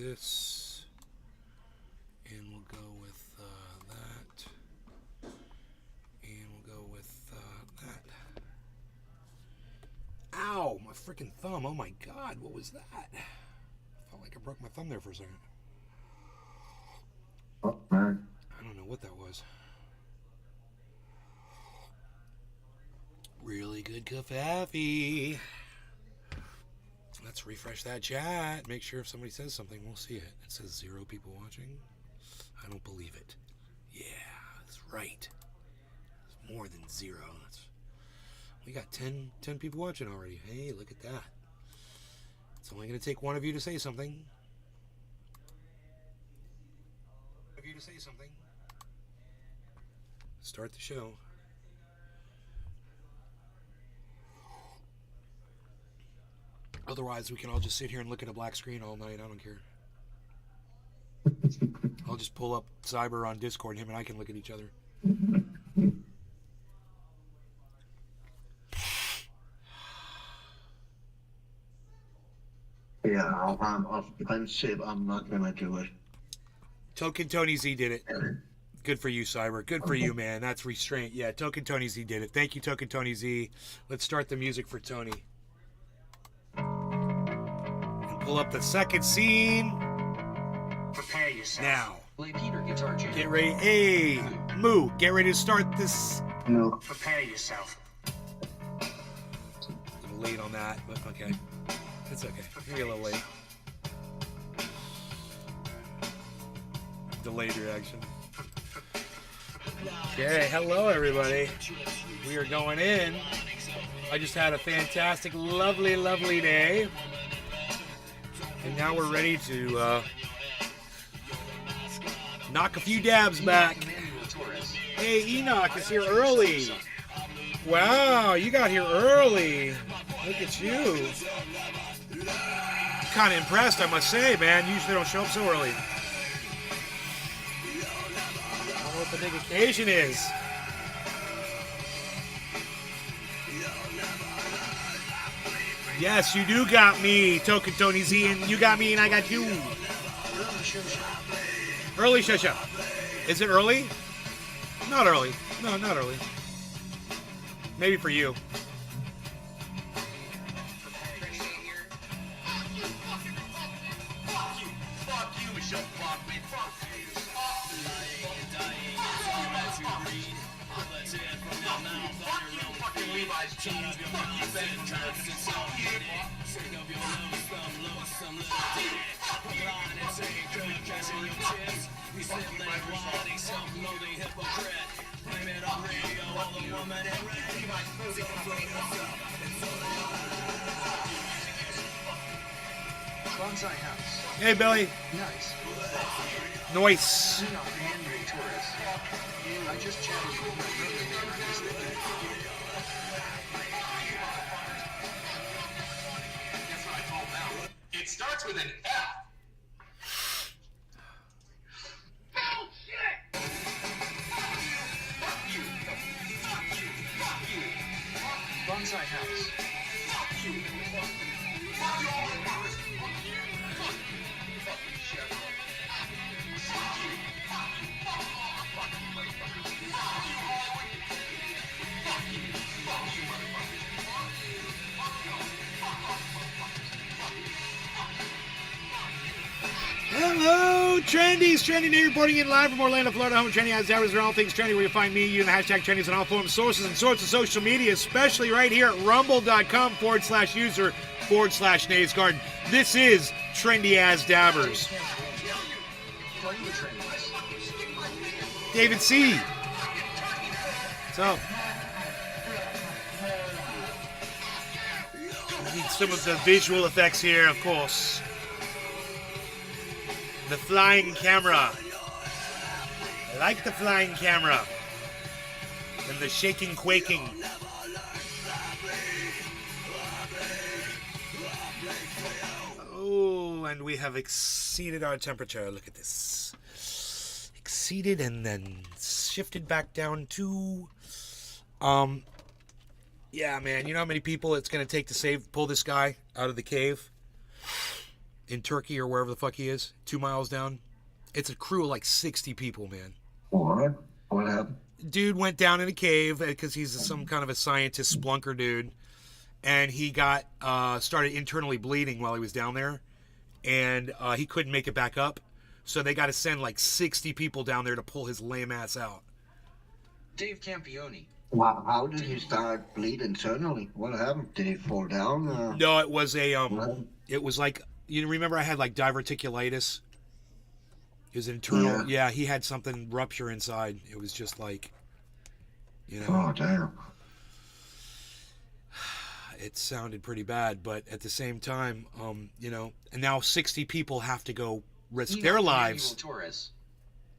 this. And we'll go with that. And we'll go with that. Ow! My freaking thumb. Oh my god, what was that? Felt like I broke my thumb there for a second. Oh, man. I don't know what that was. Really good coffee. Let's refresh that chat. Make sure if somebody says something, we'll see it. It says 0 people watching. I don't believe it. Yeah, that's right. It's more than 0. We got 10 people watching already. Hey, look at that. It's only going to take one of you to say something. Start the show. Otherwise, we can all just sit here and look at a black screen all night. I don't care. I'll just pull up Cyber on Discord, and him and I can look at each other. Yeah, I'm not gonna do it. Token Tony Z did it. Good for you, Cyber. Good for you, man. That's restraint. Yeah, Token Tony Z did it. Thank you, Token Tony Z. Let's start the music for Tony. And pull up the second scene. Prepare yourself. Now. Play Peter Guitar Jam. Get ready. Hey, Moo, get ready to start this. No. Prepare yourself. A little late on that, but okay. It's okay. Maybe a little late. Delayed reaction. Okay, hello everybody. We are going in. I just had a fantastic, lovely, lovely day. And now we're ready to knock a few dabs back. Hey, Enoch is here early. Wow, you got here early. Look at you. Kind of impressed, I must say, man. Usually they don't show up so early. I don't know what the big occasion is. Yes, you do got me, Token Tony Z, and you got me and I got you. Early shusha. Is it early? Not early. No, not early. Maybe for you. Hey, Billy. Nice. Noise. I just chatted with my brother and he's thinking. It starts with an F. Bullshit! Fuck you! Fuck you! Fuck you! Bonsai House. Fuck you! Fuck you all at once. Fuck you! Fuck you! Fuck you, Chef. Fuck you! Fuck you! Fuck you, motherfuckers! Fuck you all! Fuck you! Fuck you, motherfuckers! Fuck you! Fuck you! Fuck off, motherfuckers! Fuck you! Hello, Trendies. Trendy Day reporting in live from Orlando, Florida. Home of TRENDYASDABBERS are all things trendy, where you find me, you, and the hashtag Trendies on all forms, sources, and sorts of social media, especially right here at rumble.com/user/Nays Garden. This is TRENDYASDABBERS. David C. So, need some of the visual effects here, of course. The flying camera. I like the flying camera. And the shaking, quaking. Oh, and we have exceeded our temperature. Look at this. Exceeded and then shifted back down to... Yeah, man, you know how many people it's going to take to pull this guy out of the cave? in Turkey or wherever the fuck he is, 2 miles down. It's a crew of like 60 people, man. What? What happened? Dude went down in a cave because he's some kind of a scientist splunker dude, and he got started internally bleeding while he was down there, and he couldn't make it back up, so they got to send like 60 people down there to pull his lame ass out. Dave Campione. Wow, how did he start bleed internally? What happened? Did he fall down? No, it was a What? it was like, you remember I had like diverticulitis. It was internal. Yeah, he had something rupture inside. It was just like, you know. Oh, damn. It sounded pretty bad, but at the same time, you know, and now 60 people have to go risk their lives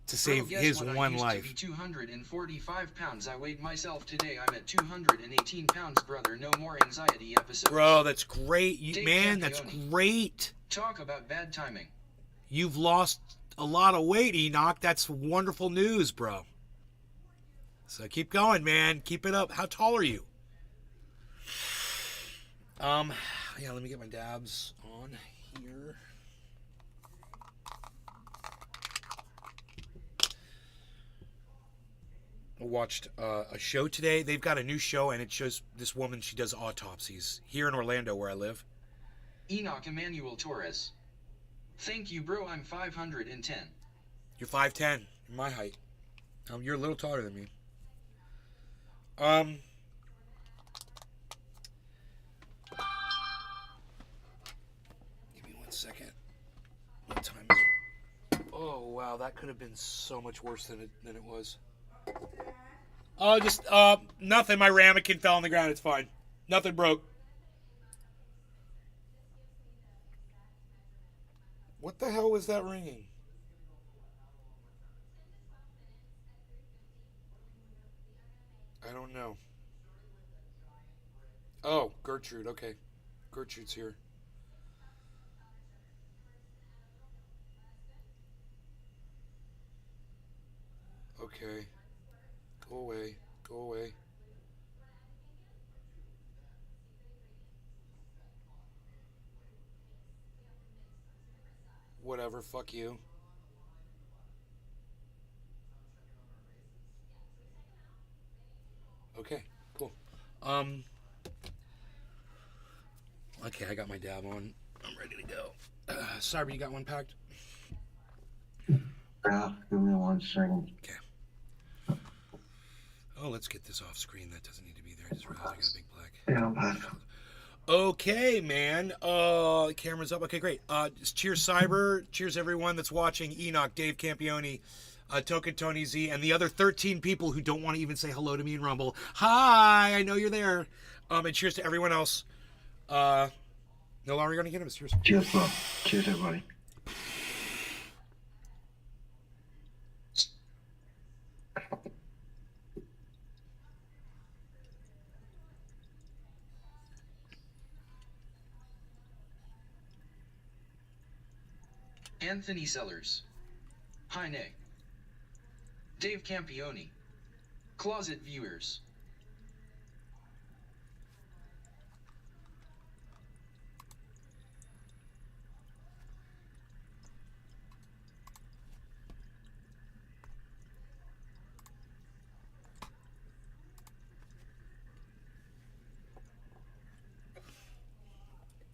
to save his one life. I used to be 245 pounds. I weighed myself today. I'm at 218 pounds, brother. No more anxiety episodes. Bro, that's great. Man, Campione. that's great. Talk about bad timing. You've lost a lot of weight, Enoch. That's wonderful news, bro. So keep going, man. Keep it up. How tall are you? Yeah, let me get my dabs on here. I watched a show today. They've got a new show, and it shows this woman. She does autopsies here in Orlando, where I live. Enoch Emmanuel Torres. Thank you, bro. I'm 510. You're 5'10". You're my height. You're a little taller than me. Give me 1 second. What time is it? Oh, wow. That could have been so much worse than it was. Oh, just, nothing. My ramekin fell on the ground. It's fine. Nothing broke. What the hell was that ringing? I don't know. Oh, Gertrude. Okay. Gertrude's here. Okay. Go away. Go away. Whatever. Fuck you. Okay. Cool. Okay, I got my dab on. I'm ready to go. Cyber, you got one packed? Yeah, give me 1 second. Okay. Oh, let's get this off screen. That doesn't need to be there. I just realized I got a big black. Yeah, I'm back. Okay, man. Camera's up. Okay, great. Just cheers, Cyber. Cheers, everyone that's watching. Enoch, Dave Campione, Token Tony Z, and the other 13 people who don't want to even say hello to me in Rumble. Hi, I know you're there. And cheers to everyone else. No longer going to get him. Cheers. Cheers, bro. Cheers, everybody. Anthony Sellers. Heine. Dave Campione. Closet Viewers.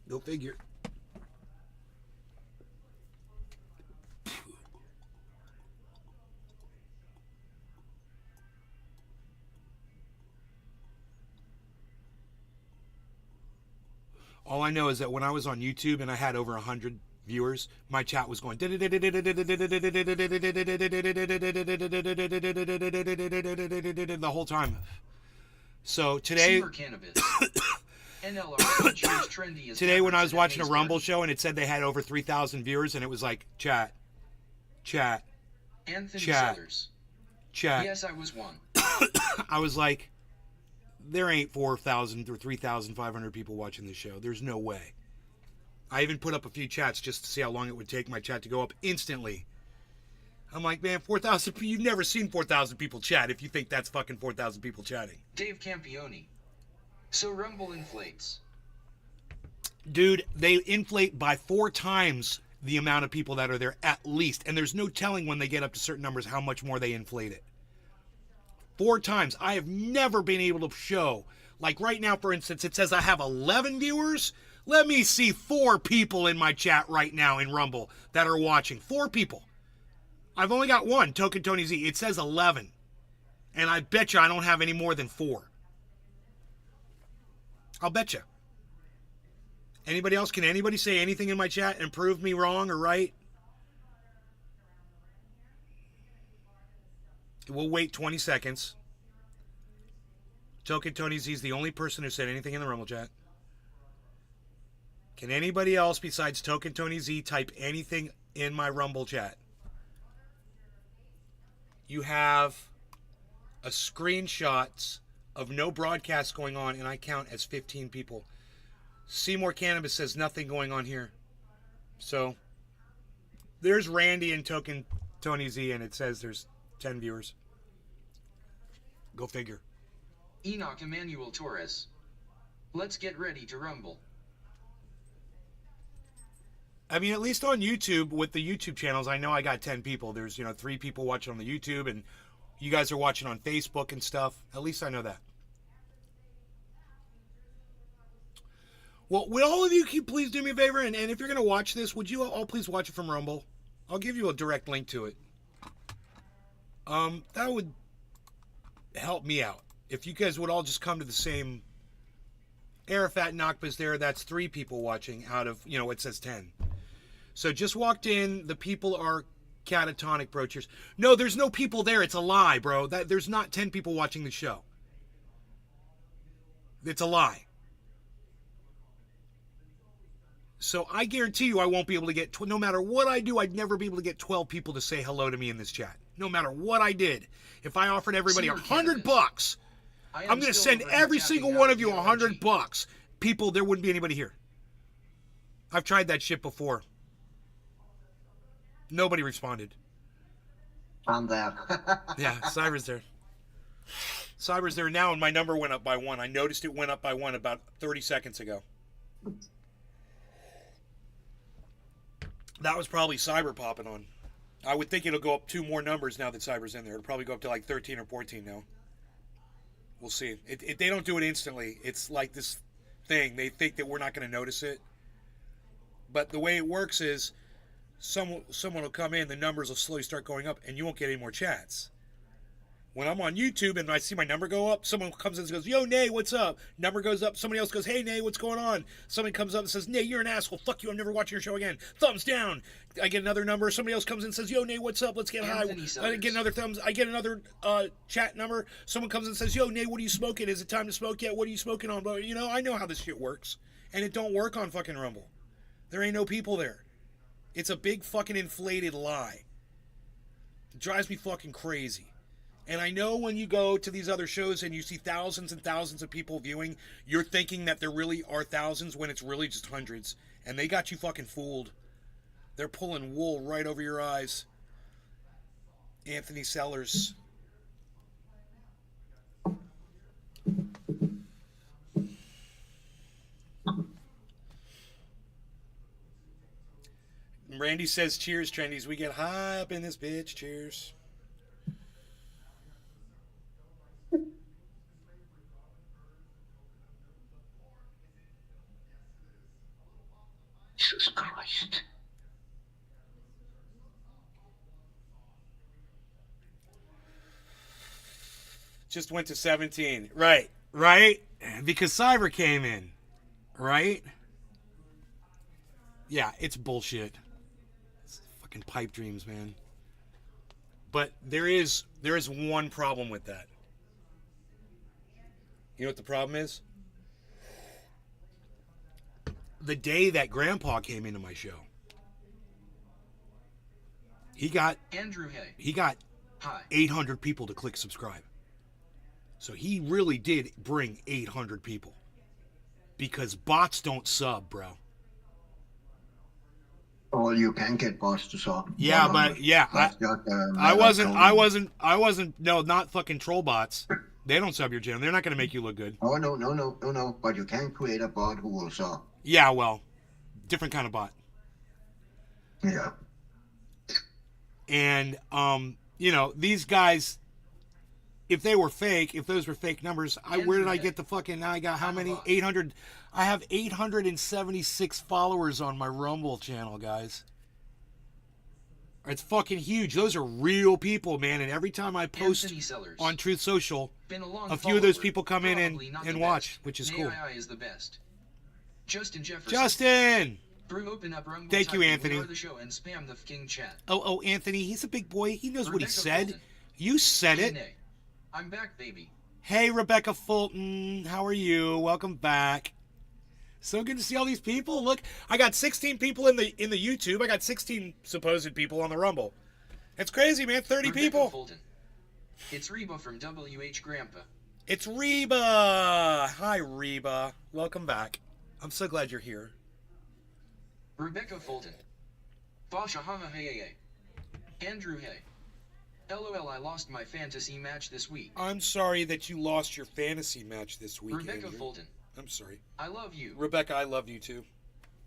Go figure. All I know is that when I was on YouTube and I had over 100 viewers, my chat was going the whole time. So today, today when I was watching a Rumble show and it said they had over 3,000 viewers and it was like chat. Anthony Chat. Sellers. Chat. Yes, I was one. I was like, there ain't 4,000 or 3,500 people watching this show. There's no way. I even put up a few chats just to see how long it would take my chat to go up instantly. I'm like, man, 4,000 people. You've never seen 4,000 people chat if you think that's fucking 4,000 people chatting. Dave Campione. So Rumble inflates. Dude, they inflate by 4 times the amount of people that are there at least. And there's no telling when they get up to certain numbers how much more they inflate it. 4 times. I have never been able to show. Like right now, for instance, it says I have 11 viewers. Let me see 4 people in my chat right now in Rumble that are watching. 4 people. I've only got one, Token Tony Z. It says 11. And I bet you I don't have any more than 4. I'll bet you. Anybody else? Can anybody say anything in my chat and prove me wrong or right? We'll wait 20 seconds. Token Tony Z is the only person who said anything in the Rumble chat. Can anybody else besides Token Tony Z type anything in my Rumble chat? You have a screenshots of no broadcast going on, and I count as 15 people. Seymour Cannabis says nothing going on here. So there's Randy and Token Tony Z, and it says there's 10 viewers. Go figure. Enoch Emmanuel Torres. Let's get ready to rumble. I mean, at least on YouTube, with the YouTube channels, I know I got 10 people. There's, 3 people watching on the YouTube, and you guys are watching on Facebook and stuff. At least I know that. Well, would all of you please do me a favor? And if you're going to watch this, would you all please watch it from Rumble? I'll give you a direct link to it. That would help me out. If you guys would all just come to the same... Arafat Nakba's there. That's 3 people watching out of, it says 10. So just walked in. The people are catatonic, bro. Cheers. No, there's no people there. It's a lie, bro. There's not 10 people watching the show. It's a lie. So I guarantee you I won't be able to get, no matter what I do, I'd never be able to get 12 people to say hello to me in this chat. No matter what I did. If I offered everybody $100, I'm going to send every single one of you $100. People, there wouldn't be anybody here. I've tried that shit before. Nobody responded. I'm there. Yeah, Cyber's there. Cyber's there now, and my number went up by 1. I noticed it went up by 1 about 30 seconds ago. That was probably Cyber popping on. I would think it'll go up 2 more numbers now that Cyber's in there. It'll probably go up to like 13 or 14 now. We'll see. They don't do it instantly. It's like this thing. They think that we're not going to notice it. But the way it works is someone will come in, the numbers will slowly start going up, and you won't get any more chats. When I'm on YouTube and I see my number go up, someone comes in and goes, "Yo, Nay, what's up?" Number goes up. Somebody else goes, "Hey, Nay, what's going on?" Somebody comes up and says, "Nay, you're an asshole. Fuck you. I'm never watching your show again. Thumbs down." I get another number. Somebody else comes in and says, "Yo, Nay, what's up? Let's get high." I get another thumbs. I get another chat number. Someone comes in and says, "Yo, Nay, what are you smoking? Is it time to smoke yet? What are you smoking on?" But I know how this shit works. And it don't work on fucking Rumble. There ain't no people there. It's a big fucking inflated lie. It drives me fucking crazy. And I know when you go to these other shows and you see thousands and thousands of people viewing, you're thinking that there really are thousands when it's really just hundreds. And they got you fucking fooled. They're pulling wool right over your eyes. Anthony Sellers. Randy says, "Cheers, Trendies. We get high up in this bitch. Cheers." Jesus Christ. Just went to 17. Right. Because Cyber came in. Right? Yeah, it's bullshit. It's fucking pipe dreams, man. But there is one problem with that. You know what the problem is? The day that Grandpa came into my show, he got Andrew Hay. He got Hi. 800 people to click subscribe. So he really did bring 800 people. Because bots don't sub, bro. Or you can get bots to sub. Yeah, but yeah, I wasn't. No, not fucking troll bots. They don't sub your channel. They're not going to make you look good. Oh, no. But you can create a bot who will sub. Yeah, well, different kind of bot. Yeah. And these guys, if they were fake, if those were fake numbers, where did I get the fucking? Now I got how many? 800. I have 876 followers on my Rumble channel, guys. It's fucking huge. Those are real people, man. And every time I post on Truth Social, a few of those people come in and watch, which is cool. is the best. Justin Jefferson. Justin! Open up Rumble, Thank you, Anthony. the show and spam the fucking chat. Oh, Anthony, he's a big boy. He knows what he Rebecca said. Fulton. You said it. DNA. I'm back, baby. Hey, Rebecca Fulton. How are you? Welcome back. So good to see all these people. Look, I got 16 people in the YouTube. I got 16 supposed people on the Rumble. It's crazy, man. 30 Rebecca people. Fulton. It's Reba from WH Grandpa. It's Reba. Hi, Reba. Welcome back. I'm so glad you're here. Rebecca Fulton. Basha haha hey. Andrew hey. LOL, I lost my fantasy match this week. I'm sorry that you lost your fantasy match this week, Rebecca Andrew. Fulton. I'm sorry. I love you. Rebecca, I love you too.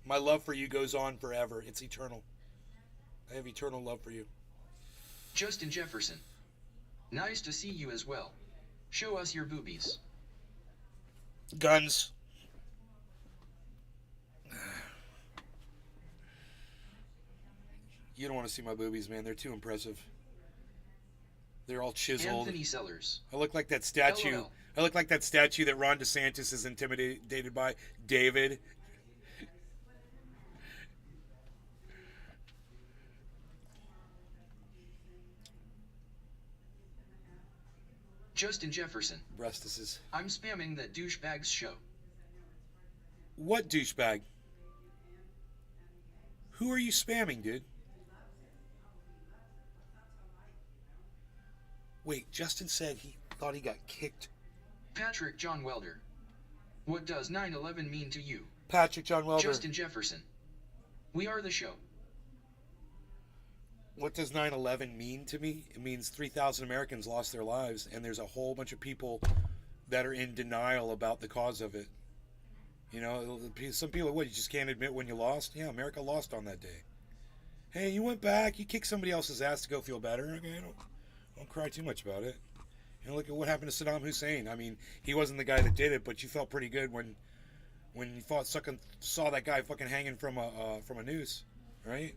My love for you goes on forever. It's eternal. I have eternal love for you. Justin Jefferson. Nice to see you as well. Show us your boobies. Guns. You don't want to see my boobies, man. They're too impressive. They're all chiseled. Anthony Sellers. I look like that statue. LOL. I look like that statue that Ron DeSantis is intimidated by. David. Justin Jefferson. Breastises. I'm spamming that douchebag's show. What douchebag? Who are you spamming, dude? Wait, Justin said he thought he got kicked. Patrick John Welder. What does 9/11 mean to you? Patrick John Welder. Justin Jefferson. We are the show. What does 9/11 mean to me? It means 3,000 Americans lost their lives, and there's a whole bunch of people that are in denial about the cause of it. You know, some people, what, you just can't admit when you lost? Yeah, America lost on that day. Hey, you went back, you kicked somebody else's ass to go feel better. Okay, don't cry too much about it. You know, look at what happened to Saddam Hussein. I mean, he wasn't the guy that did it, but you felt pretty good when you saw that guy fucking hanging from a noose, right?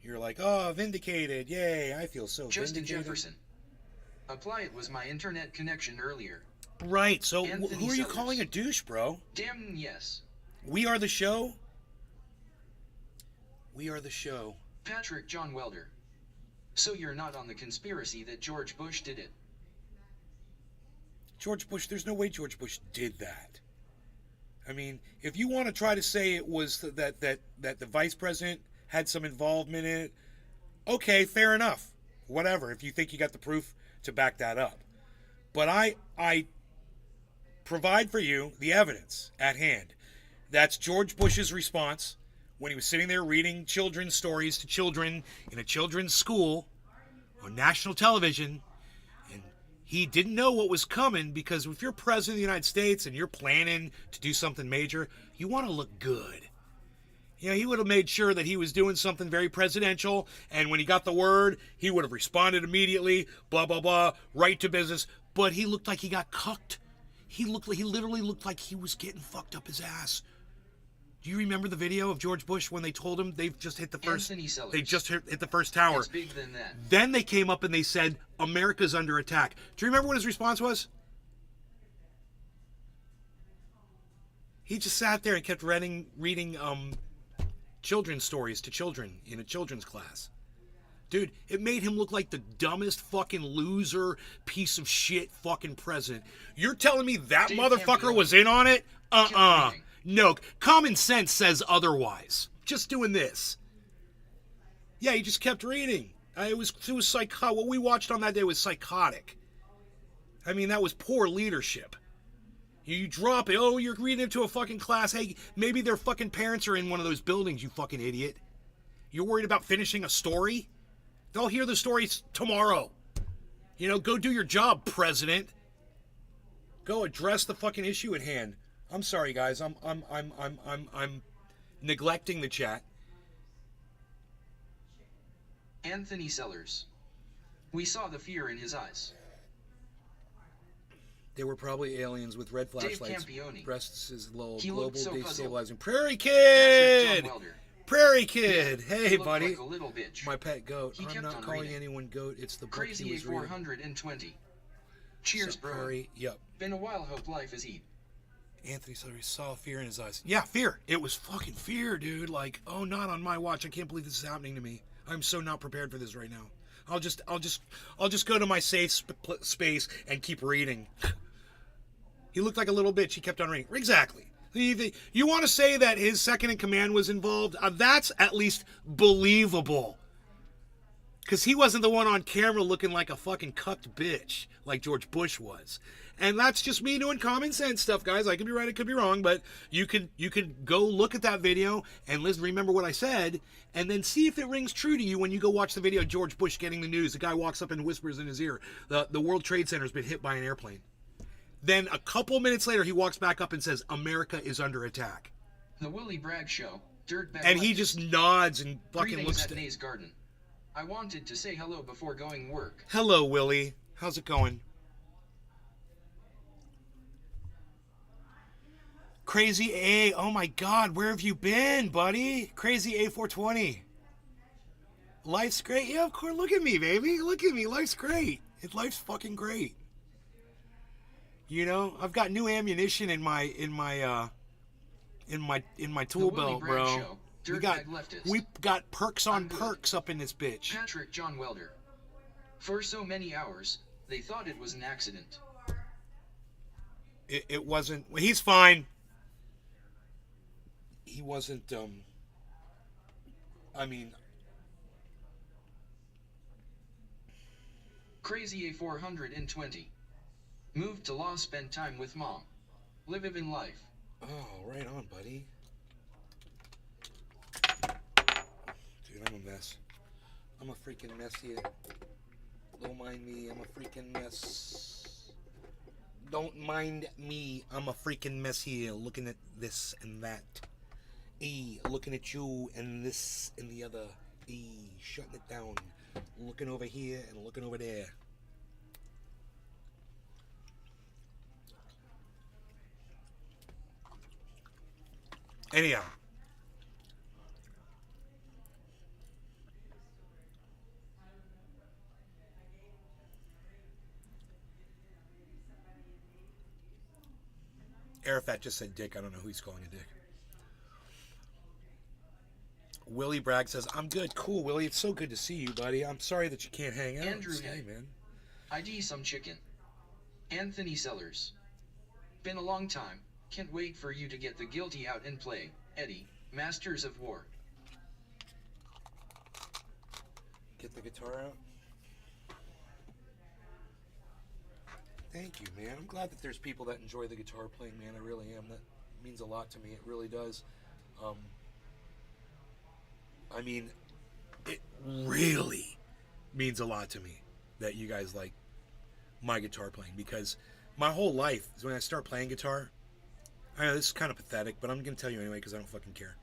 You're like, oh, vindicated, yay! I feel so Justin vindicated. Jefferson. Apply it was my internet connection earlier. Right. So Anthony who are you Sellers. calling a douche, bro? Damn yes. We are the show. We are the show. Patrick John Welder. So you're not on the conspiracy that George Bush did it? George Bush, there's no way George Bush did that. I mean, if you want to try to say it was that the vice president had some involvement in it, okay, fair enough. Whatever, if you think you got the proof to back that up. But I provide for you the evidence at hand. That's George Bush's response when he was sitting there reading children's stories to children in a children's school on national television. And he didn't know what was coming, because if you're president of the United States and you're planning to do something major, you want to look good. You know, he would have made sure that he was doing something very presidential, and when he got the word, he would have responded immediately, blah, blah, blah, right to business. But he looked like he got cucked. He literally looked like he was getting fucked up his ass. Do you remember the video of George Bush when they told him they've just hit the first? They just hit the first tower. It's bigger than that. Then they came up and they said America's under attack. Do you remember what his response was? He just sat there and kept reading children's stories to children in a children's class. Dude, it made him look like the dumbest fucking loser piece of shit fucking president. You're telling me that Dave motherfucker Campion. was in on it? Campion. No, common sense says otherwise. Just doing this. Yeah, he just kept reading. It was psychotic. What we watched on that day was psychotic. I mean, that was poor leadership. You drop it. Oh, you're reading it to a fucking class. Hey, maybe their fucking parents are in one of those buildings, you fucking idiot. You're worried about finishing a story? They'll hear the stories tomorrow. You know, go do your job, president. Go address the fucking issue at hand. I'm sorry, guys. I'm neglecting the chat. Anthony Sellers. We saw the fear in his eyes. They were probably aliens with red Dave flashlights. Campione. Breasts is low. He Global looked so destabilizing. puzzled. Prairie Patrick Kid! John Welder. Prairie Kid! Yeah, Hey, he looked buddy. like a little bitch. My pet goat. He I'm kept not on calling reading. anyone goat. It's the book Crazy he was reading. A420. Cheers, So, bro. Prairie, yep. Been a while, hope life is eat. Anthony Sellers saw fear in his eyes. Yeah, fear. It was fucking fear, dude. Like, oh, not on my watch. I can't believe this is happening to me. I'm so not prepared for this right now. I'll just go to my safe space and keep reading. He looked like a little bitch. He kept on reading. Exactly. You want to say that his second in command was involved? That's at least believable. Because he wasn't the one on camera looking like a fucking cucked bitch like George Bush was. And that's just me doing common sense stuff, guys. I could be right, I could be wrong, but you could go look at that video and remember what I said, and then see if it rings true to you when you go watch the video of George Bush getting the news. The guy walks up and whispers in his ear, the World Trade Center's been hit by an airplane. Then a couple minutes later, he walks back up and says, America is under attack. The Willie Bragg Show. Dirtbag And he leftist. just nods and fucking Greetings looks at at Nay's Garden. I wanted to say hello before going work. Hello, Willie. How's it going? Crazy A. Oh my God, where have you been, buddy? Crazy A420. Life's great. Yeah, of course. Look at me, baby. Look at me. Life's great. Life's fucking great. You know, I've got new ammunition in my tool belt, bro. We got perks on perks up in this bitch. Patrick John Welder. For so many hours, they thought it was an accident. It wasn't. He's fine. He wasn't. I mean. Crazy A420. Moved to law, spent time with mom. Living life. Oh, right on, buddy. Dude, I'm a mess. I'm a freaking mess here. Don't mind me, I'm a freaking mess. Don't mind me, I'm a freaking mess here. Looking at this and that. Looking at you and this and the other. Shutting it down. Looking over here and looking over there. Anyhow. Arafat just said dick. I don't know who he's calling a dick. Willie Bragg says, I'm good. Cool, Willie. It's so good to see you, buddy. I'm sorry that you can't hang out. Andrew Hey, man. ID some chicken. Anthony Sellers. Been a long time. Can't wait for you to get the guilty out and play. Eddie, Masters of War. Get the guitar out. Thank you, man. I'm glad that there's people that enjoy the guitar playing, man. I really am. That means a lot to me. It really does. I mean, it really means a lot to me that you guys like my guitar playing, because my whole life is when I start playing guitar. I know this is kind of pathetic, but I'm going to tell you anyway because I don't fucking care.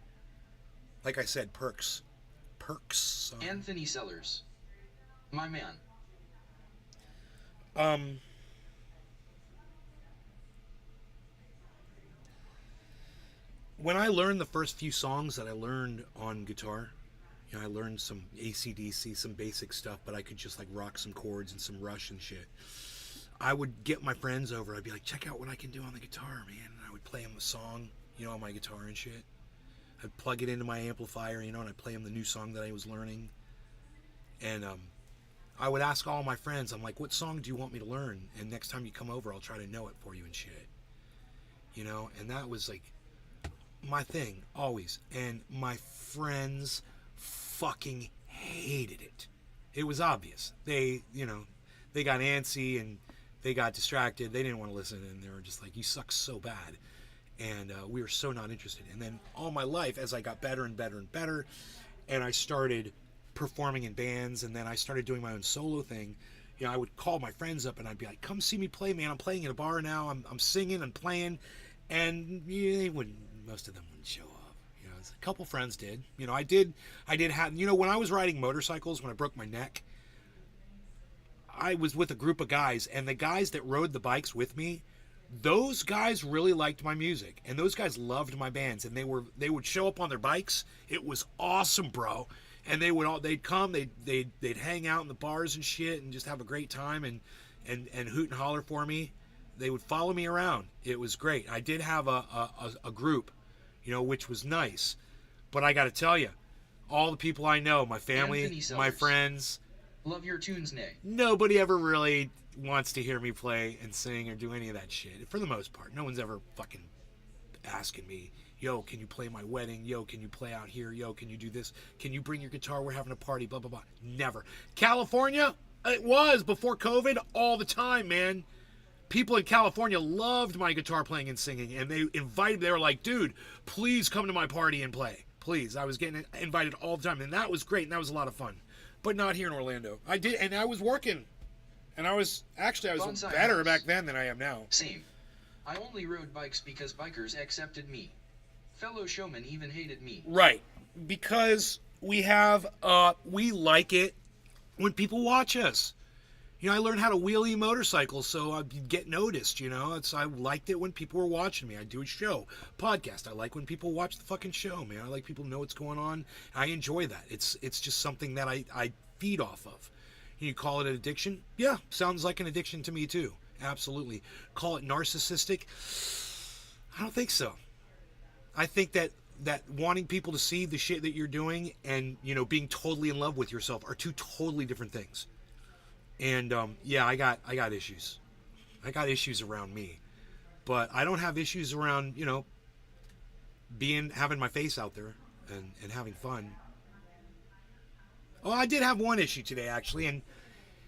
Like I said, perks. Perks. Anthony Sellers. My man. When I learned the first few songs that I learned on guitar, you know, I learned some AC/DC, some basic stuff, but I could just like rock some chords and some Rush and shit. I would get my friends over. I'd be like, check out what I can do on the guitar, man. And I would play them the song, you know, on my guitar and shit. I'd plug it into my amplifier, you know, and I'd play them the new song that I was learning. And I would ask all my friends, I'm like, what song do you want me to learn? And next time you come over, I'll try to know it for you and shit. You know, and that was like my thing, always. And my friends fucking hated it. It was obvious. They, you know, they got antsy and they got distracted. They didn't want to listen, and they were just like, you suck so bad. And we were so not interested. And then all my life, as I got better and better and better, and I started performing in bands, and then I started doing my own solo thing, you know, I would call my friends up and I'd be like, come see me play, man. I'm playing in a bar now. I'm singing and playing. and yeah, they wouldn't. Most of them wouldn't show up. You know, a couple friends did. You know, I did have. You know, when I was riding motorcycles, when I broke my neck, I was with a group of guys, and the guys that rode the bikes with me, those guys really liked my music, and those guys loved my bands, and they would show up on their bikes. It was awesome, bro. And they'd come, they'd hang out in the bars and shit, and just have a great time, and hoot and holler for me. They would follow me around. It was great. I did have a group, you know, which was nice. But I got to tell you, all the people I know, my family, my friends, Love your tunes, Nay. nobody ever really wants to hear me play and sing or do any of that shit. For the most part, no one's ever fucking asking me, yo, can you play my wedding? Yo, can you play out here? Yo, can you do this? Can you bring your guitar? We're having a party, blah, blah, blah. Never. California, it was before COVID all the time, man. People in California loved my guitar playing and singing, and they were like, dude, please come to my party and play. Please. I was getting invited all the time, and that was great, and that was a lot of fun. But not here in Orlando. I did, and I was working. And I was Bonsai better house. back then than I am now. Same. I only rode bikes because bikers accepted me. Fellow showmen even hated me. Right. Because we like it when people watch us. You know, I learned how to wheelie motorcycles, so I'd get noticed, you know. I liked it when people were watching me. I do a show, podcast. I like when people watch the fucking show, man. I like people to know what's going on. I enjoy that. It's just something that I feed off of. You call it an addiction? Yeah, sounds like an addiction to me too. Absolutely. Call it narcissistic? I don't think so. I think that wanting people to see the shit that you're doing and, you know, being totally in love with yourself are two totally different things. And yeah, I got issues. I got issues around me, but I don't have issues around, you know, having my face out there and having fun. Oh, I did have one issue today actually, and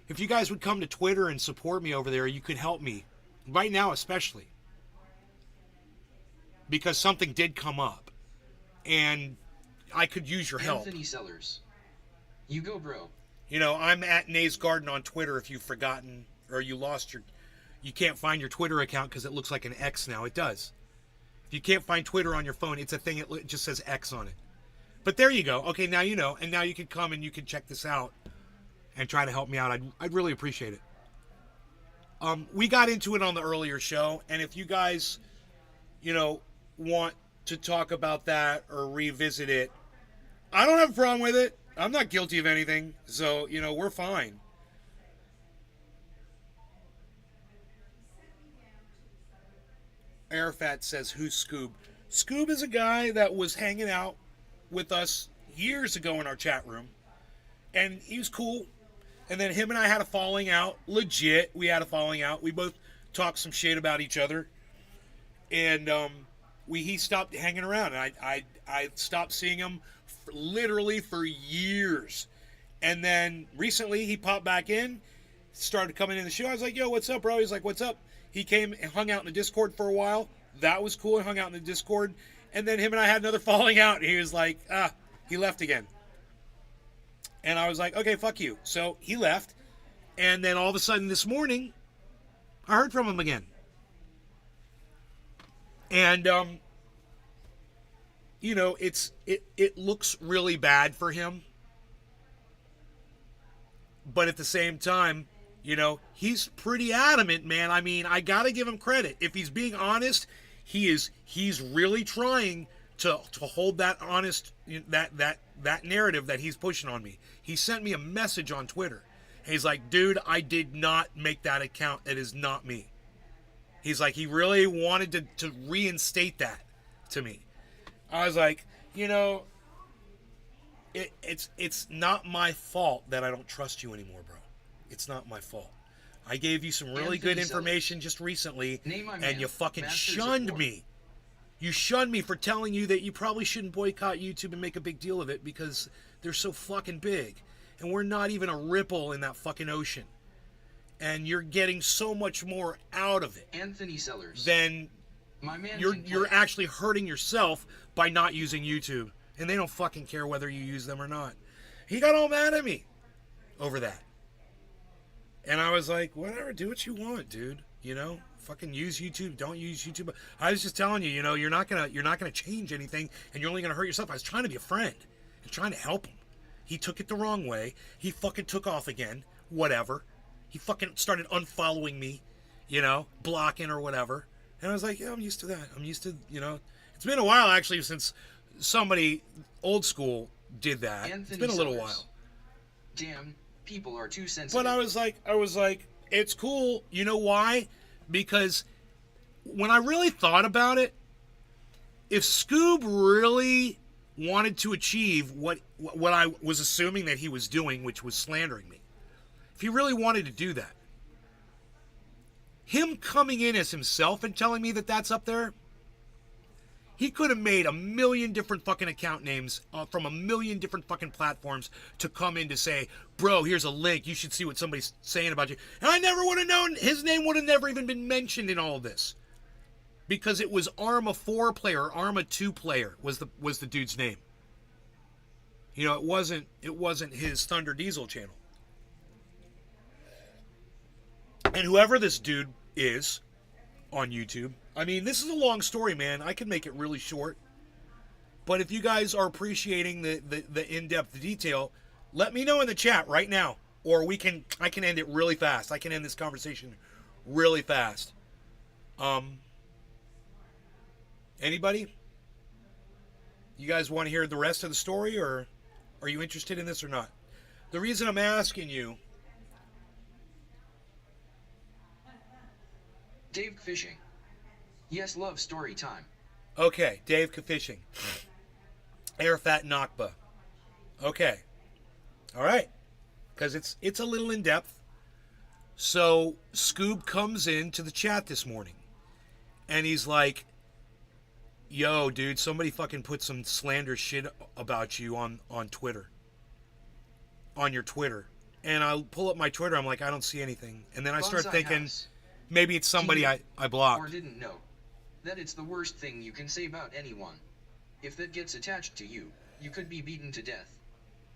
if you guys would come to Twitter and support me over there, you could help me right now, especially because something did come up, and I could use your help. Anthony Sellers. You go, bro. You know, I'm at Nay's Garden on Twitter if you've forgotten or you can't find your Twitter account because it looks like an X now. It does. If you can't find Twitter on your phone, it's a thing, it just says X on it. But there you go. Okay, now you know, and now you can come and you can check this out and try to help me out. I'd really appreciate it. We got into it on the earlier show, and if you guys, you know, want to talk about that or revisit it, I don't have a problem with it. I'm not guilty of anything, so, you know, we're fine. Arafat says, who's Scoob? Scoob is a guy that was hanging out with us years ago in our chat room, and he was cool. And then him and I had a falling out. Legit, we had a falling out. We both talked some shit about each other, and he stopped hanging around. And I stopped seeing him literally for years. And then recently he popped back in, started coming in the show. I was like, yo, what's up, bro? He's like, what's up? He came and hung out in the Discord for a while. That was cool. Hung out in the Discord. And then him and I had another falling out. He was like, he left again. And I was like, okay, fuck you. So he left. And then all of a sudden this morning, I heard from him again. And, you know, it looks really bad for him. But at the same time, you know, he's pretty adamant, man. I mean, I gotta give him credit. If he's being honest, he's really trying to hold that honest, that narrative that he's pushing on me. He sent me a message on Twitter. He's like, dude, I did not make that account. It is not me. He's like, he really wanted to reinstate that to me. I was like, you know, it's not my fault that I don't trust you anymore, bro. It's not my fault. I gave you some really good information just recently, and you fucking shunned me. You shunned me for telling you that you probably shouldn't boycott YouTube and make a big deal of it because they're so fucking big. And we're not even a ripple in that fucking ocean. And you're getting so much more out of it. Anthony Sellers. Than my man you're actually hurting yourself by not using YouTube. And they don't fucking care whether you use them or not. He got all mad at me over that. And I was like, whatever, do what you want, dude. You know, fucking use YouTube. Don't use YouTube. I was just telling you, you know, you're not gonna change anything, and you're only gonna hurt yourself. I was trying to be a friend and trying to help him. He took it the wrong way. He fucking took off again. Whatever. He fucking started unfollowing me, you know, blocking or whatever. And I was like, yeah, I'm used to that. I'm used to, you know, it's been a while actually since somebody old school did that. Anthony It's been a little Sellers. while. Damn, people are too sensitive. But I was like, it's cool. You know why? Because when I really thought about it, if Scoob really wanted to achieve what I was assuming that he was doing, which was slandering me, if he really wanted to do that, him coming in as himself and telling me that that's up there, he could have made a million different fucking account names from a million different fucking platforms to come in to say, bro, here's a link. You should see what somebody's saying about you. And I never would have known. His name would have never even been mentioned in all of this. Because it was Arma 4 player, or Arma 2 player was the dude's name. You know, it wasn't his Thunder Diesel channel. And whoever this dude is on YouTube, I mean, this is a long story, man. I can make it really short. But if you guys are appreciating the in-depth detail, let me know in the chat right now. Or I can end it really fast. I can end this conversation really fast. Anybody? You guys want to hear the rest of the story, or are you interested in this or not? The reason I'm asking you... Dave Fishing. Yes, love story time. Okay, Dave Fishing. Arafat Nakba. Okay. All right. Because it's a little in-depth. So, Scoob comes into the chat this morning. And he's like, yo, dude, somebody fucking put some slander shit about you on Twitter. On your Twitter. And I'll pull up my Twitter. I'm like, I don't see anything. And then I start Bonsai thinking, House. maybe it's somebody I Or blocked. didn't know that it's the worst thing you can say about anyone. If that gets attached to you, you could be beaten to death.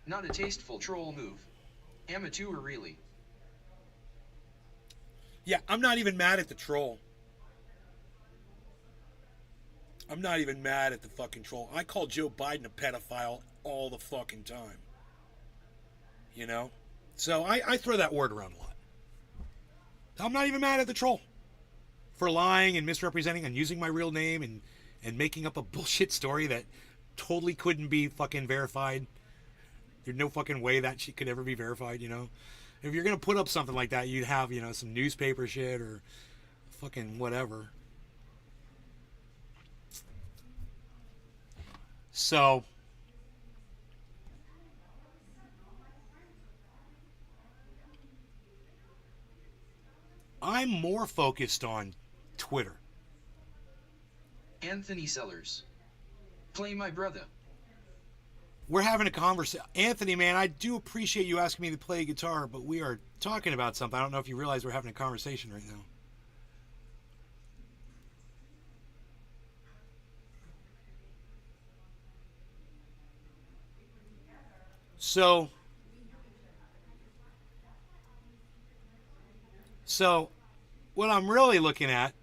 Not a tasteful troll move. Amateur really. Yeah, I'm not even mad at the troll. I'm not even mad at the fucking troll. I call Joe Biden a pedophile all the fucking time. You know? So I throw that word around a lot. I'm not even mad at the troll for lying and misrepresenting and using my real name and making up a bullshit story that totally couldn't be fucking verified. There's no fucking way that shit could ever be verified, you know? If you're going to put up something like that, you'd have, you know, some newspaper shit or fucking whatever. So, I'm more focused on Twitter. Anthony Sellers. Play my brother. We're having a conversation. Anthony, man, I do appreciate you asking me to play guitar, but we are talking about something. I don't know if you realize we're having a conversation right now. So, what I'm really looking at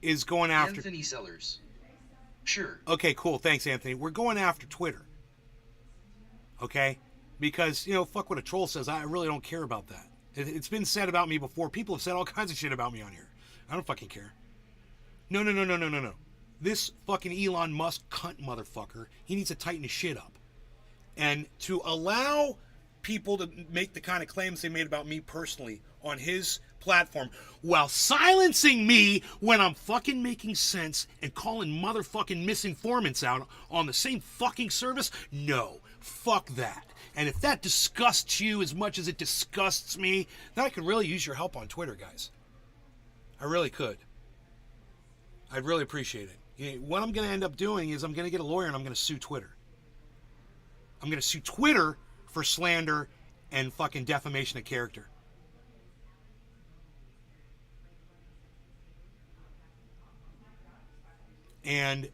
is going after... Anthony Sellers. Sure. Okay, cool. Thanks, Anthony. We're going after Twitter. Okay? Because, you know, fuck what a troll says. I really don't care about that. It's been said about me before. People have said all kinds of shit about me on here. I don't fucking care. No. This fucking Elon Musk cunt motherfucker, he needs to tighten his shit up. And to allow people to make the kind of claims they made about me personally on his platform while silencing me when I'm fucking making sense and calling motherfucking misinformants out on the same fucking service? No. Fuck that. And if that disgusts you as much as it disgusts me, then I could really use your help on Twitter, guys. I really could. I'd really appreciate it. You know, what I'm going to end up doing is I'm going to get a lawyer and I'm going to sue Twitter. I'm going to sue Twitter for slander and fucking defamation of character. And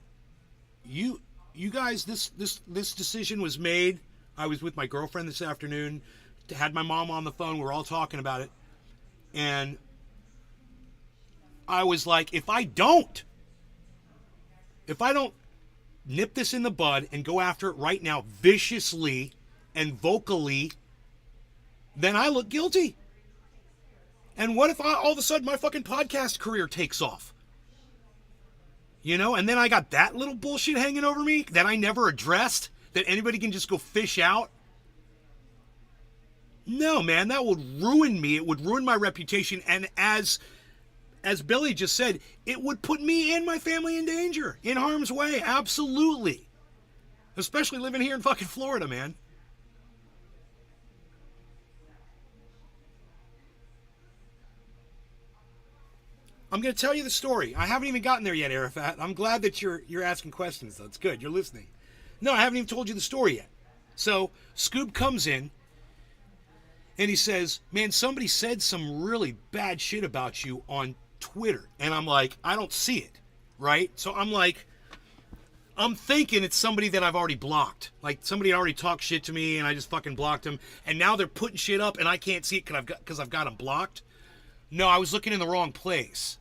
you guys, this decision was made. I was with my girlfriend this afternoon, had my mom on the phone. We're all talking about it. And I was like, if I don't nip this in the bud and go after it right now viciously and vocally, then I look guilty. And what if all of a sudden my fucking podcast career takes off? You know, and then I got that little bullshit hanging over me that I never addressed, that anybody can just go fish out. No, man, that would ruin me. It would ruin my reputation. And as Billy just said, it would put me and my family in danger, in harm's way. Absolutely. Especially living here in fucking Florida, man. I'm going to tell you the story. I haven't even gotten there yet, Arafat. I'm glad that you're asking questions, though. It's good. You're listening. No, I haven't even told you the story yet. So, Scoob comes in, and he says, man, somebody said some really bad shit about you on Twitter. And I'm like, I don't see it, right? So I'm like, I'm thinking it's somebody that I've already blocked. Like, somebody already talked shit to me, and I just fucking blocked them. And now they're putting shit up, and I can't see it because I've got them blocked. No, I was looking in the wrong place.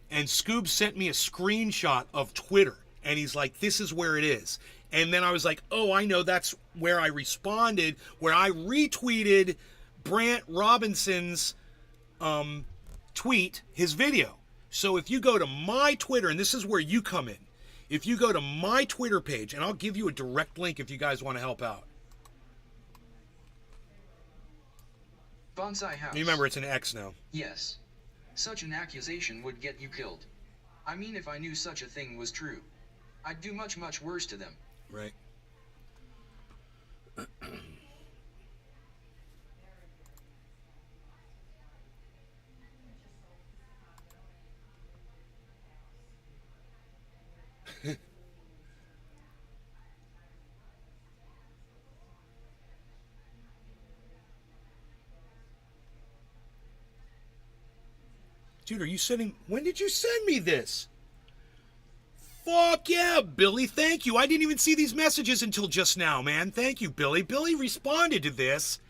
And Scoob sent me a screenshot of Twitter. And he's like, this is where it is. And then I was like, oh, I know, that's where I responded, where I retweeted Brant Robinson's tweet, his video. So if you go to my Twitter, and this is where you come in. If you go to my Twitter page, and I'll give you a direct link if you guys want to help out. Bonsai House. You remember, it's an X now. Yes. Such an accusation would get you killed. I mean, if I knew such a thing was true, I'd do much, much worse to them. Right. Dude, are you sending... When did you send me this? Fuck yeah, Billy. Thank you. I didn't even see these messages until just now, man. Thank you, Billy. Billy responded to this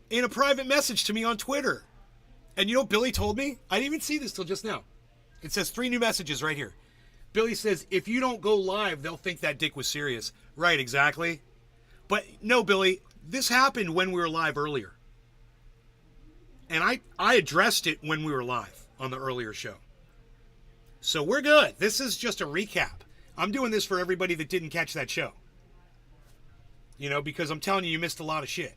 in a private message to me on Twitter. And you know what Billy told me? I didn't even see this till just now. It says 3 new messages right here. Billy says, if you don't go live, they'll think that dick was serious. Right, exactly. But no, Billy, this happened when we were live earlier. And I addressed it when we were live on the earlier show. So we're good. This is just a recap. I'm doing this for everybody that didn't catch that show. You know, because I'm telling you, you missed a lot of shit.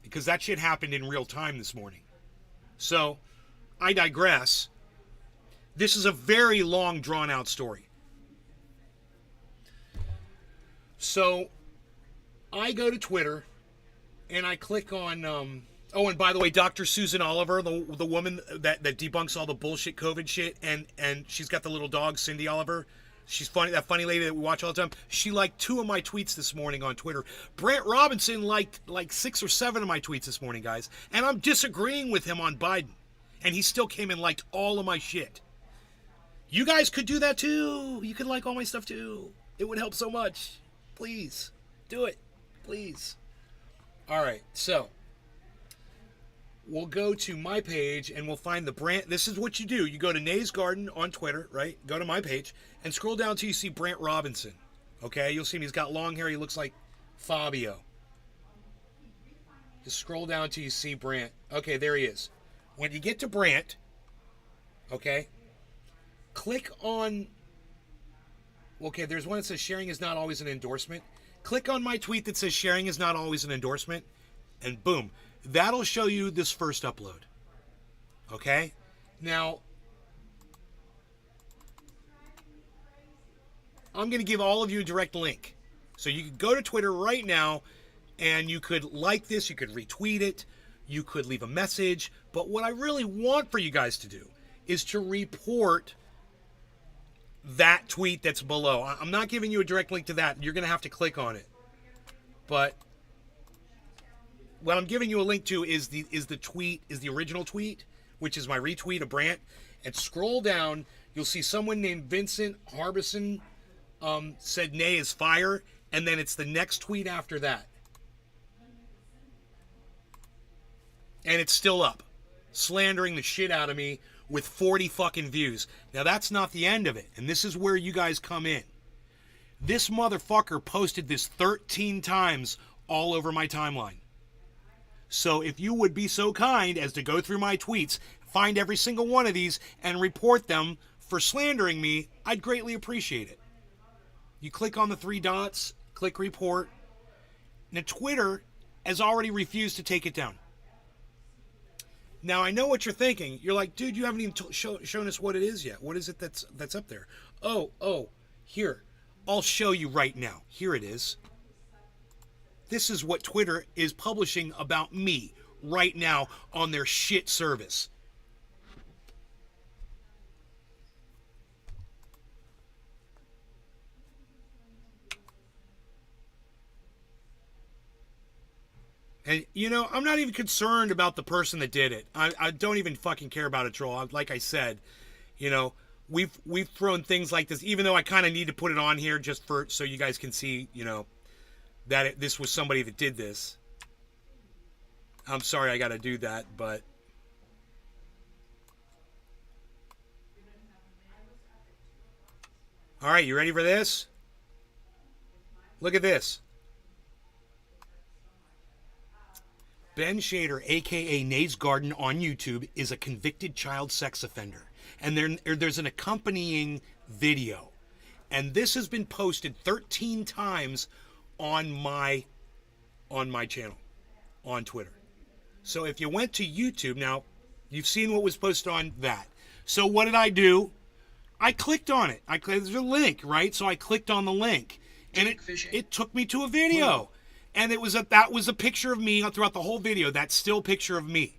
Because that shit happened in real time this morning. So, I digress. This is a very long, drawn-out story. So, I go to Twitter, and I click on... oh, and by the way, Dr. Susan Oliver, the woman that debunks all the bullshit COVID shit, and she's got the little dog, Cindy Oliver. She's funny, that funny lady that we watch all the time. She liked 2 of my tweets this morning on Twitter. Brant Robinson liked like 6 or 7 of my tweets this morning, guys. And I'm disagreeing with him on Biden. And he still came and liked all of my shit. You guys could do that too. You could like all my stuff too. It would help so much. Please, do it. Please. All right, so... we'll go to my page and we'll find the Brant. This is what you do. You go to Nay's Garden on Twitter, right? Go to my page and scroll down till you see Brant Robinson. Okay? You'll see him. He's got long hair. He looks like Fabio. Just scroll down till you see Brant. Okay, there he is. When you get to Brant, okay, click on... okay, there's one that says sharing is not always an endorsement. Click on my tweet that says sharing is not always an endorsement. And boom. That'll show you this first upload. Okay? Now, I'm going to give all of you a direct link. So you could go to Twitter right now, and you could like this, you could retweet it, you could leave a message. But what I really want for you guys to do is to report that tweet that's below. I'm not giving you a direct link to that. You're going to have to click on it. But... what I'm giving you a link to is the original tweet, which is my retweet of Brant. And scroll down, you'll see someone named Vincent Harbison said nay is fire, and then it's the next tweet after that. And it's still up, slandering the shit out of me with 40 fucking views. Now that's not the end of it, and this is where you guys come in. This motherfucker posted this 13 times all over my timeline. So if you would be so kind as to go through my tweets, find every single one of these, and report them for slandering me, I'd greatly appreciate it. You click on the 3 dots, click report. Now Twitter has already refused to take it down. Now I know what you're thinking. You're like, dude, you haven't even shown us what it is yet. What is it that's up there? Oh, here. I'll show you right now. Here it is. This is what Twitter is publishing about me right now on their shit service. And, you know, I'm not even concerned about the person that did it. I don't even fucking care about a troll. Like I said, you know, we've thrown things like this, even though I kind of need to put it on here just so you guys can see, you know, that this was somebody that did this. I'm sorry I got to do that, but... All right, you ready for this? Look at this. Ben Shader, a.k.a. Nays Garden on YouTube, is a convicted child sex offender. And there's an accompanying video. And this has been posted 13 times on my channel, on Twitter. So if you went to YouTube, now, you've seen what was posted on that. So what did I do? I clicked on it. There's a link, right? So I clicked on the link. And it took me to a video. And that was a picture of me throughout the whole video, that still picture of me.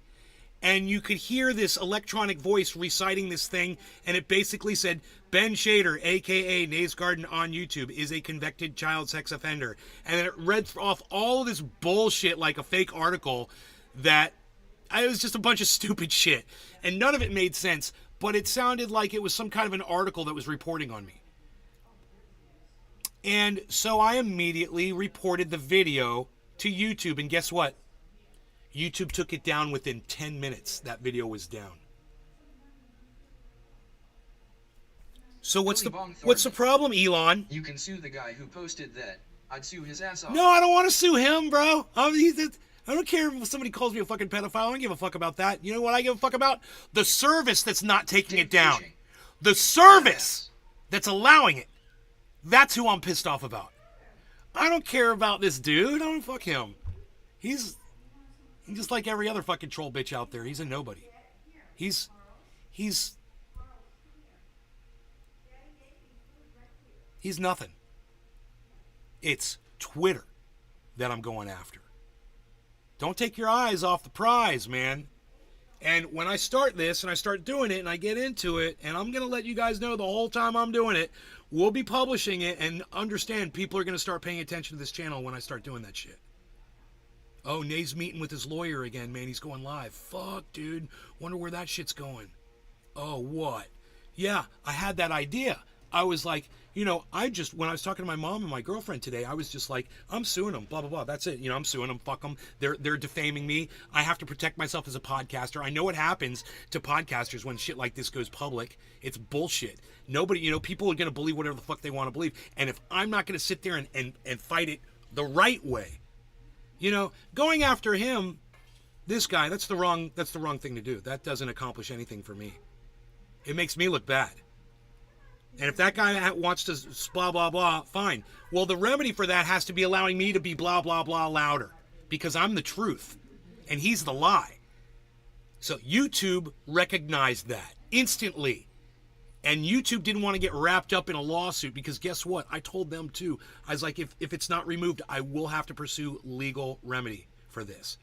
And you could hear this electronic voice reciting this thing, and it basically said, Ben Shader, a.k.a. Nays Garden on YouTube, is a convicted child sex offender. And then it read off all this bullshit like a fake article that it was just a bunch of stupid shit. And none of it made sense, but it sounded like it was some kind of an article that was reporting on me. And so I immediately reported the video to YouTube, and guess what? YouTube took it down within 10 minutes. That video was down. So what's the problem, Elon? You can sue the guy who posted that. I'd sue his ass off. No, I don't want to sue him, bro. I don't care if somebody calls me a fucking pedophile. I don't give a fuck about that. You know what I give a fuck about? The service that's not taking it down. The service that's allowing it. That's who I'm pissed off about. I don't care about this dude. I don't fuck him. He's just like every other fucking troll bitch out there. He's a nobody. He's nothing. It's Twitter that I'm going after. Don't take your eyes off the prize, man. And when I start this and I start doing it and I get into it, and I'm going to let you guys know the whole time I'm doing it, we'll be publishing it, and understand people are going to start paying attention to this channel when I start doing that shit. Oh, Nays meeting with his lawyer again, man. He's going live. Fuck, dude. Wonder where that shit's going. Oh, what? Yeah, I had that idea. I was like, you know, when I was talking to my mom and my girlfriend today, I was just like, I'm suing them, blah, blah, blah. That's it. You know, I'm suing them. Fuck them. They're defaming me. I have to protect myself as a podcaster. I know what happens to podcasters when shit like this goes public. It's bullshit. Nobody, you know, people are going to believe whatever the fuck they want to believe. And if I'm not going to sit there and fight it the right way, you know, going after him, this guy, that's the wrong thing to do. That doesn't accomplish anything for me. It makes me look bad. And if that guy wants to blah, blah, blah, fine. Well, the remedy for that has to be allowing me to be blah, blah, blah louder. Because I'm the truth. And he's the lie. So YouTube recognized that instantly. And YouTube didn't want to get wrapped up in a lawsuit, because guess what? I told them too. I was like, if it's not removed, I will have to pursue legal remedy for this.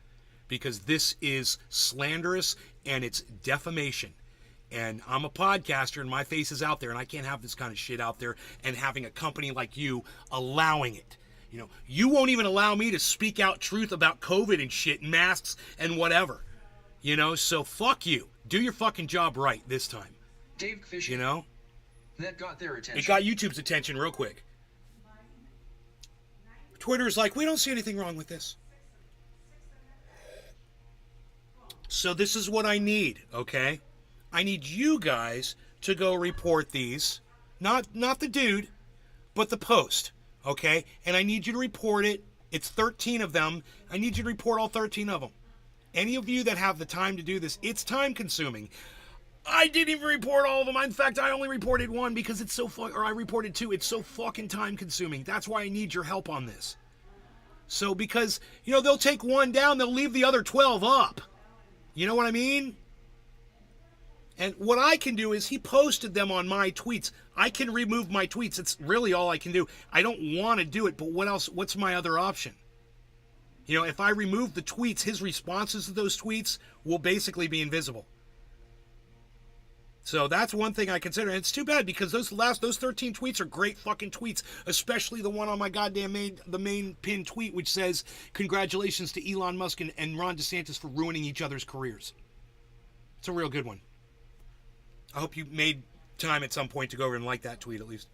Because this is slanderous and it's defamation. And I'm a podcaster and my face is out there, and I can't have this kind of shit out there and having a company like you allowing it. You know, you won't even allow me to speak out truth about COVID and shit, masks and whatever. You know, so fuck you. Do your fucking job right this time. Dave Fishing. You know? That got their attention. It got YouTube's attention real quick. Twitter's like, we don't see anything wrong with this. So this is what I need, okay? I need you guys to go report these. Not the dude, but the post. Okay? And I need you to report it. It's 13 of them. I need you to report all 13 of them. Any of you that have the time to do this, it's time consuming. I didn't even report all of them. In fact, I only reported one because it's so or I reported two. It's so fucking time consuming. That's why I need your help on this. So because, they'll take one down, they'll leave the other 12 up. You know what I mean? And what I can do is he posted them on my tweets. I can remove my tweets. It's really all I can do. I don't want to do it, but what else? What's my other option? If I remove the tweets, his responses to those tweets will basically be invisible. So that's one thing I consider. And it's too bad because those 13 tweets are great fucking tweets, especially the one on my goddamn main pinned tweet, which says, congratulations to Elon Musk and Ron DeSantis for ruining each other's careers. It's a real good one. I hope you made time at some point to go over and like that tweet at least.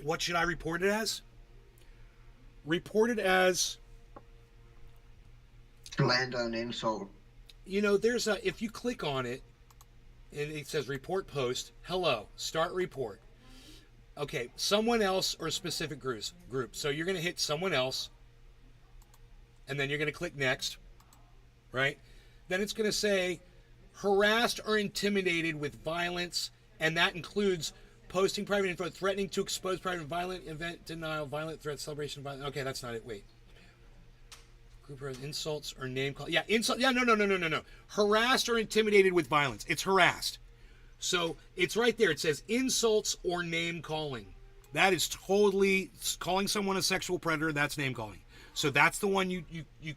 What should I report it as? Report it as... Slander and insult. There's if you click on it, and it says report post, hello, start report. Okay, someone else or specific group. So you're going to hit someone else, and then you're going to click next, right? Then it's going to say harassed or intimidated with violence, and that includes posting private info, threatening to expose private violent event, denial, violent threat, celebration, violent. Okay, that's not it. Wait. Group of insults or name call. Yeah, insult. Yeah, no. Harassed or intimidated with violence. It's harassed. So it's right there. It says insults or name calling. That is totally calling someone a sexual predator. That's name calling. So that's the one you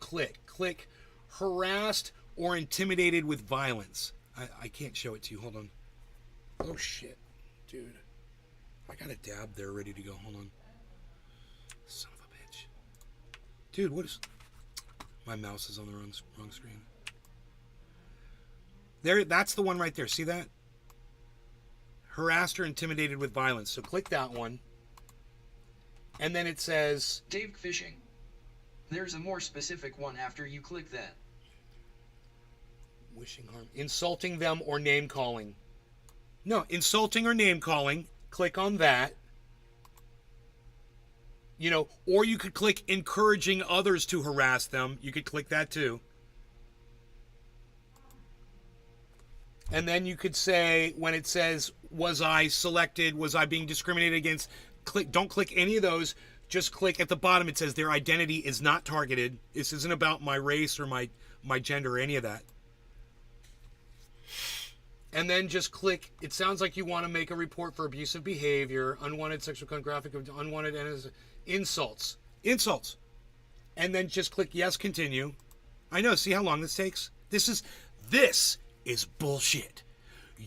click. Click harassed or intimidated with violence. I can't show it to you. Hold on. Oh shit, dude. I got a dab there ready to go. Hold on. Son of a bitch. Dude, what is... My mouse is on the wrong screen. There, that's the one right there. See that? Harassed or intimidated with violence. So click that one. And then it says... Dave Fishing. There's a more specific one after you click that. Wishing harm. Insulting them or name calling. No, insulting or name calling. Click on that. Or you could click encouraging others to harass them. You could click that too. And then you could say, when it says, was I selected? Was I being discriminated against? Don't click any of those. Just click at the bottom. It says their identity is not targeted. This isn't about my race or my gender or any of that. And then just click, it sounds like you want to make a report for abusive behavior, unwanted sexual content, graphic, unwanted insults. And then just click yes, continue. I know, see how long this takes? This is bullshit.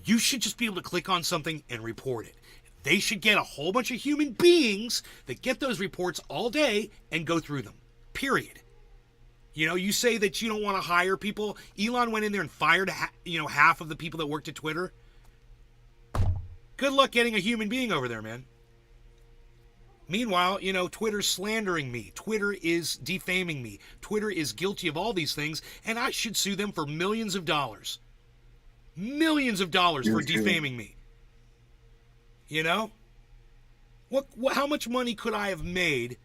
You should just be able to click on something and report it. They should get a whole bunch of human beings that get those reports all day and go through them. Period. You say that you don't want to hire people. Elon went in there and fired, half of the people that worked at Twitter. Good luck getting a human being over there, man. Meanwhile, Twitter's slandering me. Twitter is defaming me. Twitter is guilty of all these things, and I should sue them for millions of dollars. Millions of dollars for defaming me. How much money could I have made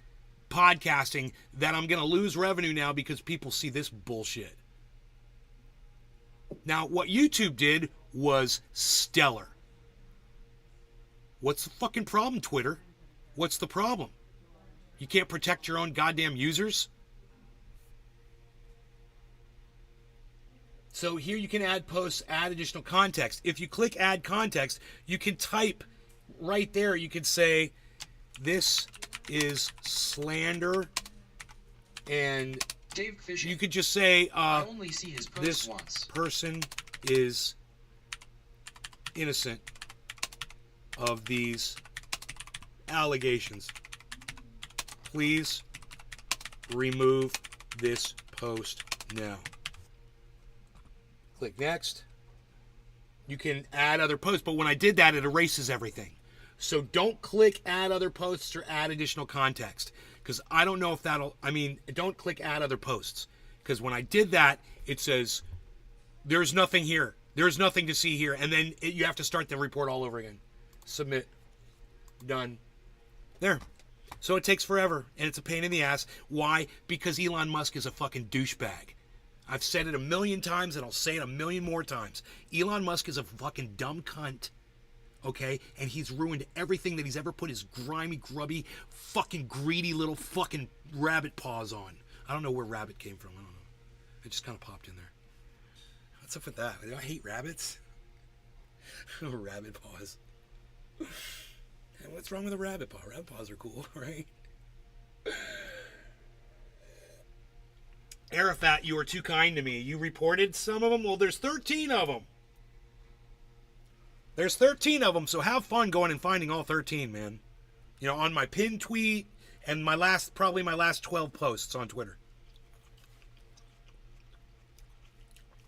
podcasting that I'm going to lose revenue now because people see this bullshit? Now, what YouTube did was stellar. What's the fucking problem, Twitter? What's the problem? You can't protect your own goddamn users? So here you can add posts, add additional context. If you click add context, you can type right there. You can say, this is slander, and Dave Fishing. you could just say, I only see his post this once. person is innocent of these allegations. Please remove this post now. Click next. You can add other posts, but when I did that, it erases everything. So don't click add other posts or add additional context, Because I don't know if that'll, I mean, don't click add other posts. Because when I did that, it says, there's nothing here. There's nothing to see here. And then you have to start the report all over again. Submit. Done. There. So it takes forever. And it's a pain in the ass. Why? Because Elon Musk is a fucking douchebag. I've said it a million times and I'll say it a million more times. Elon Musk is a fucking dumb cunt. Okay? And he's ruined everything that he's ever put his grimy, grubby, fucking greedy little fucking rabbit paws on. I don't know where rabbit came from. I don't know. It just kind of popped in there. What's up with that? Do I hate rabbits? Rabbit paws. And what's wrong with a rabbit paw? Rabbit paws are cool, right? Arafat, you were too kind to me. You reported some of them? Well, there's 13 of them. There's 13 of them, so have fun going and finding all 13, man. You know, on my pinned tweet and probably my last 12 posts on Twitter.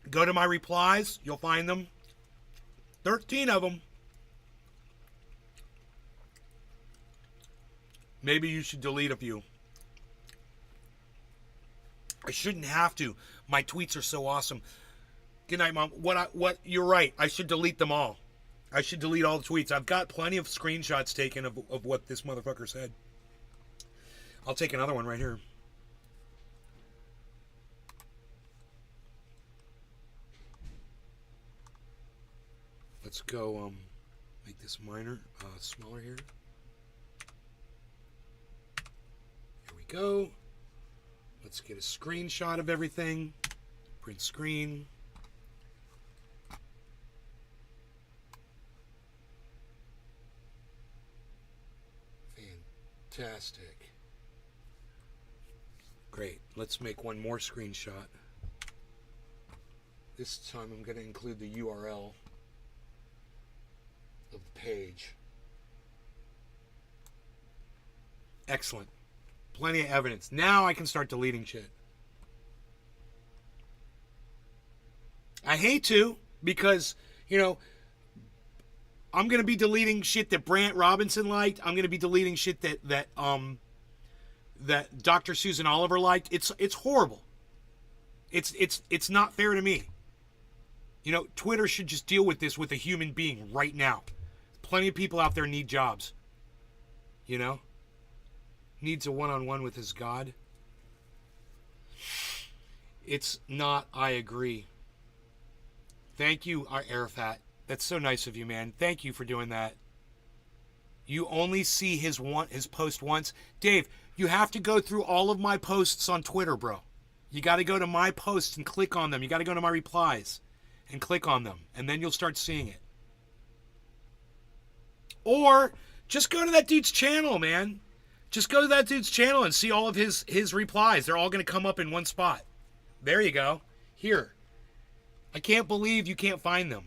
Go to my replies, you'll find them. 13 of them. Maybe you should delete a few. I shouldn't have to. My tweets are so awesome. Good night, Mom. You're right. I should delete them all. I should delete all the tweets. I've got plenty of screenshots taken of what this motherfucker said. I'll take another one right here. Let's go make this smaller here. Here we go. Let's get a screenshot of everything. Print screen. Fantastic. Great. Let's make one more screenshot. This time I'm going to include the URL of the page. Excellent. Plenty of evidence. Now I can start deleting shit. I hate to, because, you know, I'm going to be deleting shit that Brant Robinson liked. I'm going to be deleting shit that Dr. Susan Oliver liked. It's horrible. It's not fair to me. You know, Twitter should just deal with this with a human being right now. Plenty of people out there need jobs. You know? Needs a one-on-one with his God. It's not, I agree. Thank you, Arafat. That's so nice of you, man. Thank you for doing that. You only see his post once. Dave, you have to go through all of my posts on Twitter, bro. You got to go to my posts and click on them. You got to go to my replies and click on them. And then you'll start seeing it. Or just go to that dude's channel, man. Just go to that dude's channel and see all of his replies. They're all going to come up in one spot. There you go. Here. I can't believe you can't find them.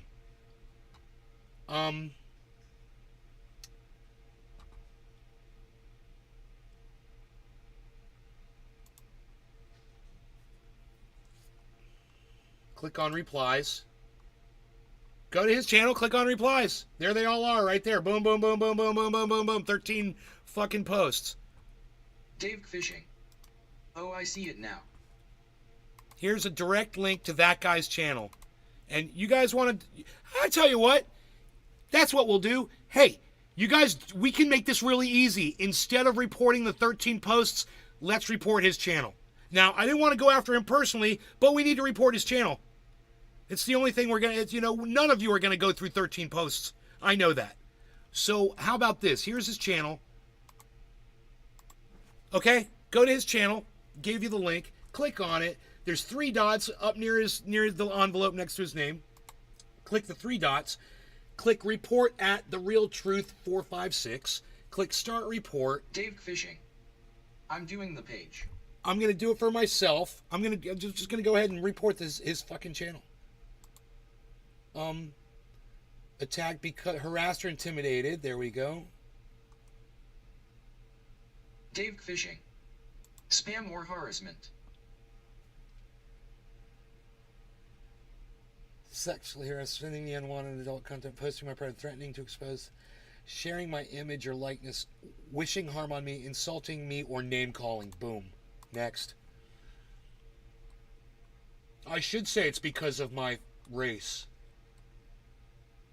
Click on replies. Go to his channel, click on replies. There they all are right there. Boom, boom, boom, boom, boom, boom, boom, boom, boom. 13 fucking posts. Dave Fishing. Oh, I see it now. Here's a direct link to that guy's channel. And you guys want to... I tell you what. That's what we'll do. Hey, you guys, we can make this really easy. Instead of reporting the 13 posts, let's report his channel. Now, I didn't want to go after him personally, but we need to report his channel. It's the only thing we're going to... You know, none of you are going to go through 13 posts. I know that. So, how about this? Here's his channel. Okay? Go to his channel. Gave you the link. Click on it. There's 3 dots up near the envelope next to his name. Click the 3 dots. Click report at The Real Truth 456. Click start report. Dave Fishing. I'm doing the page. I'm going to do it for myself. I'm just going to go ahead and report his fucking channel. Attacked because harassed or intimidated. There we go. Dave Fishing. Spam or harassment. Sexually harassing the unwanted adult content, posting my private, threatening to expose sharing my image or likeness, wishing harm on me, insulting me, or name calling. Boom. Next. I should say it's because of my race.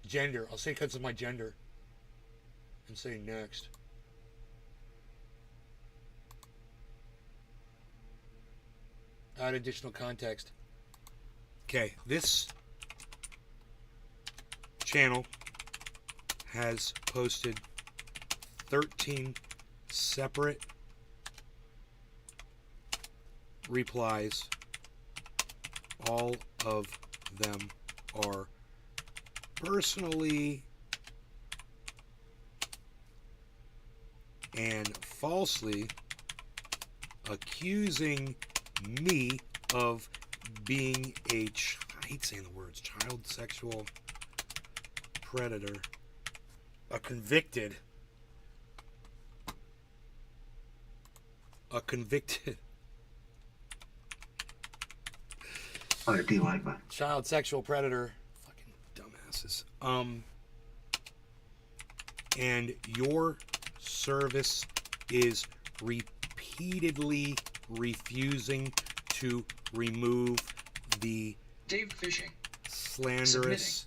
Gender. I'll say because of my gender. And say next. Add additional context. Okay, this channel has posted 13 separate replies. All of them are personally and falsely accusing me of being I hate saying the words, child sexual predator, a convicted I do like that. child sexual predator. Fucking dumbasses. And your service is repeatedly refusing to remove the Dave Fishing. slanderous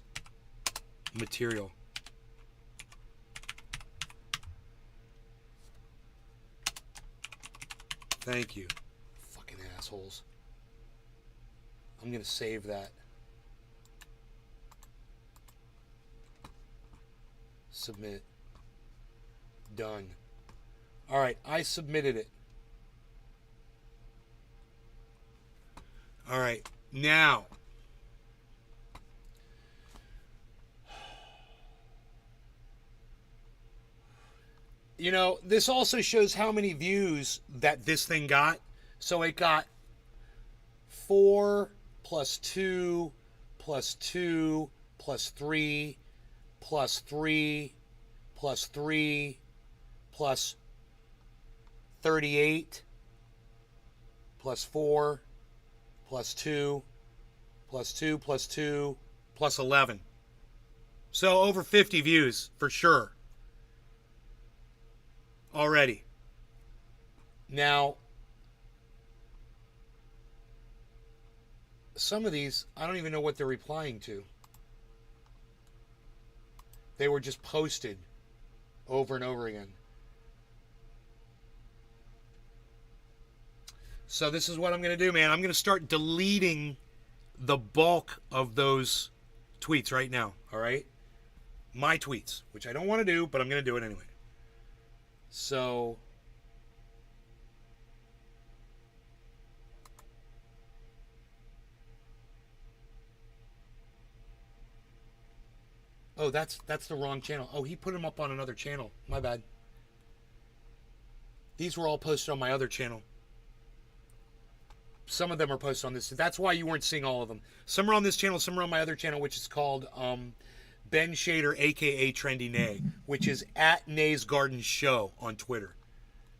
material. Thank you. Fucking assholes. I'm gonna save that. Submit. Done. Alright, I submitted it. Alright, now. You know, this also shows how many views that this thing got. So it got 4 plus 2 plus 2 plus 3 plus 3 plus 3 plus 38 plus 4 plus 2 plus 2 plus 2 plus 11. So over 50 views for sure. Already. Now, some of these, I don't even know what they're replying to. They were just posted over and over again. So this is what I'm going to do, man. I'm going to start deleting the bulk of those tweets right now, all right? My tweets, which I don't want to do, but I'm going to do it anyway. So, oh, that's the wrong channel. Oh, he put them up on another channel. My bad. These were all posted on my other channel. Some of them are posted on this. That's why you weren't seeing all of them. Some are on this channel, some are on my other channel, which is called Ben Shader, aka Trendy Nay, which is at Nay's Garden Show on Twitter.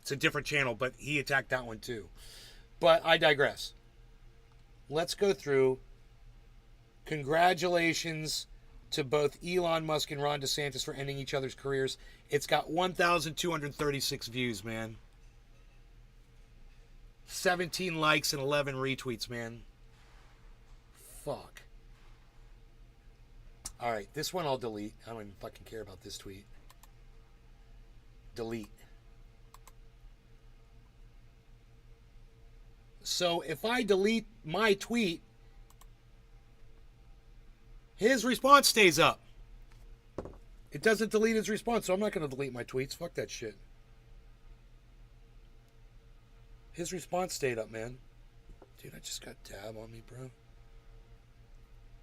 It's a different channel, but he attacked that one too. But I digress. Let's go through. Congratulations to both Elon Musk and Ron DeSantis for ending each other's careers. It's got 1,236 views, man. 17 likes and 11 retweets, man. Fuck. Alright, this one I'll delete. I don't even fucking care about this tweet. Delete. So if I delete my tweet, his response stays up. It doesn't delete his response, so I'm not going to delete my tweets. Fuck that shit. His response stayed up, man. Dude, I just got dab on me, bro.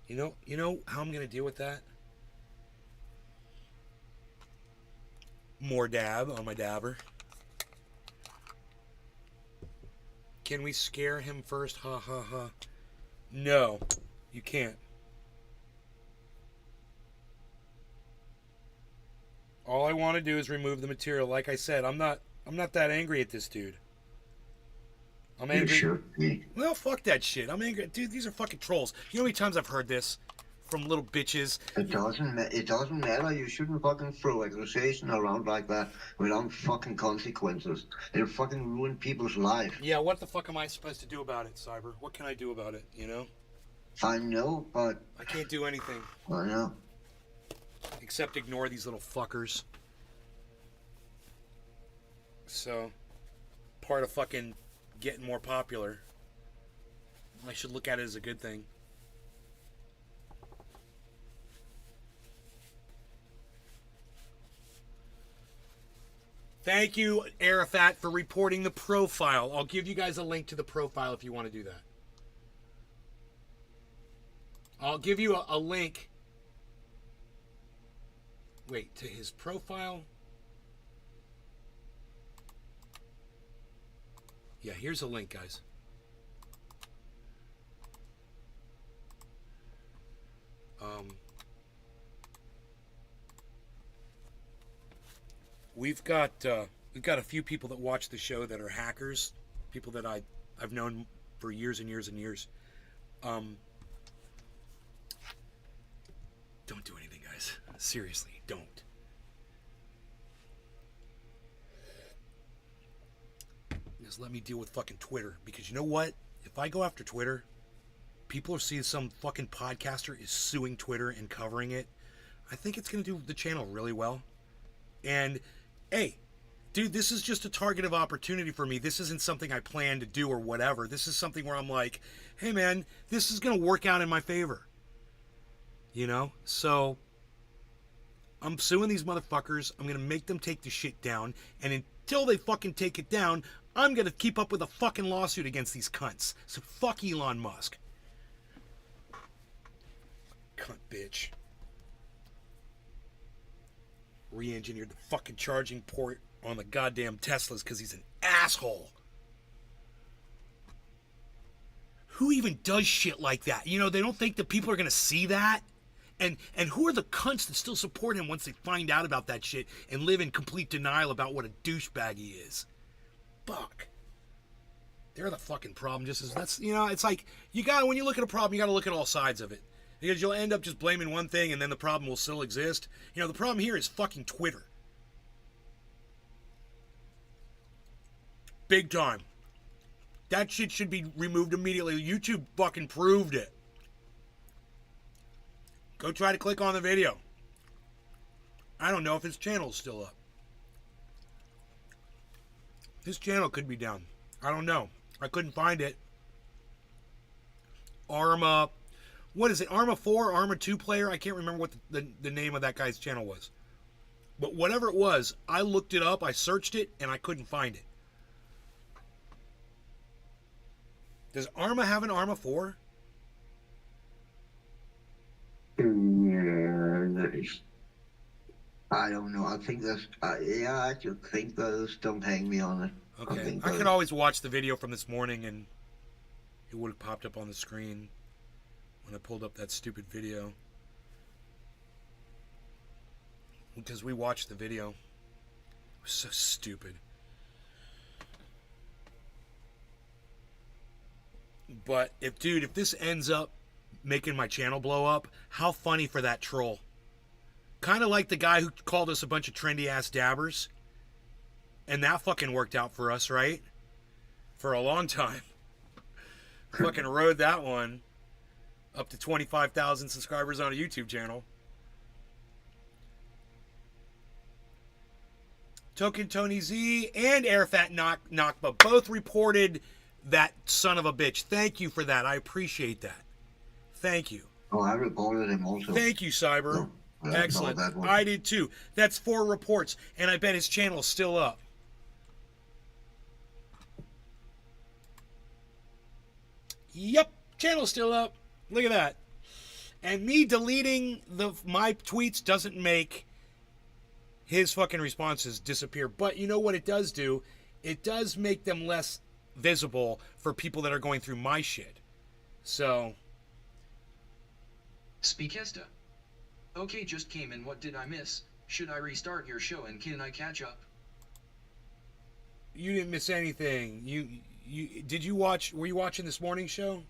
You know how I'm going to deal with that? More dab on my dabber. Can we scare him first? Ha ha ha. No, you can't. All I want to do is remove the material. Like I said, I'm not that angry at this dude. I'm angry. You sure? Well, fuck that shit. I'm angry. Dude, these are fucking trolls. You know how many times I've heard this? from little bitches. It doesn't matter. You shouldn't fucking throw accusation around like that without fucking consequences. It'll fucking ruin people's life. Yeah, what the fuck am I supposed to do about it, Cyber? What can I do about it, you know? I know, but I can't do anything. I know. Except ignore these little fuckers. So, part of fucking getting more popular. I should look at it as a good thing. Thank you, Arafat, for reporting the profile. I'll give you guys a link to the profile if you want to do that. I'll give you a link. Wait, to his profile? Yeah, here's a link, guys. We've got a few people that watch the show that are hackers, people that I've known for years and years and years. Don't do anything, guys. Seriously, don't. Just let me deal with fucking Twitter, because you know what? If I go after Twitter, people are seeing some fucking podcaster is suing Twitter and covering it. I think it's going to do the channel really well. And hey, dude, this is just a target of opportunity for me. This isn't something I plan to do or whatever. This is something where I'm like, hey man, this is going to work out in my favor. You know? So I'm suing these motherfuckers. I'm going to make them take the shit down. And until they fucking take it down, I'm going to keep up with a fucking lawsuit against these cunts. So fuck Elon Musk. Cunt bitch. Re-engineered the fucking charging port on the goddamn Teslas because he's an asshole. Who even does shit like that? You know, they don't think that people are going to see that? And who are the cunts that still support him once they find out about that shit and live in complete denial about what a douchebag he is? Fuck. They're the fucking problem. Just as that's, you know, it's like when you look at a problem, you got to look at all sides of it. Because you'll end up just blaming one thing and then the problem will still exist. You know, the problem here is fucking Twitter. Big time. That shit should be removed immediately. YouTube fucking proved it. Go try to click on the video. I don't know if his channel's still up. His channel could be down. I don't know. I couldn't find it. Arma, what is it? Arma 4, Arma 2 player? I can't remember what the name of that guy's channel was. But whatever it was, I looked it up, I searched it, and I couldn't find it. Does Arma have an Arma 4? I don't know. I think there's, yeah, I just think there's. Don't hang me on it. Okay. I could always watch the video from this morning and it would have popped up on the screen when I pulled up that stupid video. Because we watched the video. It was so stupid. But if this ends up making my channel blow up, how funny for that troll. Kind of like the guy who called us a bunch of trendy ass dabbers. And that fucking worked out for us, right? For a long time. Fucking rode that one up to 25,000 subscribers on a YouTube channel. Token Tony Z and Airfat Nakba both reported that son of a bitch. Thank you for that. I appreciate that. Thank you. Oh, I reported him also. Thank you, Cyber. No, excellent. No, I did too. That's 4 reports, and I bet his channel is still up. Yep, channel's still up. Look at that. And me deleting my tweets doesn't make his fucking responses disappear. But you know what it does do? It does make them less visible for people that are going through my shit. So. Speakesta. Okay, just came in. What did I miss? Should I restart your show and can I catch up? You didn't miss anything. Did you watch? Were you watching this morning show?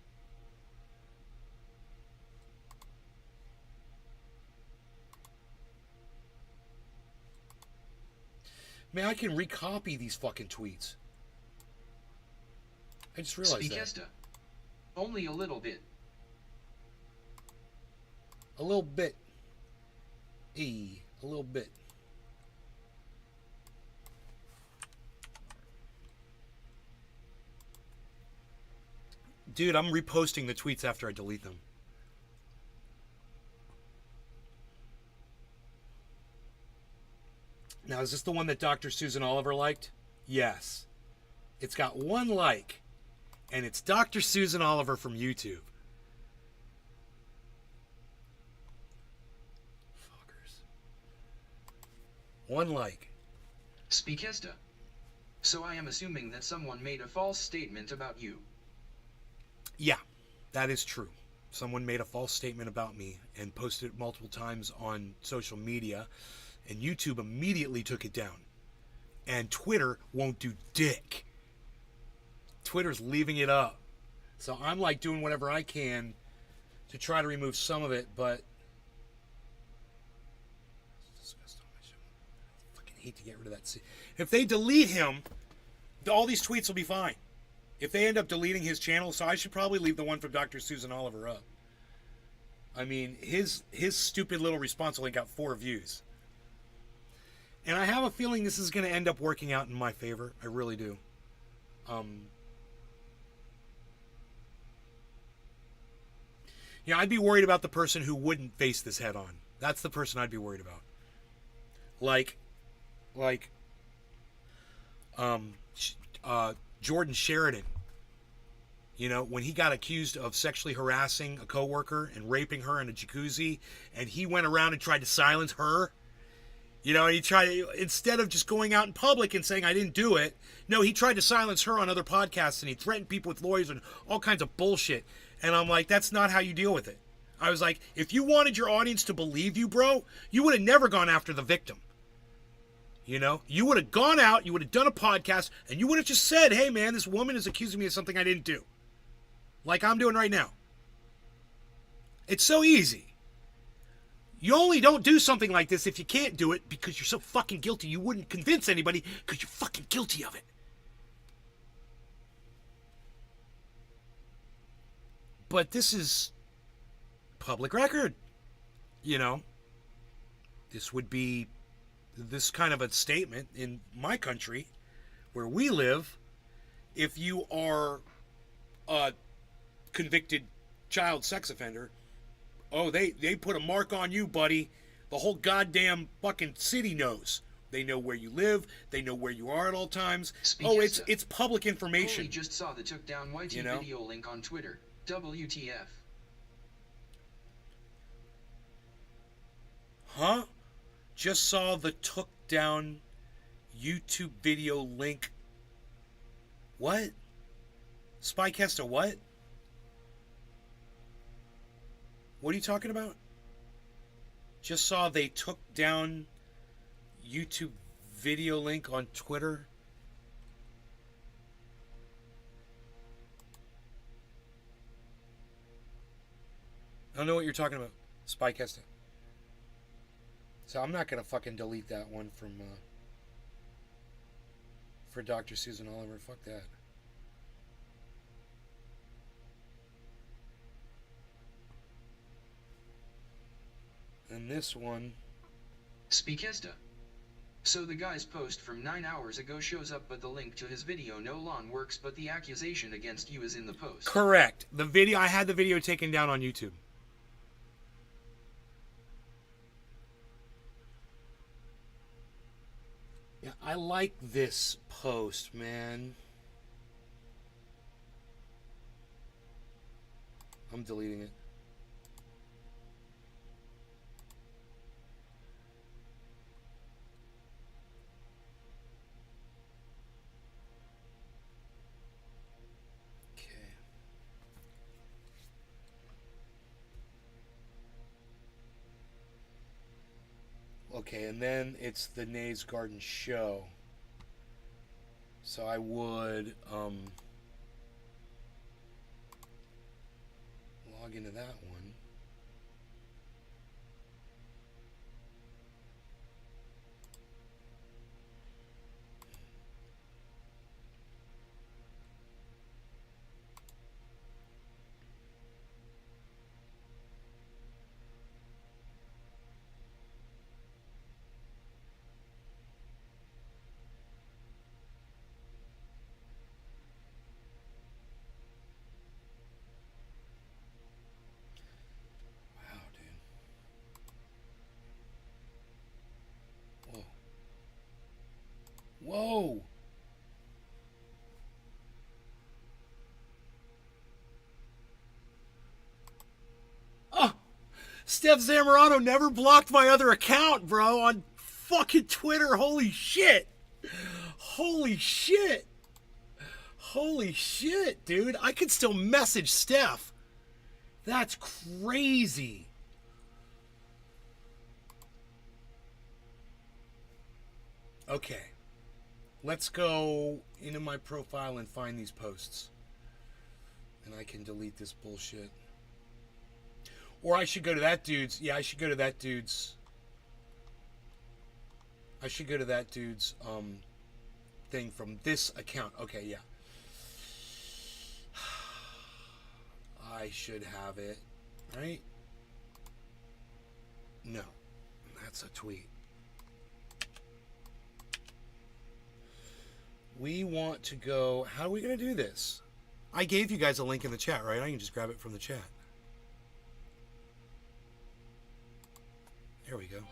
Man, I can recopy these fucking tweets. I just realized that. Only a little bit. A little bit. A little bit. Dude, I'm reposting the tweets after I delete them. Now, is this the one that Dr. Susan Oliver liked? Yes. It's got 1 like, and it's Dr. Susan Oliver from YouTube. Fuckers. 1 like. Speakesta. So I am assuming that someone made a false statement about you. Yeah, that is true. Someone made a false statement about me and posted it multiple times on social media, and YouTube immediately took it down. And Twitter won't do dick. Twitter's leaving it up. So I'm like doing whatever I can to try to remove some of it, but I fucking hate to get rid of that. If they delete him, all these tweets will be fine. If they end up deleting his channel, so I should probably leave the one from Dr. Susan Oliver up. I mean, his stupid little response only got 4 views. And I have a feeling this is going to end up working out in my favor. I really do. Yeah, I'd be worried about the person who wouldn't face this head on. That's the person I'd be worried about. Jordan Sheridan. You know, when he got accused of sexually harassing a coworker and raping her in a jacuzzi, and he went around and tried to silence her. You know, he tried to, instead of just going out in public and saying, I didn't do it, no, he tried to silence her on other podcasts, and he threatened people with lawyers and all kinds of bullshit. And I'm like, that's not how you deal with it. I was like, if you wanted your audience to believe you, bro, you would have never gone after the victim. You know, you would have gone out, you would have done a podcast, and you would have just said, hey, man, this woman is accusing me of something I didn't do. Like I'm doing right now. It's so easy. You only don't do something like this if you can't do it because you're so fucking guilty. You wouldn't convince anybody because you're fucking guilty of it. But this is public record. You know, this would be this kind of a statement in my country where we live. If you are a convicted child sex offender, oh, they put a mark on you, buddy. The whole goddamn fucking city knows. They know where you live. They know where you are at all times. Oh, it's public information. Only just saw the took down YT video link on Twitter. WTF. Huh? Just saw the took down YouTube video link. What? Spycast what? What are you talking about? Just saw they took down YouTube video link on Twitter. I don't know what you're talking about. Spycast. So I'm not gonna fucking delete that one from for Dr. Susan Oliver. Fuck that. And this one. Speakesta. So the guy's post from 9 hours ago shows up, but the link to his video no longer works, but the accusation against you is in the post. Correct. The video, I had the video taken down on YouTube. Yeah, I like this post, man. I'm deleting it. Okay, and then it's the Nays Garden show. So I would log into that one. Whoa. Oh, Steph Zamorano never blocked my other account, bro, on fucking Twitter. Holy shit. Holy shit. Holy shit, dude. I could still message Steph. That's crazy. Okay. Let's go into my profile and find these posts. And I can delete this bullshit. Or I should go to that dude's. Yeah, I should go to that dude's. I should go to that dude's thing from this account. Okay, yeah. I should have it, right? No, that's a tweet. We want to go. How are we going to do this? I gave you guys a link in the chat, right? I can just grab it from the chat. There we go.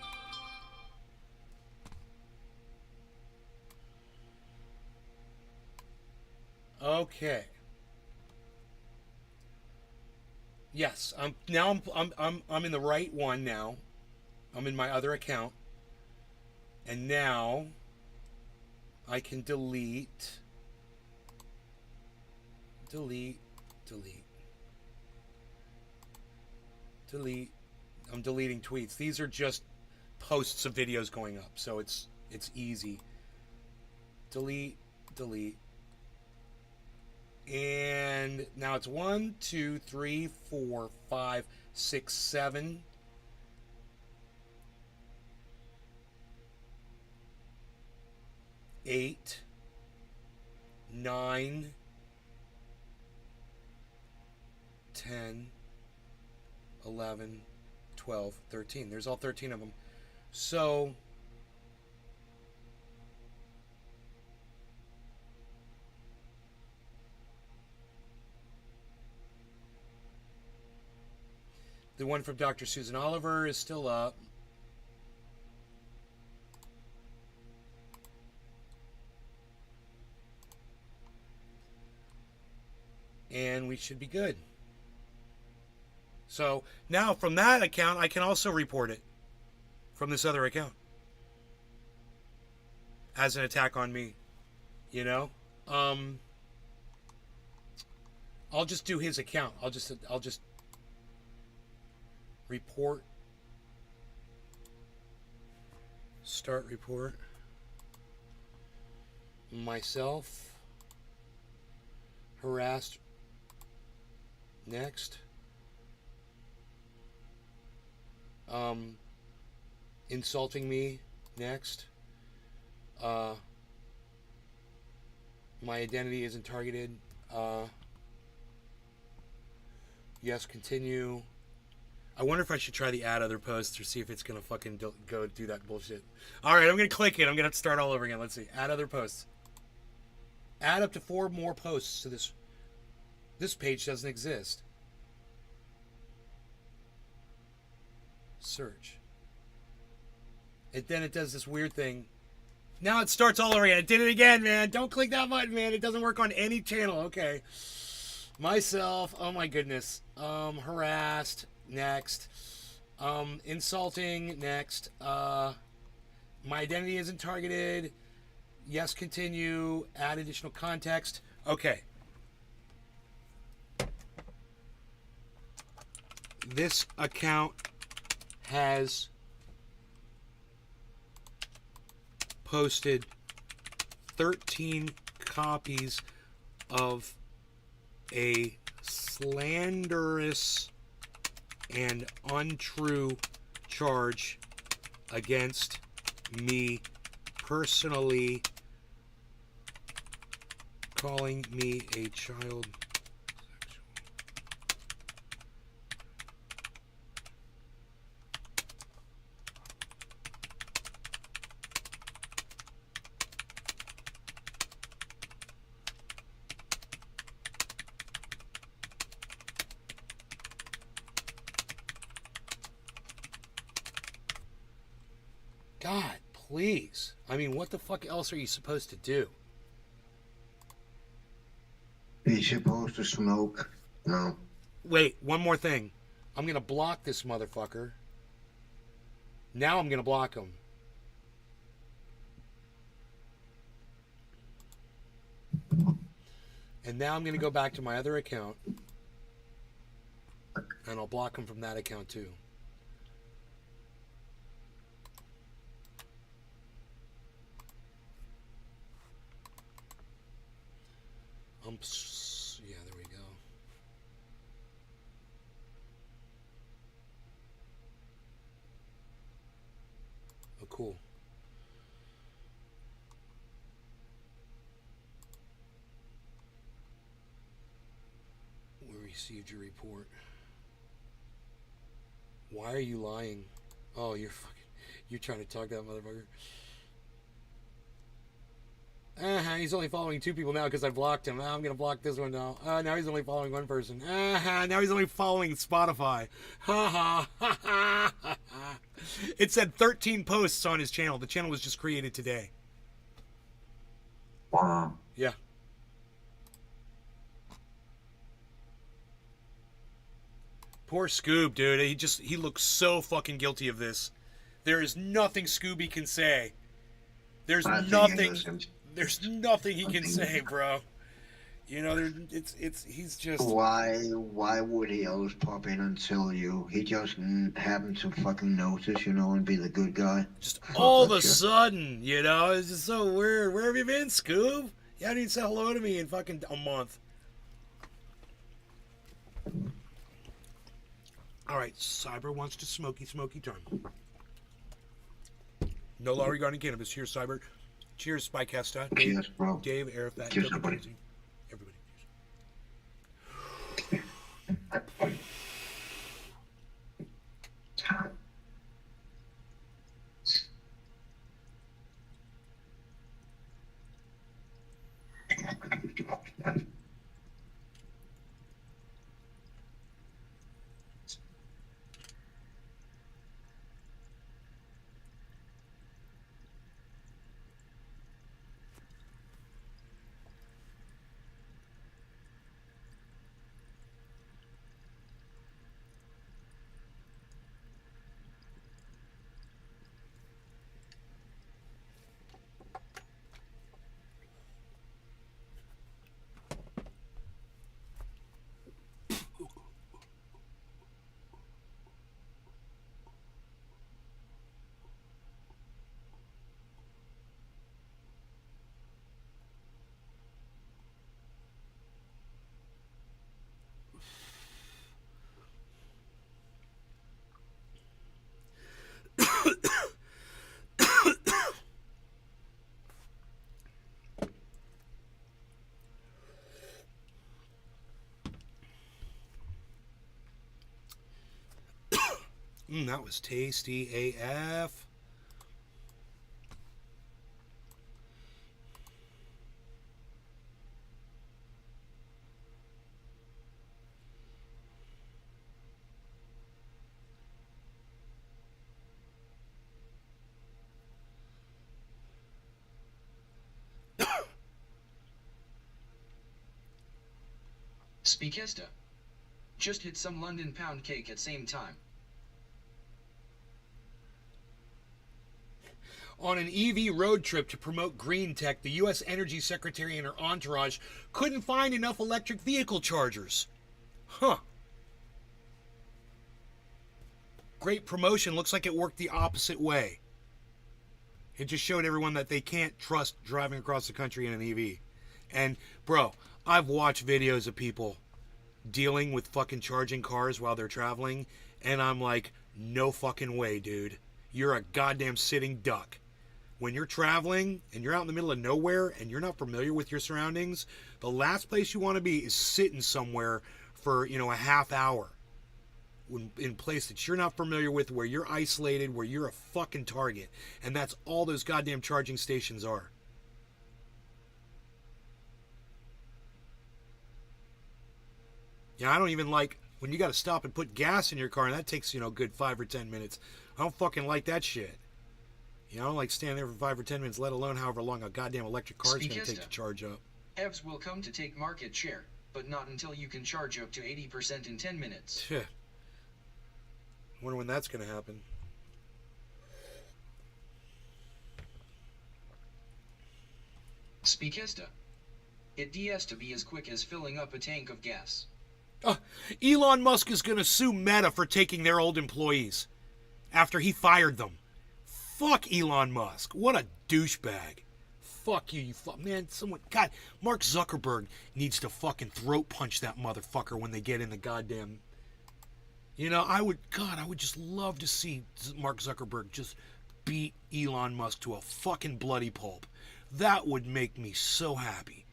Okay. Yes, I'm in the right one now. I'm in my other account. And now I can delete. I'm deleting tweets. These are just posts of videos going up, so it's easy. Delete. And now it's 1, 2, 3, 4, 5, 6, 7. 8, 9, 10, 11, 12, 13. There's all 13 of them. So the one from Dr. Susan Oliver is still up. And we should be good. So now from that account, I can also report it from this other account as an attack on me, you know? I'll just do his account. I'll just report, start report, myself, harassed, next, insulting me, next, my identity isn't targeted, yes, continue. I wonder if I should try the add other posts or see if it's gonna fucking go do that bullshit. Alright, I'm gonna click it. I'm gonna have to start all over again. Let's see. Add other posts. Add up to 4 more posts to this. This page doesn't exist. Search. And then it does this weird thing. Now it starts all over again. It did it again, man. Don't click that button, man. It doesn't work on any channel. Okay. Myself. Oh my goodness. Harassed. Next. Insulting. Next. My identity isn't targeted. Yes, continue. Add additional context. Okay. This account has posted 13 copies of a slanderous and untrue charge against me personally, calling me a child God, Please. I mean, what the fuck else are you supposed to do? You're supposed to smoke. No. Wait, one more thing. I'm going to block this motherfucker. Now I'm going to block him. And now I'm going to go back to my other account. And I'll block him from that account too. Yeah, there we go. Oh, cool. We received your report. Why are you lying? Oh, you're trying to talk to that motherfucker. He's only following 2 people now because I blocked him. I'm going to block this one now. Now he's only following 1 person. Now he's only following Spotify. It said 13 posts on his channel. The channel was just created today. Wow. Yeah. Poor Scoob, dude. He looks so fucking guilty of this. There is nothing Scooby can say. There's nothing he can say, bro. You know, he's just. Why would he always pop in and tell you? He just happened to fucking notice, you know, and be the good guy. Just all of a sudden, you know, it's just so weird. Where have you been, Scoob? You haven't even said hello to me in fucking a month. All right, Cyber wants to smoky time. No law regarding cannabis. Cheers, Cyber. Cheers, Spycasta. Dave, Cheers, bro. Dave, Arafat, Cheers, Token everybody. Crazy. Everybody. That was tasty AF. Speakesta. Just hit some London pound cake at same time. On an EV road trip to promote green tech, the U.S. Energy Secretary and her entourage couldn't find enough electric vehicle chargers. Huh. Great promotion. Looks like it worked the opposite way. It just showed everyone that they can't trust driving across the country in an EV. And, bro, I've watched videos of people dealing with fucking charging cars while they're traveling, and I'm like, no fucking way, dude. You're a goddamn sitting duck. When you're traveling and you're out in the middle of nowhere and you're not familiar with your surroundings, the last place you want to be is sitting somewhere for, you know, a half hour in a place that you're not familiar with, where you're isolated, where you're a fucking target. And that's all those goddamn charging stations are. Yeah, I don't even like when you got to stop and put gas in your car, and that takes, you know, a good 5 or 10 minutes. I don't fucking like that shit. You know, I don't like standing there for 5 or 10 minutes, let alone however long a goddamn electric car is going to take to charge up. EVs will come to take market share, but not until you can charge up to 80% in 10 minutes. I wonder when that's going to happen. Speakista. It has to be as quick as filling up a tank of gas. Elon Musk is going to sue Meta for taking their old employees after he fired them. Fuck Elon Musk. What a douchebag. Fuck you, man. God, Mark Zuckerberg needs to fucking throat punch that motherfucker when they get in the goddamn. You know, I would just love to see Mark Zuckerberg just beat Elon Musk to a fucking bloody pulp. That would make me so happy.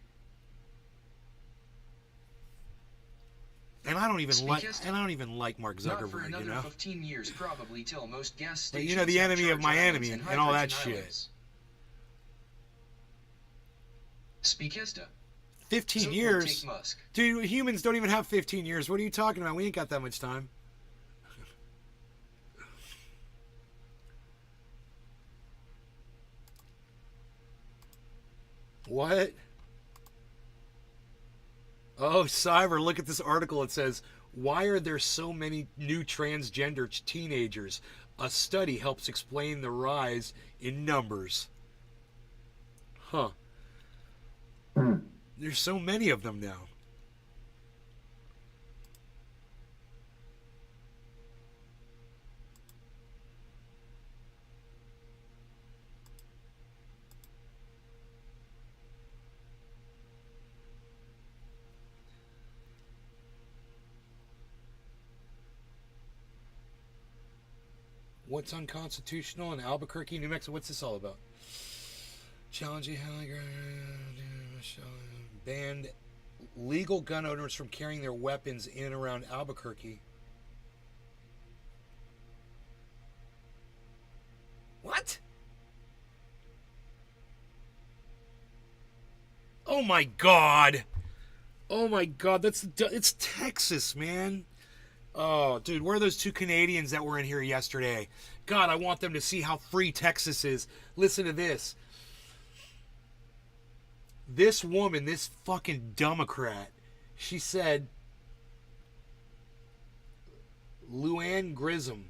And I don't even like Mark Zuckerberg, Not for another 15 years, probably till most gas stations. But you know, the enemy of my enemy and all that shit. Speakista. 15 So years? Musk. Dude, humans don't even have 15 years. What are you talking about? We ain't got that much time. What? Oh, Cyber, look at this article. It says, why are there so many new transgender teenagers? A study helps explain the rise in numbers. Huh. There's so many of them now. What's unconstitutional in Albuquerque, New Mexico? What's this all about? Challenging banned legal gun owners from carrying their weapons in and around Albuquerque. What? Oh my God! Oh my God! It's Texas, man. Oh, dude, where are those two Canadians that were in here yesterday? God, I want them to see how free Texas is. Listen to this. This woman, this fucking Democrat, she said, Luann Grisham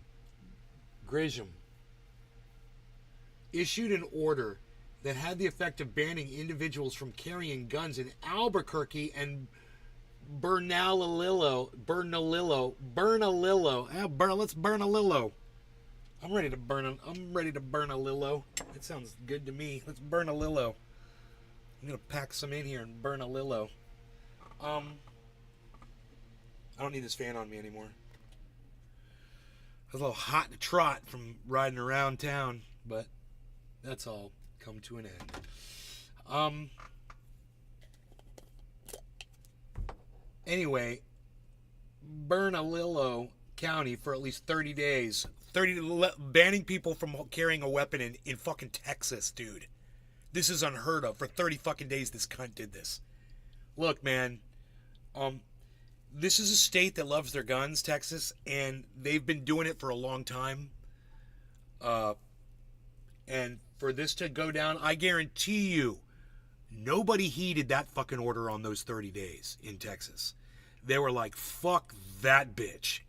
issued an order that had the effect of banning individuals from carrying guns in Albuquerque and Bernalillo. Let's burn a lillo. I'm ready to burn a lillo. That sounds good to me. Let's burn a lillo. I'm gonna pack some in here and burn a lillo. I don't need this fan on me anymore. I was a little hot to trot from riding around town, but that's all come to an end. Anyway, Bernalillo County for at least 30 days. Banning people from carrying a weapon in fucking Texas, dude. This is unheard of. For 30 fucking days, this cunt did this. Look, man. This is a state that loves their guns, Texas, and they've been doing it for a long time. And for this to go down, I guarantee you, nobody heeded that fucking order on those 30 days in Texas. They were like, fuck that bitch.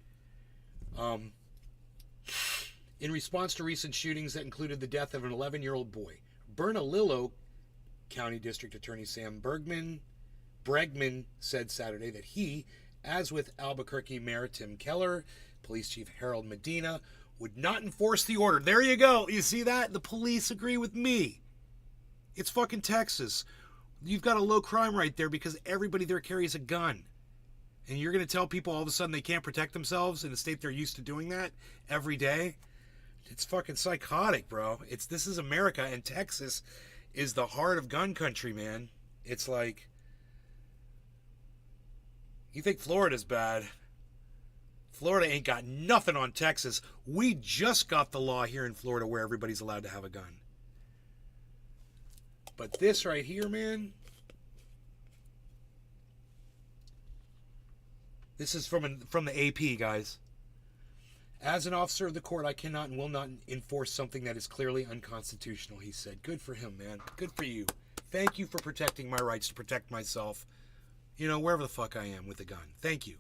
In response to recent shootings that included the death of an 11-year-old boy, Bernalillo County District Attorney Sam Bregman said Saturday that he, as with Albuquerque Mayor Tim Keller, Police Chief Harold Medina, would not enforce the order. There you go. You see that? The police agree with me. It's fucking Texas. You've got a low crime rate there because everybody there carries a gun. And you're going to tell people all of a sudden they can't protect themselves in a state they're used to doing that every day? It's fucking psychotic, bro. This is America, and Texas is the heart of gun country, man. It's like, you think Florida's bad. Florida ain't got nothing on Texas. We just got the law here in Florida where everybody's allowed to have a gun. But this right here, man, this is from the AP, guys. As an officer of the court, I cannot and will not enforce something that is clearly unconstitutional, he said. Good for him, man. Good for you. Thank you for protecting my rights to protect myself, wherever the fuck I am with a gun. Thank you.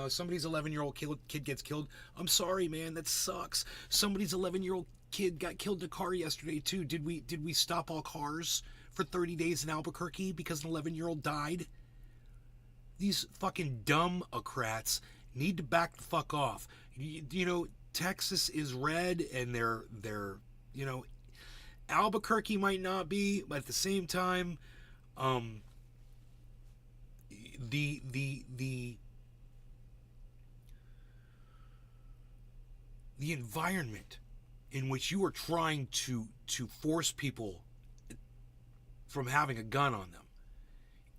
Somebody's 11-year-old kid gets killed. I'm sorry, man. That sucks. Somebody's 11-year-old kid got killed in a car yesterday, too. Did we stop all cars for 30 days in Albuquerque because an 11-year-old died? These fucking dumb-ocrats need to back the fuck off. Texas is red, and they're Albuquerque might not be, but at the same time, the environment in which you are trying to force people from having a gun on them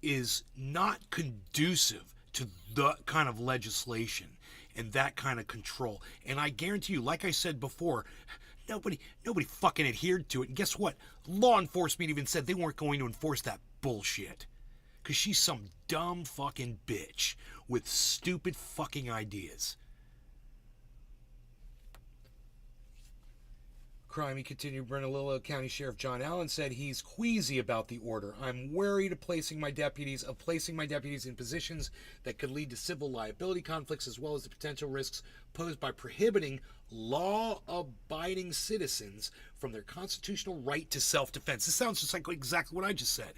is not conducive to that kind of legislation and that kind of control. And I guarantee you, like I said before, nobody fucking adhered to it. And guess what? Law enforcement even said they weren't going to enforce that bullshit. Because she's some dumb fucking bitch with stupid fucking ideas. Crime, he continued. Bernalillo County Sheriff John Allen said he's queasy about the order. I'm worried of placing my deputies in positions that could lead to civil liability conflicts, as well as the potential risks posed by prohibiting law-abiding citizens from their constitutional right to self-defense. This sounds just like exactly what I just said.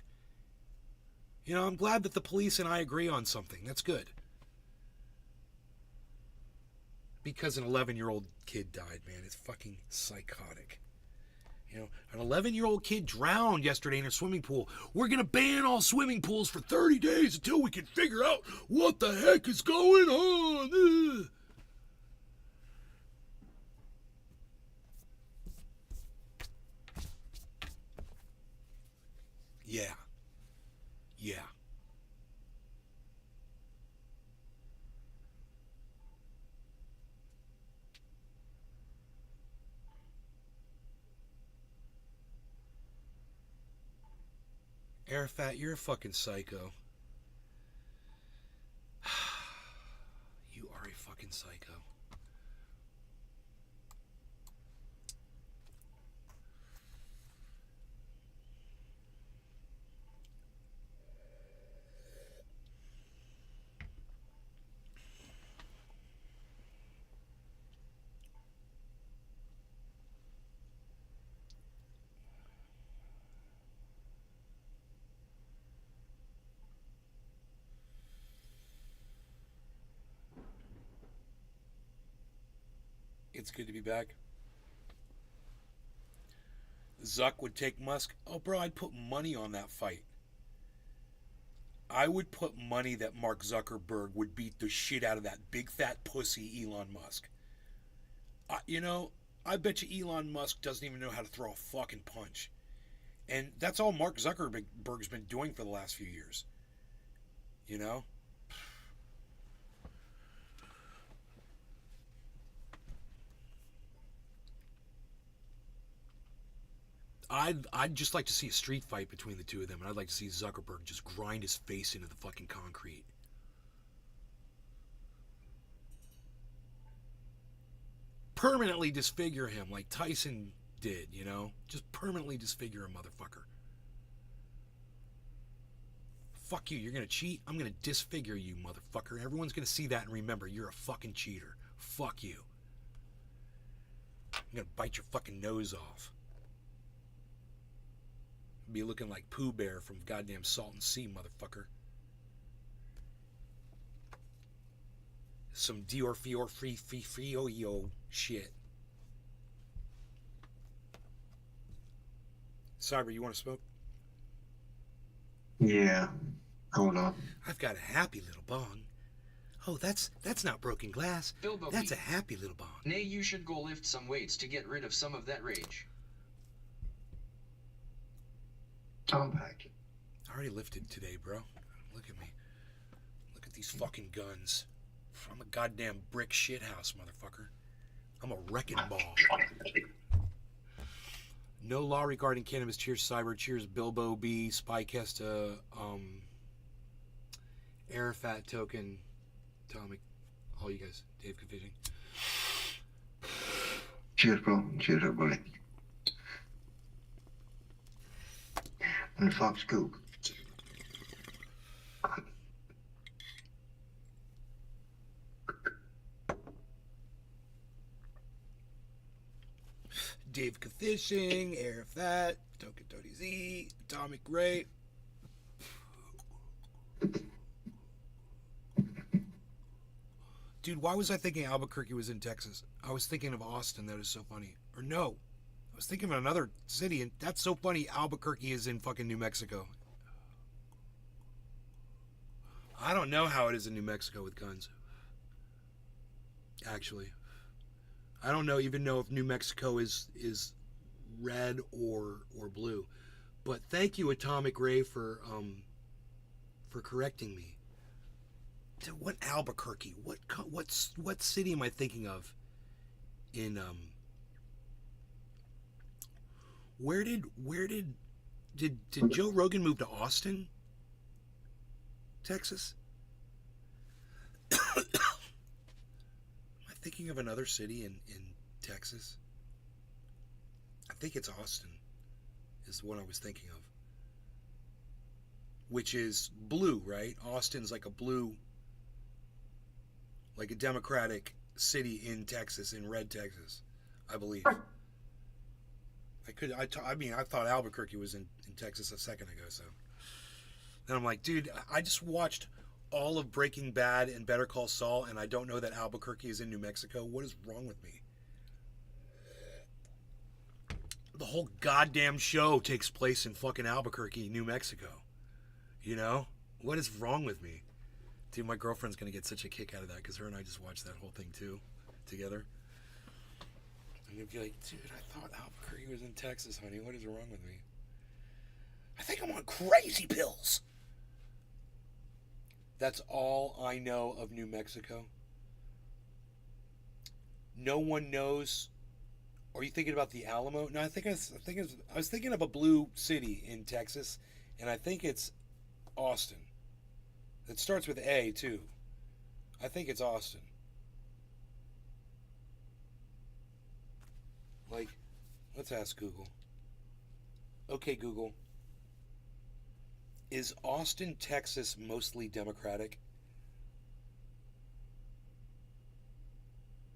I'm glad that the police and I agree on something. That's good. Because an 11-year-old kid died, man. It's fucking psychotic. An 11-year-old kid drowned yesterday in a swimming pool. We're going to ban all swimming pools for 30 days until we can figure out what the heck is going on. Ugh. Yeah. Arafat, you're a fucking psycho. You are a fucking psycho. It's good to be back. Zuck would take Musk. Oh, bro, I'd put money on that fight. I would put money that Mark Zuckerberg would beat the shit out of that big fat pussy Elon Musk. I bet you Elon Musk doesn't even know how to throw a fucking punch. And that's all Mark Zuckerberg's been doing for the last few years. I'd just like to see a street fight between the two of them, and I'd like to see Zuckerberg just grind his face into the fucking concrete. Permanently disfigure him like Tyson did, Just permanently disfigure a motherfucker. Fuck you, you're gonna cheat? I'm gonna disfigure you, motherfucker. Everyone's gonna see that and remember, you're a fucking cheater. Fuck you. I'm gonna bite your fucking nose off. Be looking like Pooh Bear from goddamn Salton Sea, motherfucker. Some Dior Fior Frio shit. Cyber, you want to smoke? Yeah, hold on. I've got a happy little bong. Oh, that's not broken glass. Bilbo That's a Pete. happy little bong. Nay, you should go lift some weights to get rid of some of that rage. Tom Pack. I already lifted today, bro. Look at me. Look at these fucking guns. I'm a goddamn brick shithouse, motherfucker. I'm a wrecking ball. No law regarding cannabis. Cheers, Cyber. Cheers, Bilbo B. Spykesta. Arafat Token. Atomic. All you guys. Dave Confusing. Cheers, bro. Cheers, everybody. And Fox Scoop. Dave Cathishing, Air Fat, Token Tony Z, Atomic Ray. Dude, why was I thinking Albuquerque was in Texas? I was thinking of Austin. That is so funny. Or no, I was thinking of another city, and that's so funny. Albuquerque is in fucking New Mexico. I don't know how it is in New Mexico with guns. Actually, I don't even know if New Mexico is red or blue. But thank you, Atomic Ray, for correcting me. What Albuquerque? What city am I thinking of? In where did Joe Rogan move to Austin, Texas? Am I thinking of another city in Texas? I think it's Austin is what I was thinking of. Which is blue, right? Austin's like a blue, like a Democratic city in Texas, in red Texas, I believe. I thought Albuquerque was in Texas a second ago, so. Then I'm like, dude, I just watched all of Breaking Bad and Better Call Saul, and I don't know that Albuquerque is in New Mexico. What is wrong with me? The whole goddamn show takes place in fucking Albuquerque, New Mexico. You know? What is wrong with me? Dude, my girlfriend's going to get such a kick out of that because her and I just watched that whole thing too, together. And you'd be like, dude, I thought Albuquerque was in Texas, honey. What is wrong with me? I think I'm on crazy pills. That's all I know of New Mexico. No one knows. Are you thinking about the Alamo? No, I was thinking of a blue city in Texas, and I think it's Austin. It starts with A, too. I think it's Austin. Like, let's ask Google. Okay, Google. Is Austin, Texas mostly Democratic?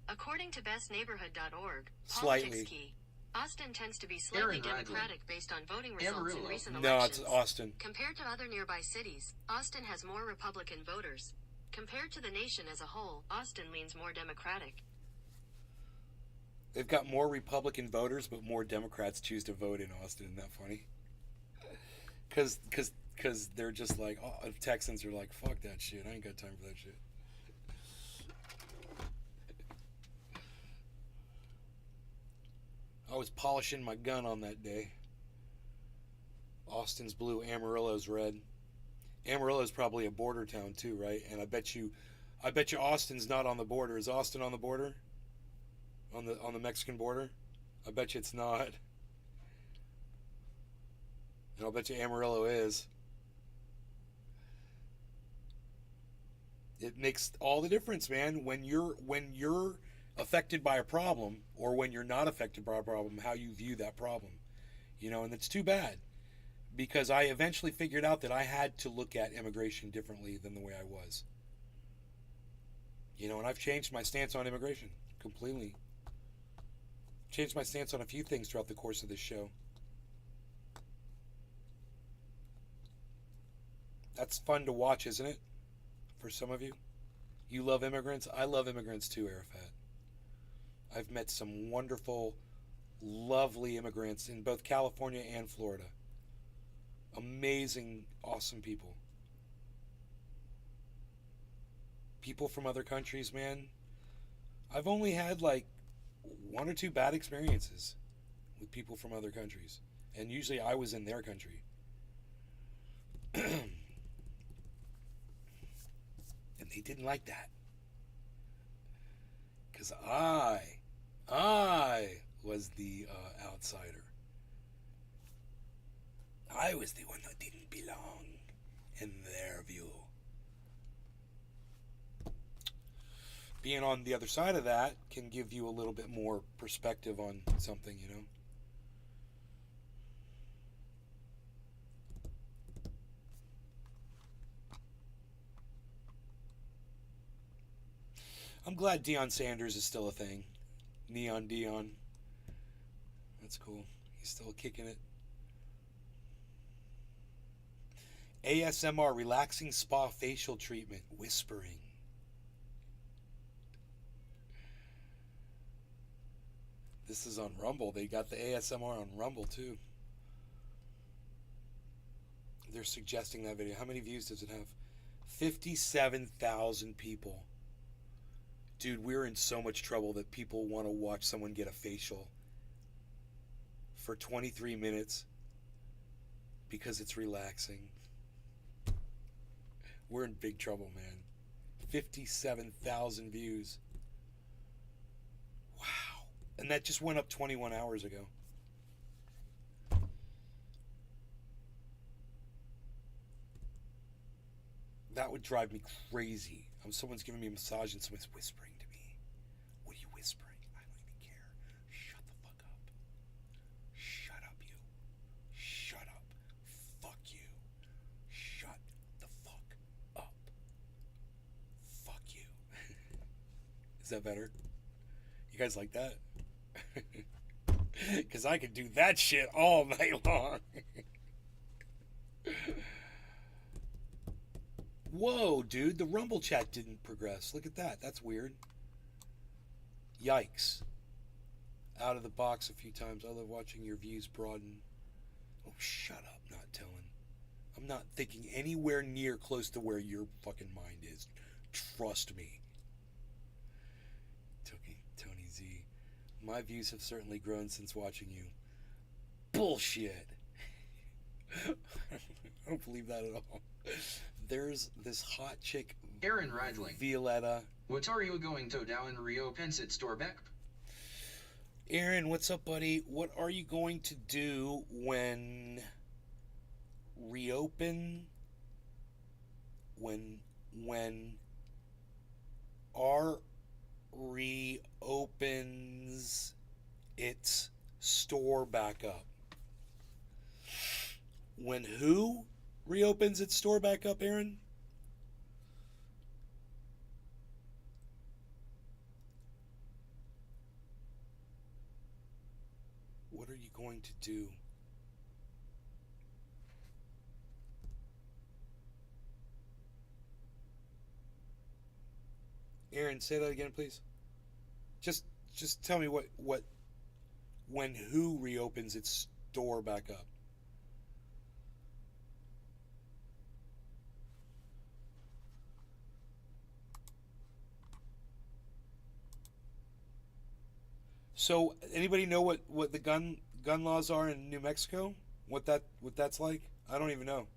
According to bestneighborhood.org, Slightly. politics key. Austin tends to be slightly Aaron Ragland. Democratic based on voting results in Amarillo. recent No, elections. it's Austin. Compared to other nearby cities, Austin has more Republican voters. Compared to the nation as a whole, Austin leans more Democratic. They've got more Republican voters, but more Democrats choose to vote in Austin. Isn't that funny? Because they're just like, oh, Texans are like, fuck that shit. I ain't got time for that shit. I was polishing my gun on that day. Austin's blue, Amarillo's red. Amarillo's probably a border town too, right? And I bet you Austin's not on the border. Is Austin on the border? On the Mexican border? I bet you it's not. And I'll bet you Amarillo is. It makes all the difference, man. When you're affected by a problem, or when you're not affected by a problem, how you view that problem. You know, and it's too bad. Because I eventually figured out that I had to look at immigration differently than the way I was. You know, and I've changed my stance on immigration completely. Changed my stance on a few things throughout the course of this show. That's fun to watch, isn't it? For some of you. You love immigrants? I love immigrants too, Arafat. I've met some wonderful, lovely immigrants in both California and Florida. Amazing, awesome people. People from other countries, man. I've only had like 1 or 2 bad experiences with people from other countries. And usually I was in their country. And they didn't like that. Because I was the outsider. I was the one that didn't belong in their view. But being on the other side of that can give you a little bit more perspective on something, you know. I'm glad Deion Sanders is still a thing. Neon Dion. That's cool. He's still kicking it. ASMR, relaxing spa facial treatment, whispering. This is on Rumble. They got the ASMR on Rumble too. They're suggesting that video. How many views does it have? 57,000 people. Dude, we're in so much trouble that people want to watch someone get a facial for 23 minutes because it's relaxing. We're in big trouble, man. 57,000 views. Wow. And that just went up 21 hours ago. That would drive me crazy. Someone's giving me a massage and someone's whispering to me. What are you whispering? I don't even care. Shut the fuck up. Shut up, you. Shut up. Fuck you. Shut the fuck up. Fuck you. Is that better? You guys like that? Because I could do that shit all night long. Whoa, dude, the Rumble chat didn't progress. Look at that. That's weird. Yikes. Out of the box a few times. I love watching your views broaden. Oh, shut up, not telling. I'm not thinking anywhere near close to where your fucking mind is. Trust me. Tony Z. My views have certainly grown since watching you. Bullshit. I don't believe that at all. There's this hot chick, Aaron Radling. Violetta. What are you going to do in Rio Pensit Storbeck? Aaron, what's up, buddy? What are you going to do when reopen? When R reopens its store back up? When who reopens its store back up, Aaron? What are you going to do? Aaron, say that again, please. Just tell me what when who reopens its store back up. So, anybody know what the gun laws are in New Mexico? What that's like? I don't even know.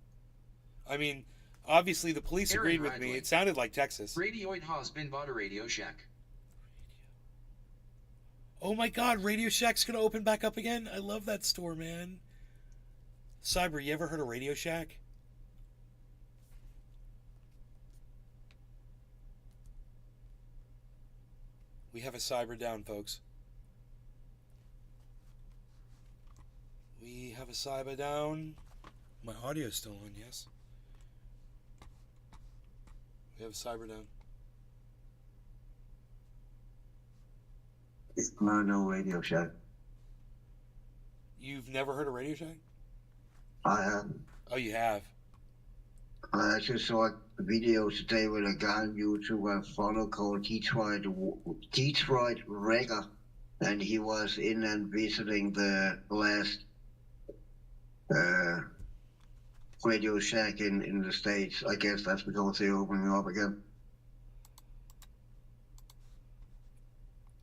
I mean, obviously the police Aaron agreed with Radley. me. It sounded like Texas. Radioid has been bought a Radio Shack. Oh my God, Radio Shack's gonna open back up again. I love that store, man. Cyber, you ever heard of Radio Shack? We have a Cyber down, folks. We have a Cyber down. My audio's still on, yes. We have a Cyber down. No Radio Shack. You've never heard of Radio Shack? I have. Oh, you have? I just saw a video today with a guy on YouTube I follow called Detroit Regger, and he was in and visiting the last Radio Shack in the States. I guess that's because they're opening up again.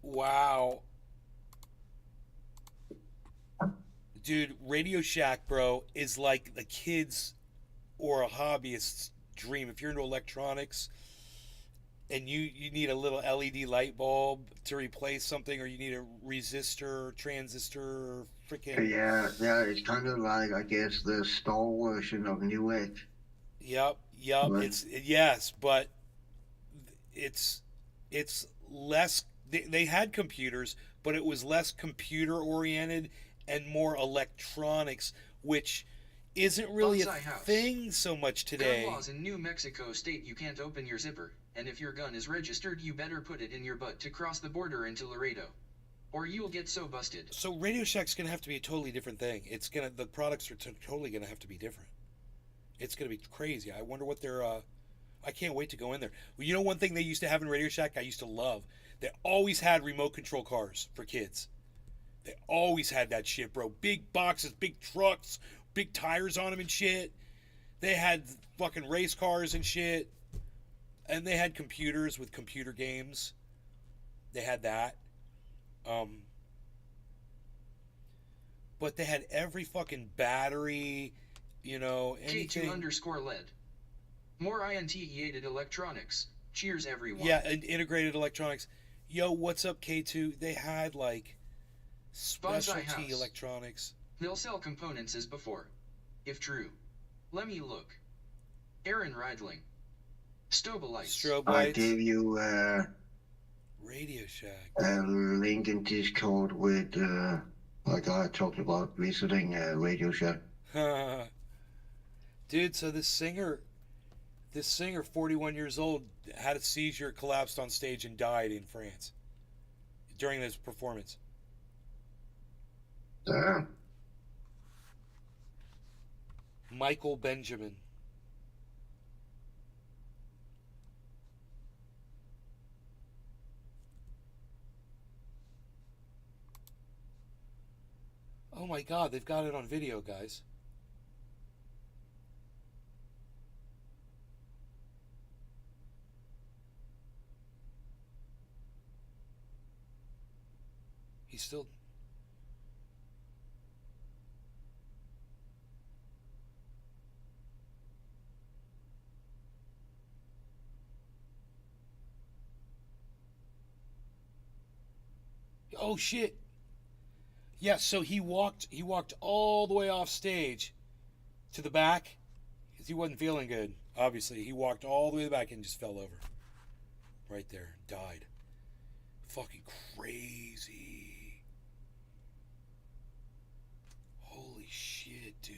Wow. Dude, Radio Shack, bro, is like the kid's or a hobbyist's dream. If you're into electronics and you need a little LED light bulb to replace something, or you need a resistor, transistor, or freaking... Yeah, it's kind of like, I guess, the Star version of Newegg. Yep. Right. Yes, but it's less. They had computers, but it was less computer oriented and more electronics, which isn't really a Bonsai house. thing so much today. Gun laws in New Mexico state you can't open your zipper, and if your gun is registered you better put it in your butt to cross the border into Laredo. Or you'll get so busted. So Radio Shack's gonna have to be a totally different thing. The products are totally gonna have to be different. It's gonna be crazy. I wonder what they're. I can't wait to go in there. Well, you know, one thing they used to have in Radio Shack I used to love. They always had remote control cars for kids. They always had that shit, bro. Big boxes, big trucks, big tires on them and shit. They had fucking race cars and shit. And they had computers with computer games. They had that. But they had every fucking battery, you know, anything. K2_LED. More INTE-aided electronics. Cheers, everyone. Yeah, and integrated electronics. Yo, what's up, K2? They had, like, specialty house. electronics. They'll sell components as before. If true. Let me look. Aaron Ridling. Stobelites. Strobe I lights. gave you Radio Shack. a link in Discord with like I talked about visiting Radio Shack. Dude, so this singer, 41 years old, had a seizure, collapsed on stage, and died in France during this performance. Michael Benjamin. Oh my God, they've got it on video, guys. He's still... Oh shit. Yeah, so he walked all the way off stage to the back because he wasn't feeling good. Obviously, he walked all the way to the back and just fell over. Right there, died. Fucking crazy. Holy shit, dude.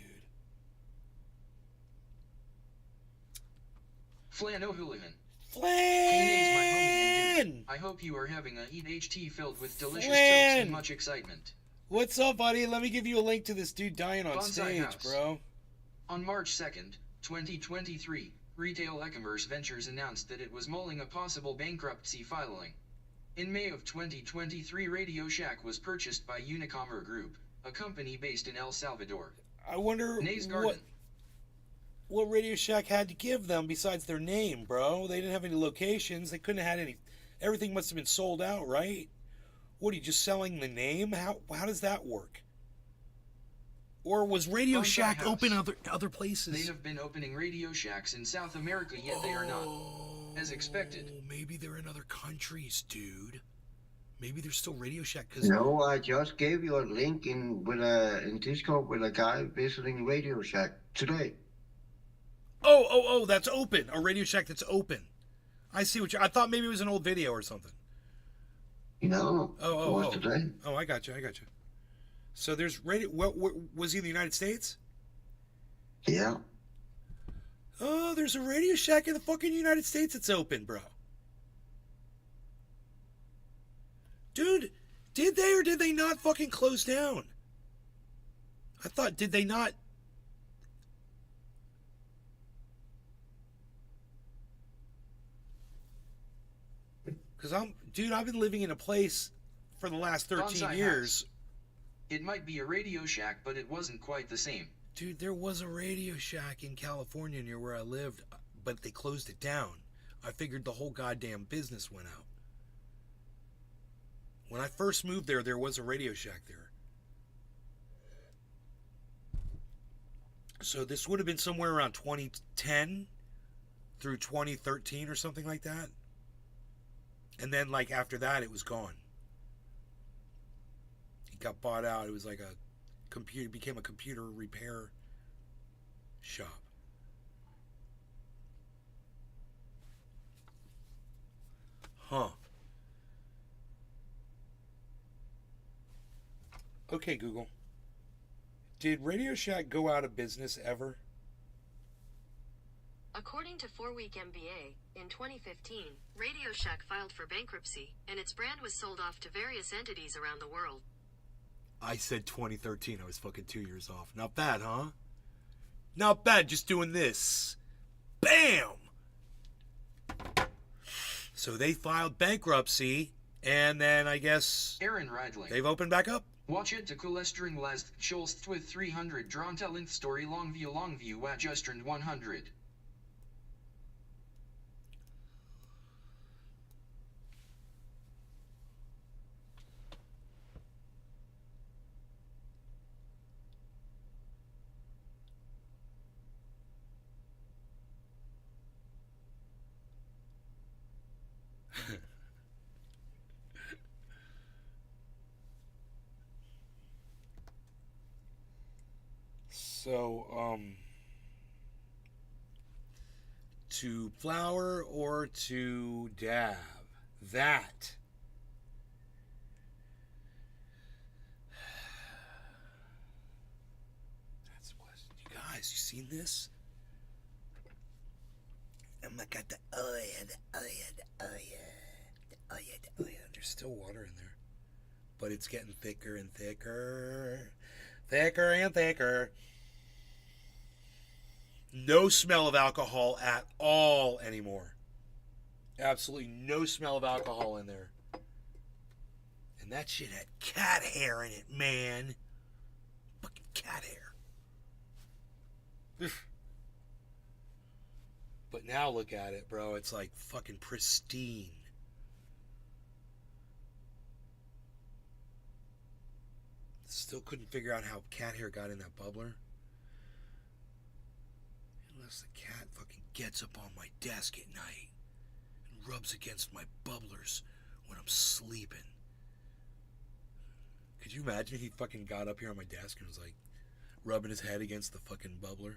Flan O'Hooligan. Flan! I hope you are having a Eat HT filled with delicious Flan! soaps and much excitement. What's up, buddy? Let me give you a link to this dude dying on Bonsai stage, house. bro. On March 2nd, 2023, Retail e-commerce Ventures announced that it was mulling a possible bankruptcy filing. In May of 2023, Radio Shack was purchased by Unicomer Group, a company based in El Salvador. I wonder Nays Garden. what Radio Shack had to give them besides their name, bro. They didn't have any locations. They couldn't have had any. Everything must have been sold out, right? What, are you just selling the name? How does that work? Or was Radio Bonsai Shack house. open other places? They have been opening Radio Shacks in South America, yet they are not. As expected. Maybe they're in other countries, dude. Maybe they're still Radio Shack. Cause No, I just gave you a link in Discord with a guy visiting Radio Shack today. Oh, that's open. A Radio Shack that's open. I see what I thought maybe it was an old video or something. No, it was today. Oh, I got you. So there's radio. What was he in the United States? Yeah. Oh, there's a Radio Shack in the fucking United States that's open, bro. Dude, did they or did they not fucking close down? I thought, did they not? Because I've been living in a place for the last 13 Bonsai years. house. It might be a Radio Shack, but it wasn't quite the same. Dude, there was a Radio Shack in California near where I lived, but they closed it down. I figured the whole goddamn business went out. When I first moved there was a Radio Shack there. So this would have been somewhere around 2010 through 2013 or something like that. And then, like, after that, it was gone. It got bought out. It was like became a computer repair shop. Huh. Okay, Google. Did Radio Shack go out of business ever? According to 4-Week MBA, in 2015, Radio Shack filed for bankruptcy, and its brand was sold off to various entities around the world. I said 2013. I was fucking 2 years off. Not bad, huh? Not bad, just doing this. Bam! So they filed bankruptcy, and then I guess Aaron Radling. they've opened back up. Watch it to Kulestring last Scholst with 300 drawn talent story Longview at just 100. So, to flower or to dab? That. That's the question. You guys, you seen this? Oh my god, the oh yeah, the oh yeah, the oh yeah, the oh yeah, the oh yeah. There's still water in there, but it's getting thicker and thicker, thicker and thicker. No smell of alcohol at all anymore. Absolutely no smell of alcohol in there. And that shit had cat hair in it, man. Fucking cat hair. But now look at it, bro. It's like fucking pristine. Still couldn't figure out how cat hair got in that bubbler. Unless the cat fucking gets up on my desk at night and rubs against my bubblers when I'm sleeping. Could you imagine if he fucking got up here on my desk and was like rubbing his head against the fucking bubbler?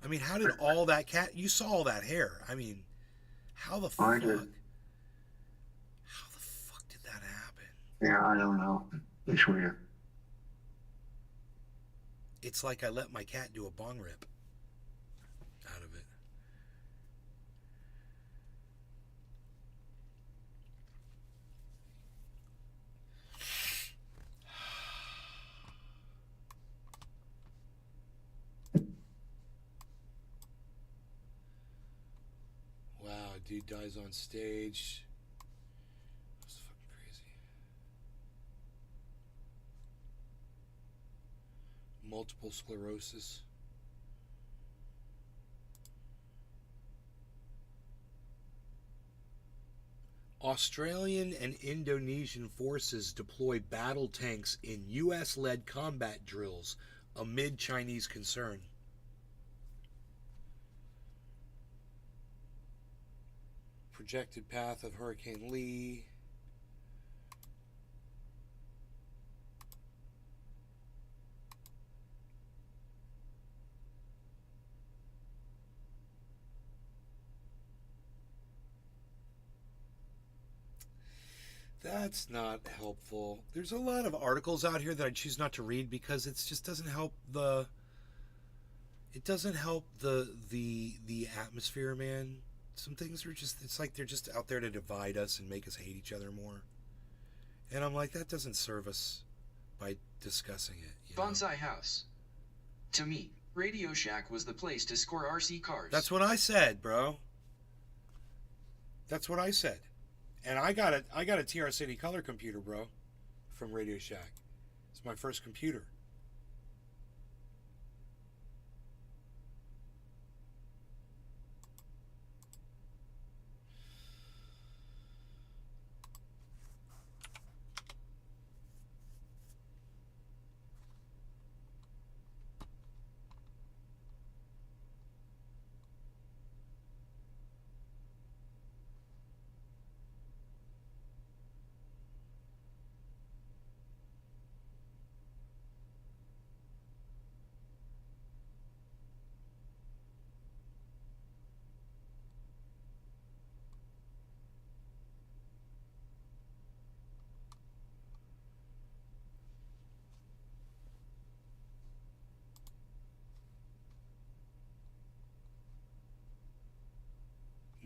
I mean, how did all that cat... You saw all that hair. I mean, how the fuck... How the fuck did that happen? Yeah, I don't know. It's weird. It's like I let my cat do a bong rip out of it. Wow, dude dies on stage. That's fucking crazy. Multiple sclerosis. Australian and Indonesian forces deploy battle tanks in U.S.-led combat drills amid Chinese concern. Projected path of Hurricane Lee. That's not helpful. There's a lot of articles out here that I choose not to read because it just doesn't help the atmosphere, man. Some things are just, it's like they're just out there to divide us and make us hate each other more. And I'm like, that doesn't serve us by discussing it. You know? Bonsai House. To me, Radio Shack was the place to score RC cars. That's what I said, bro. That's what I said. And I got a TR City color computer, bro, from Radio Shack. It's my first computer.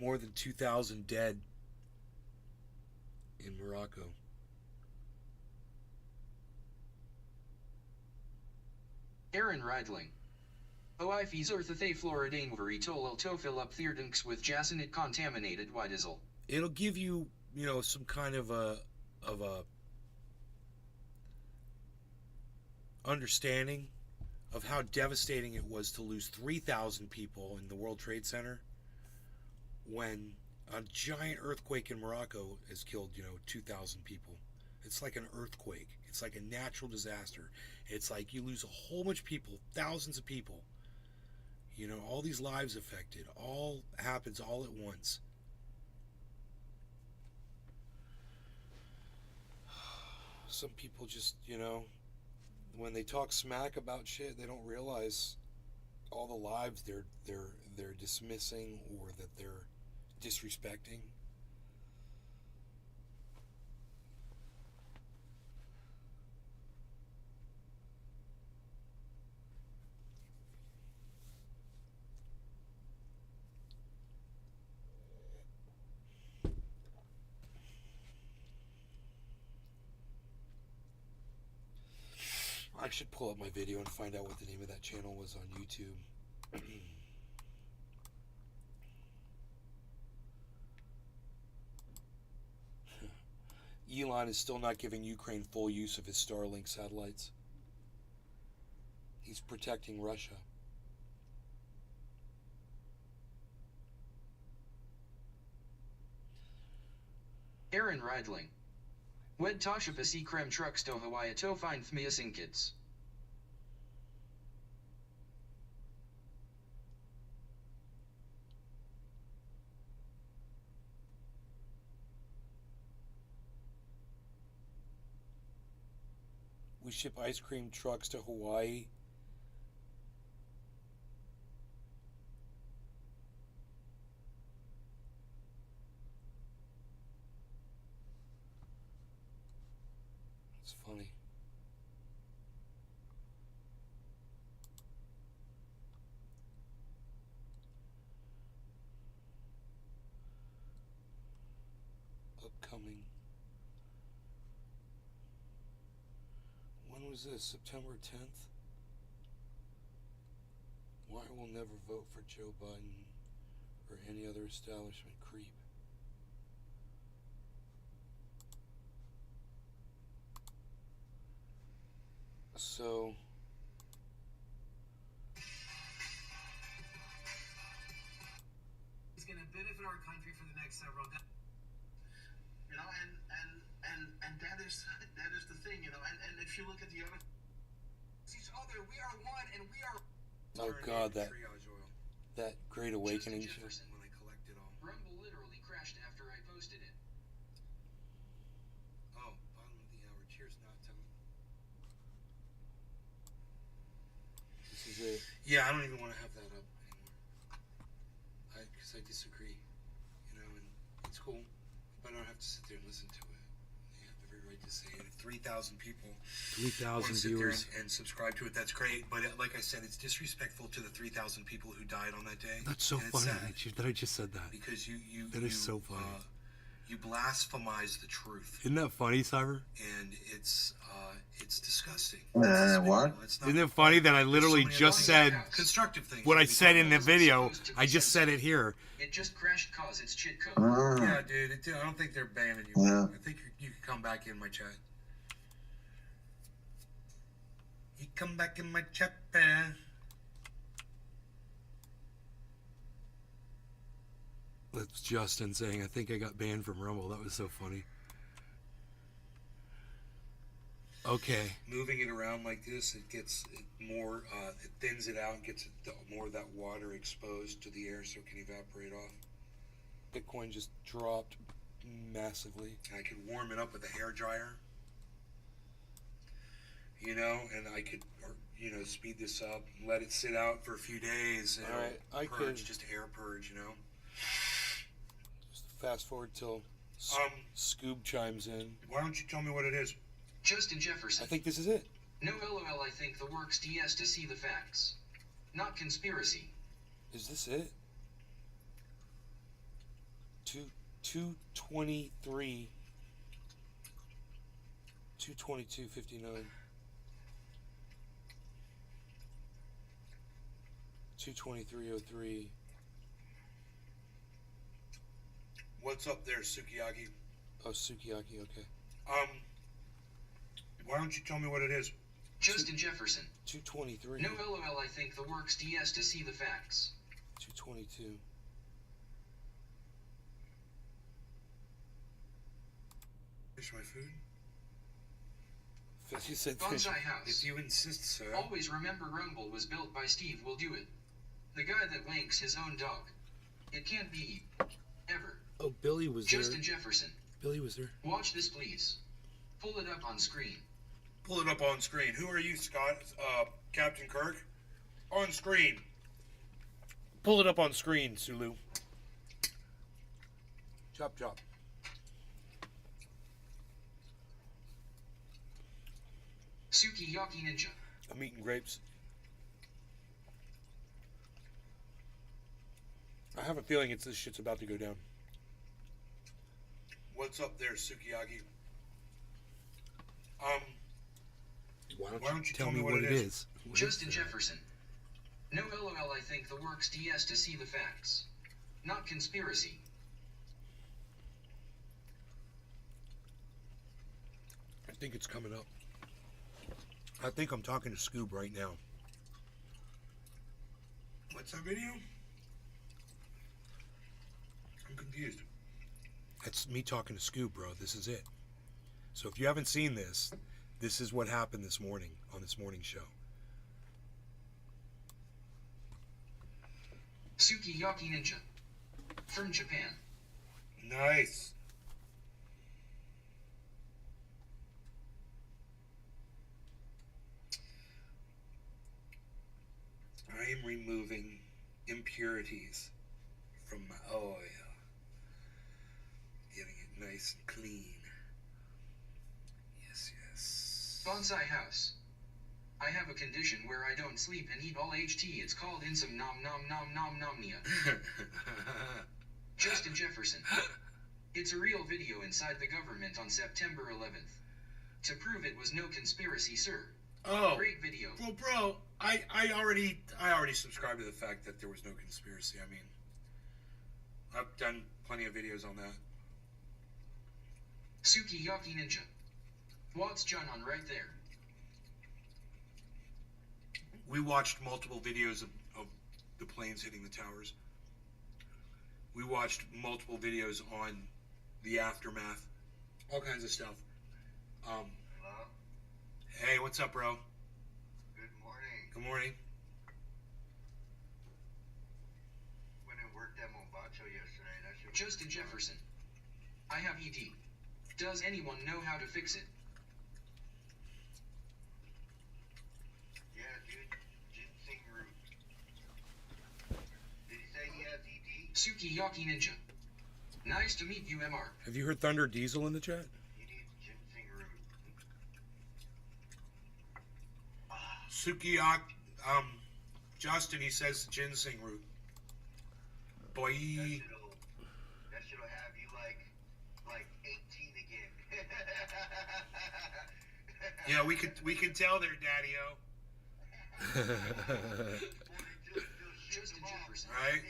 more than 2,000 dead in Morocco. Aaron Reidling. OI Fizer the Floridane Veritol Tofilip Thirdinks with Jacinate contaminated Whitesel. It'll give you, some kind of a understanding of how devastating it was to lose 3,000 people in the World Trade Center when a giant earthquake in Morocco has killed, 2,000 people. It's like an earthquake. It's like a natural disaster. It's like you lose a whole bunch of people, thousands of people. All these lives affected. All happens all at once. Some people just, when they talk smack about shit, they don't realize all the lives they're dismissing or that they're disrespecting. I should pull up my video and find out what the name of that channel was on YouTube. Elon is still not giving Ukraine full use of his Starlink satellites. He's protecting Russia. Aaron Reidling. Wed Tasha Pasi Krem Trucks to Hawaii to find missing kids. We ship ice cream trucks to Hawaii. It's funny. Upcoming. When was this? September 10th? Why will never vote for Joe Biden or any other establishment creep? So it's going to benefit our country for the next several decades. And that is the thing, and if you look at the other each other, we are one, and we are. oh god, that Great Awakening shit. When I collect it all. Rumble literally crashed after I posted it. Oh, bottom of the hour. Cheers, not telling. This is it. Yeah, I don't even want to have that up anymore. Because I disagree. And it's cool. But I don't have to sit there and listen to it. You have every right to say it. If 3,000 people 3,000 viewers and subscribe to it, that's great. But like I said, it's disrespectful to the 3,000 people who died on that day. That's so funny that I just said that. Because that is so funny. You blasphemize the truth. Isn't that funny, Cyber? And it's disgusting. What? Isn't it funny that I literally just said constructive things? What I said in the video, I just said it here. It just crashed cause it's cheat code. Yeah, dude. I don't think they're banning you. Yeah. I think you can come back in my chat. You come back in my chat, man. That's Justin saying, I think I got banned from Rumble. That was so funny. Okay. Moving it around like this, it gets more, it thins it out and gets more of that water exposed to the air so it can evaporate off. Bitcoin just dropped massively. I could warm it up with a hair dryer, and I could, speed this up, let it sit out for a few days. And all right, I could just air purge, Just fast forward till Scoob chimes in. Why don't you tell me what it is? Justin Jefferson. I think this is it. No LOL, I think the works DS to see the facts. Not conspiracy. Is this it? 223. 222.59. 223.03. What's up there, Sukiyaki? Oh, Sukiyaki, okay. Why don't you tell me what it is? Justin Jefferson. 223. No LOL, I think the works DS to see the facts. 222. Finish my food? 50 cent fish. Bonsai House. If you insist, sir. Always remember Rumble was built by Steve Will Do It. The guy that wanks his own dog. It can't be. Ever. Oh, Billy was Justin there. Jefferson. Billy was there. Watch this, please. Pull it up on screen. Pull it up on screen. Who are you, Scott? Captain Kirk? On screen. Pull it up on screen, Sulu. Chop, chop. Sukiyaki Ninja. I'm eating grapes. I have a feeling this shit's about to go down. What's up there, Sukiyaki? Why Why don't you tell me what it is? Justin Jefferson. No LOL, I think the works DS to see the facts. Not conspiracy. I think it's coming up. I think I'm talking to Scoob right now. What's that video? I'm confused. That's me talking to Scoob, bro. This is it. So if you haven't seen this, this is what happened this morning on this morning show. Sukiyaki Ninja. From Japan. Nice. I am removing impurities from my oil. Getting it nice and clean. Yes, yes. Bonsai House. I have a condition where I don't sleep and eat all HT. It's called insomnomnomnomnomnomnia. Justin Jefferson. It's a real video inside the government on September 11th. To prove it was no conspiracy, sir. Oh. Great video. Well, bro, I already subscribe to the fact that there was no conspiracy. I mean, I've done plenty of videos on that. Sukiyaki Ninja. What's John on right there? We watched multiple videos of the planes hitting the towers. We watched multiple videos on the aftermath, all kinds of stuff. Hello? Hey, what's up, bro? Good morning. Good morning. Went and worked at Mombacho yesterday. That shit was Justin fun. Jefferson. I have ED. Does anyone know how to fix it? Yeah, dude. Ginseng root. Did he say he has ED? Sukiyaki Ninja. Nice to meet you, MR. Have you heard Thunder Diesel in the chat? He needs ginseng root. Sukiyaki, Justin, he says ginseng root. Boy. That shit'll have you like 18 again. Yeah, we can tell there, Daddy-O. Justin Jefferson. Right?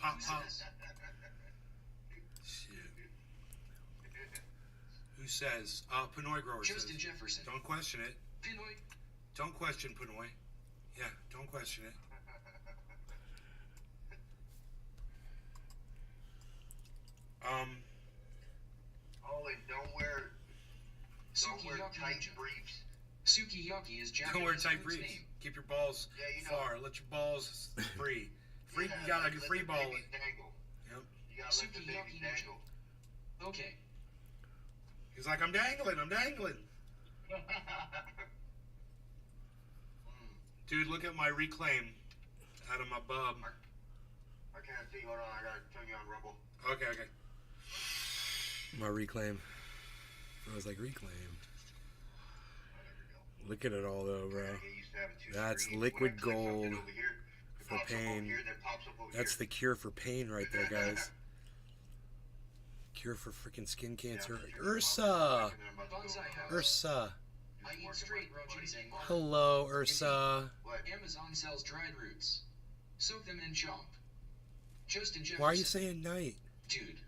Pop, pop. Shit. Who says? Pinoy Grower says. Justin Jefferson. Don't question it. Pinoy. Don't question Pinoy. Yeah, don't question it. Oh, and don't wear Sukiyaki tight Ninja. briefs. Sukiyaki is Japanese Don't wear tight food's briefs. name. Keep your balls Yeah, you know. far. Let your balls free. Free. Yeah, You got like a let free the ball. babies dangle. Yep. You gotta let the Sukiyaki babies Ninja. dangle. Okay. He's like, I'm dangling. I'm dangling. Dude, look at my reclaim out of my bub. I can't see. Hold on, I gotta turn you on Rumble. Okay, okay. My reclaim. I was like, reclaim. Oh, there we go. Look at it all though, bro. I gotta get used to having two That's screens. liquid When I click something gold over here, it for pops up over pain. here, then pops up over That's here. the cure for pain right there, guys. Cure for freaking skin cancer. Ursa! Bonsai House. Ursa. I eat straight raw ginseng. Hello, Ursa. Amazon sells dried roots. Soak them in chomp. Justin Jefferson. Why are you saying night? Dude,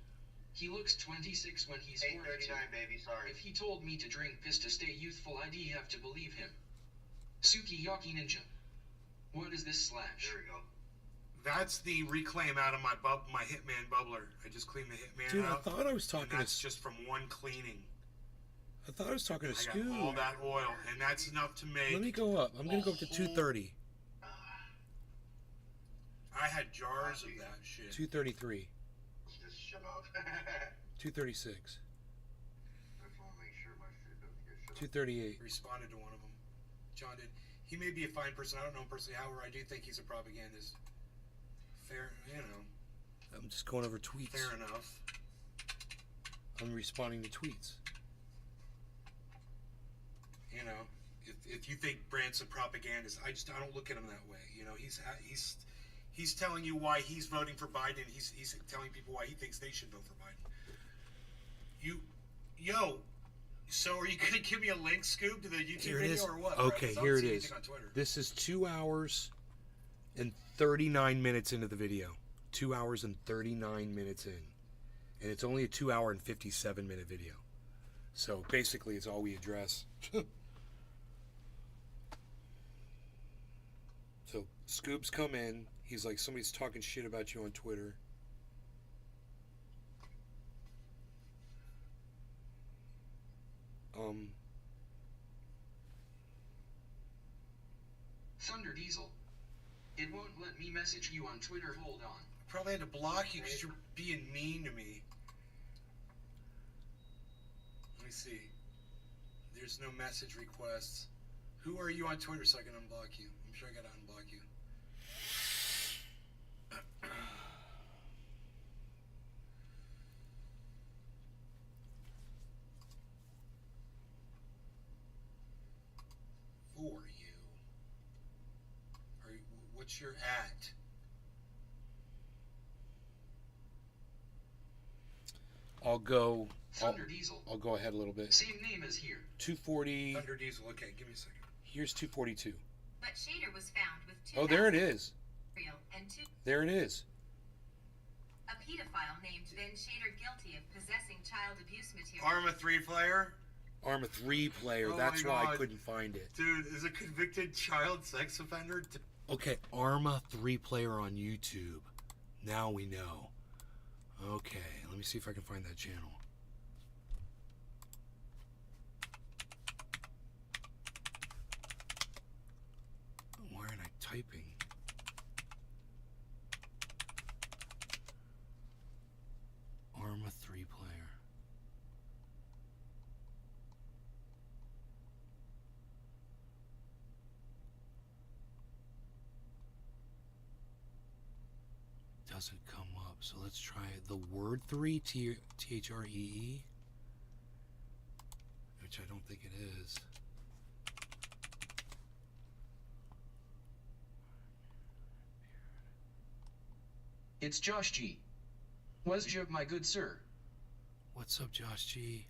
he looks 26 when he's 42. 8:39, baby. Sorry. If he told me to drink piss to stay youthful, I'd have to believe him. Sukiyaki Ninja. What is this slash? There we go. That's the reclaim out of my Hitman bubbler. I just cleaned the Hitman Dude, I out. thought I was And talking that's to. just from one cleaning. I thought I was talking to I got Scoob. all that oil, and that's enough to make. Let me go up. I'm gonna go up to 230. I had jars of that shit. 233. Just shut up. 236. I just want to make sure my shit doesn't get shut up. 238. Responded to one of them. John did. He may be a fine person. I don't know him personally. However, I do think he's a propagandist. Fair, you know. I'm just going over tweets. Fair enough. I'm responding to tweets. You know, if you think Brandt's a propagandist, I don't look at him that way. You know, he's telling you why he's voting for Biden. And he's telling people why he thinks they should vote for Biden. So are you gonna give me a link, Scoob, to the YouTube Here it video is. or what? bro? Okay, 'Cause I don't here it see is. anything on Twitter. This is 2 hours and 39 minutes into the video. 2 hours and 39 minutes in. And it's only a 2 hour and 57 minute video. So basically it's all we address. So Scoob's come in. He's like, somebody's talking shit about you on Twitter. Thunder Diesel. It won't let me message you on Twitter. Hold on. Probably had to block you because you're being mean to me. Let me see. There's no message requests. Who are you on Twitter so I can unblock you? I'm sure I gotta unblock you. For you. What's your at? Thunder Diesel. I'll go ahead a little bit. Same name as here. 240. Thunder Diesel. Okay, give me a second. Here's 242. But Shader was found with 2 Oh, there it is. and 2 There it is. a pedophile named Ben Shader guilty of possessing child abuse material. Arma 3 player? Arma 3 player. Oh That's my why I God. couldn't find it. Dude, is a convicted child sex offender? Okay, Arma 3 player on YouTube. Now we know. Okay, let me see if I can find that channel. Why aren't I typing? Arma 3 player. Doesn't come up, so let's try the word 3, T-H-R-E-E, which I don't think it is. It's Josh G. Was Job my good sir? What's up, Josh G?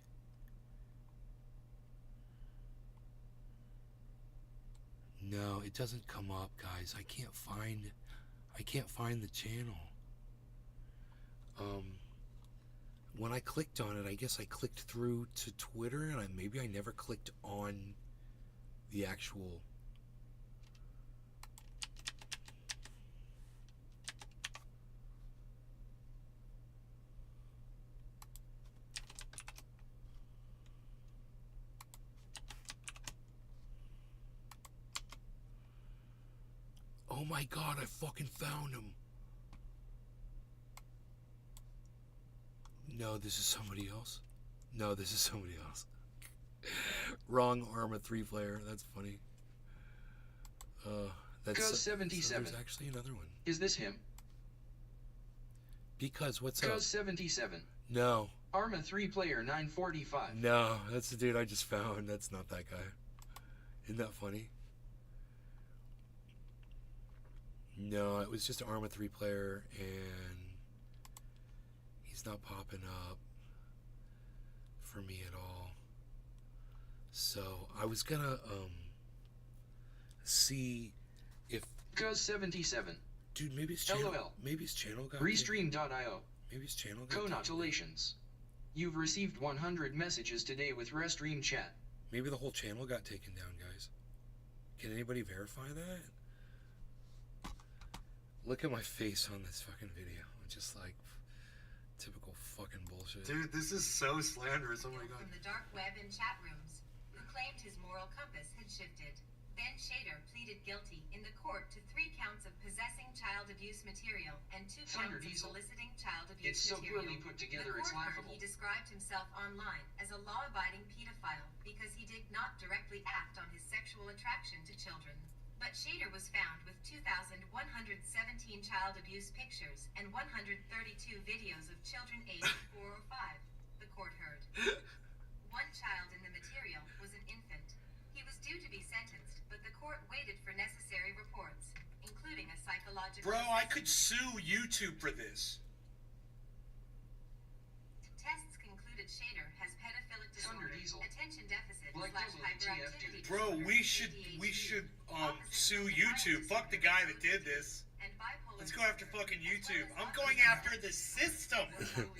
No, it doesn't come up, guys. I can't find the channel. When I clicked on it, I guess I clicked through to Twitter, and maybe I never clicked on the actual. Oh my God, I fucking found him. No, this is somebody else. No, this is somebody else. Wrong Arma 3 player. That's funny. That's Cuz 77. So there's actually another one. Is this him? Because what's up? Cuz 77. No. Arma 3 player 945. No, that's the dude I just found. That's not that guy. Isn't that funny? No, it was just an Arma 3 player, and he's not popping up. for me at all. So I was gonna see if Cuz77. dude, maybe his channel, LOL. maybe his channel got Restream.io. maybe his channel got taken. Congratulations. You've received 100 messages today with Restream chat. Maybe the whole channel got taken down, guys. Can anybody verify that? Look at my face on this fucking video. I'm just like typical fucking bullshit. Dude, this is so slanderous. Oh my god. From the dark web and chat rooms, who claimed his moral compass had shifted. Ben Shader pleaded guilty in the court to 3 counts of possessing child abuse material and 2 Thunder counts of Diesel. soliciting child abuse It's so material. poorly put together, The it's court heard laughable. he described himself online as a law-abiding pedophile because he did not directly act on his sexual attraction to children. But Shader was found with 2,117 child abuse pictures and 132 videos of children aged 4 or 5, the court heard. One child in the material was an infant. He was due to be sentenced, but the court waited for necessary reports, including a psychological Bro, I assessment. could sue YouTube for this. Tests concluded Shader has pedophilic Thunder disorder, Diesel. attention deficit Like slash WTF, hyperactivity dude. Bro, disorder, we should ADHD, sue opposite YouTube. personality Fuck the disorder, guy that did this. and bipolar Let's go after disorder, fucking as well YouTube. as I'm going autism. after the system. However, the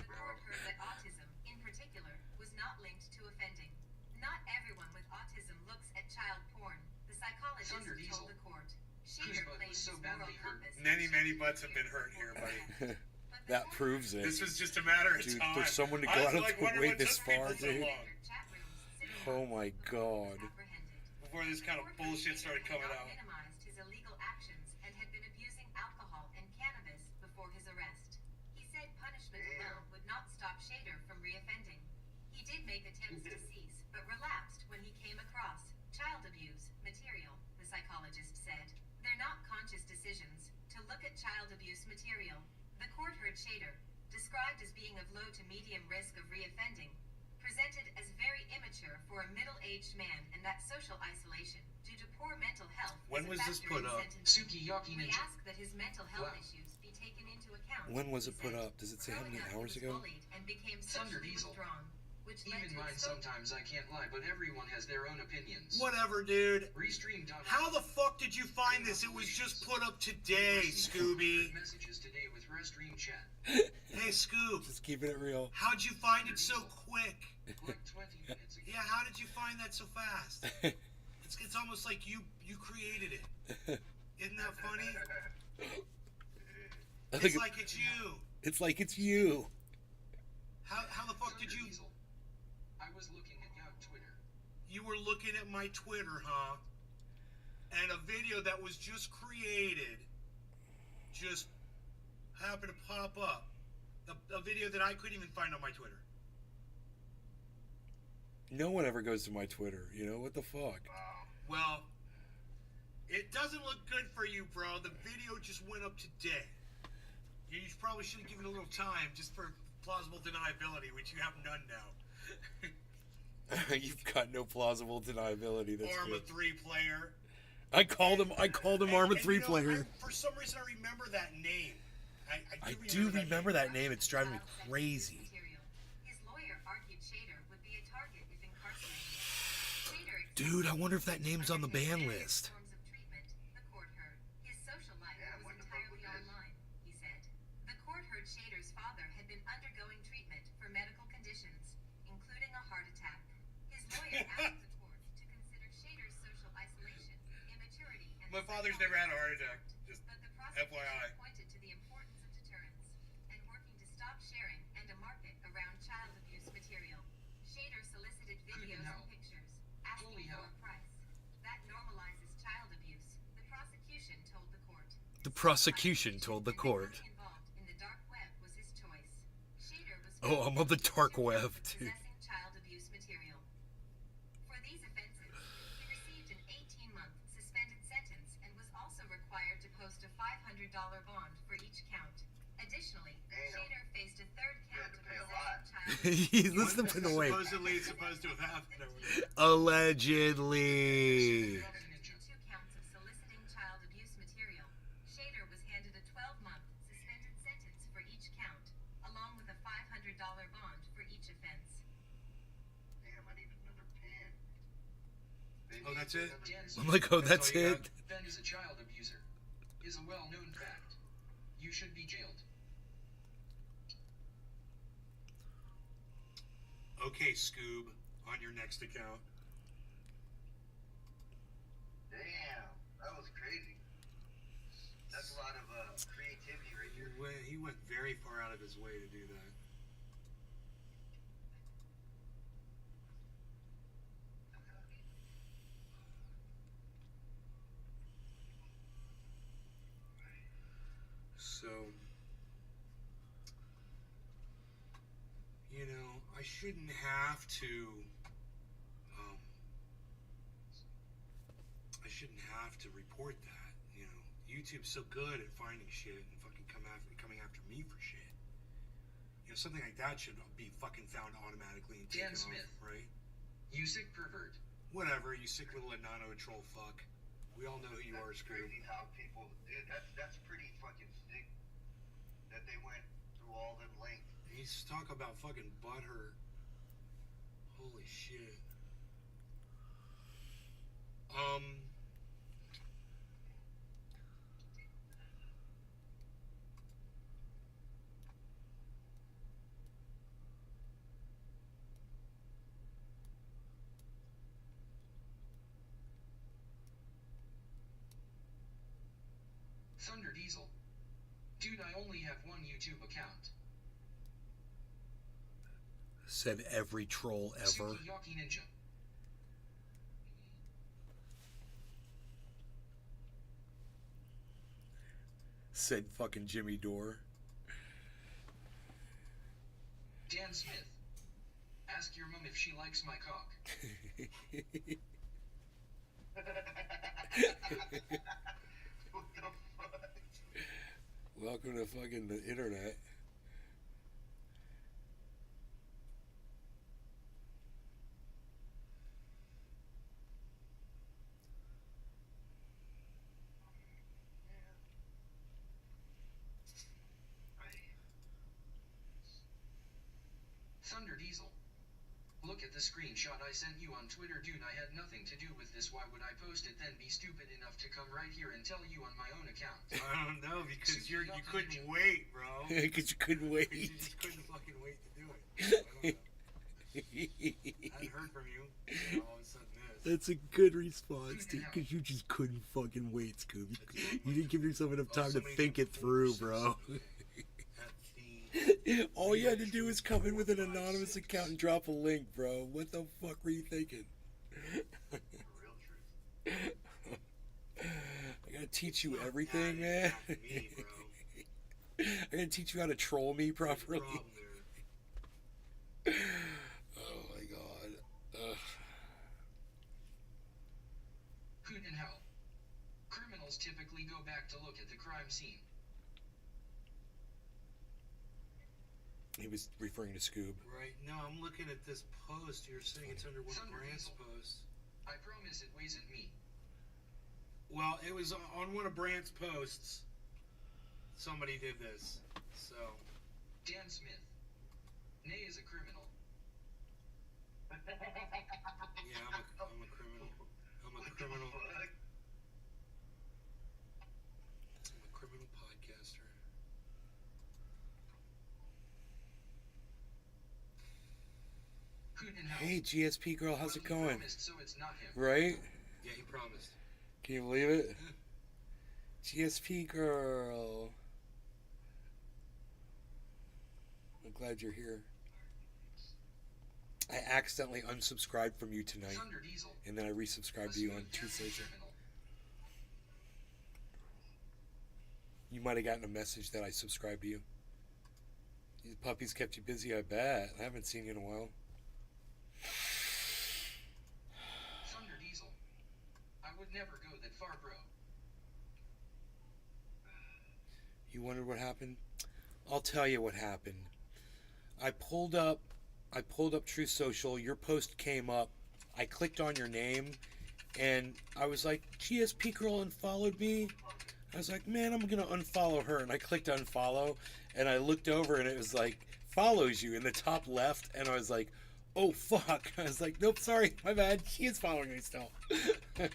court heard that autism, in particular, was not linked to offending. Not everyone with autism looks at child porn, the psychologist Thunder Diesel. told the court. Whose Shader butt claims was so his moral badly hurt? compass Many, had many shifted butts have been years hurt here, before buddy. that. But the That court proves heard it. This was just a matter of Dude, time. for someone to I go was out of like the wondering way what this took people far, so dude. long chat rooms, sitting Oh rooms, my the court god. was apprehended. before this kind of The court bullshit heard started Shader coming had not out. minimized his illegal actions and had been abusing alcohol and cannabis before his arrest. He said punishment alone would not stop Shader from reoffending. He did make attempts to cease, but relapsed when he came across child abuse material, the psychologist said. They're not conscious decisions to look at child abuse material. The court heard Shader, described as being of low to medium risk of reoffending, presented as very immature for a middle-aged man and that social isolation due to poor mental health. When is a was this factor put in up? sentencing. Sukiyaki We Ninja. ask that his mental health Wow. issues be taken into account. When was it he put said. up? Does it say how Growing many up, he hours was ago? bullied and became Thunder socially Diesel. withdrawn, which led Even to mine exposure. sometimes, I can't lie, but everyone has their own opinions. Whatever, dude. Restream.io. How the fuck did you find this? It was just put up today, Scooby. Messages today with Restream chat. Hey, Scoob. Just keeping it real. How'd you find it so quick? Like 20 minutes ago. Yeah, how did you find that so fast? It's almost like you created it. Isn't that funny? It's like it's you. It's like it's you. How the fuck did Thunder you? Diesel. I was looking at your Twitter. You were looking at my Twitter, huh? And a video that was just created just happened to pop up. A video that I couldn't even find on my Twitter. No one ever goes to my Twitter. You know what the fuck? Well, it doesn't look good for you, bro. The video just went up today. You probably should have given a little time just for plausible deniability, which you have none now. You've got no plausible deniability. That's Arma good. 3 player. I called him Arma 3 you know, player. For some reason, I remember that name. I do remember that name. It's driving me Child sex crazy. abuse material. His lawyer argued Shader would be a target if incarcerated. Shader Dude, I wonder if that name's on the ban list. forms of treatment, the court heard. His social life was entirely online, he said. The court heard Shader's father had been undergoing treatment for medical conditions, including a heart attack. His lawyer asked the court to consider Shader's social isolation, immaturity, and My father's never had a heart attack. Just but the prosecution FYI. pointed to the importance of deterrence and working to stop sharing and a market around child abuse material. Shader solicited videos hell. and pictures, Holy asking hell. for a price. That normalizes child abuse, the prosecution told the court. The prosecution told the court. Becoming involved in the dark web was his choice. Shader was Oh, I'm on the dark found web, guilty dude. of possessing child abuse material. For these offenses, he received an 18-month suspended sentence and was also required to post a $500 bond for each count. Additionally, Shader faced a third count of possessing child He's listening to the way. Supposedly, it's supposed to have happened. Allegedly. Two counts of soliciting child abuse material. Shader was handed a 12-month suspended sentence for each count, along with a $500 bond for each each offense. Damn, I need another pen. They Oh, need that's it? another Dan pen. Smith, I'm like, oh, That's that's all you it. got? Ben is a child abuser. Is a well-known fact. You should be jailed. Okay, Scoob, on your next account. Damn, that was crazy. That's a lot of creativity right there. He went very far out of his way to do that. So, you know, I shouldn't have to, report that, you know. YouTube's so good at finding shit and fucking coming after me for shit. You know, something like that should be fucking found automatically and Dan taken Smith. off, right? You sick pervert. Whatever, you sick little Anano troll fuck. We all know who you are, That's Scoob. crazy how people, dude, that's pretty fucking sick that they went through all them lengths. He's talk about fucking butthurt. Holy shit. Thunder Diesel. Dude, I only have one YouTube account. Said every troll ever. Sukiyaki Ninja. Said fucking Jimmy Dore. Dan Smith. Ask your mom if she likes my cock. What the fuck? Welcome to fucking the internet. Thunder Diesel. Look at the screenshot I sent you on Twitter, dude. I had nothing to do with this. Why would I post it then? Be stupid enough to come right here and tell you on my own account. I don't know, because you couldn't wait, bro. Because you couldn't wait. You just couldn't fucking wait to do it. I don't know. I hadn't heard from you. And all of a sudden this. That's a good response, dude, because you just couldn't fucking wait, Scoob. You didn't give yourself enough time to think it through, bro. All you had to do was come in with an anonymous account and drop a link, bro. What the fuck were you thinking? Real truth. I gotta teach you everything, man. Me, bro. I gotta teach you how to troll me properly. Problem there. Oh my god. Hoot in hell. Criminals typically go back to look at the crime scene. He was referring to Scoob. Right. No, I'm looking at this post. You're saying it's under one of Thunder Brandt's Diesel. posts. I promise it wasn't me. Well, it was on one of Brandt's posts. Somebody did this. So. Dan Smith. Nay is a criminal. Yeah, I'm a criminal. I'm a criminal. Fuck. I'm a criminal podcaster. Hoot in hell. Hey, GSP girl, how's it Well, he going? promised, so it's not him. Right? Yeah, he promised. Can you believe it? GSP girl. I'm glad you're here. I accidentally unsubscribed from you tonight, Thunder Diesel. and then I resubscribed to you on Tuesday. Criminal. You might have gotten a message that I subscribed to you. These puppies kept you busy, I bet. I haven't seen you in a while. Thunder Diesel. I would never go that far, bro. You wondered what happened? I'll tell you what happened. I pulled up Truth Social. Your post came up. I clicked on your name, and I was like, GSP girl unfollowed me. I was like, man, I'm gonna unfollow her, and I clicked unfollow, and I looked over, and it was like follows you in the top left, and I was like, oh fuck. I was like, nope, sorry, my bad. She is following me still. Dan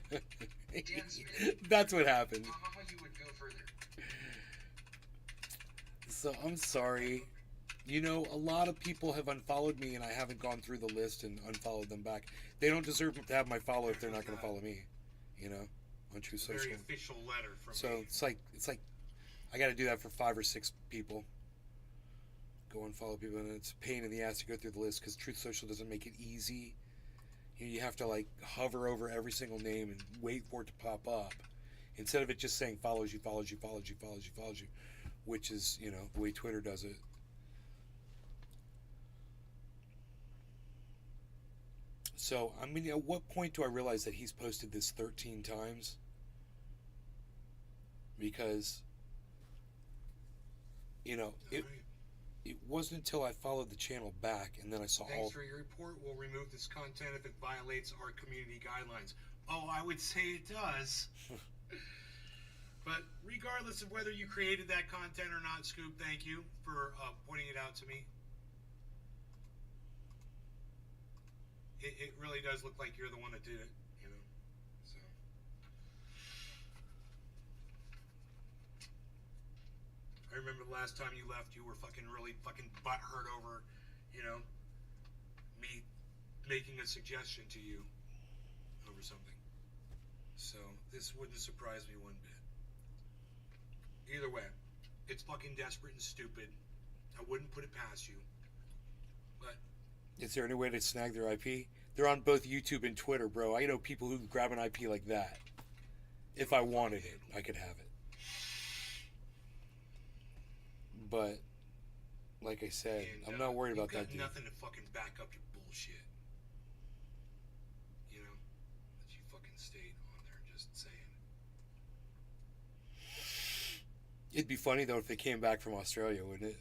Smith. That's what happened. You would go further. So I'm sorry. You know, a lot of people have unfollowed me, and I haven't gone through the list and unfollowed them back. They don't deserve to have my follow if they're not going to follow me. You know, on True Social. Very official letter from So me. it's like I got to do that for 5 or 6 people. Go and follow people, and it's a pain in the ass to go through the list because Truth Social doesn't make it easy. You have to like hover over every single name and wait for it to pop up, instead of it just saying follows you, follows you, follows you, follows you, follows you, which is, you know, the way Twitter does it. So I mean, at what point do I realize that he's posted this 13 times? Because, you know, it wasn't until I followed the channel back and then I saw Thanks for your report. We'll remove this content if it violates our community guidelines. Oh, I would say it does. But regardless of whether you created that content or not, Scoop, thank you for pointing it out to me. It really does look like you're the one that did it, you know. So. I remember the last time you left, you were really fucking butthurt over, you know, me making a suggestion to you over something. So this wouldn't surprise me one bit. Either way, it's fucking desperate and stupid. I wouldn't put it past you. But is there any way to snag their IP? They're on both YouTube and Twitter, bro. I know people who grab an IP like that. If I wanted it, I could have it. But, like I said, I'm not worried about that, dude. Nothing to fucking back up your bullshit. You know? That you fucking stayed on there, just saying. It'd be funny, though, if they came back from Australia, wouldn't it?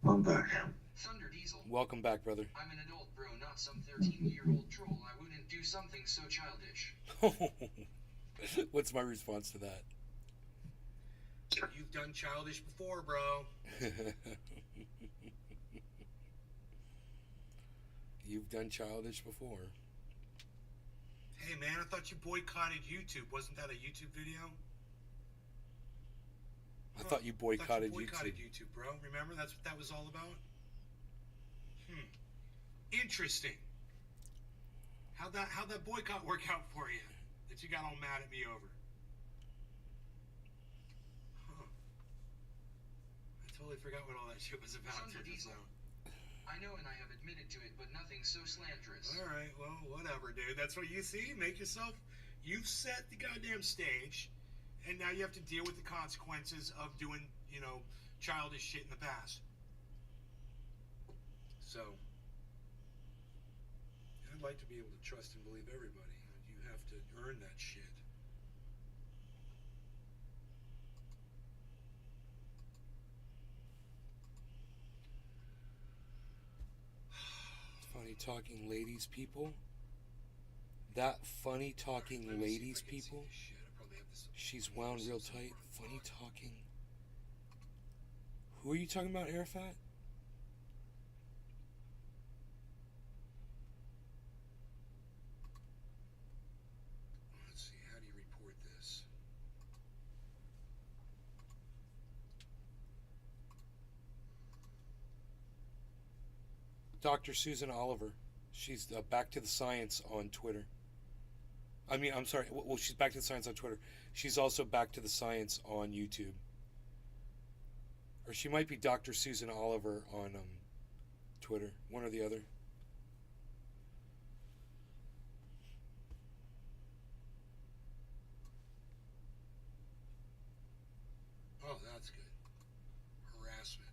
I'm back. Thunder Diesel. Welcome back, brother. I'm an adult, bro, not some 13-year-old troll. I wouldn't do something so childish. What's my response to that? You've done childish before, bro. You've done childish before. Hey, man, I thought you boycotted YouTube. Wasn't that a YouTube video? I thought you boycotted YouTube. YouTube, bro. Remember? That's what that was all about? Interesting. How'd that boycott work out for you? That you got all mad at me over? Huh. I totally forgot what all that shit was about. Thunder Diesel. I know and I have admitted to it, but nothing so slanderous. Alright, well, whatever, dude. That's what you see. You've set the goddamn stage, and now you have to deal with the consequences of doing, you know, childish shit in the past. So, I'd like to be able to trust and believe everybody. You have to earn that shit. Funny talking ladies people. That funny talking ladies people. She's wound real tight. Funny talking. Who are you talking about, Arafat? Let's see, how do you report this? Dr. Susan Oliver. She's Back to the Science on Twitter. I'm sorry. Well, she's Back to the Science on Twitter. She's also Back to the Science on YouTube. Or she might be Dr. Susan Oliver on Twitter. One or the other. Oh, that's good. Harassment.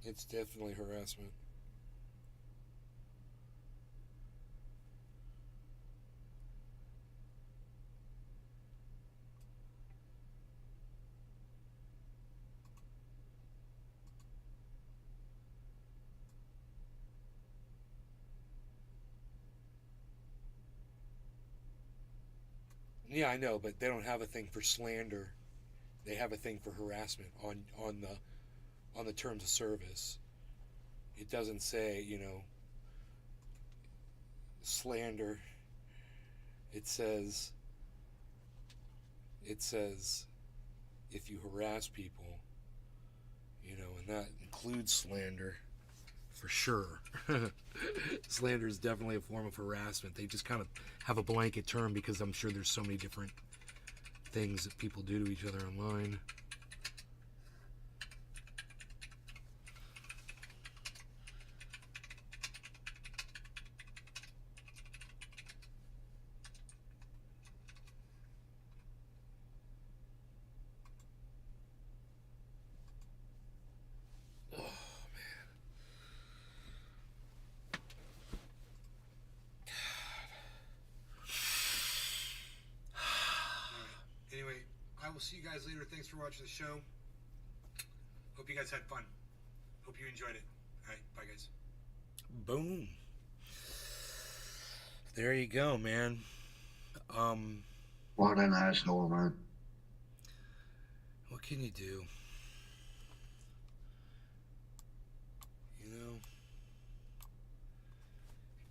It's definitely harassment. Yeah, I know, but they don't have a thing for slander. They have a thing for harassment on the terms of service. It doesn't say, slander. It says if you harass people, and that includes slander for sure. Slander is definitely a form of harassment. They just kind of have a blanket term because I'm sure there's so many different things that people do to each other online. Anyway, I will see you guys later. Thanks for watching the show. Hope you guys had fun. Hope you enjoyed it. All right, bye, guys. Boom. There you go, man. What an asshole, man. What can you do?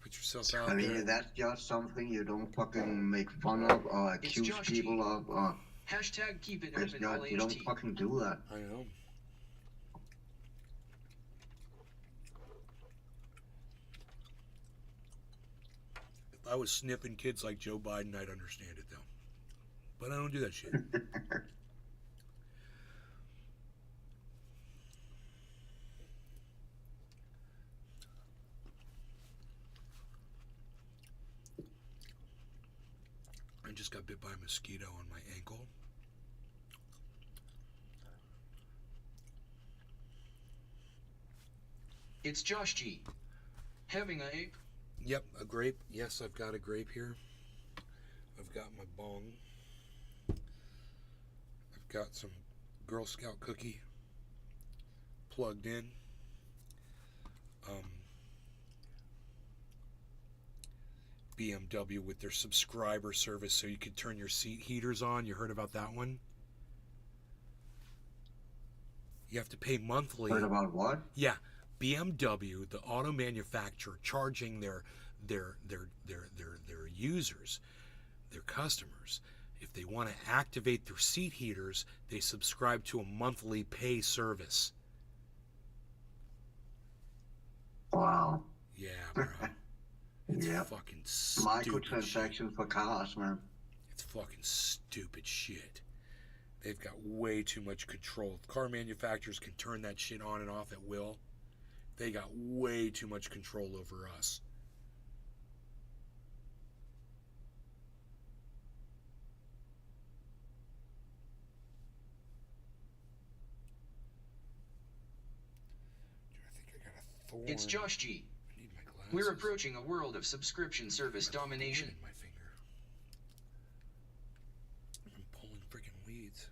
Put yourself out I mean, there. that's just something you don't fucking make fun of or accuse people of. Or Hashtag keep it it's open not, you don't LHT. fucking do that. I know. If I was sniffing kids like Joe Biden, I'd understand it, though. But I don't do that shit. I just got bit by a mosquito on my ankle. It's Josh G. Having a ape? Yep, a grape. Yes, I've got a grape here. I've got my bong. I've got some Girl Scout cookie plugged in. BMW with their subscriber service so you could turn your seat heaters on. You heard about that one? You have to pay monthly. Heard about what? Yeah, BMW, the auto manufacturer, charging their users, their customers, if they want to activate their seat heaters, they subscribe to a monthly pay service. Wow. Yeah, bro. It's Yeah. fucking stupid shit. Microtransactions for cars, man. It's fucking stupid shit. They've got way too much control. Car manufacturers can turn that shit on and off at will. They got way too much control over us. Dude, I think I got a thorn. It's Josh G. I need my glasses. We're approaching a world of subscription service I got a thorn domination. in my finger. I'm pulling freaking weeds.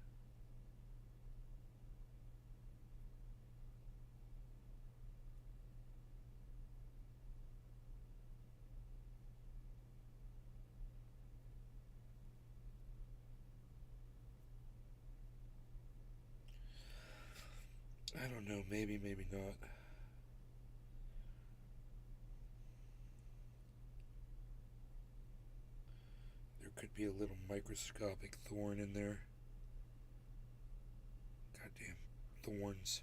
I don't know, maybe, maybe not. There could be a little microscopic thorn in there. Goddamn thorns.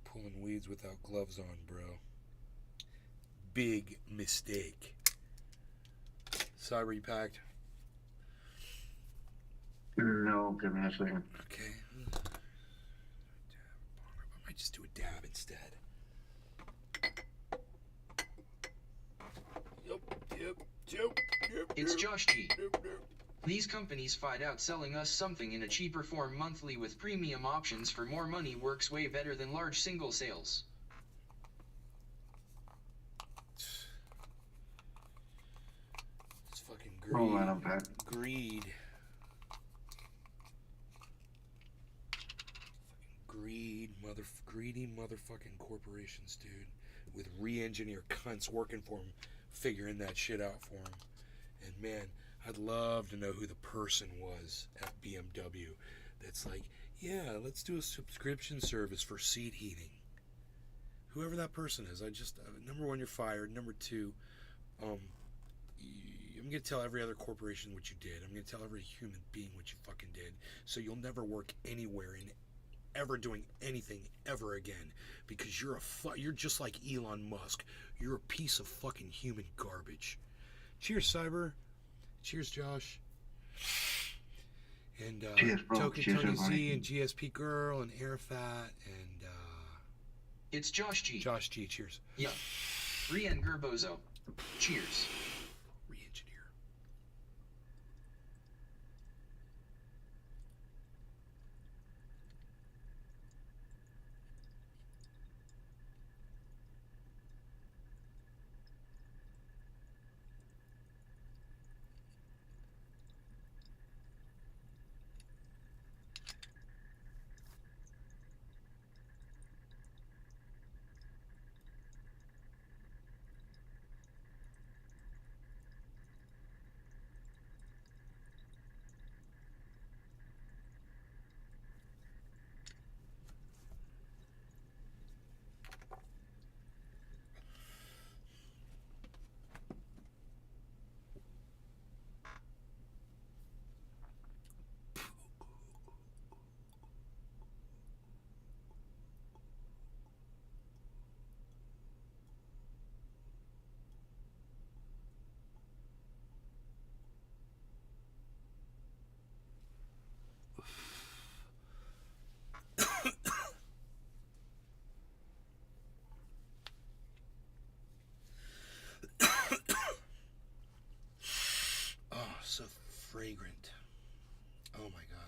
Pulling weeds without gloves on, bro. Big mistake. Cyber, you packed? No, give me a second. Okay. I might just do a dab instead. Yep. It's Josh G. These companies fight out selling us something in a cheaper form monthly with premium options for more money works way better than large single sales. It's fucking Oh, greed. man, I'm back. Greed. Greedy motherfucking corporations, dude, with re-engineer cunts working for them, figuring that shit out for them. And man, I'd love to know who the person was at BMW that's like, yeah, let's do a subscription service for seat heating. Whoever that person is, number one, you're fired. Number two, I'm going to tell every other corporation what you did. I'm going to tell every human being what you fucking did. So you'll never work anywhere in ever doing anything ever again, because you're just like Elon Musk. You're a piece of fucking human garbage. Cheers, Cyber. Cheers, Josh. And Cheers, bro. Token Cheers, Tony everybody. Z and GSP Girl and Airfat and It's Josh G. Josh G. Cheers. Yeah. Rian Gerbozo. Cheers. Re-engineer. Oh, so fragrant. Oh my god.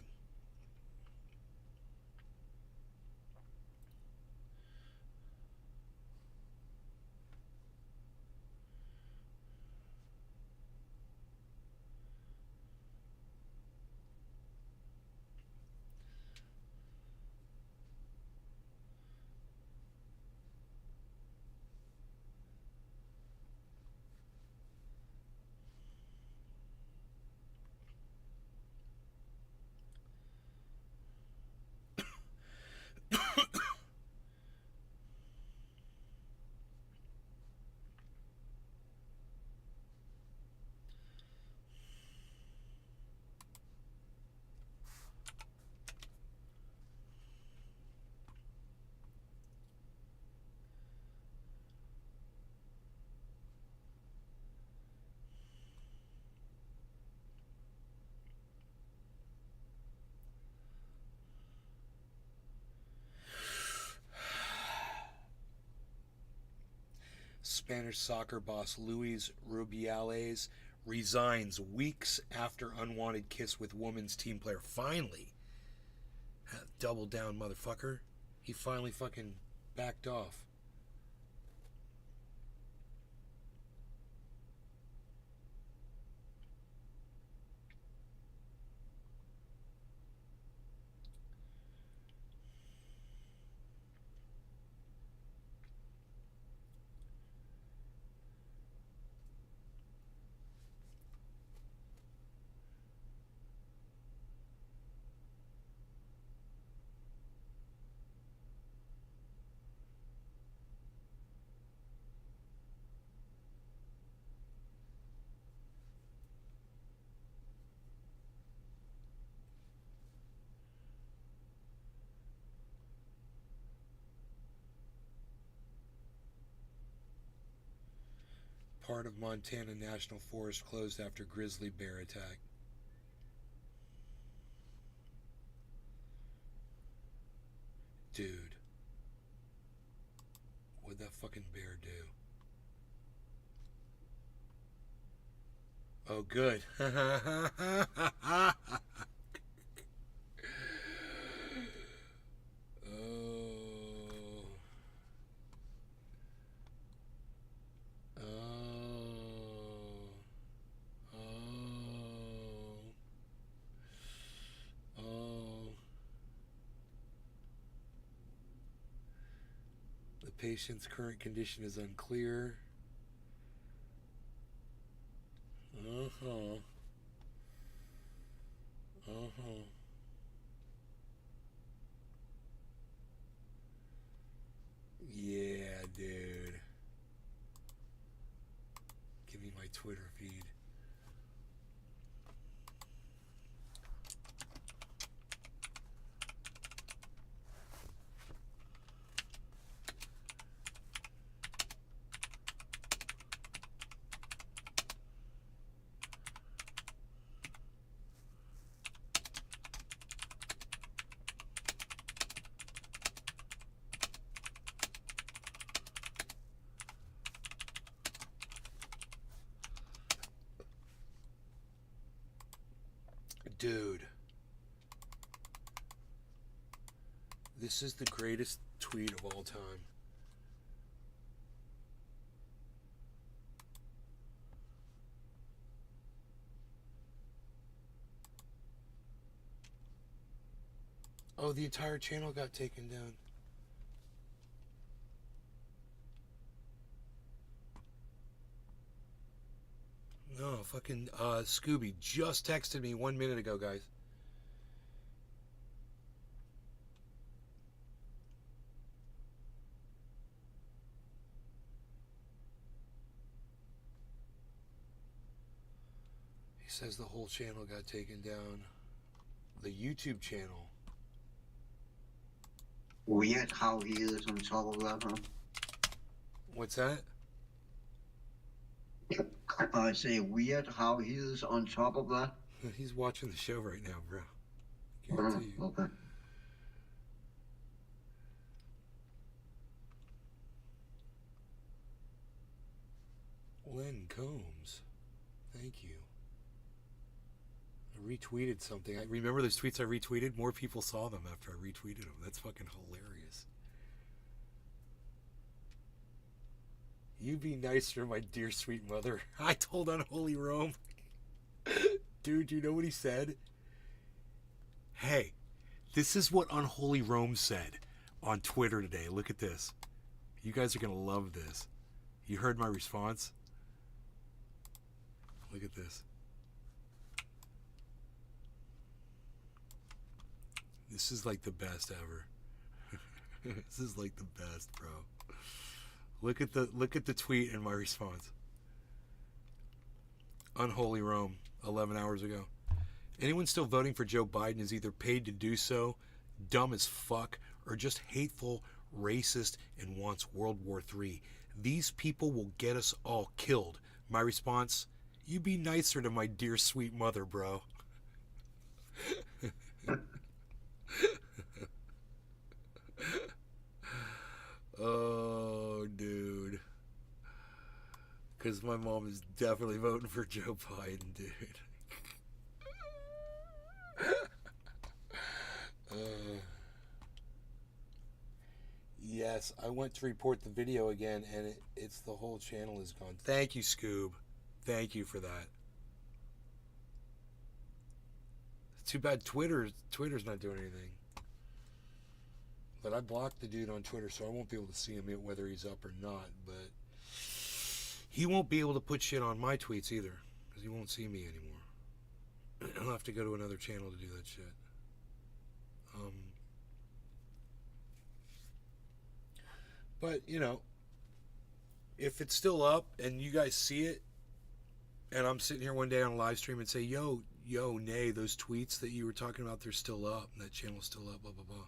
Spanish soccer boss Luis Rubiales resigns weeks after unwanted kiss with women's team player. Finally. Double down, motherfucker. He finally fucking backed off. Part of Montana National Forest closed after grizzly bear attack. Dude. What'd that fucking bear do? Oh, good. Oh. The patient's current condition is unclear. Uh-huh. Yeah, dude. Give me my Twitter feed. Dude. This is the greatest tweet of all time. Oh, the entire channel got taken down. No, fucking Scooby just texted me 1 minute ago, guys. He says the whole channel got taken down. The YouTube channel. Weird how he is on top of that, huh? What's that? I say weird how he is on top of that. He's watching the show right now, bro. Oh, Guarantee you. okay. Len Combs. Thank you. I retweeted something. I remember those tweets I retweeted? More people saw them after I retweeted them. That's fucking hilarious. You be nicer, my dear sweet mother. I told Unholy Rome. Dude, you know what he said? Hey, this is what Unholy Rome said on Twitter today. Look at this. You guys are going to love this. You heard my response? Look at this. This is like the best ever. This is like the best, bro. Look at the tweet and my response. Unholy Rome, 11 hours ago. Anyone still voting for Joe Biden is either paid to do so, dumb as fuck, or just hateful, racist, and wants World War III. These people will get us all killed. My response, you be nicer to my dear sweet mother, bro. Oh, dude. Because my mom is definitely voting for Joe Biden, dude. Yes, I went to report the video again, and it's the whole channel is gone. Thank you, Scoob. Thank you for that. Too bad Twitter's not doing anything. But I blocked the dude on Twitter, so I won't be able to see him whether he's up or not. But he won't be able to put shit on my tweets either, because he won't see me anymore. I'll have to go to another channel to do that shit. But, you know, if it's still up and you guys see it, and I'm sitting here one day on a live stream and say, yo, nay, those tweets that you were talking about, they're still up, and that channel's still up, blah, blah, blah.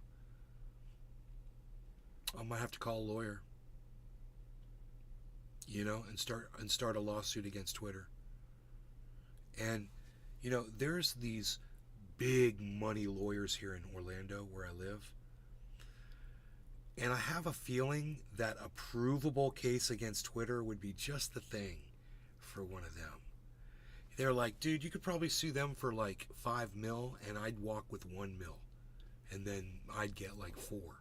I might have to call a lawyer, you know, and start a lawsuit against Twitter. And, you know, there's these big money lawyers here in Orlando where I live. And I have a feeling that a provable case against Twitter would be just the thing for one of them. They're like, dude, you could probably sue them for like $5 million, and I'd walk with $1 million, and then I'd get like $4 million.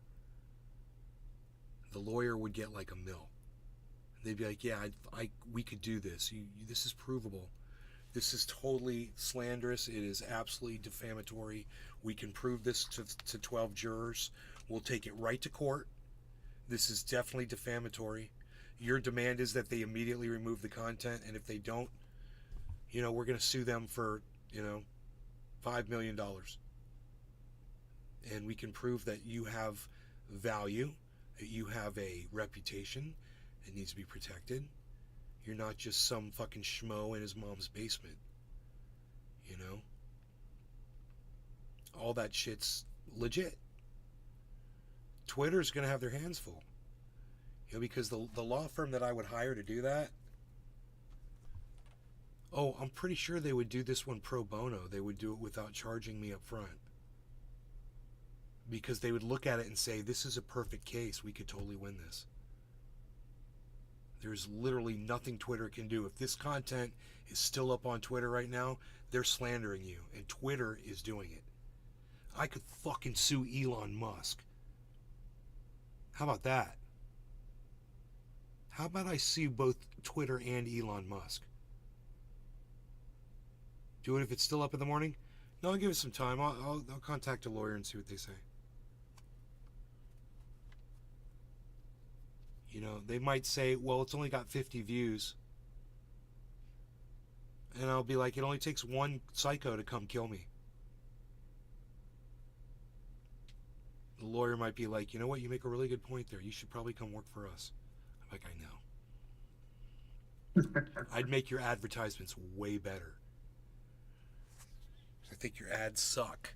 The lawyer would get like $1 million. They'd be like, yeah, we could do this. This is provable. This is totally slanderous. It is absolutely defamatory. We can prove this to 12 jurors. We'll take it right to court. This is definitely defamatory. Your demand is that they immediately remove the content, and if they don't, you know, we're going to sue them for, you know, $5 million. And we can prove that you have value, that you have a reputation. It needs to be protected. You're not just some fucking schmo in his mom's basement. You know? All that shit's legit. Twitter's going to have their hands full. You know, because the law firm that I would hire to do that, oh, I'm pretty sure they would do this one pro bono. They would do it without charging me up front. Because they would look at it and say, this is a perfect case. We could totally win this. There's literally nothing Twitter can do. If this content is still up on Twitter right now, they're slandering you. And Twitter is doing it. I could fucking sue Elon Musk. How about that? How about I sue both Twitter and Elon Musk? Do it if it's still up in the morning? No, I'll give it some time. I'll contact a lawyer and see what they say. You know, they might say, well, it's only got 50 views. And I'll be like, it only takes one psycho to come kill me. The lawyer might be like, you know what, you make a really good point there. You should probably come work for us. I'm like, I know. I'd make your advertisements way better. I think your ads suck.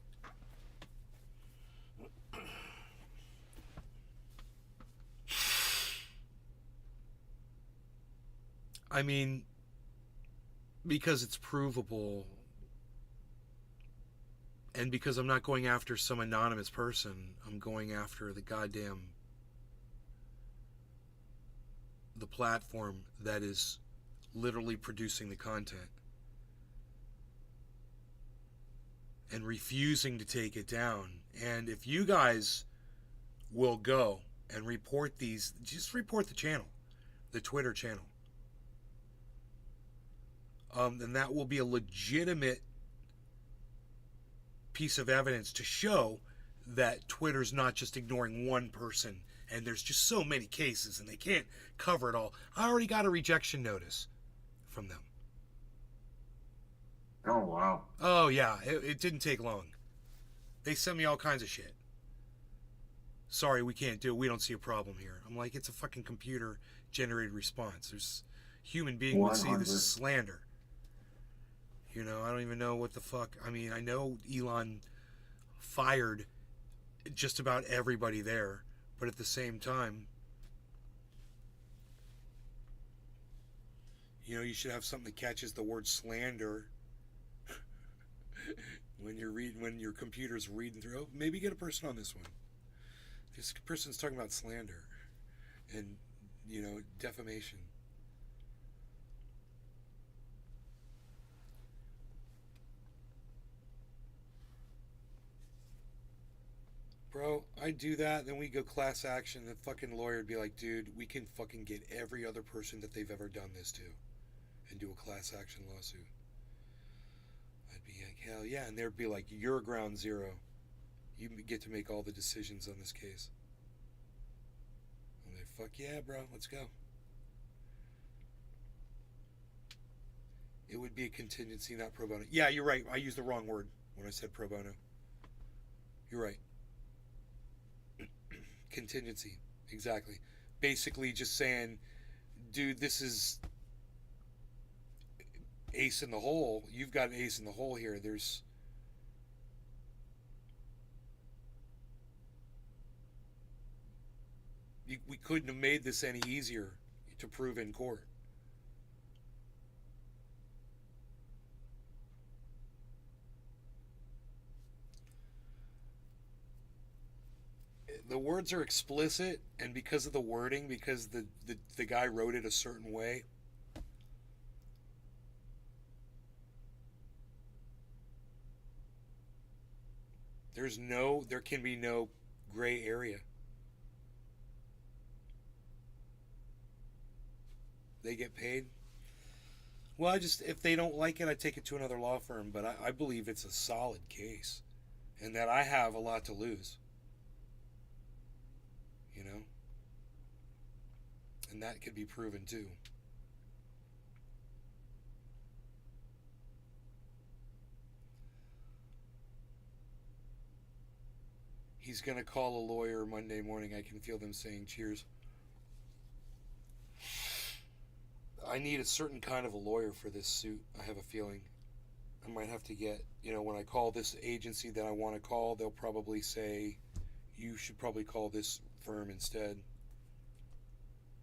I mean, because it's provable, and because I'm not going after some anonymous person, I'm going after the platform that is literally producing the content and refusing to take it down. And if you guys will go and report these, just report the channel, the Twitter channel. Then that will be a legitimate piece of evidence to show that Twitter's not just ignoring one person, and there's just so many cases and they can't cover it all. I already got a rejection notice from them. Oh, wow. Oh, yeah, it didn't take long. They sent me all kinds of shit. Sorry, we can't do it. We don't see a problem here. I'm like, it's a fucking computer-generated response. There's human being would see this as slander. You know, I don't even know what the fuck. I mean, I know Elon fired just about everybody there, but at the same time, you know, you should have something that catches the word slander when your computer's reading through. Oh, maybe get a person on this one. This person's talking about slander and, you know, defamation. Bro, I do that, then we go class action, the fucking lawyer would be like, dude, we can fucking get every other person that they've ever done this to and do a class action lawsuit. I'd be like, hell yeah, and they'd be like, you're ground zero. You get to make all the decisions on this case. I'm like, fuck yeah, bro, let's go. It would be a contingency, not pro bono. Yeah, you're right, I used the wrong word when I said pro bono. You're right. Contingency, exactly. Basically just saying, dude, this is ace in the hole. You've got an ace in the hole here. We couldn't have made this any easier to prove in court. The words are explicit, and because of the wording, because the guy wrote it a certain way, there can be no gray area. They get paid. Well, if they don't like it, I take it to another law firm, but I believe it's a solid case, and that I have a lot to lose. You know? And that could be proven too. He's going to call a lawyer Monday morning. I can feel them saying cheers. I need a certain kind of a lawyer for this suit. I have a feeling I might have to get, when I call this agency that I want to call, they'll probably say, you should probably call this firm instead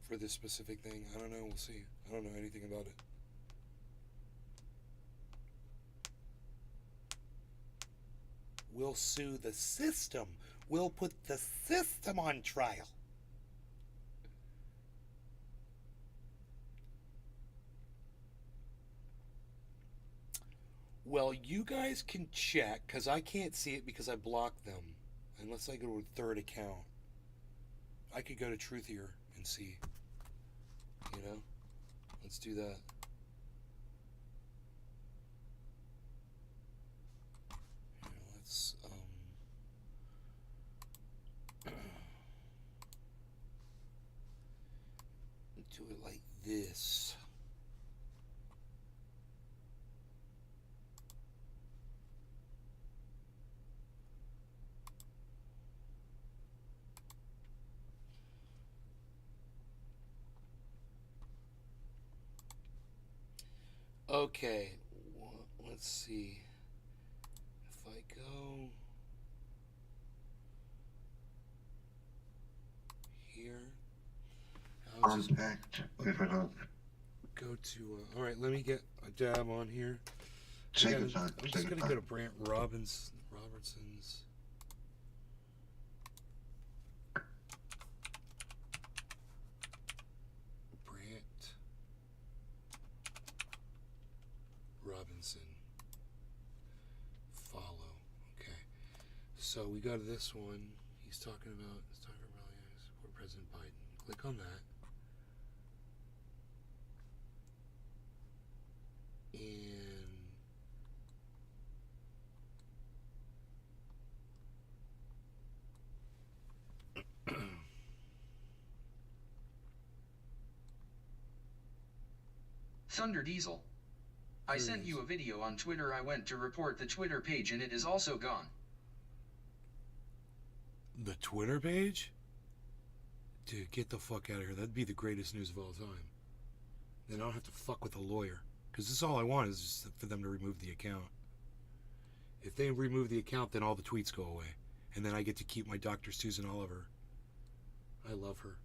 for this specific thing. I don't know. We'll see. I don't know anything about it. We'll sue the system. We'll put the system on trial. Well, you guys can check, because I can't see it because I blocked them. Unless I go to a third account. I could go to Truthier and see. Let's do that. Let's, do it like this. Okay, let's see. If I go here, I'll just Contact with it up. go to. All right, let me get a dab on here. Take your time. I'm Take just your gonna go time. to Brant Robertson's. Brant Robinson. Follow. Okay. So we go to this one. He's talking about support President Biden. Click on that. And Thunder Diesel. I sent you a video on Twitter. I went to report the Twitter page and it is also gone. the Twitter page? Dude, get the fuck out of here. That'd be the greatest news of all time. Then I don't have to fuck with a lawyer. Because this is all I want is just for them to remove the account. If they remove the account, then all the tweets go away. And then I get to keep my Dr. Susan Oliver. I love her.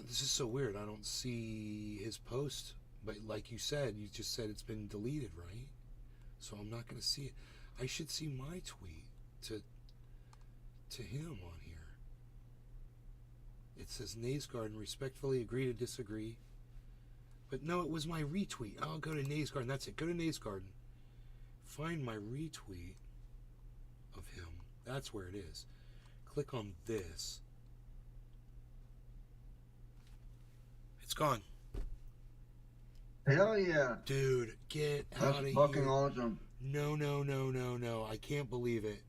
This is so weird. I don't see his post. But like you said, you just said it's been deleted, right? So I'm not going to see it. I should see my tweet to him on here. It says Nays Garden respectfully agree to disagree. But no, it was my retweet. I'll go to Nays Garden. That's it. Go to Nays Garden. Find my retweet of him. That's where it is. Click on this. It's gone. Hell yeah. Dude, get out of That's here. fucking awesome. No. I can't believe it.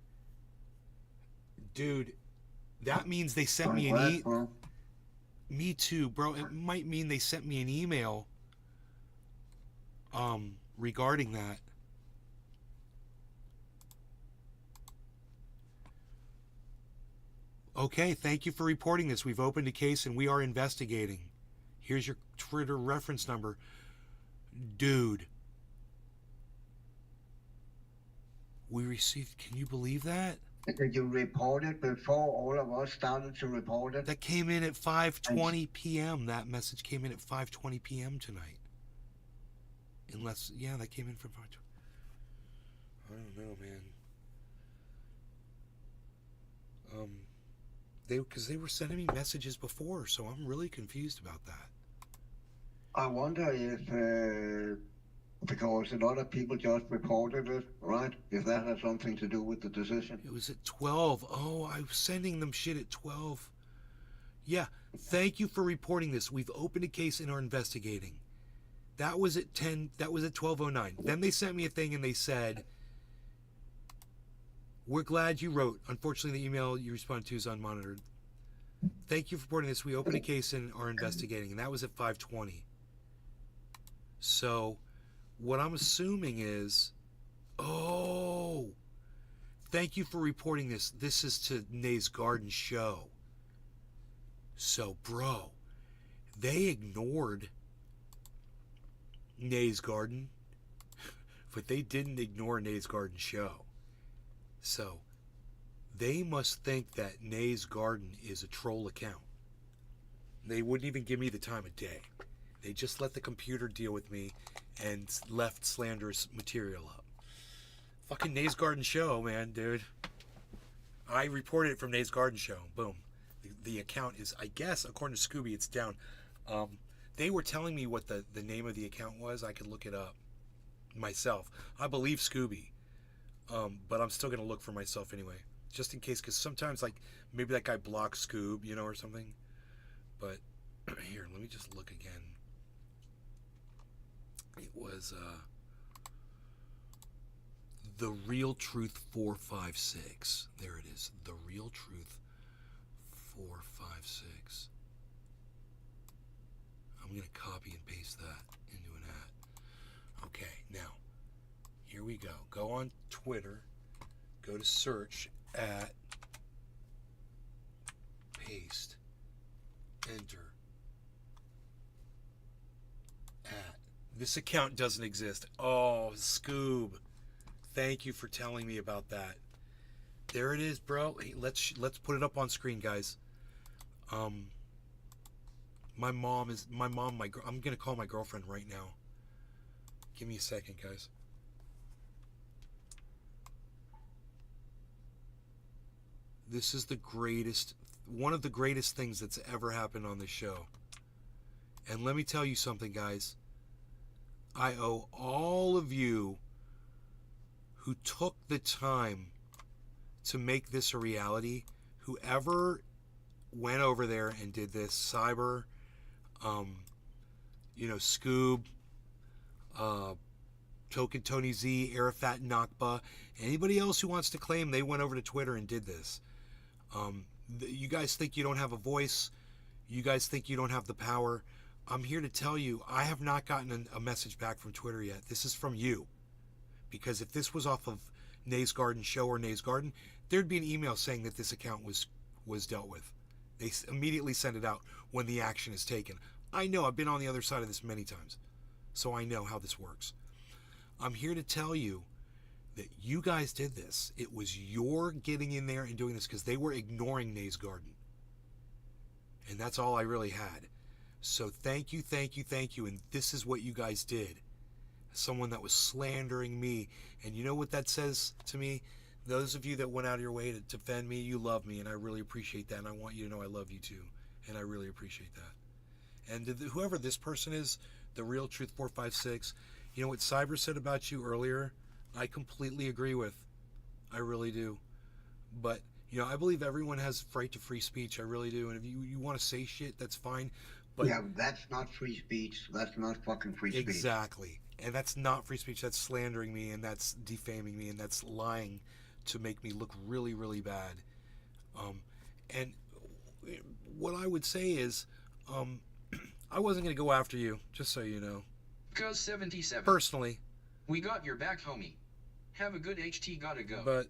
Dude, that means they sent me an bro. Me too, bro. It might mean they sent me an email regarding that. Okay, thank you for reporting this. We've opened a case and we are investigating. Here's your Twitter reference number. Dude. We received, can you believe that? Did you report it before all of us started to report it? That came in at 5:20 p.m. That message came in at 5:20 p.m. tonight. Unless, yeah, that came in from 5:20. I don't know, man. Because they were sending me messages before, so I'm really confused about that. I wonder if, because a lot of people just reported it, right? If that has something to do with the decision. It was at 12. Oh, I was sending them shit at 12. Yeah, thank you for reporting this. We've opened a case and are investigating. That was at 10. That was at 12:09. Then they sent me a thing and they said, "We're glad you wrote. Unfortunately, the email you responded to is unmonitored. Thank you for reporting this. We opened a case and are investigating." And that was at 5:20. So, what I'm assuming is Oh, thank you for reporting this. This is to Nay's Garden show. So, bro, they ignored Nay's Garden, but they didn't ignore Nay's Garden show. So, they must think that Nay's Garden is a troll account. They wouldn't even give me the time of day. They just let the computer deal with me and left slanderous material up. Fucking Nay's Garden show, man, dude. I reported it from Nay's Garden show. Boom. The account is, I guess, according to Scooby, it's down. They were telling me what the name of the account was. I could look it up myself. I believe Scooby. But I'm still going to look for myself anyway. Just in case, because sometimes, like, maybe that guy blocks Scoob, you know, or something. But, here, let me just look again. It was, The Real Truth 456. There it is. The Real Truth 456. I'm going to copy and paste that into an ad. Okay, now, here we go. Go on Twitter. Go to search at paste. Enter. At. This account doesn't exist. Oh, Scoob. Thank you for telling me about that. There it is, bro. Hey, let's put it up on screen, guys. I'm gonna call my girlfriend right now. Give me a second, guys. This is one of the greatest things that's ever happened on this show. And let me tell you something, guys. I owe all of you who took the time to make this a reality, whoever went over there and did this, Cyber, Scoob, Token Tony Z, Arafat Nakba, anybody else who wants to claim they went over to Twitter and did this. You guys think you don't have a voice. You guys think you don't have the power. I'm here to tell you, I have not gotten a message back from Twitter yet. This is from you. Because if this was off of Nay's Garden show or Nay's Garden, there'd be an email saying that this account was dealt with. They immediately send it out when the action is taken. I know, I've been on the other side of this many times. So I know how this works. I'm here to tell you that you guys did this. It was your getting in there and doing this because they were ignoring Nay's Garden. And that's all I really had. So thank you. And this is what you guys did. Someone that was slandering me. And you know what that says to me? Those of you that went out of your way to defend me, you love me. And I really appreciate that. And I want you to know I love you too. And I really appreciate that. And whoever this person is, The Real Truth 456, you know what Cyber said about you earlier? I completely agree with. I really do. But, I believe everyone has right to free speech. I really do. And if you want to say shit, that's fine. But yeah, that's not free speech. That's not fucking free speech. Exactly. And that's not free speech. That's slandering me, and that's defaming me, and that's lying to make me look really, really bad. And what I would say is, I wasn't going to go after you, just so you know. Cuz 77. Personally. We got your back, homie. Have a good HT, gotta go. But,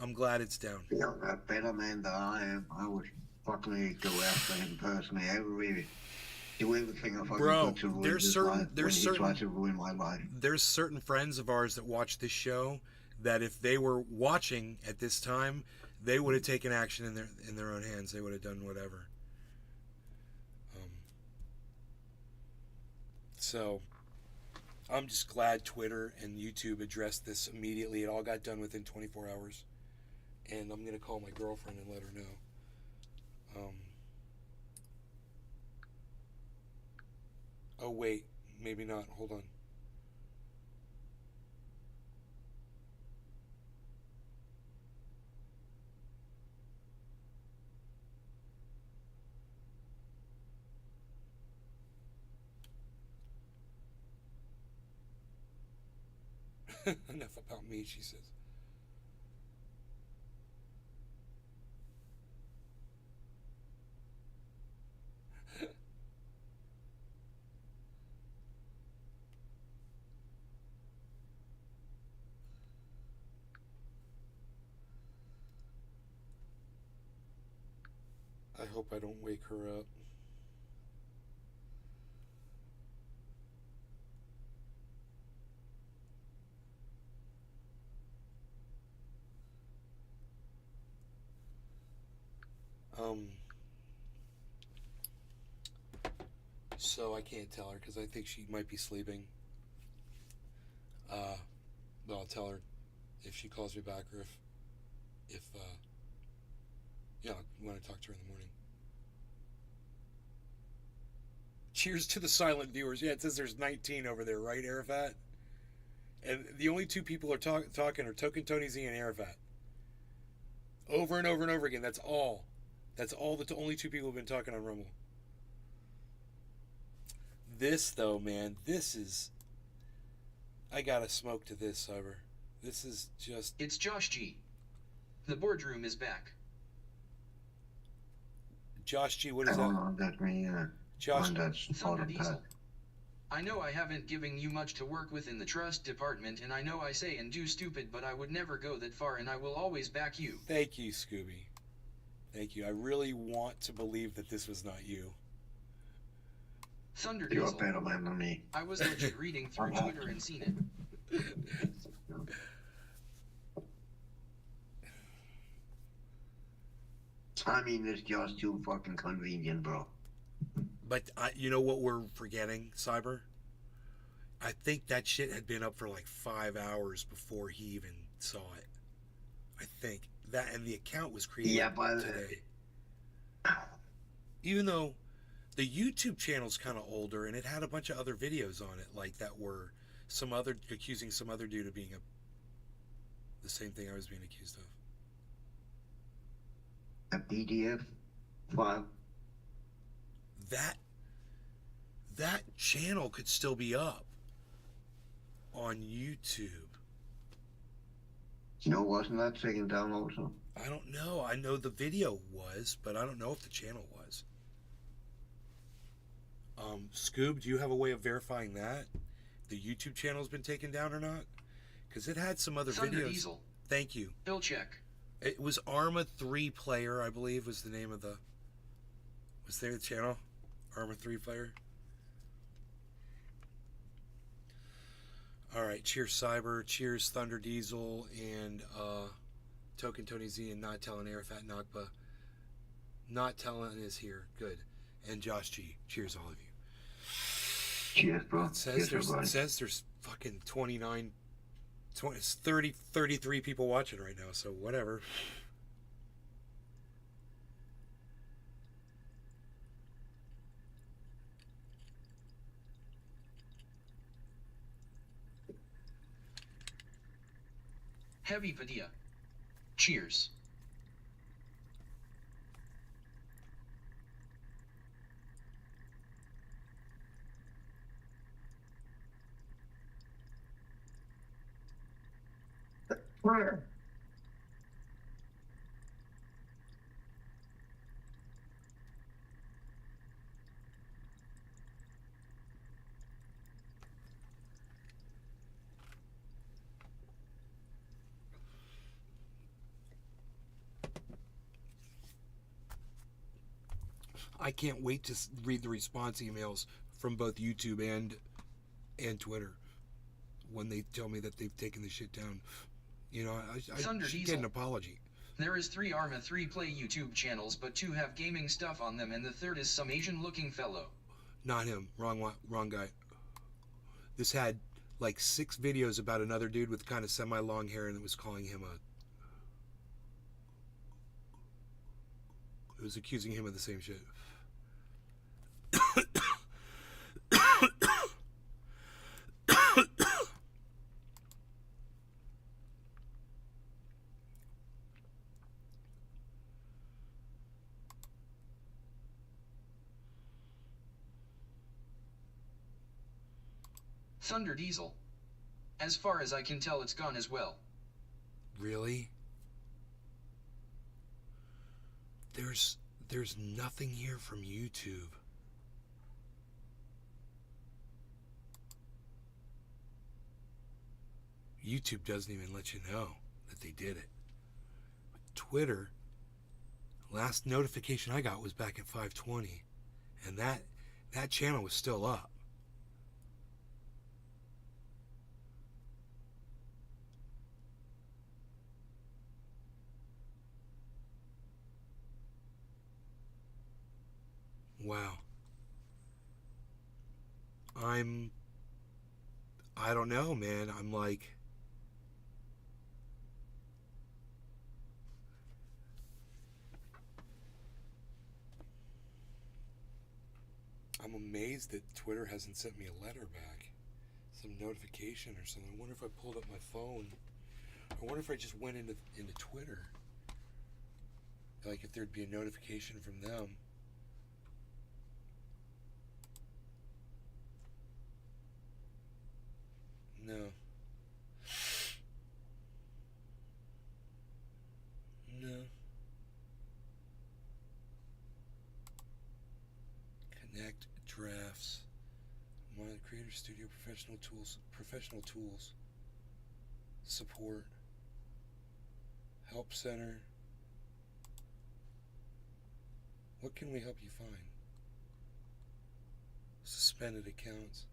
I'm glad it's down. A better man than I am, I would fucking go after him personally. I would really do everything I fucking could to ruin his life when he tried to ruin my life. There's certain friends of ours that watch this show that if they were watching at this time, they would have taken action in their own hands. They would have done whatever. So, I'm just glad Twitter and YouTube addressed this immediately. It all got done within 24 hours. And I'm going to call my girlfriend and let her know. Oh, wait. Maybe not. Hold on. Enough about me, she says. I hope I don't wake her up. So I can't tell her because I think she might be sleeping. But I'll tell her if she calls me back or if yeah, when I talk to her in the morning. Cheers to the silent viewers. Yeah, it says there's 19 over there, right, Arafat? And the only two people are talking are Token Tony Z and Arafat. Over and over and over again. That's all. That's all the only two people who've been talking on Rumble. This, though, man, this is... I gotta smoke to this, Cyber. This is just... It's Josh G. The boardroom is back. Josh G, what is I don't that? know that me. Josh, Thunder Diesel. I know I haven't given you much to work with in the trust department, and I know I say and do stupid, but I would never go that far, and I will always back you. thank you, Scooby. Thank you. I really want to believe that this was not you. Thunder You're a Diesel. better man than me. I was legit reading through Twitter and seen it. I mean, it's just too fucking convenient, bro. But you know what we're forgetting, Cyber? I think that shit had been up for like 5 hours before he even saw it. I think that, and the account was created today. Even though the YouTube channel's kind of older and it had a bunch of other videos on it, like that were accusing some other dude of being the same thing I was being accused of. A PDF file. That channel could still be up on YouTube. No, wasn't that taken down also? I don't know. I know the video was, but I don't know if the channel was. Scoob, do you have a way of verifying that? The YouTube channel's been taken down or not? Because it had some other Thunder videos. Diesel. Thank you. Bill check. It was Arma 3 Player, I believe, was the name of the... Was there the channel? Arma 3 Player? Alright, cheers Cyber, cheers Thunder Diesel, and Token Tony Z, and Not Telling Arafat Nakba. Not Telling is here, good. And Josh G, cheers all of you. Cheers, bro. It says, Cheers, there's fucking 33 people watching right now, so whatever. Heavy Padilla. Cheers. Where? I can't wait to read the response emails from both YouTube and Twitter when they tell me that they've taken the shit down. You know, I should get an apology. There is 3 Arma 3 Play YouTube channels, but 2 have gaming stuff on them, and the third is some Asian-looking fellow. Not him. Wrong guy. This had like 6 videos about another dude with kind of semi-long hair, and it was calling him it was accusing him of the same shit. Thunder Diesel. As far as I can tell, it's gone as well. Really? There's nothing here from YouTube. YouTube doesn't even let you know that they did it. But Twitter Last notification I got was back at 5:20, and that channel was still up. Wow. I don't know, man. I'm like, I'm amazed that Twitter hasn't sent me a letter back. Some notification or something. I wonder if I pulled up my phone. I wonder if I just went into Twitter. Like if there'd be a notification from them. No. No. Connect drafts. My Creator Studio professional tools. Support. Help center. What can we help you find? Suspended accounts.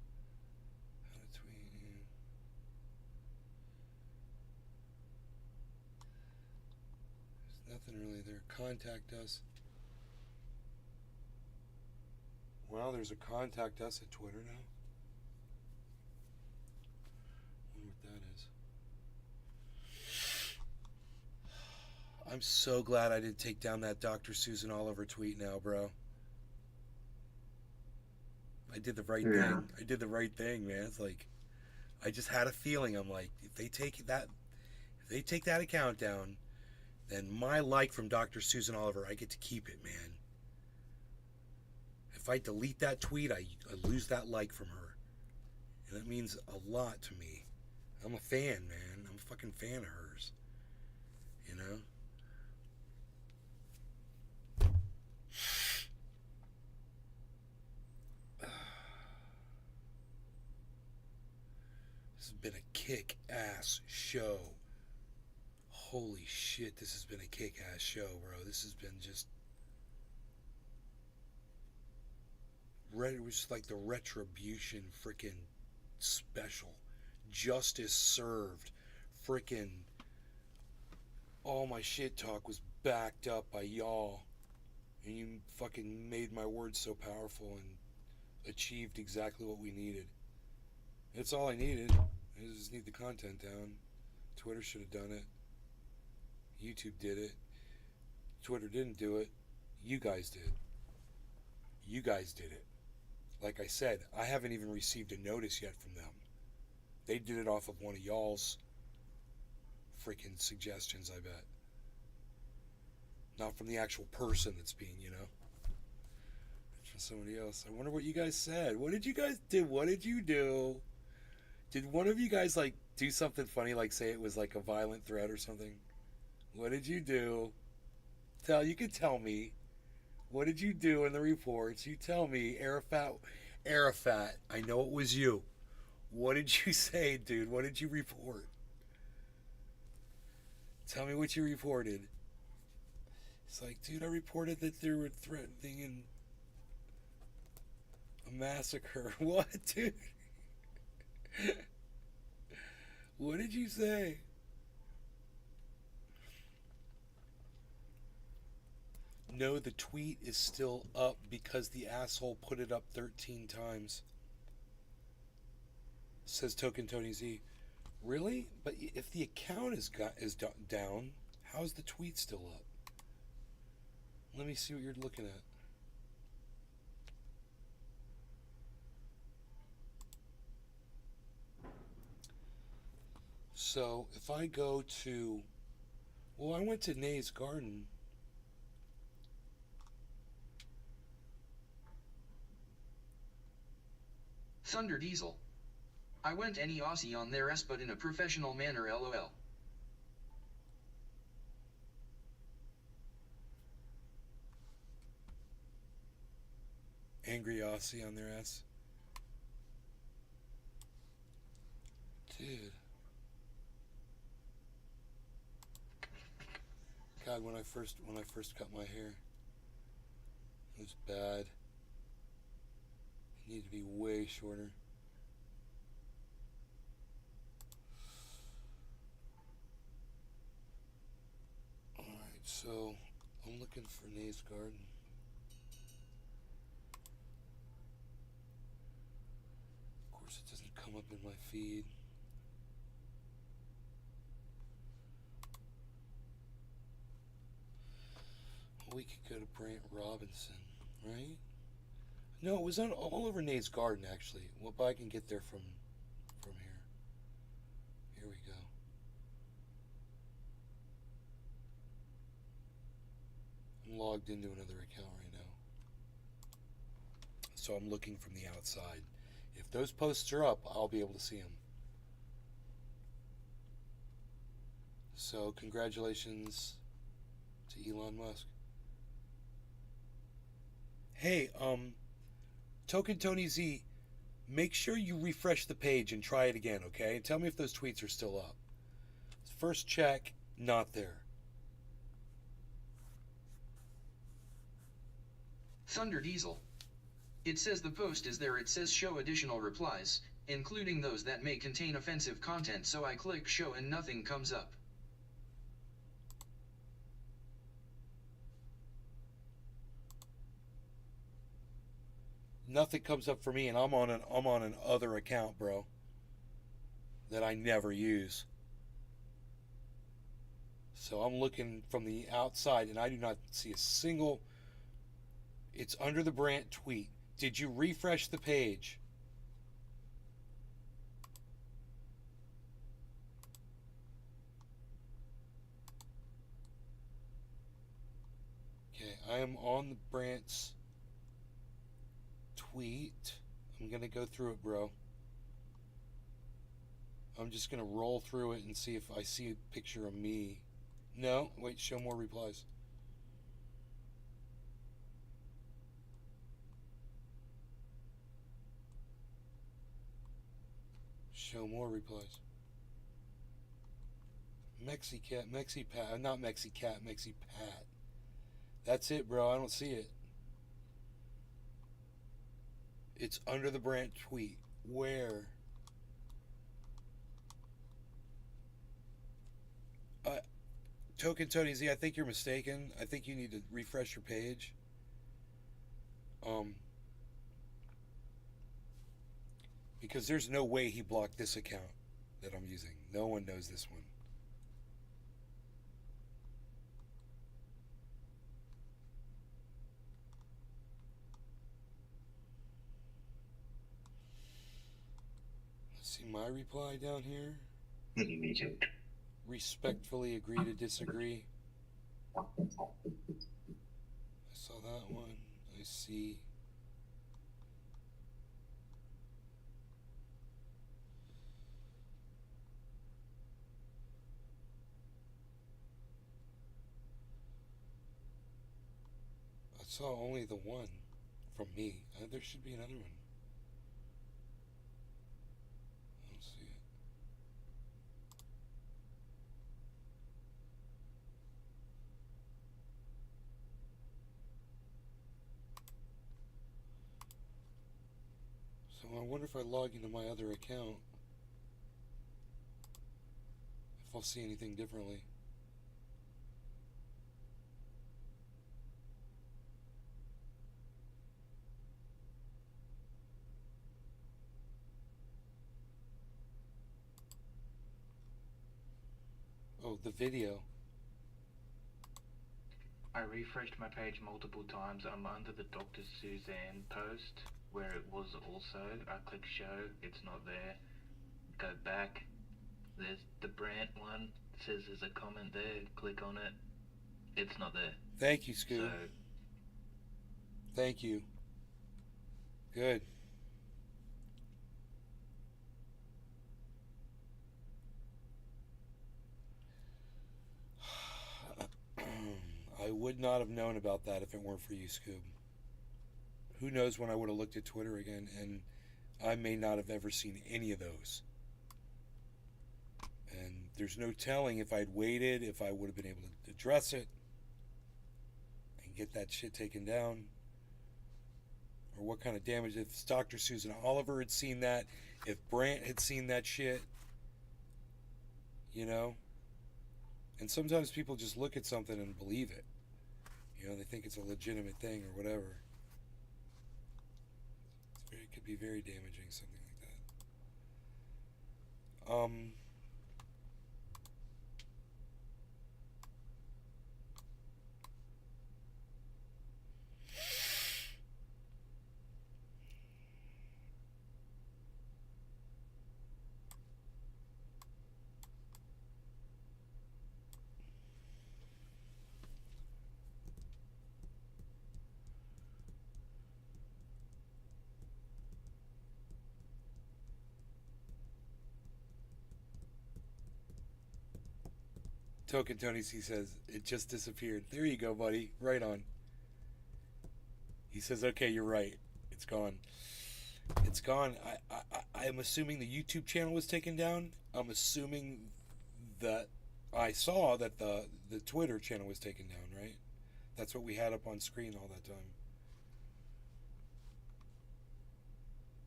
How to tweet. There's nothing really there. Contact us. Well, there's a contact us at Twitter now. I wonder what that is. I'm so glad I didn't take down that Dr. Susan Oliver tweet now, bro. I did the right thing. I did the right thing, man. It's like, I just had a feeling. I'm like, if they take that account down, then my like from Dr. Susan Oliver, I get to keep it, man. If I delete that tweet, I lose that like from her. And that means a lot to me. I'm a fan, man. I'm a fucking fan of hers. You know? This has been a kick-ass show. Holy shit, this has been a kick-ass show, bro. This has been just... It was just like the retribution freaking special. Justice served. Freaking... All my shit talk was backed up by y'all. And you fucking made my words so powerful and achieved exactly what we needed. It's all I needed. I just need the content down. Twitter should have done it. YouTube did it. Twitter didn't do it. You guys did. You guys did it. Like I said, I haven't even received a notice yet from them. They did it off of one of y'all's freaking suggestions, I bet. Not from the actual person that's being, you know. It's from somebody else. I wonder what you guys said. What did you guys do? What did you do? Did one of you guys, like, do something funny, like say it was like a violent threat or something? What did you do? You could tell me. What did you do in the reports? You tell me. Arafat, I know it was you. What did you say, dude? What did you report? Tell me what you reported. It's like, dude, I reported that they were threatening a massacre. What, dude? What did you say? No, the tweet is still up because the asshole put it up 13 times. Says Token Tony Z. Really? But if the account is down, how's the tweet still up? Let me see what you're looking at. So if I go to, well, I went to Nay's Garden. Thunder Diesel. I went any Aussie on their but in a professional manner, lol. Angry Aussie on their ass. Dude. God bad when I first cut my hair. It was bad. It needed to be way shorter. Alright, so I'm looking for Nate's Garden. Of course it doesn't come up in my feed. We could go to Brant Robinson, right? No, it was all over Nate's Garden, actually. Well, but I can get there from here. Here we go. I'm logged into another account right now. So I'm looking from the outside. If those posts are up, I'll be able to see them. So congratulations to Elon Musk. Hey, Token Tony Z, make sure you refresh the page and try it again, okay? And tell me if those tweets are still up. First check, not there. Thunder Diesel. It says the post is there. It says show additional replies, including those that may contain offensive content, so I click show and nothing comes up. Nothing comes up for me, and I'm on an other account, bro, that I never use. So I'm looking from the outside, and I do not see a single. It's under the Brant tweet. Did you refresh the page? Okay, I am on the Brant's tweet. I'm gonna go through it, bro. I'm just gonna roll through it and see if I see a picture of me. No, wait, show more replies. Show more replies. Mexicat, Mexipat, not Mexicat, Mexipat. That's it, bro. I don't see it. It's under the Brant tweet. Where? Token Tony Z, I think you're mistaken. I think you need to refresh your page. Because there's no way he blocked this account that I'm using. No one knows this one. Let's see my reply down here. Respectfully agree to disagree. I saw that one. I see. I saw only the one from me. There should be another one. I don't see it. So I wonder if I log into my other account, if I'll see anything differently. Oh, the video. I refreshed my page multiple times. I'm under the Dr. Suzanne post where it was also. I click show, it's not there. Go back. There's the Brant one. It says there's a comment there. Click on it. It's not there. Thank you, Scoob. So, Thank you. Good. I would not have known about that if it weren't for you, Scoob. Who knows when I would have looked at Twitter again, and I may not have ever seen any of those. And there's no telling if I'd waited, if I would have been able to address it. get that shit taken down. Or what kind of damage, if Dr. Susan Oliver had seen that, if Brant had seen that shit, you know? And sometimes people just look at something and believe it. You know, they think it's a legitimate thing or whatever. It could be very damaging, something like that. Token Tony C says, it just disappeared. There you go, buddy. Right on. He says, okay, you're right. It's gone. It's gone. I'm assuming the YouTube channel was taken down. I'm assuming that I saw that the Twitter channel was taken down, right? That's what we had up on screen all that time.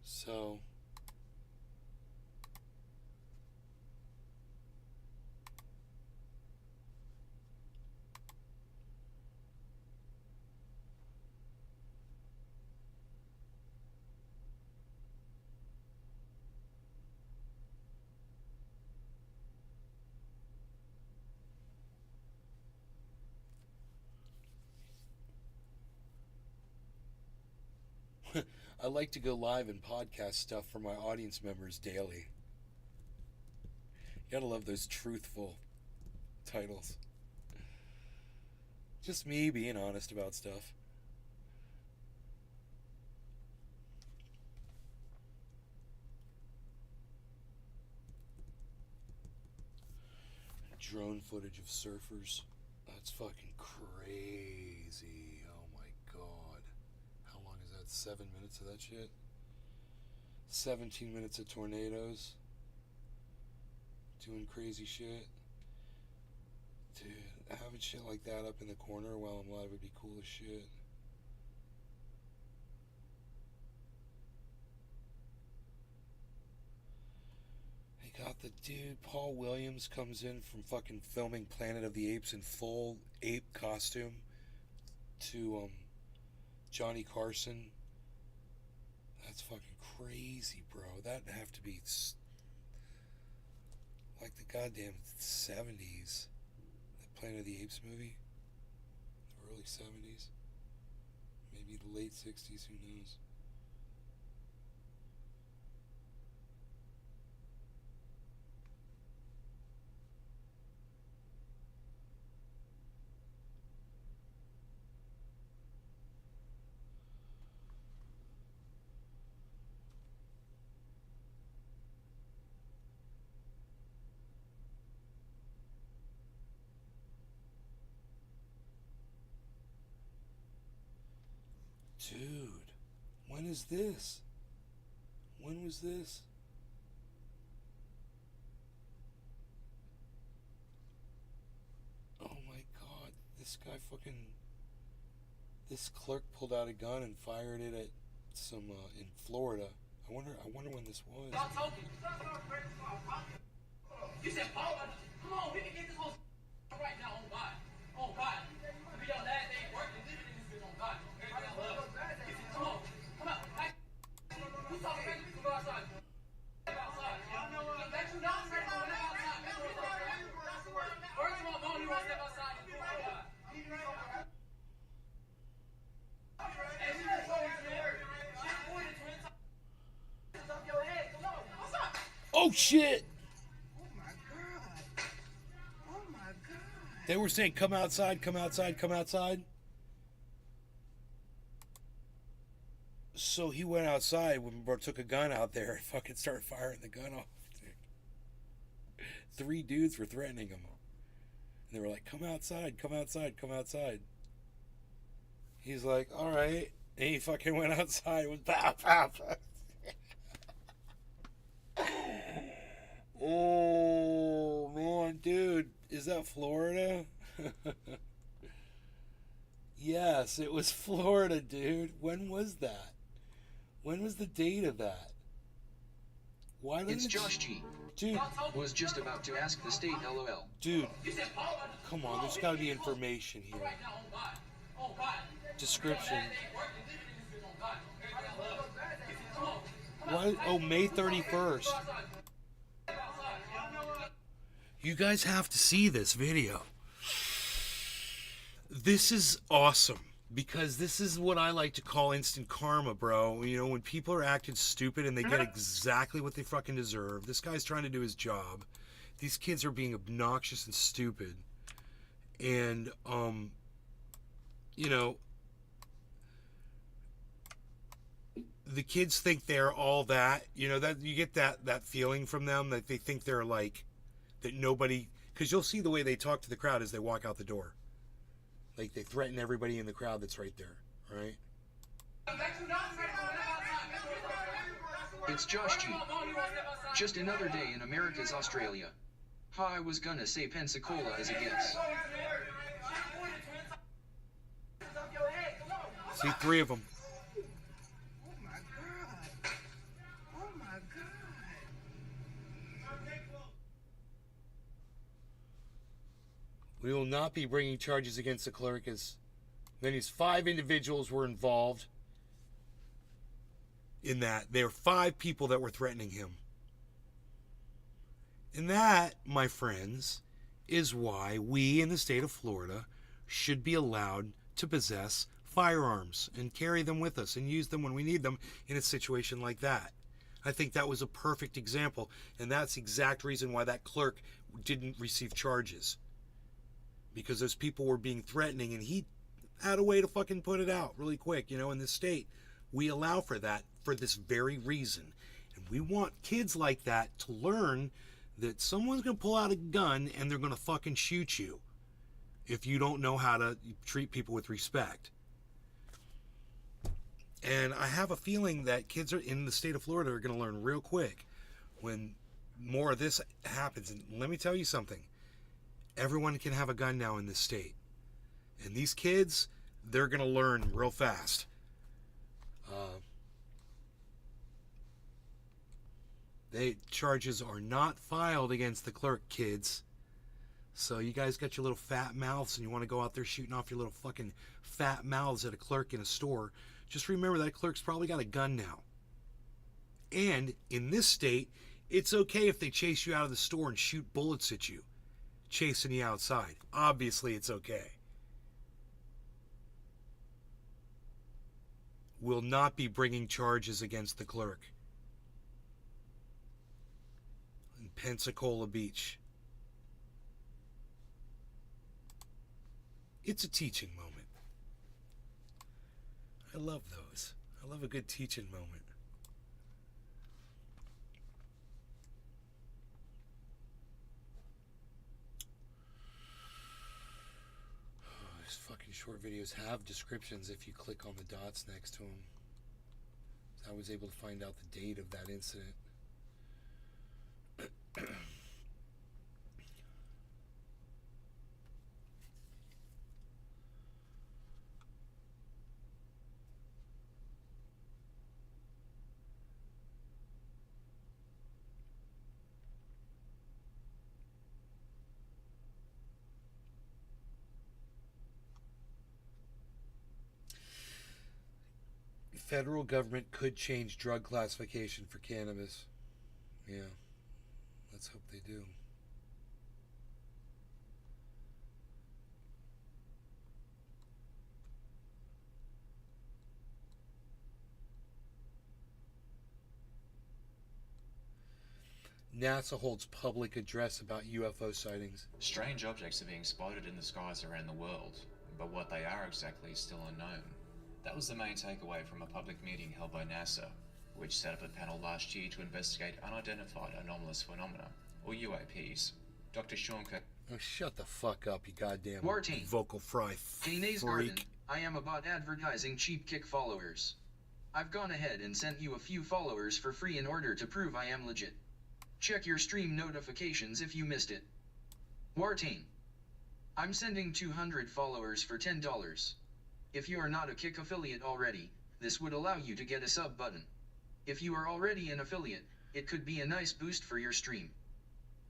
So... I like to go live and podcast stuff for my audience members daily. You gotta love those truthful titles. Just me being honest about stuff. Drone footage of surfers. That's fucking crazy. Oh my god. How long is that? 7 minutes of that shit? 17 minutes of tornadoes. Doing crazy shit. Dude, having shit like that up in the corner while I'm live would be cool as shit. They got the dude, Paul Williams comes in from fucking filming Planet of the Apes in full ape costume to Johnny Carson. That's fucking crazy, bro. That'd have to be like the goddamn 70s. The Planet of the Apes movie. The early 70s. Maybe the late 60s, who knows. Dude, when is this? When was this? Oh my god, this guy fucking... This clerk pulled out a gun and fired it at some, in Florida. I wonder when this was. You said, Paul, come on, we can get this whole right now on God. On God. We your last day working, living in this bitch on God. Everything I love. Come on, come out. You saw the ready to go outside. Outside. Let you know I'm ready to go outside. First of all, Bonnie wants to step outside and do all God. And she just told me to marry. She pointed to it. Up your head. Come on. What's up? Oh shit! They were saying, come outside, come outside, come outside. So he went outside, took a gun out there and fucking started firing the gun off. Dude. 3 dudes were threatening him. And they were like, come outside, come outside, come outside. He's like, all right. And he fucking went outside with pow, pow, pow. Oh, man, dude. Is that Florida? Yes, it was Florida, dude. When was that? When was the date of that? Why did It's it... Josh G. Dude, Was just about to ask the state LOL. dude, come on, there's got to be information here. Description. What? Oh, May 31st. You guys have to see this video. This is awesome. Because this is what I like to call instant karma, bro. You know, when people are acting stupid and they get exactly what they fucking deserve. This guy's trying to do his job. These kids are being obnoxious and stupid. And, you know, the kids think they're all that. You know, that you get that feeling from them that they think they're like, that nobody, because you'll see the way they talk to the crowd as they walk out the door. Like, they threaten everybody in the crowd that's right there, right? It's Josh G. Just another day in America's Australia. Ha, I was gonna say Pensacola as a guess. See, 3 of them. Oh my God. Oh my God. We will not be bringing charges against the clerk as many as 5 individuals were involved in that. There are 5 people that were threatening him. And that, my friends, is why we in the state of Florida should be allowed to possess firearms and carry them with us and use them when we need them in a situation like that. I think that was a perfect example, and that's the exact reason why that clerk didn't receive charges. Because those people were being threatening, and he had a way to fucking put it out really quick. You know, in this state, we allow for that for this very reason. And we want kids like that to learn that someone's going to pull out a gun and they're going to fucking shoot you if you don't know how to treat people with respect. And I have a feeling that kids are in the state of Florida are going to learn real quick when more of this happens. And let me tell you something. Everyone can have a gun now in this state. And these kids, they're going to learn real fast. Charges are not filed against the clerk, kids. So you guys got your little fat mouths and you want to go out there shooting off your little fucking fat mouths at a clerk in a store. Just remember that clerk's probably got a gun now. And in this state, it's okay if they chase you out of the store and shoot bullets at you, chasing you outside. Obviously, it's okay. Will not be bringing charges against the clerk in Pensacola Beach. It's a teaching moment. I love those. I love a good teaching moment. These fucking short videos have descriptions if you click on the dots next to them. I was able to find out the date of that incident. Federal government could change drug classification for cannabis. Yeah, let's hope they do. NASA holds public address about UFO sightings. Strange objects are being spotted in the skies around the world, but what they are exactly is still unknown. That was the main takeaway from a public meeting held by NASA, which set up a panel last year to investigate unidentified anomalous phenomena, or UAPs. Dr. Sean Kirk... Oh, shut the fuck up, you goddamn Martin. vocal fry Danae's Garden, freak. I am about advertising cheap kick followers. I've gone ahead and sent you a few followers for free in order to prove I am legit. Check your stream notifications if you missed it. Martin. I'm sending 200 followers for $10. If you are not a Kick affiliate already, this would allow you to get a sub button. If you are already an affiliate, it could be a nice boost for your stream.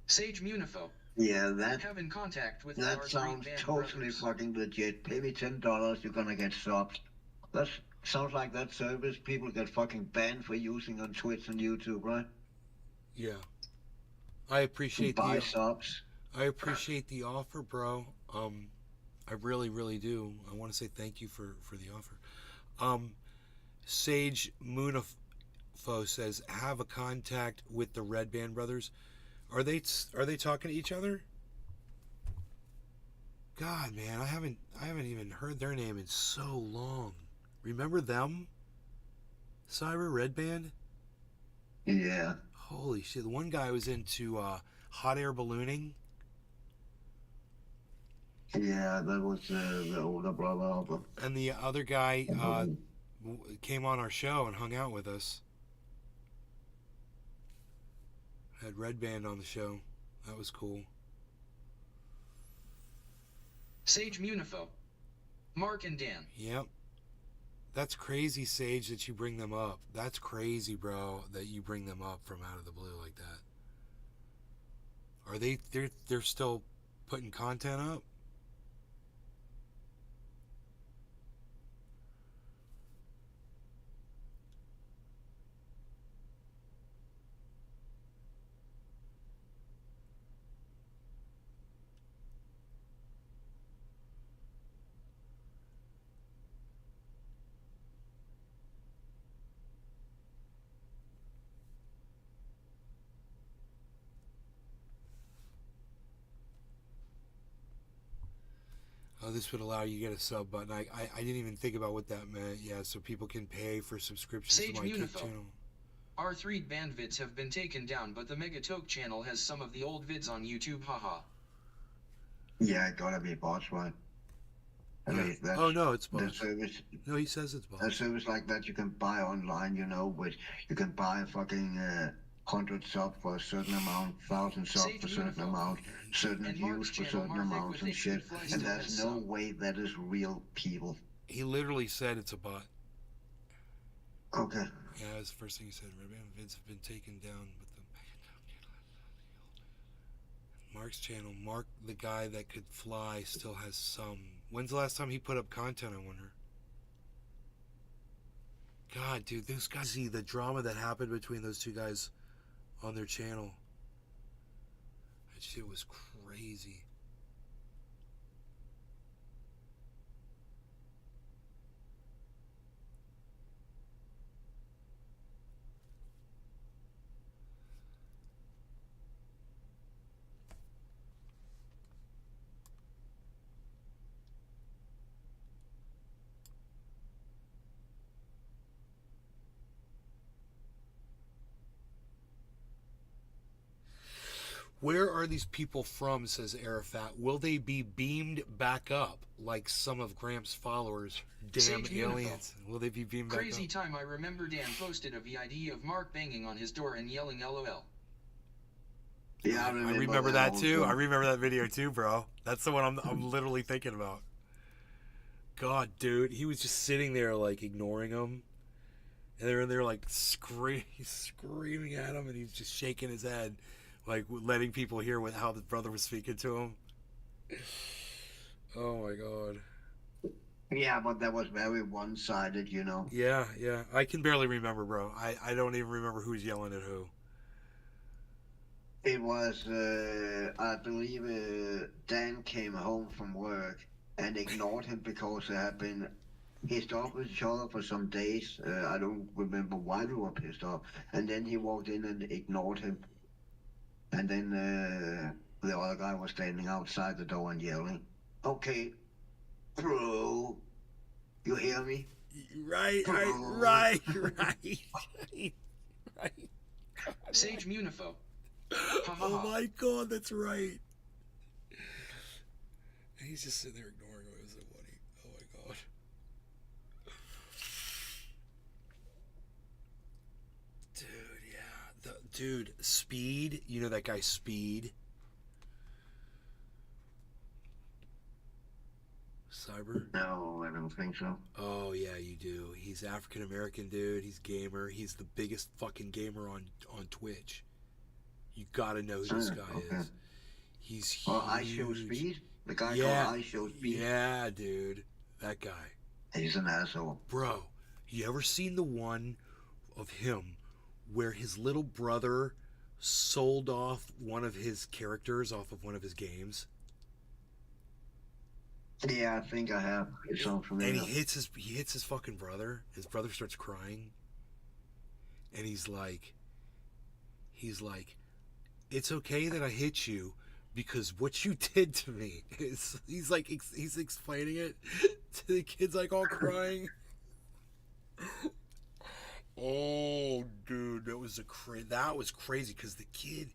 Sage Munifo. Yeah, that Have in contact with that our sounds band totally brothers. fucking legit. Pay me $10, you're gonna get subs. That sounds like that service people get fucking banned for using on Twitch and YouTube, right? Yeah. I appreciate Buy the subs. I appreciate the offer, bro. I really, really do. I want to say thank you for the offer. Sage Munafo says, have a contact with the Red Band brothers. Are they talking to each other? God, man, I haven't even heard their name in so long. Remember them? Cyber Red Band? Yeah. Holy shit! The one guy was into hot air ballooning. Yeah, that was the older brother of them. And the other guy came on our show and hung out with us. Had Red Band on the show. That was cool. Sage Munifo. Mark and Dan. Yep. That's crazy, Sage, that you bring them up. That's crazy, bro, that you bring them up from out of the blue like that. Are they're still putting content up? Oh, this would allow you to get a sub button. I didn't even think about what that meant. Yeah, so people can pay for subscriptions Sage to my Kick Munifo. channel. Our 3 band vids have been taken down, but the Megatoke channel has some of the old vids on YouTube, haha. Yeah, it gotta be bots, right? At Yeah. least that's Oh, no, it's the bots. service. No, he says it's A bots. service like that you can buy online, you know, but you can buy a fucking 100 subs for a certain amount, 1,000 subs Sage for a certain Uniform. amount, certain And views Mark's for channel, certain Marthic amounts with and a shit. fly And still there's has no some. way that is real people. He literally said it's a bot. Okay. Yeah, that's the first thing he said. Red Band vids have been taken down, but the Mark's channel, Mark, the guy that could fly, still has some. When's the last time he put up content, I wonder? God, dude, those guys, see the drama that happened between those two guys on their channel. That shit was crazy. Where are these people from, says Arafat. Will they be beamed back up like some of Gramps' followers? Damn Sage aliens. Will they be beamed back Crazy up? time I remember Dan posted a VID of Mark banging on his door and yelling LOL. Yeah, I remember that too. also. I remember that video too, bro. That's the one I'm literally thinking about. God, dude, he was just sitting there like ignoring him, and they're like screaming at him, and he's just shaking his head, like letting people hear how the brother was speaking to him. Oh my God. Yeah, but that was very one-sided, you know. Yeah, yeah. I can barely remember, bro. I don't even remember who's yelling at who. It was, I believe, Dan came home from work and ignored him because they had been pissed off with each other for some days. I don't remember why we were pissed off. And then he walked in and ignored him. And then the other guy was standing outside the door and yelling, "Okay, bro, you hear me?" Right. Sage Munifo. Oh my God, that's right. And he's just sitting there ignoring him. It was so funny. Oh my God. Dude, yeah. Dude, Speed. You know that guy Speed? Cyber? No, I don't think so. Oh yeah, you do. He's African American dude. He's gamer. He's the biggest fucking gamer on Twitch. You gotta know who this guy Okay. is. He's huge. Or I Show Speed? The guy Yeah, called I Show Speed? yeah, dude. That guy. He's an asshole. Bro, you ever seen the one of him where his little brother sold off one of his characters off of one of his games? Yeah, I think I have. It sounds familiar. And he hits his fucking brother. His brother starts crying. And he's like, it's okay that I hit you because what you did to me is, he's explaining it to the kids, like all crying. Oh, dude, that was crazy because the kid,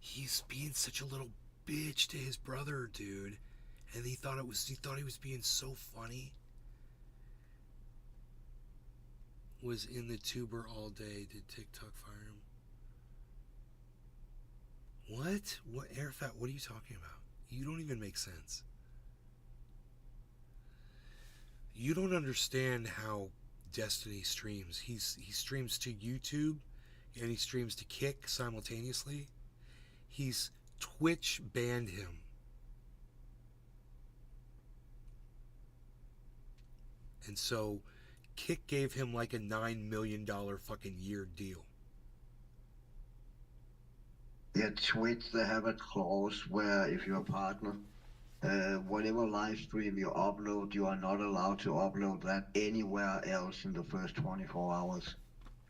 he's being such a little bitch to his brother, dude, and he thought he was being so funny. Was in the tuber all day. Did TikTok fire him? What Airfat? What are you talking about? You don't even make sense. You don't understand how Destiny streams. He streams to YouTube and he streams to Kick simultaneously. Twitch banned him. And so Kick gave him like a $9 million fucking year deal. Yeah, Twitch, they have a clause where if you're a partner, whatever live stream you upload, you are not allowed to upload that anywhere else in the first 24 hours.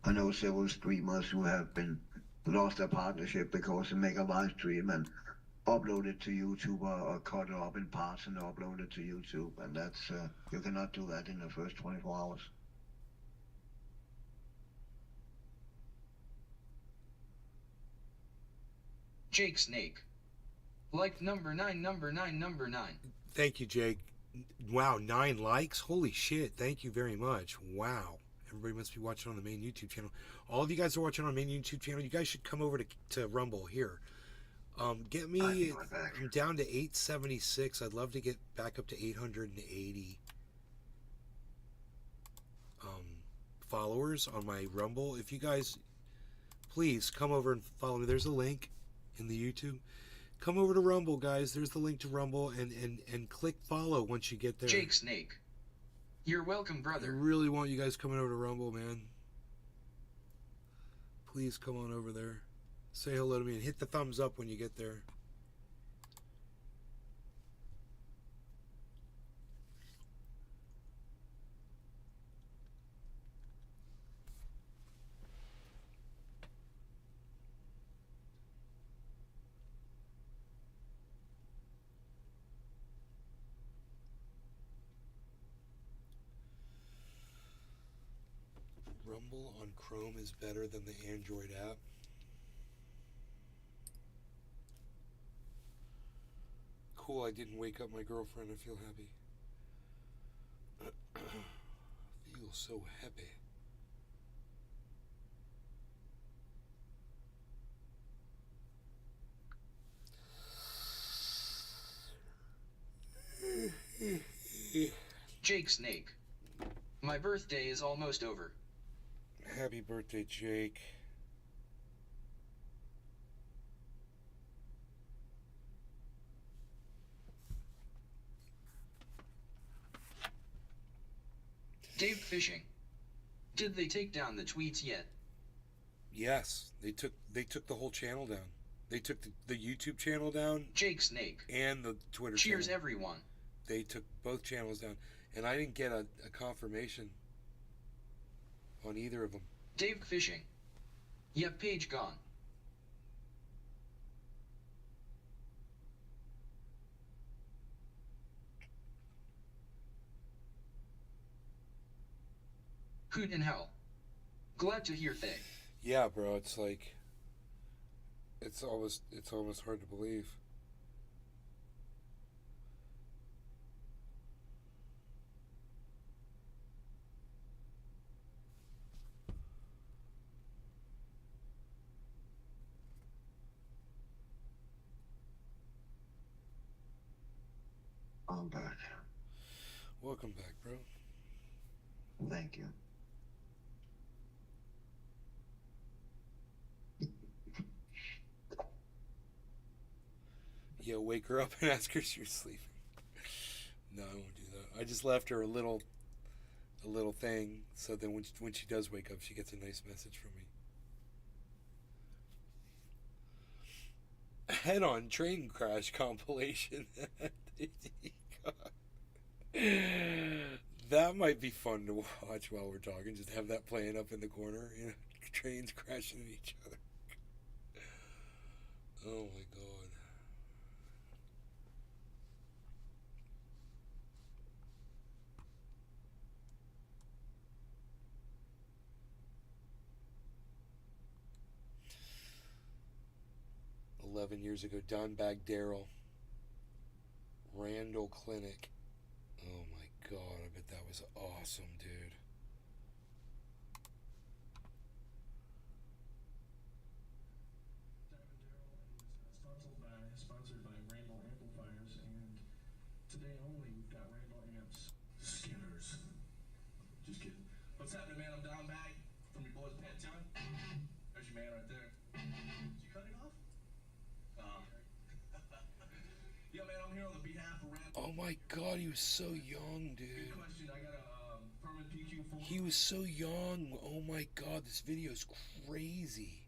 I know several streamers who have been lost their partnership because they make a live stream and upload it to YouTube or cut it up in parts and upload it to YouTube, and that's you cannot do that in the first 24 hours. Jake Snake. Like number 9. Thank you, Jake. Wow, 9 likes? Holy shit, thank you very much. Wow. Everybody must be watching on the main YouTube channel. All of you guys are watching on the main YouTube channel. You guys should come over to Rumble here. Get me, I'm down to 876. I'd love to get back up to 880 followers on my Rumble. If you guys, please come over and follow me. There's a link in the YouTube. Come over to Rumble, guys. There's the link to Rumble, and click follow once you get there. Jake Snake. You're welcome, brother. I really want you guys coming over to Rumble, man. Please come on over there. Say hello to me and hit the thumbs up when you get there. Rumble on Chrome is better than the Android app. Cool, I didn't wake up my girlfriend. I feel happy. Feel so happy. Jake Snake. My birthday is almost over. Happy birthday, Jake. Dave Fishing. Did they take down the tweets yet? Yes, they took the whole channel down. They took the YouTube channel down. Jake Snake. And the Twitter Cheers, channel. everyone. They took both channels down. And I didn't get a confirmation on either of them. Dave Fishing. Yep, page gone. Hoot in hell. Glad to hear they. Yeah, bro, it's like it's almost hard to believe. I'm back. Welcome back, bro. Thank you. Yeah, wake her up and ask her if she's sleeping. No, I won't do that. I just left her a little thing, so then when she does wake up, she gets a nice message from me. Head-on train crash compilation. That might be fun to watch while we're talking. Just have that playing up in the corner. You know, trains crashing into each other. Oh my god. 11 years ago, Dimebag Daryl, Randall Clinic. Oh my god, I bet that was awesome, dude. Sponsored by Randall Amplifiers, and today only we've got Randall Amps skinners. Just kidding. What's happening, man? I'm Dimebag from your boys Pantheon. There's your man right there. Did you cut it off? Yeah, man, I'm here on the behalf of Randall. Oh my god, he was so young, dude. Good question. I got a permanent PQ full. He was so young. Oh my god, this video is crazy.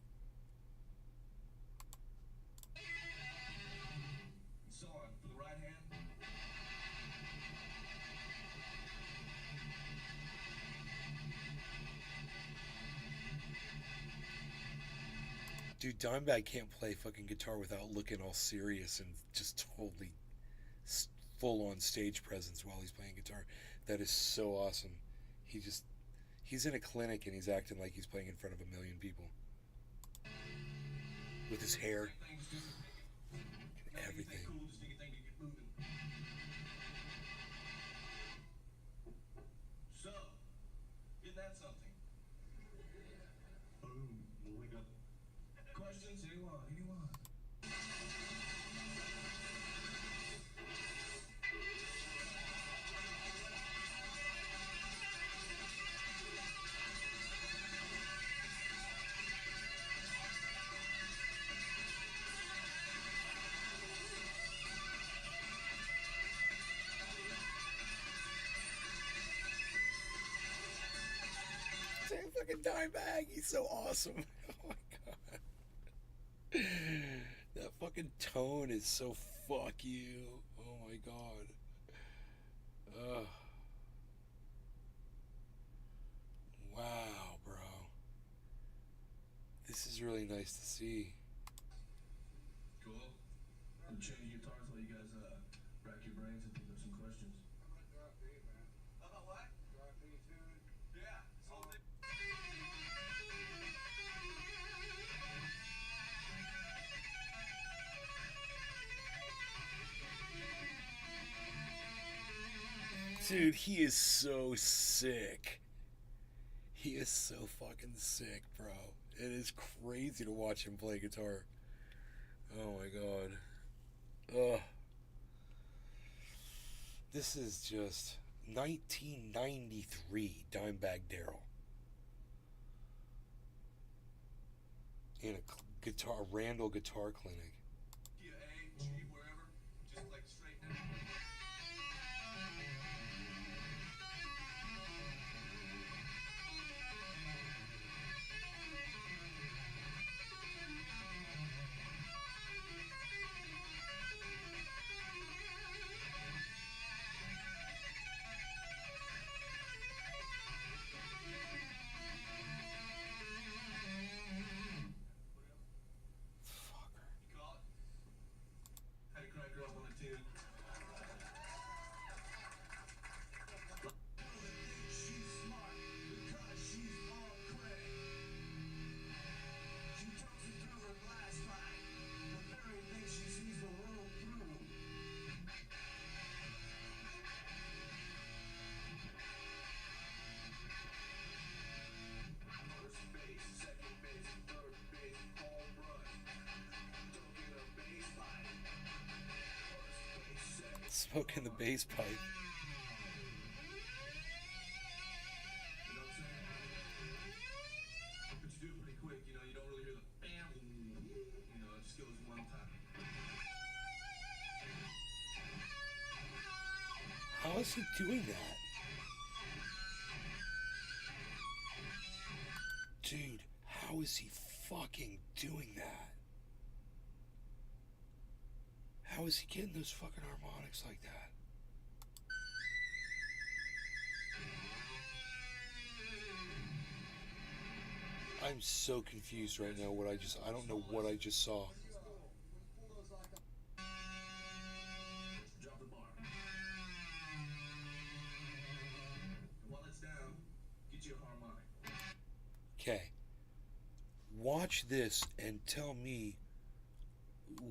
So on for the right hand. Dude, Dimebag can't play fucking guitar without looking all serious and just totally full on stage presence while he's playing guitar. That is so awesome. He's in a clinic and he's acting like he's playing in front of 1 million people. With his hair. Everything. So, isn't that something? Boom. We got questions? Anyone? Fucking Dimebag, he's so awesome. Oh my god. That fucking tone is so fuck you. Oh my god. Ugh. Wow, bro. This is really nice to see. Cool. I'm changing guitars while you guys rack your brains and think of some questions. How about drop B, man? About what? Drop B tune. Yeah. So Dude, he is so sick. He is so fucking sick, bro. It is crazy to watch him play guitar. Oh my god. Ugh. This is just 1993 Dimebag Daryl. In a Randall guitar clinic. yeah, A, G, wherever. Just like straight down. You call it? Had to crank her up on the tune. She's smart because she's all cray. She tells it through her glass pipe. The fairy thinks she sees the world through. First base, second base, third base, home run. Don't get a base pipe. First base, second. Smoking the bass pipe. How is he doing that? Dude, how is he fucking doing that? How is he getting those fucking harmonics like that? I'm so confused right now. I don't know what I just saw. Drop the bar. While it's down, get you a harmonic. Okay. Watch this and tell me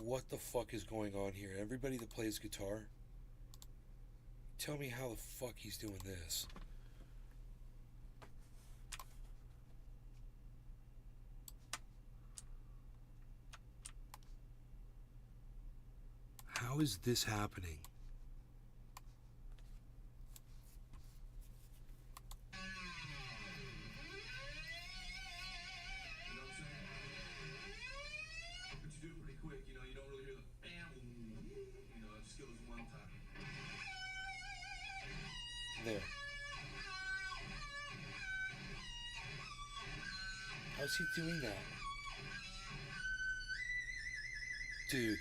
what the fuck is going on here. Everybody that plays guitar, tell me how the fuck he's doing this. How is this happening? You know what I'm saying? But you do it pretty quick, you know, you don't really hear the bam, you know, it just goes one time. There. How's he doing that? Dude.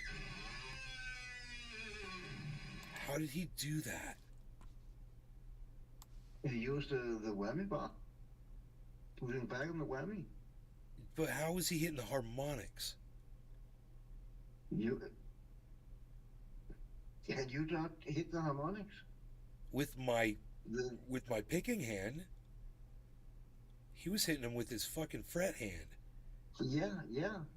How did he do that? He used the whammy bar. Putting back on the whammy. But how is he hitting the harmonics? Can you not hit the harmonics? With my picking hand, he was hitting them with his fucking fret hand. Yeah.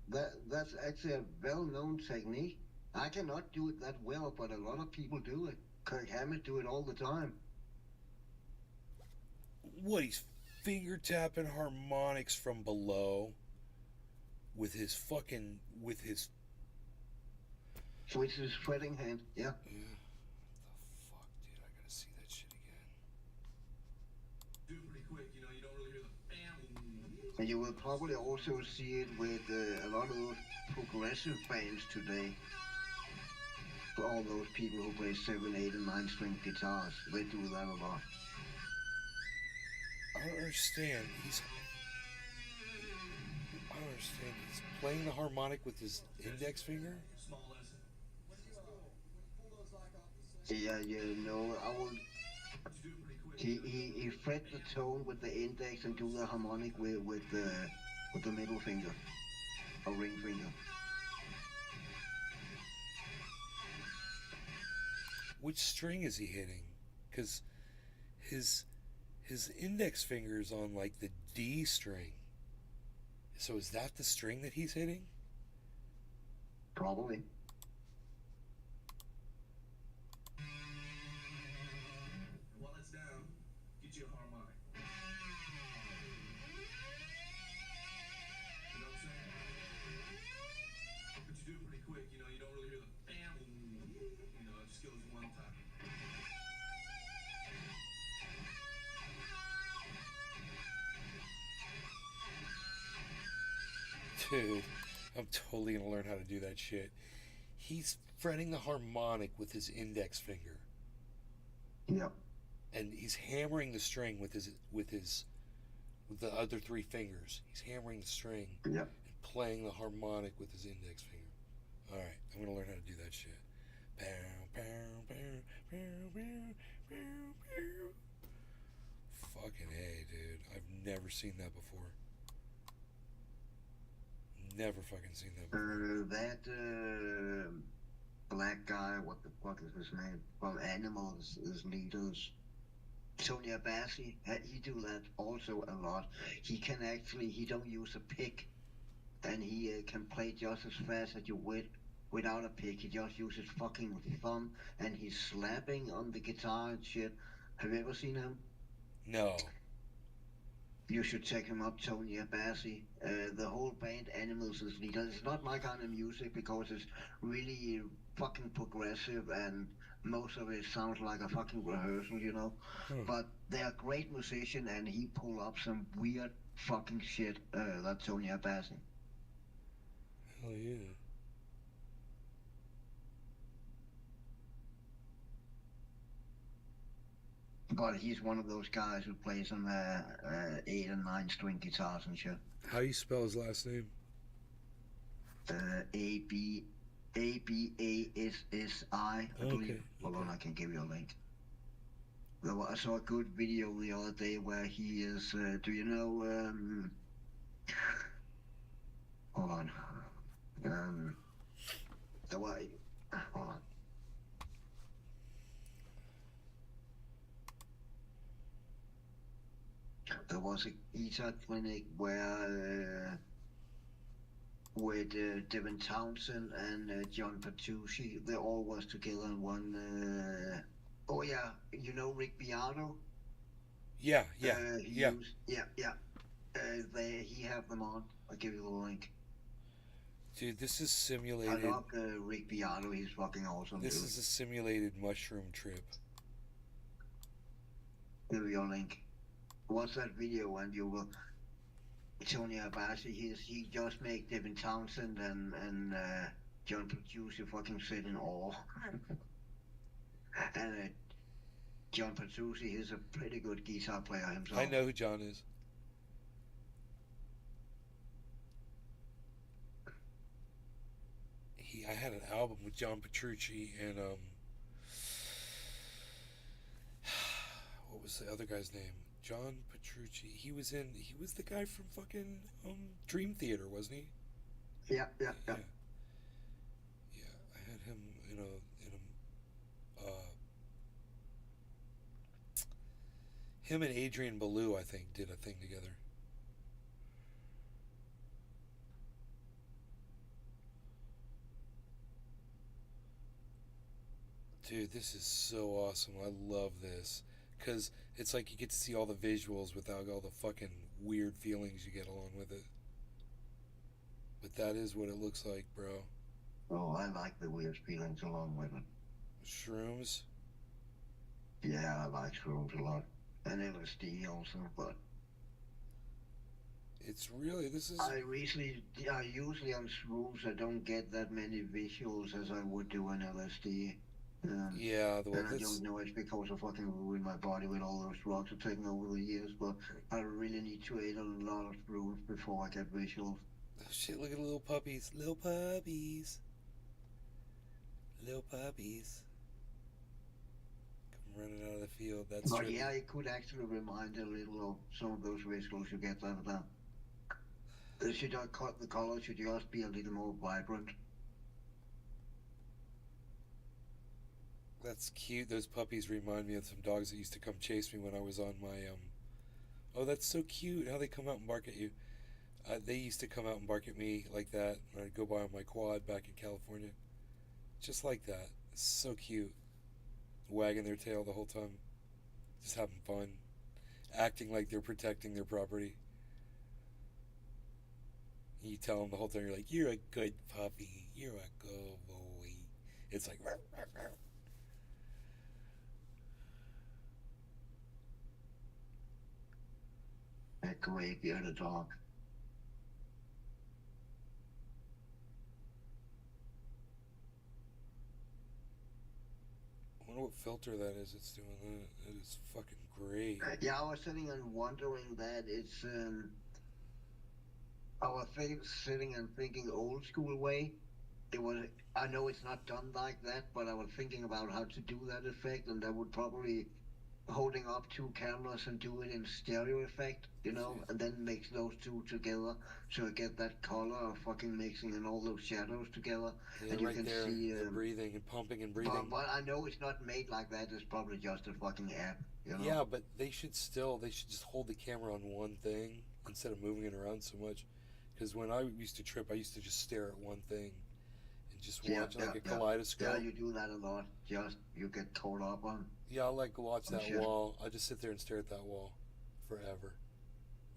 That's actually a well-known technique. I cannot do it that well, but a lot of people do it. Kirk Hammett do it all the time. What, he's finger tapping harmonics from below with his With his fretting hand, yeah. The fuck, dude, I gotta see that shit again. Do it pretty quick, you know, you don't really hear the bam. And you will probably also see it with a lot of those progressive bands today. For all those people who play 7, 8, and 9 string guitars, they do that a lot. I don't understand. He's playing the harmonic with his index finger? Small lesson. Yeah, you know, I will. But you do it pretty quick. He fret the tone with the index and do the harmonic with the middle finger, or ring finger. Which string is he hitting? Because his index finger is on like the D string. So is that the string that he's hitting? Probably. While it's down, get you a harmonic. You know what I'm saying? But you do it pretty quick, you know, you don't really hear the bam. You know, it just goes one time. Dude, I'm totally gonna learn how to do that shit. He's fretting the harmonic with his index finger. Yep. And he's hammering the string with the other 3 fingers. He's hammering the string Yep. and playing the harmonic with his index finger. Alright, I'm gonna learn how to do that shit. Fucking hey, dude. I've never seen that before. Never fucking seen that before. That black guy, what the fuck is his name? From Animals, his leaders. Tony Abassi, he do that also a lot. He don't use a pick, and he can play just as fast as you would without a pick. He just uses fucking thumb, and he's slapping on the guitar and shit. Have you ever seen him? No. You should check him up, Tony Abassi. The whole band Animals is leader. It's not my kind of music because it's really fucking progressive and most of it sounds like a fucking rehearsal, you know. But they're a great musician and he pull up some weird fucking shit. That's Tony Abassi. Hell yeah. But he's one of those guys who plays on the 8 and 9 string guitars and shit. How do you spell his last name? ABASSI, I believe. Hold on, I can give you a link. I saw a good video the other day where he is. Do you know? Hold on. The way. Hold on. There was a guitar clinic where with Devin Townsend and John Petrucci, they all was together in one. Oh yeah, you know Rick Beato? Yeah. He have them on. I'll give you the link. Dude, this is I simulated. love Rick Beato. He's fucking awesome. This dude. is a simulated mushroom trip. Give you a link. Watch that video and you will. Tony Abassi, he just make Devin Townsend and John Petrucci fucking sit in awe. And John Petrucci is a pretty good guitar player himself. I know who John is. I had an album with John Petrucci and what was the other guy's name? John Petrucci. He was the guy from fucking Dream Theater, wasn't he? Yeah. Yeah, I had him in a him and Adrian Belew, I think, did a thing together. Dude, this is so awesome. I love this. Because it's like you get to see all the visuals without all the fucking weird feelings you get along with it. But that is what it looks like, bro. Oh, I like the weird feelings along with it. Shrooms? Yeah, I like shrooms a lot. And LSD also, but... It's really, this is... I usually on shrooms, I don't get that many visuals as I would do on LSD. Yeah, and I don't know it's because I fucking ruined my body with all those drugs I've taken over the years, but I really need to eat a lot of shrooms before I get visuals. Oh shit, look at the little puppies. Little puppies. Little puppies. Come running out of the field. That's But true. yeah, it could actually remind a little of some of those visuals you get out of that. Should I cut the color? Should yours be a little more vibrant? That's cute. Those puppies remind me of some dogs that used to come chase me when I was on my Oh, that's so cute how they come out and bark at you. They used to come out and bark at me like that when I'd go by on my quad back in California. Just like that. It's so cute. Wagging their tail the whole time. Just having fun. Acting like they're protecting their property. You tell them the whole time, you're like, you're a good puppy. You're a good boy. It's like, rawr, rawr, rawr. That great bearded dog. I wonder what filter that is. It's doing that. It is fucking great. Yeah, I was sitting and wondering that it's I was sitting and thinking old school way. It was. I know it's not done like that, but I was thinking about how to do that effect, and that would probably holding up two cameras and do it in stereo effect, you know, and then mix those two together so you get that color of fucking mixing and all those shadows together. Yeah, and you right can there, see the breathing and pumping and breathing. But I know it's not made like that. It's probably just a fucking app, you know. Yeah, but they should just hold the camera on one thing instead of moving it around so much. Because when I used to trip, I used to just stare at one thing and just watch like a kaleidoscope. Yeah, you do that a lot. Just you get caught up on. Yeah, I like to watch that shit. wall. I just sit there and stare at that wall forever.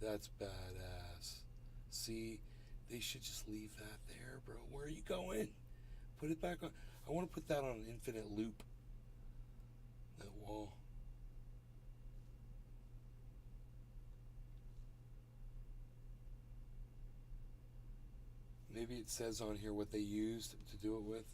That's badass. See, they should just leave that there, bro. Where are you going? Put it back on. I want to put that on an infinite loop. That wall. Maybe it says on here what they used to do it with.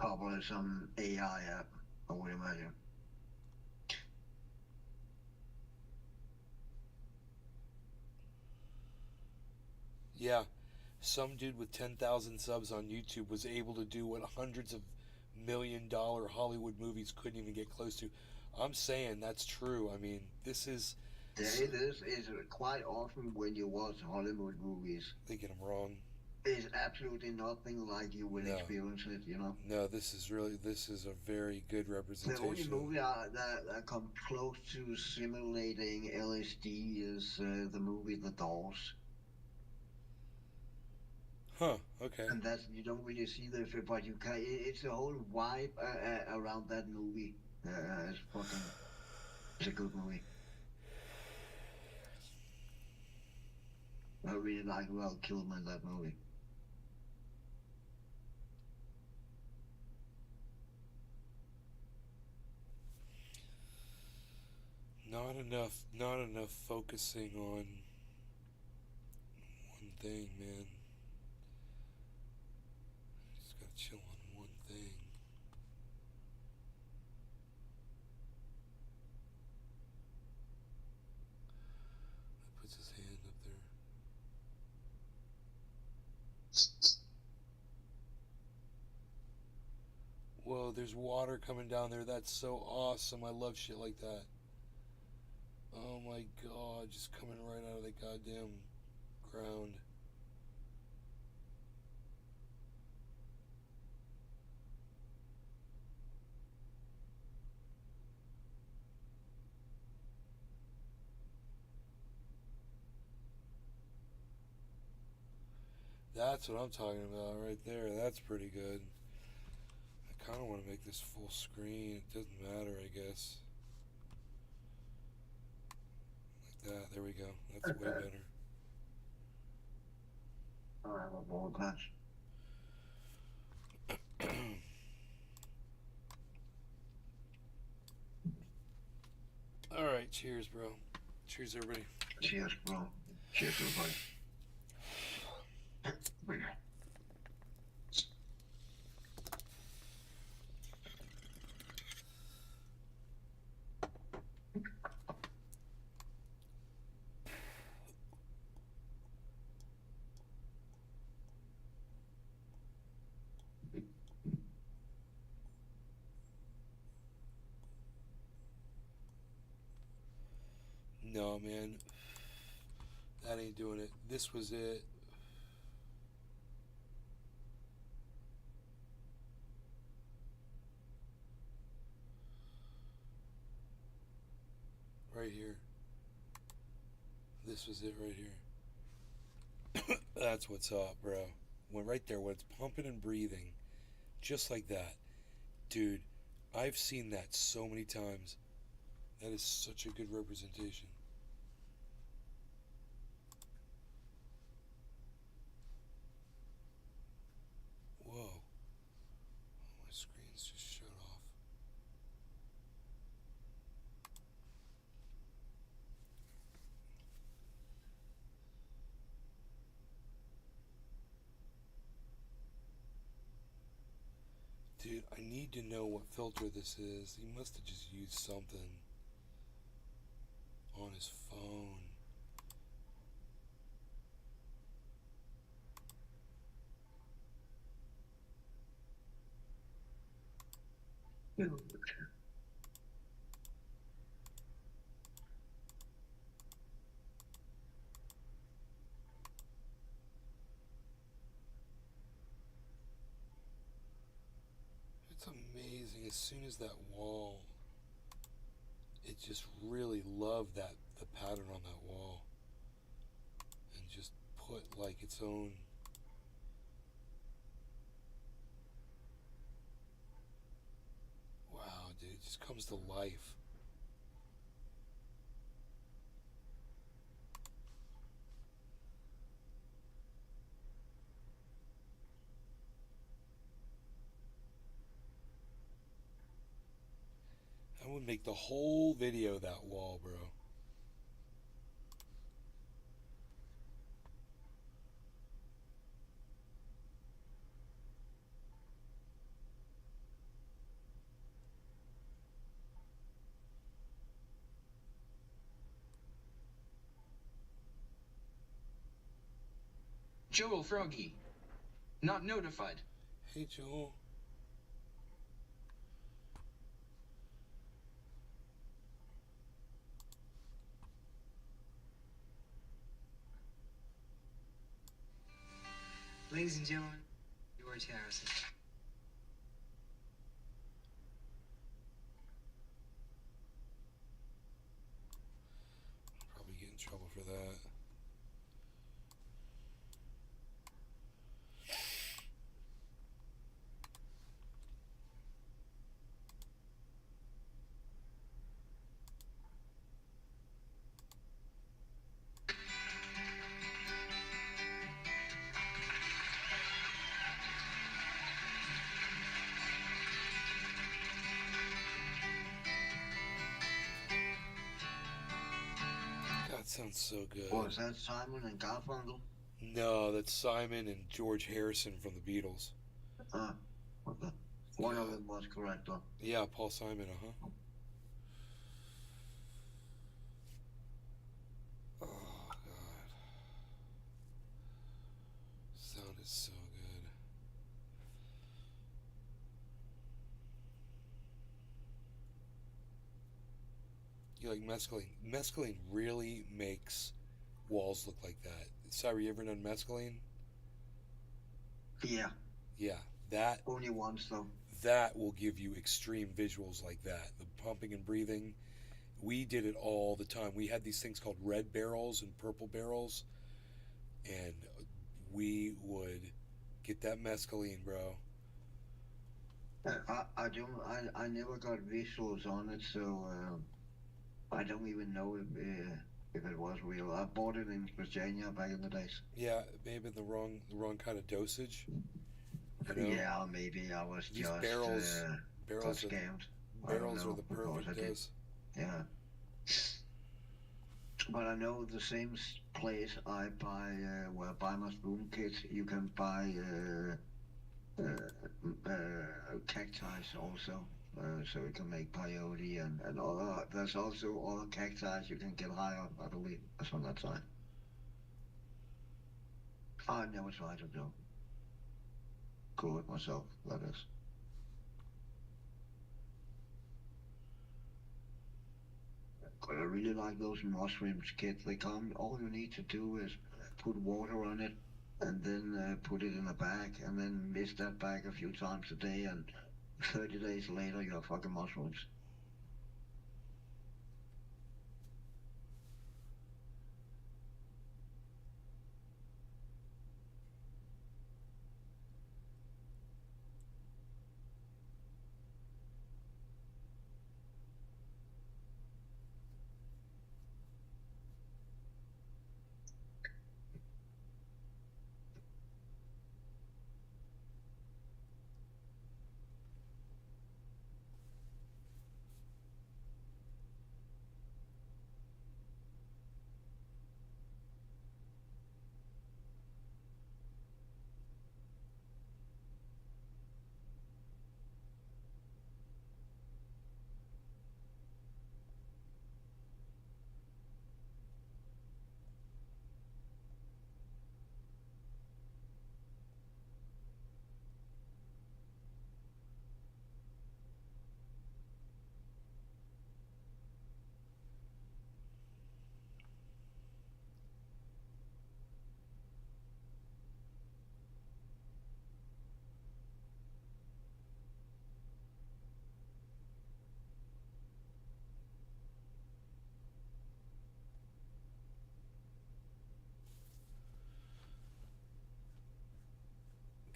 Probably some AI app, I would imagine. Yeah, some dude with 10,000 subs on YouTube was able to do what hundreds of $1 million Hollywood movies couldn't even get close to. I'm saying that's true. I mean, this is. Yeah, it is. It's quite often when you watch Hollywood movies, They get them wrong. it's absolutely nothing like you will No. experience it, you know? No, this is a very good The representation. only movie that come close to simulating LSD is the movie The Doors. Huh, okay. And that's, you don't really see the effect, but you can, it's a whole vibe around that movie. It's a good movie. I really like Val Kilmer in that movie. Not enough focusing on one thing, man. Just gotta chill on one thing. He puts his hand up there. Whoa, there's water coming down there. That's so awesome. I love shit like that. Oh my god, just coming right out of the goddamn ground. That's what I'm talking about right there. That's pretty good. I kind of want to make this full screen. It doesn't matter, I guess. Like that. There we go. That's way better. I have a ball patch. All right, cheers, bro. Cheers, everybody. Cheers, bro. Cheers, everybody. No, man. That ain't doing it. This was it. Right here. This was it right here. That's what's up, bro. When right there, when it's pumping and breathing, just like that. Dude, I've seen that so many times. That is such a good representation. Whoa. My screen's just shut off. Dude, I need to know what filter this is. He must have just used something on his phone. It's amazing. As soon as that wall, it just really loved that the pattern on that wall, and just put like its own. Wow, dude, it just comes to life. I would make the whole video that wall, bro. Joel Froggy. Not notified. Hey, Joel. Ladies and gentlemen, George Harrison. Probably get in trouble for that. That sounds so good. Was that Simon and Garfunkel? No, that's Simon and George Harrison from the Beatles. Okay. One of them was correct, though. Yeah, Paul Simon, uh-huh. Oh, God. Sound is so good. You like mescaline? Mescaline really makes walls look like that. Sorry, you ever done mescaline? Yeah, Yeah, that only once, though. that will give you extreme visuals like that. The pumping and breathing. We did it all the time. We had these things called red barrels and purple barrels, and we would get that mescaline, bro. I never got visuals on it, so I don't even know if it was real. I bought it in Virginia back in the days. Yeah, maybe the wrong kind of dosage. You know? Yeah, maybe I was These just barrels got are scammed. barrels are the because I perfect did. dose. Yeah. But I know the same place I buy, where I buy my spoon kits, you can buy cacti also. So you can make peyote and other. There's also other cacti you can get high on, I believe. That's on that side. I never tried it though. Grow it myself, that is. But I really like those mushrooms kits. They come. All you need to do is put water on it, and then put it in a bag, and then mist that bag a few times a day, and 30 days later you have fucking mushrooms.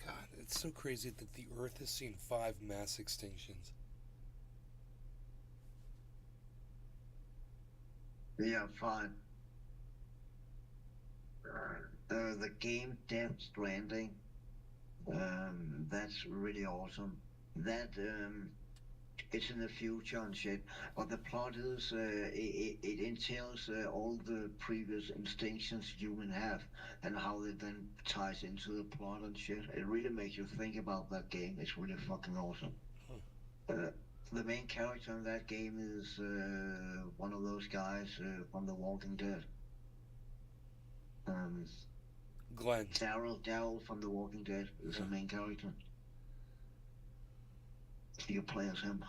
God, it's so crazy that the Earth has seen 5 mass extinctions. Yeah, fine. The game Death Stranding, that's really awesome. That it's in the future and shit, but the plot is it entails all the previous instinctions humans have and how it then ties into the plot and shit. It really makes you think about that game. It's really fucking awesome. The main character in that game is one of those guys from The Walking Dead. Glenn. Daryl from The Walking Dead is the main character. You play as him.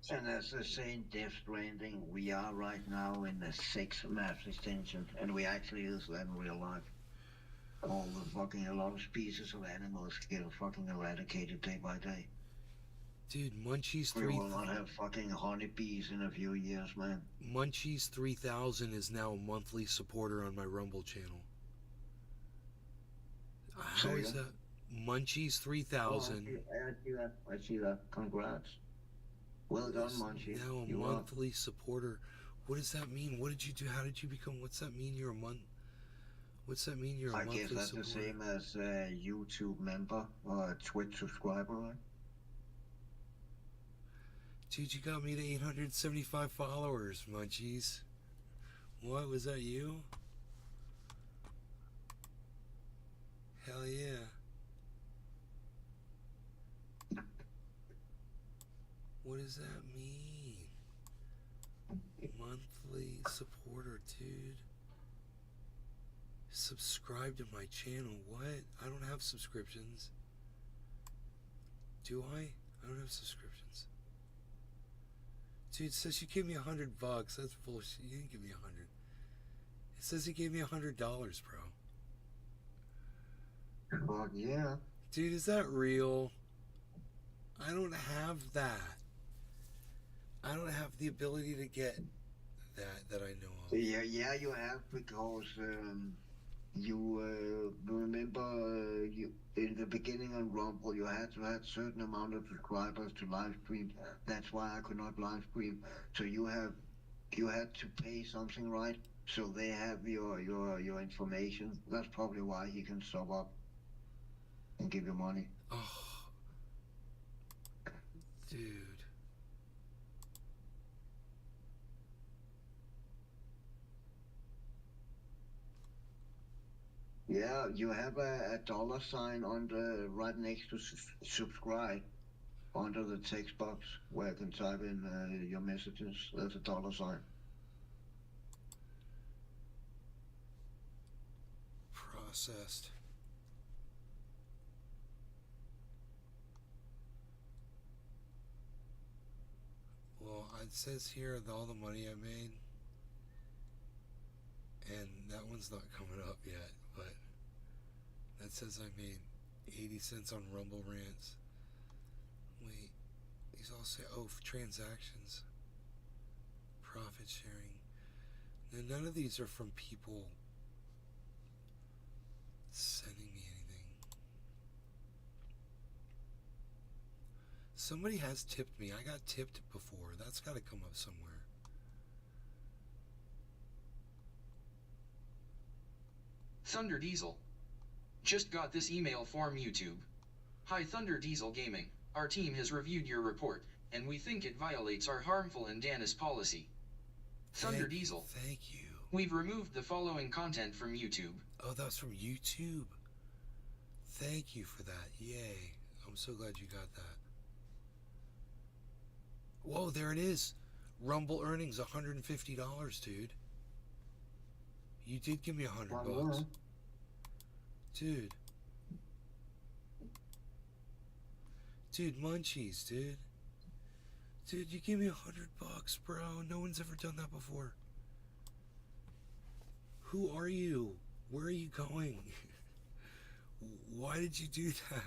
And as they say in Death Stranding, we are right now in the 6th map extension, and we actually is that in real life. All the fucking, a lot of species of animals get fucking eradicated day by day. Dude, Munchies We 3... will not have fucking honeybees in a few years, man. Munchies 3000 is now a monthly supporter on my Rumble channel. How is that? Munchies 3000. I see that. Congrats. Well done, Munchie. Now a monthly supporter. What does that mean? What did you do? How did you become? What's that mean? You're a month. What's that mean? You're a monthly supporter. I guess that's the same as a YouTube member or a Twitch subscriber, right? Dude, you got me to 875 followers, Munchies. What, was that you? Hell yeah. What does that mean? Monthly supporter, dude. Subscribe to my channel. What? I don't have subscriptions. Do I? I don't have subscriptions. Dude, it says you gave me $100. That's bullshit. You didn't give me 100. It says he gave me $100, bro. Fuck yeah. Dude, is that real? I don't have that. I don't have the ability to get that I know of. Yeah, you have, because you remember you in the beginning on Rumble you had to have certain amount of subscribers to live stream. That's why I could not live stream. So you had to pay something, right? So they have your information. That's probably why he can sub up and give you money. Oh, dude. Yeah, you have a dollar sign on the right next to subscribe under the text box where you can type in your messages. There's a dollar sign. Processed. Well, it says here all the money I made, and that one's not coming up yet, but that says I made 80 cents on Rumble Rants. Wait, these all say, oh, transactions, profit sharing. Now, none of these are from people sending me anything. Somebody has tipped me. I got tipped before. That's got to come up somewhere. Thunder Diesel. Just got this email from YouTube. Hi Thunder Diesel Gaming. Our team has reviewed your report, and we think it violates our harmful and Danis policy. Thunder Diesel. Thank you. We've removed the following content from YouTube. Oh, that was from YouTube. Thank you for that. Yay. I'm so glad you got that. Whoa, there it is. Rumble earnings, $150, dude. You did give me $100. Dude. Dude, Munchies, dude. Dude, you gave me $100, bro. No one's ever done that before. Who are you? Where are you going? Why did you do that?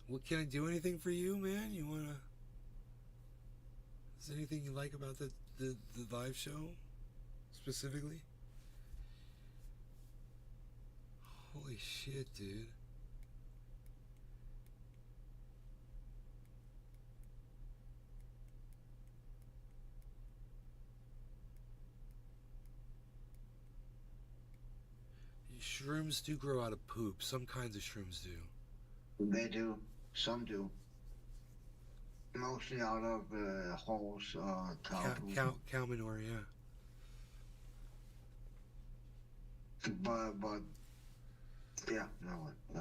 What, can I do anything for you, man? You wanna... Is there anything you like about the live show? Specifically? Holy shit, dude. Shrooms do grow out of poop. Some kinds of shrooms do. They do. Some do. Mostly out of horse or cow poop. Cow manure, yeah. But yeah, no one. Yeah.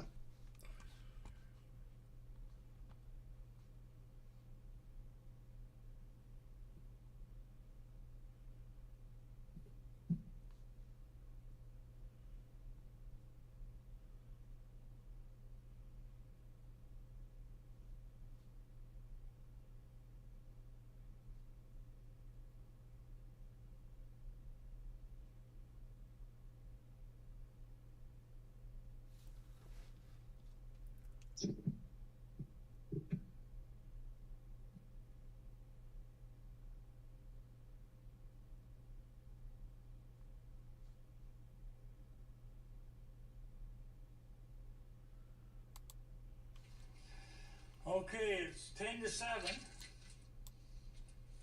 Okay, it's 10 to 7.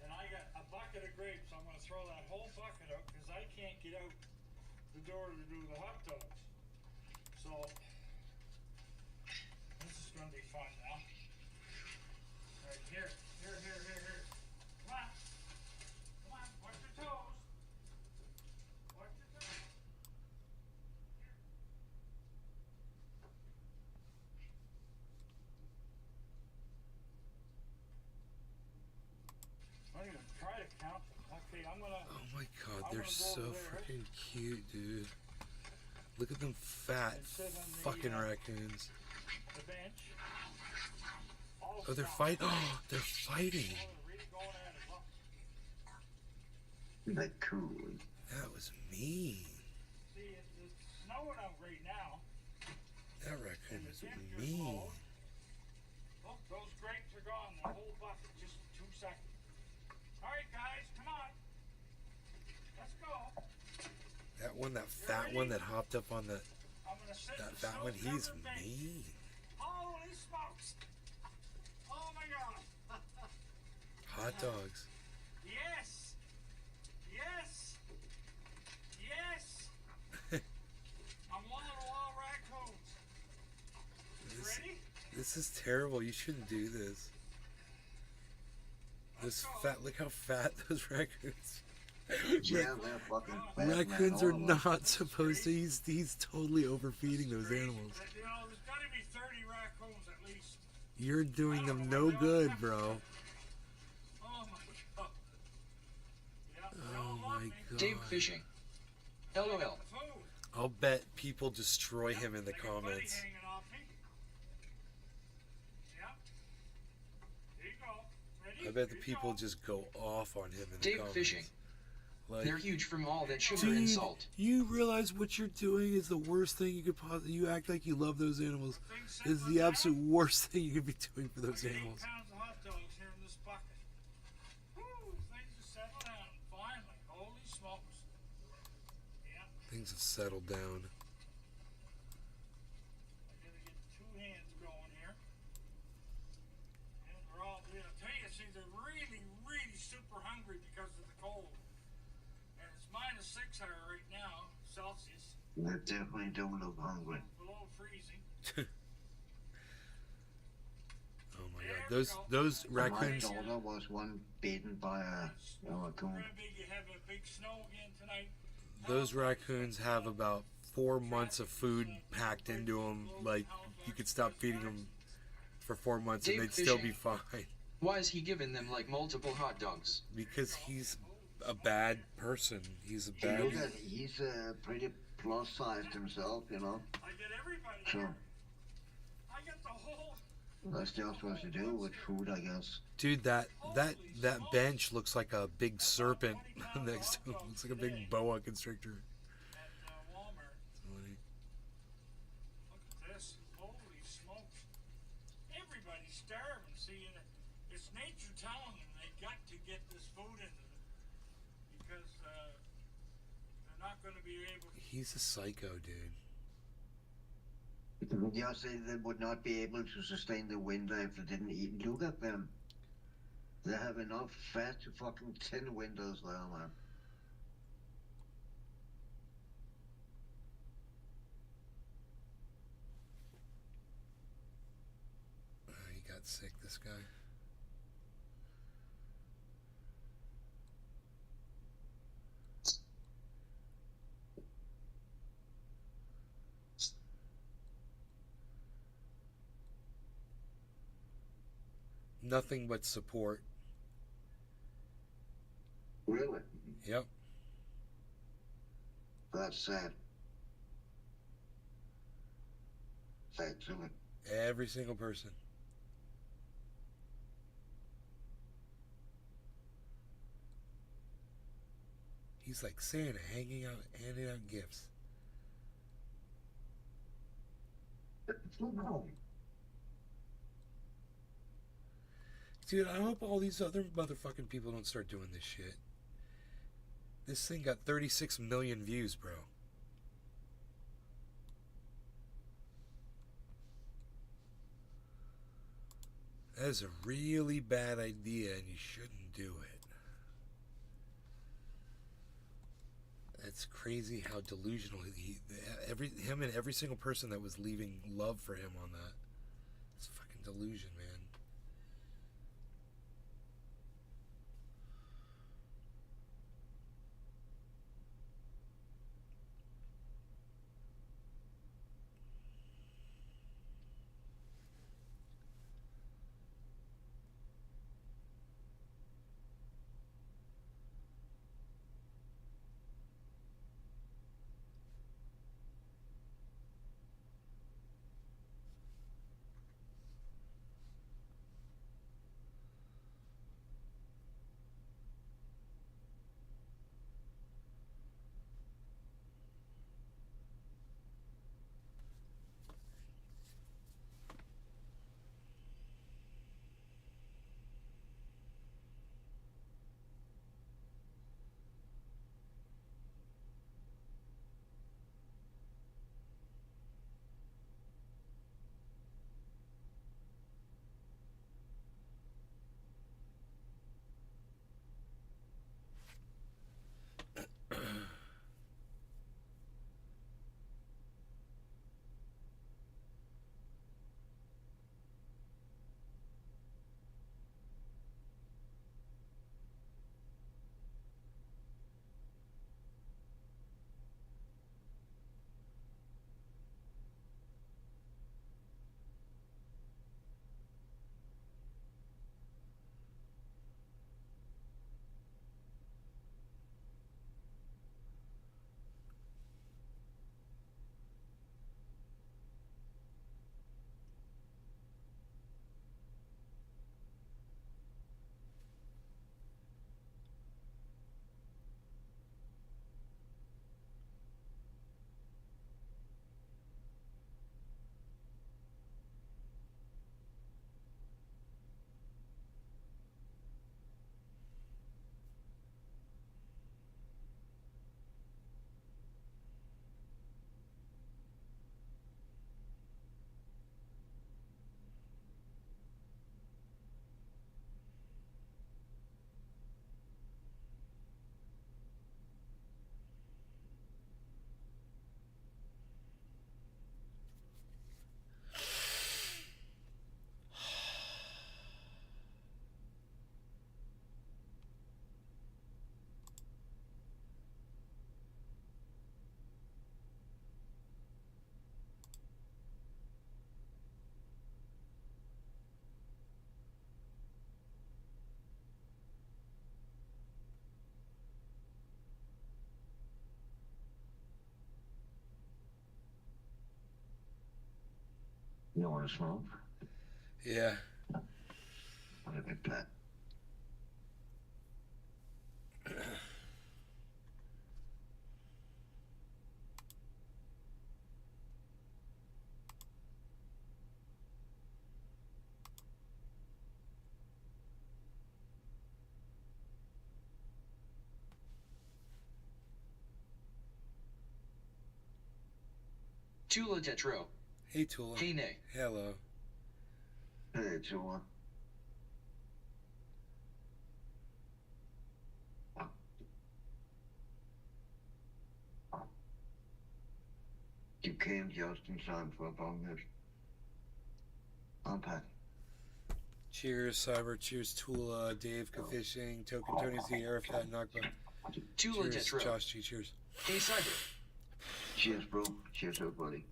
And I got a bucket of grapes. I'm going to throw that whole bucket out because I can't get out the door to do the hot dogs. So, this is going to be fun now. Right here. Here. Come on. Come on. Watch your toes. Watch your toes. I'm going to try to count them. Okay, I'm going to... Oh my god, they're so freaking cute, dude. Look at them fat fucking raccoons. The bench. Oh, they're fighting. Oh, they're fighting. Raccoon. That was mean. See, it's snowing out right now. That raccoon was mean. Look, those grapes are gone. The whole bucket, just 2 seconds. All right, guys, come on. Let's go. That one, that fat one that hopped up on the... I'm gonna sit That the fat one, he's snow-covered bench. mean. Holy smokes! Oh my god! Hot dogs. Yes! Yes! Yes! I'm one of the wild raccoons. You This, ready? this is terrible. You shouldn't do this. This fat, look how fat those raccoons. Yeah, they're fucking fat, man, Raccoons all are of them. not supposed to. He's totally overfeeding those animals. You know, there's gotta be 30 raccoons at least. You're doing them no good, bro. Oh my god. Yeah, Oh my god. Dave Fishing. LOL. food. I'll bet people destroy him in the I got Buddy comments. hanging off me. Yeah. There you go. Ready? I bet the Here you people go. just go off on him in the Dave comments. Fishing. Like, They're huge from all that sugar and dude, salt. you realize what you're doing is the worst thing you could possibly. You act like you love those animals. This is the absolute worst thing you could be doing for those 8 animals. pounds of hot dogs here in this bucket. Woo, things are settling down finally. Holy smokes. Yeah, Things have settled down. I gotta get 2 hands going here. And they're all, I'll tell you, see, they're really, really super hungry because of the cold. And it's -6 here right now, Celsius, They definitely don't look hungry. below freezing. Oh my god, those My raccoons. daughter was one bitten by a raccoon. Maybe you have a big snow again tonight. Those raccoons have about 4 months of food packed into them. Like, you could stop feeding them for 4 months and Dave they'd still be Fishing. fine. Why is he giving them like multiple hot dogs? Because he's a bad person. He's a Hey, bad. look at he's pretty plus sized himself, you know. I get everybody So here. I get the whole. that's just what you do with food, I guess. Dude, that bench looks like a big serpent next to him. Looks like a big boa constrictor. At Walmart. Like, Look at this. Holy smokes. Everybody's starving. See, it's nature telling them they got to get this food into them. Because they're not going to be able to. he's a psycho, dude. Yeah, say they would not be able to sustain the winter if they didn't eat. Look at them. They have enough fat to fucking 10 windows there, man. He got sick, this guy. Nothing but support. Really? Yep. That's sad. Sad, isn't it? Every single person. He's like Santa, handing out gifts. Dude, I hope all these other motherfucking people don't start doing this shit. This thing got 36 million views, bro. That is a really bad idea, and you shouldn't do it. That's crazy how delusional him and every single person that was leaving love for him on that. It's fucking delusion, man. You want to smoke? Yeah. What a big pet. Tula Tetro. Hey, Tula. Hey, Nay. Hello. Hey, Tula. You came just in time for a bonus. Unpack. Cheers, Cyber. Cheers, Tula. Dave, Fishing. Token Tony's the Arafat Nakba. Tula Cheers, Tetro. Josh G. Cheers. Hey, Cyber. Cheers, bro. Cheers, everybody.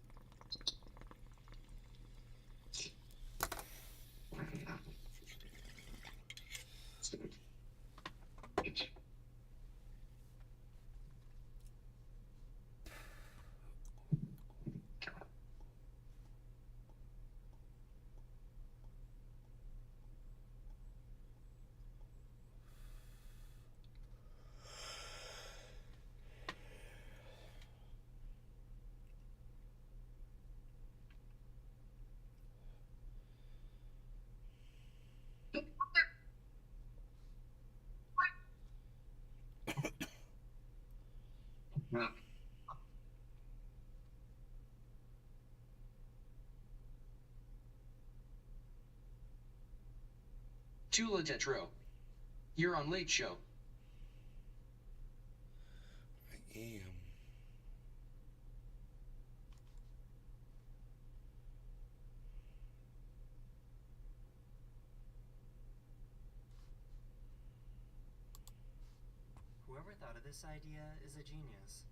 Yeah. Tula Tetro. You're on Late Show. I am. Whoever thought of this idea is a genius.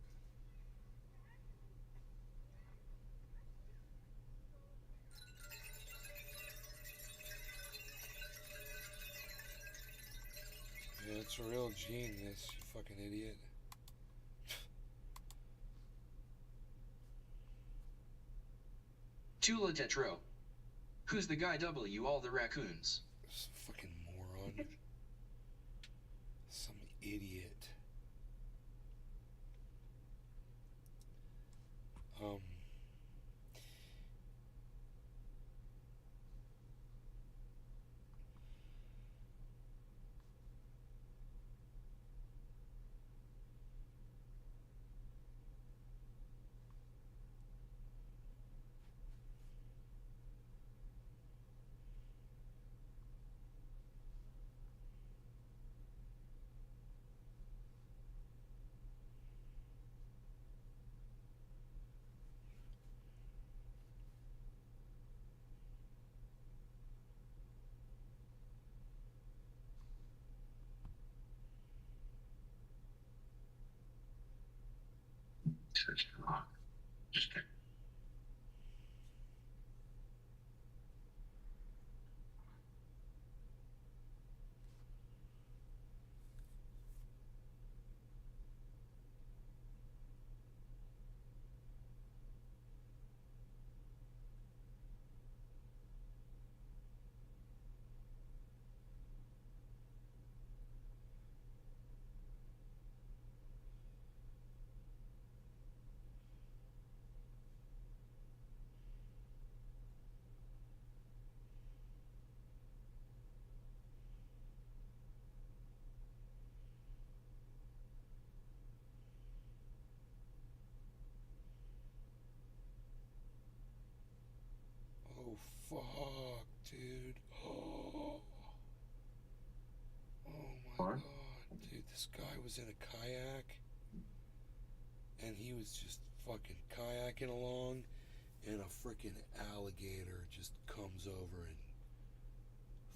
Yeah, it's a real genius, you fucking idiot. Tula Tetro. Who's the guy W all the raccoons? This fucking moron. Some idiot. Such fuck. Oh fuck, dude. Oh my What? god, dude, this guy was in a kayak and he was just fucking kayaking along and a freaking alligator just comes over and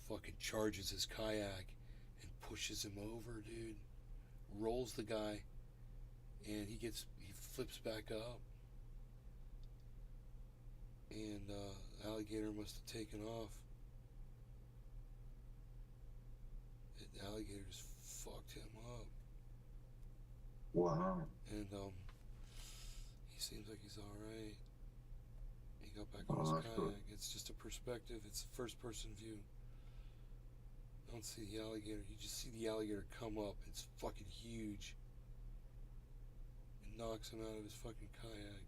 fucking charges his kayak and pushes him over, dude. Rolls the guy and he flips back up. And alligator must have taken off. The alligator just fucked him up. Wow. And he seems like he's alright. He got back Oh, on his that's kayak. good. It's just a perspective. It's a first person view. I don't see the alligator. You just see the alligator come up. It's fucking huge. It knocks him out of his fucking kayak.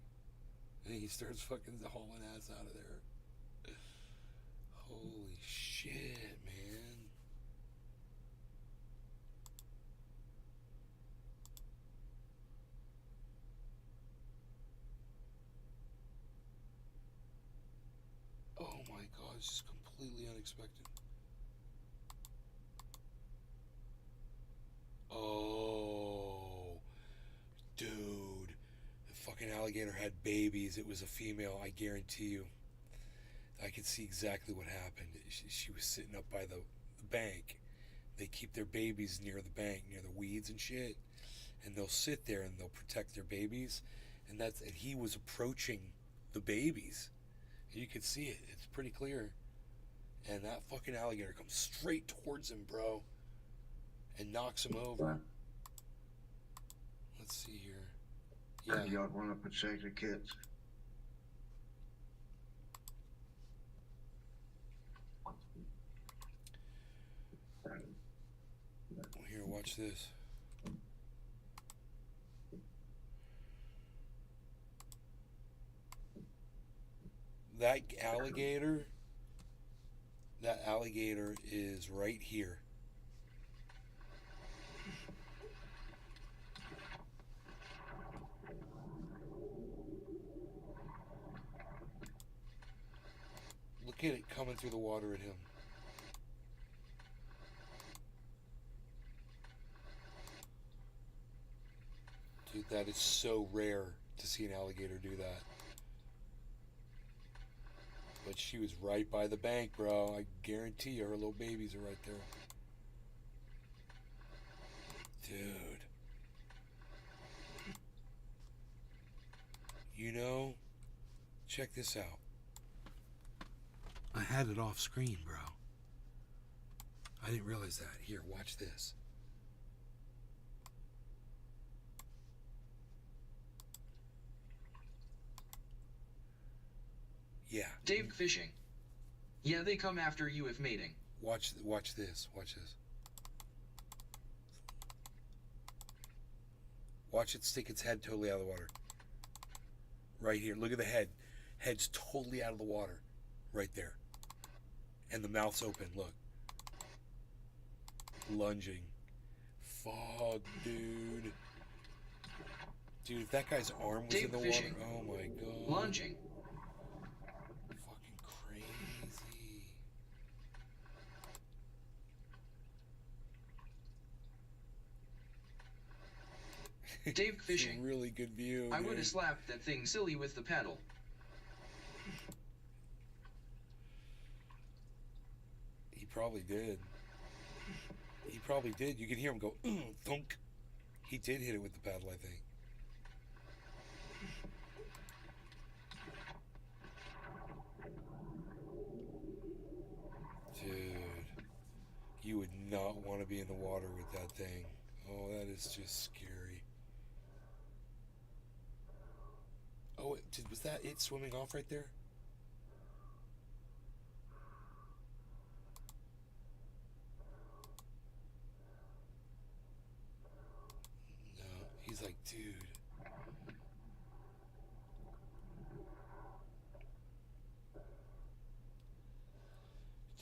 And he starts fucking hauling ass out of there. Holy shit, man. Oh my god, it's just completely unexpected. Oh, dude. The fucking alligator had babies. It was a female, I guarantee you. I could see exactly what happened. She was sitting up by the bank. They keep their babies near the bank, near the weeds and shit. And they'll sit there and they'll protect their babies. And he was approaching the babies. You could see it. It's pretty clear. And that fucking alligator comes straight towards him, bro. And knocks him over. Let's see here. Yeah. You don't want to protect the kids. Here, watch this. That alligator is right here. Look at it coming through the water at him. Dude, that is so rare to see an alligator do that. But she was right by the bank, bro. I guarantee you her little babies are right there. Dude. You know, check this out. I had it off screen, bro. I didn't realize that. Here, watch this. Yeah. Dave fishing. Yeah, they come after you if mating. Watch this. Watch this. Watch it stick its head totally out of the water. Right here. Look at the head. Head's totally out of the water. Right there. And the mouth's open. Look. Lunging. Fuck, dude. Dude, if that guy's arm was Dave in the fishing. water. Oh my god. Lunging. Fucking crazy. Dave It's a fishing. really good view. I would dude. have slapped that thing silly with the paddle. He probably did. He probably did. You could hear him go, thunk. He did hit it with the paddle, I think. Dude. You would not want to be in the water with that thing. Oh, that is just scary. Oh, was that it swimming off right there? No, he's like, dude.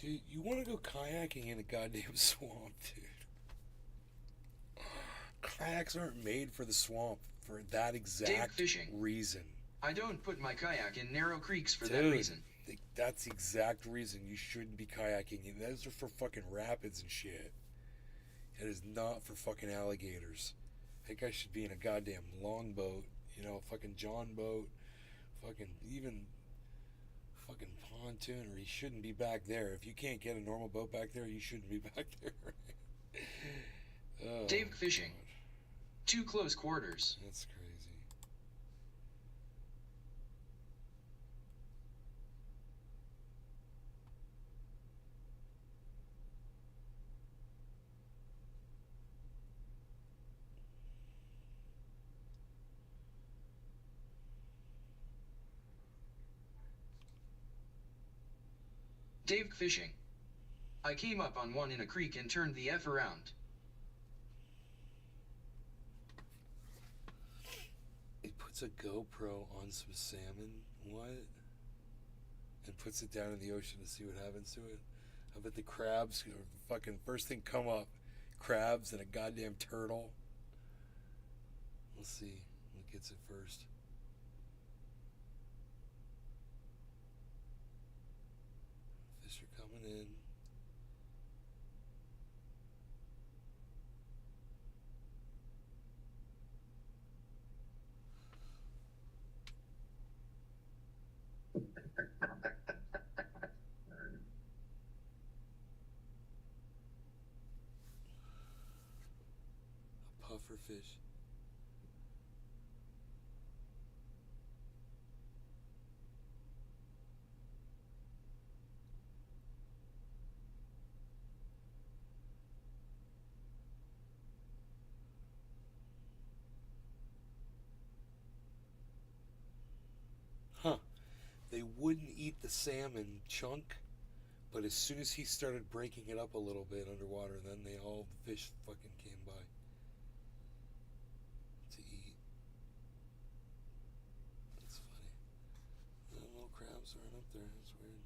Dude, you want to go kayaking in a goddamn swamp, dude. Kayaks aren't made for the swamp for that exact fishing. reason. I don't put my kayak in narrow creeks for that Dude, reason. That's the exact reason you shouldn't be kayaking. Those are for fucking rapids and shit. It is not for fucking alligators. I think I should be in a goddamn longboat, you know, fucking John boat, fucking even fucking pontoon, or he shouldn't be back there. If you can't get a normal boat back there, you shouldn't be back there. Oh, Dave fishing. God. Too close quarters. That's crazy. Dave fishing. I came up on one in a creek and turned the F around. It puts a GoPro on some salmon. What? And puts it down in the ocean to see what happens to it. I bet the crabs fucking first thing come up. Crabs and a goddamn turtle. Let's see what gets it first. Fish are coming in. A puffer fish. Huh. They wouldn't eat the salmon chunk, but as soon as he started breaking it up a little bit underwater, then all the fish fucking came by to eat. That's funny. The little crabs aren't up there. That's weird.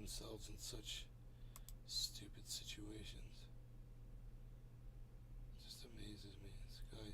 themselves in such stupid situations. It just amazes me. This guy.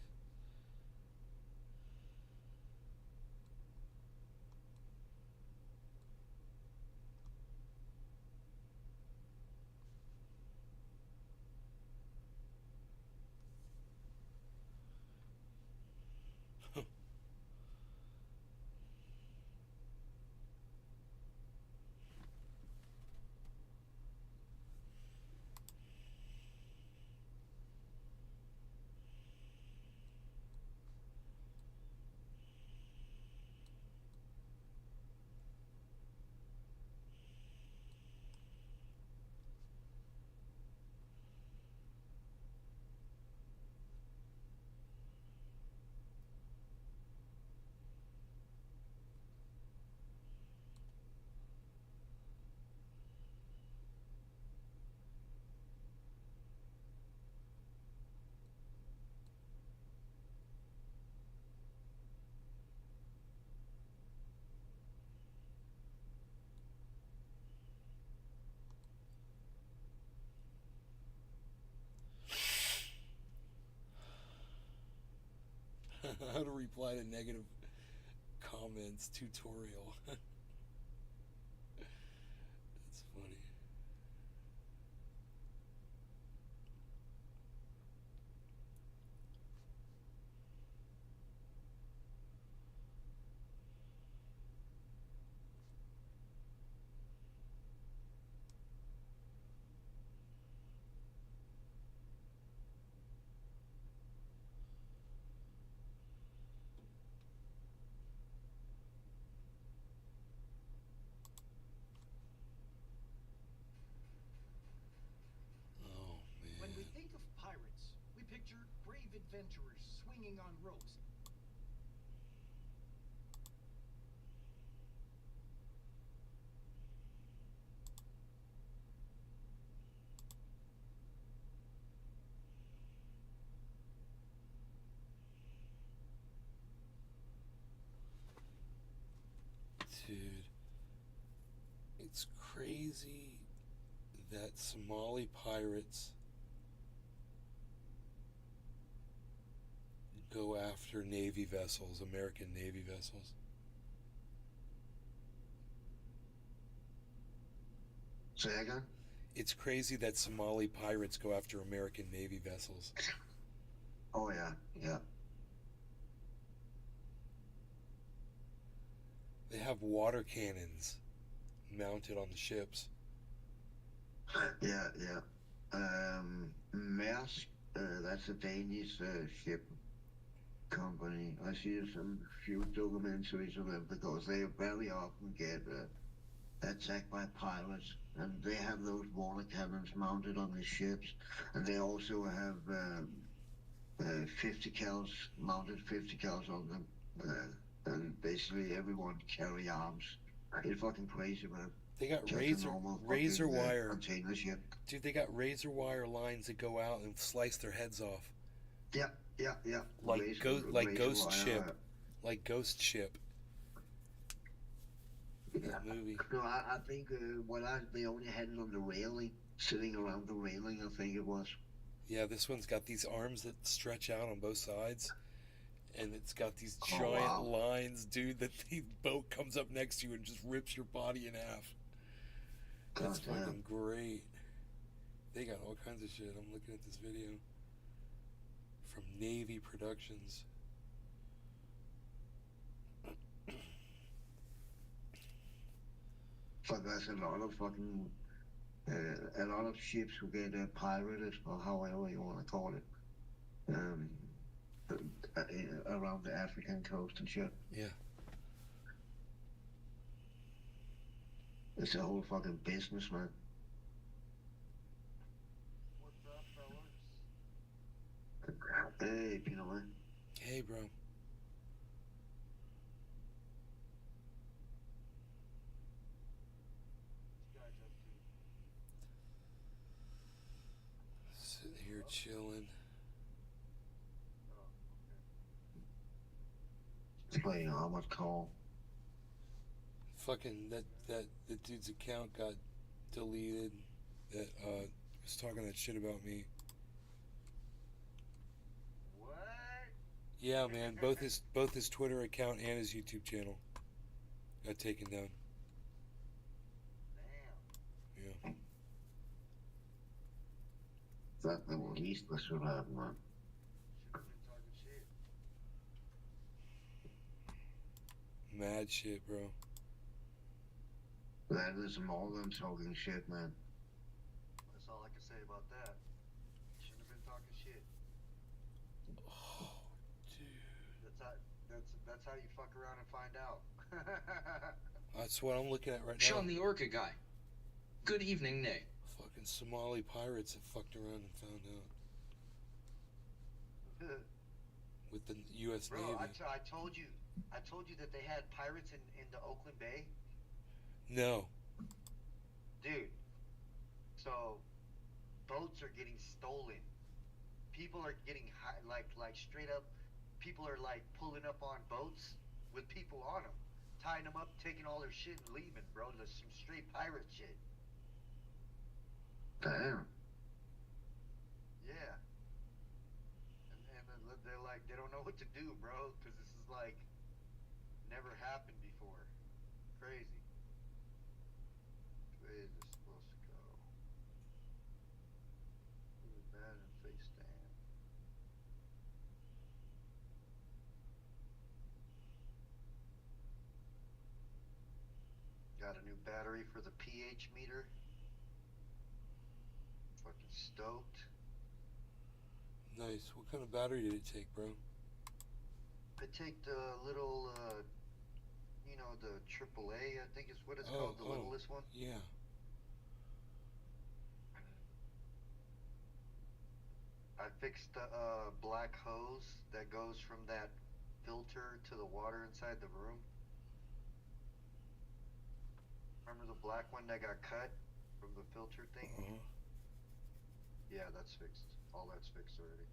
How to reply to negative comments tutorial. That's funny. Oh, When we man. think of pirates, we picture brave adventurers swinging on ropes. Dude, it's crazy that Somali pirates go after Navy vessels, American Navy vessels. Say again? It's crazy that Somali pirates go after American Navy vessels. Oh yeah, yeah. They have water cannons mounted on the ships. Yeah, yeah. Maersk, that's a Danish ship company. I see some few documentaries of them because they very often get attacked by pirates, and they have those water cannons mounted on the ships, and they also have 50 cals mounted 50 cals on them, and basically everyone carry arms. It's fucking crazy, man. They got Just a normal razor fucking wire. container ship. Dude, they got razor wire lines that go out and slice their heads off. Yeah, yeah, yeah. Like Razor Ghost wire, Ship. Like Ghost Ship. That movie. No, I think they only had it on the railing, sitting around the railing, I think it was. Yeah, this one's got these arms that stretch out on both sides. And it's got these Oh, giant wow. lines, dude, that the boat comes up next to you and just rips your body in half. That's God damn. fucking great. They got all kinds of shit. I'm looking at this video from Navy Productions. But there's a lot of fucking, a lot of ships who get pirated, or however you want to call it, around the African coast and shit. Yeah. It's a whole fucking business, man. What's up, fellas? Hey, you know what? Hey, bro. What you guys up to? Sitting here chilling. Oh, okay. Playing Armored Call. Fucking that dude's account got deleted that was talking that shit about me. What? Yeah, man. Both his Twitter account and his YouTube channel got taken down. Damn. Yeah. That the least that should happen, man. Should've been talking shit. Mad shit, bro. That is more than talking shit, man. That's all I can say about that. Shouldn't have been talking shit. Oh, dude. That's how you fuck around and find out. That's what I'm looking at right now. Sean the Orca guy. Good evening, Nay. Fucking Somali pirates have fucked around and found out. With the U.S. Bro, Navy. I told you that they had pirates in the Oakland Bay. No. Dude, so boats are getting stolen. People are getting like straight up. People are like pulling up on boats with people on them, tying them up, taking all their shit and leaving, bro. There's some straight pirate shit. Damn. Yeah. And they're like, they don't know what to do, bro, because this is like never happened before. Crazy. Which way is this supposed to go? Really bad and face down. Got a new battery for the pH meter. Fucking stoked. Nice. What kind of battery did it take, bro? I take the little, you know, the AAA, I think is what it's called, the littlest one. Yeah. I fixed the black hose that goes from that filter to the water inside the room. Remember the black one that got cut from the filter thing? Uh-huh. Yeah, that's fixed. All that's fixed already.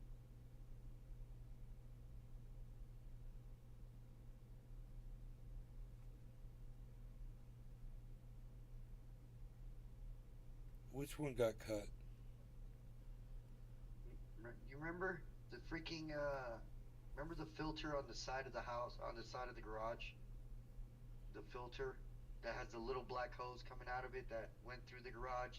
Which one got cut? You remember the freaking, remember the filter on the side of the house, on the side of the garage? The filter that has the little black hose coming out of it that went through the garage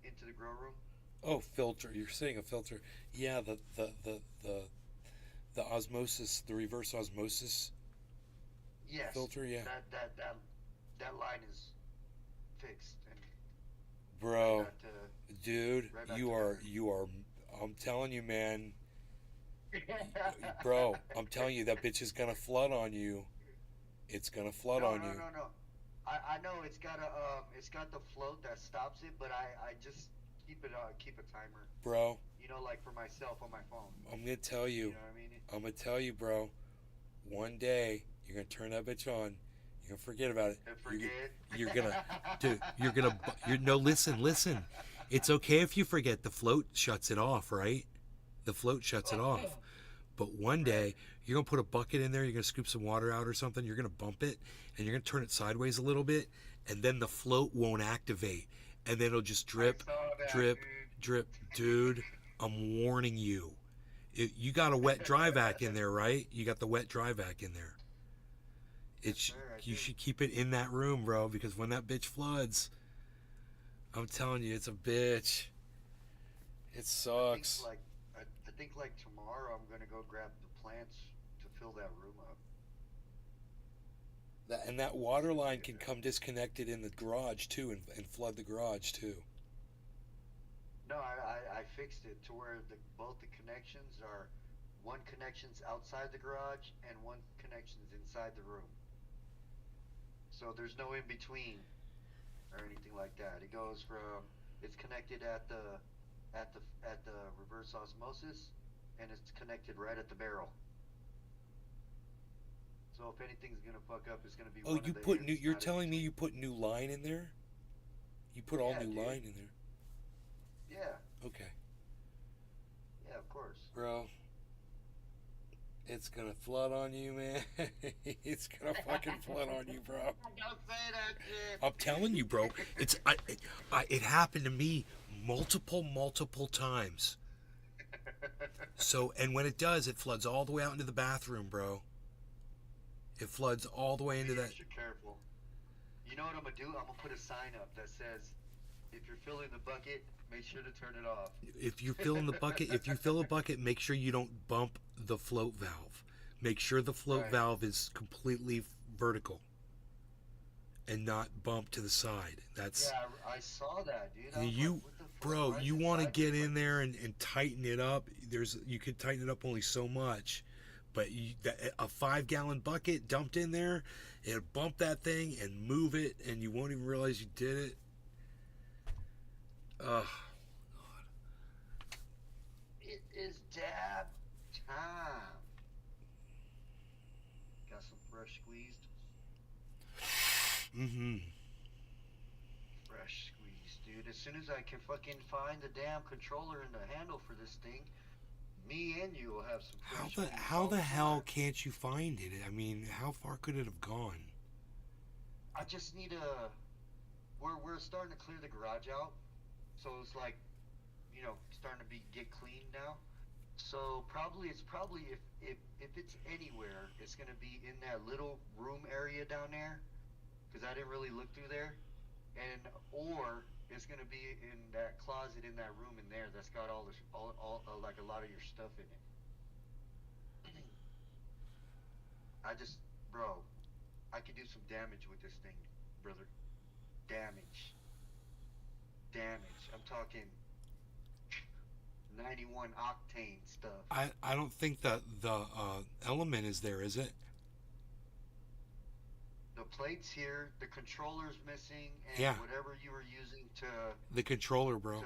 into the grow room? Oh, filter. You're saying a filter. Yeah, the osmosis, the reverse osmosis Yes. filter, yeah. That line is fixed. And Bro, right back dude, right back you to are, I'm telling you, man. Bro, I'm telling you, that bitch is gonna flood on you. It's gonna flood on you. No. I know it's got the float that stops it, but I just keep a timer. Bro. You know, like for myself on my phone. I'm gonna tell you. You know what I mean? I'm gonna tell you, bro. One day you're gonna turn that bitch on. You're gonna forget about it. You're gonna, dude. No. Listen. It's okay if you forget. The float shuts it off, right? The float shuts it off. But one day you're gonna put a bucket in there. You're gonna scoop some water out or something. You're gonna bump it, and you're gonna turn it sideways a little bit, and then the float won't activate, and then it'll just drip, drip. Dude, I'm warning you. You got a wet dry vac in there, right? You got the wet dry vac in there. You should keep it in that room, bro, because when that bitch floods, I'm telling you, it's a bitch. It sucks. I think like tomorrow I'm gonna go grab the plants to fill that room up. And that water line can come disconnected in the garage too, and flood the garage too. No, I fixed it to where both the connections are, one connection's outside the garage and one connection's inside the room. So there's no in between or anything like that. It goes from, it's connected at the reverse osmosis, and it's connected right at the barrel. So if anything's gonna fuck up, it's gonna be. Oh, you put new. You're telling me you put new line in there? You put all new line in there? Yeah. Okay. Yeah, of course. Bro, It's gonna flood on you, man. It's gonna fucking flood on you, bro. Don't say that shit. I'm telling you, bro. It happened to me multiple times. So, and when it does, it floods all the way out into the bathroom, bro. It floods all the way into Be that. extra careful. You know what I'm gonna do? I'm gonna put a sign up that says, "If you're filling the bucket, make sure to turn it off." If you fill a bucket, make sure you don't bump the float valve. Make sure the float Right. valve is completely vertical and not bumped to the side. That's Yeah, I saw that, dude. I was you, like, what the fuck? bro. Why is You it want to sideways get in like there this? and tighten it up. You could tighten it up only so much, but a 5-gallon bucket dumped in there, it'll bump that thing and move it, and you won't even realize you did it. Ugh. It is dab time. Got some fresh squeezed. Mm-hmm. Fresh squeezed, dude. As soon as I can fucking find the damn controller and the handle for this thing, me and you will have some fresh squeezed. How the hell can't you find it? I mean, how far could it have gone? I just need a. We're starting to clear the garage out, so it's like, you know, starting to get clean now. So it's probably if it's anywhere, it's gonna be in that little room area down there, because I didn't really look through there, or it's gonna be in that closet in that room in there that's got all like a lot of your stuff in it. Bro, I could do some damage with this thing, brother. Damage. I'm talking 91 octane stuff. I don't think that the element is there, is it? The plate's here, the controller's missing, and Yeah. whatever you were using to The controller, bro.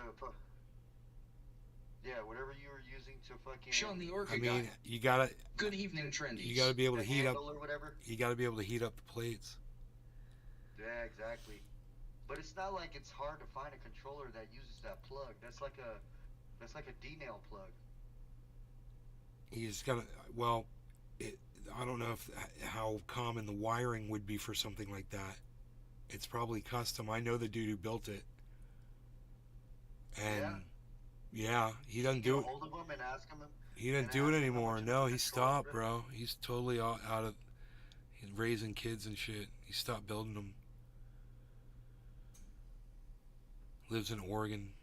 whatever you were using to fucking Sean the Orca I mean, guy. you gotta. Good evening, Trendies. You gotta be able to the heat up. handle or whatever. You gotta be able to heat up the plates. Yeah, exactly. But it's not like it's hard to find a controller that uses that plug. That's like a D-nail plug. You just gotta. Well, I don't know how common the wiring would be for something like that. It's probably custom. I know the dude who built it, and yeah, he doesn't do it. Hold of him and ask him. He didn't do it anymore. No, he stopped, bro. He's totally out of. He's raising kids and shit. He stopped building them. Lives in Oregon.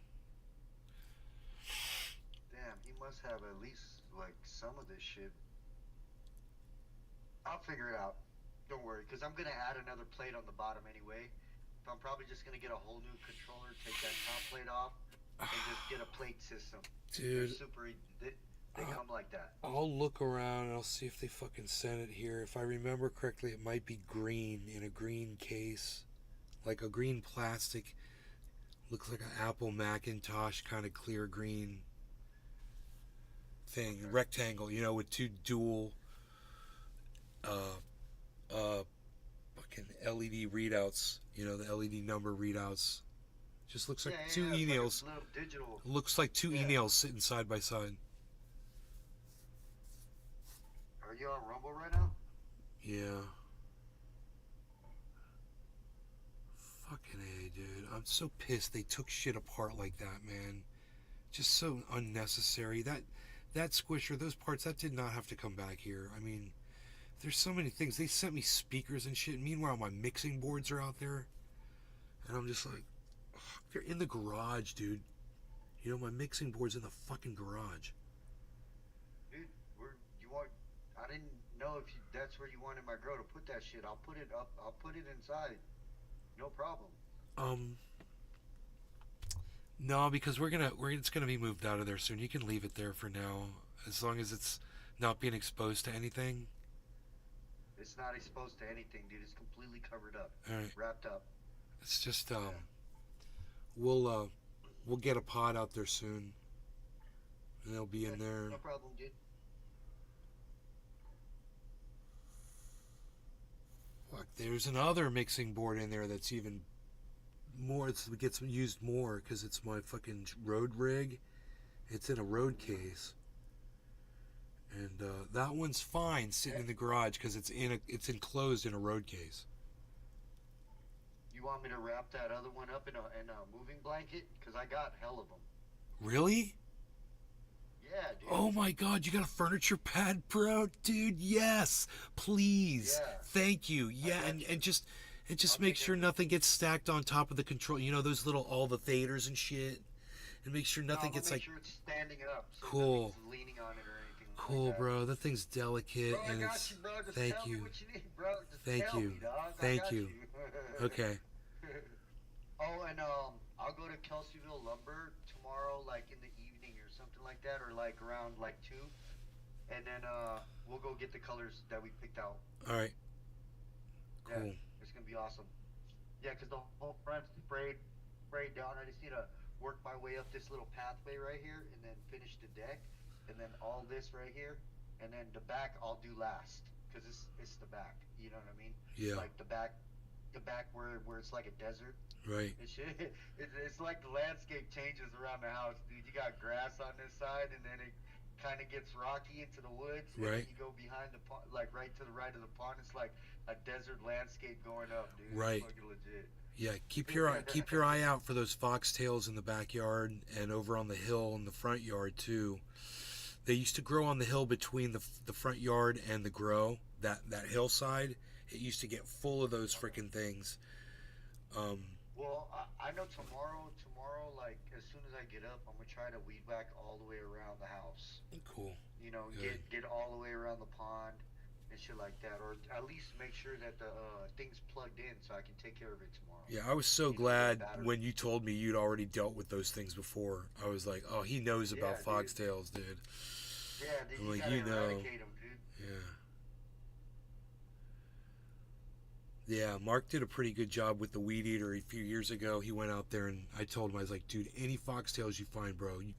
Damn, he must have at least like some of this shit. I'll figure it out. Don't worry, because I'm gonna add another plate on the bottom anyway. I'm probably just gonna get a whole new controller, take that top plate off, and just get a plate system. They're Dude, super. They come like that. I'll look around and I'll see if they fucking sent it here. If I remember correctly, it might be green, in a green case. Like a green plastic. Looks like an Apple Macintosh kind of clear green thing. Okay. Rectangle, you know, with two dual fucking LED readouts. You know, the LED number readouts. Just looks like two it's e-nails. Like a little digital. Looks like two e-nails sitting side by side. Are you on Rumble right now? Yeah. Fucking A, dude. I'm so pissed they took shit apart like that, man. Just so unnecessary. That squisher, those parts, that did not have to come back here. I mean, there's so many things. They sent me speakers and shit. Meanwhile, my mixing boards are out there. And I'm just like, they're in the garage, dude. You know, my mixing board's in the fucking garage. Dude, I didn't know if that's where you wanted my girl to put that shit. I'll put it up. I'll put it inside. No problem. No, because it's gonna be moved out of there soon. You can leave it there for now, as long as it's not being exposed to anything. It's not exposed to anything, dude. It's completely covered up. All right. Wrapped up. It's just we'll get a pod out there soon, and they'll be in there. No problem, dude. Fuck, there's another mixing board in there that's even more. It gets used more because it's my fucking road rig. It's in a road case, And that one's fine sitting in the garage because it's enclosed in a road case. You want me to wrap that other one up in a moving blanket? Because I got hell of them. Really? Yeah, dude. Oh my God, you got a furniture pad, bro, dude. Yes, please. Yeah. Thank you. Yeah, and just make sure nothing gets stacked on top of the control. You know those little all the thaders and shit. And make sure nothing gets make sure it's standing up. So cool. nothing's leaning on it or anything. Cool, like that. bro. That thing's delicate, Bro, and I got it's. you, bro. Just Thank tell you. me what you need, bro. Just Thank tell you. me, dog. Thank I got you. Okay. Oh, and I'll go to Kelseyville Lumber tomorrow, like in the evening or something like that, or like around like 2, and then we'll go get the colors that we picked out. All right. Cool. Yeah, it's gonna be awesome. Yeah, because the whole front's sprayed down. I just need to work my way up this little pathway right here, and then finish the deck, and then all this right here, and then the back I'll do last, because it's the back. You know what I mean? Yeah. Like the back where it's like a desert. Right. It's like the landscape changes around the house, dude. You got grass on this side, and then it kind of gets rocky into the woods. And Right. then you go behind the pond, like right to the right of the pond. It's like a desert landscape going up, dude. Right. It's fucking legit. Yeah, keep your eye out for those foxtails in the backyard and over on the hill in the front yard too. They used to grow on the hill between the front yard and the grow, that hillside. It used to get full of those freaking things. Well, I know tomorrow, like as soon as I get up, I'm gonna try to weed whack all the way around the house. Cool. You know, get all the way around the pond and shit like that, or at least make sure that the thing's plugged in so I can take care of it tomorrow. Yeah, I was so glad when you told me you'd already dealt with those things before. I was like, oh, he knows about foxtails, dude. Yeah, dude, I'm you like, gotta you know. eradicate them, dude. Yeah. Yeah, Mark did a pretty good job with the weed eater a few years ago. He went out there and I told him, I was like, dude, any foxtails you find, bro, you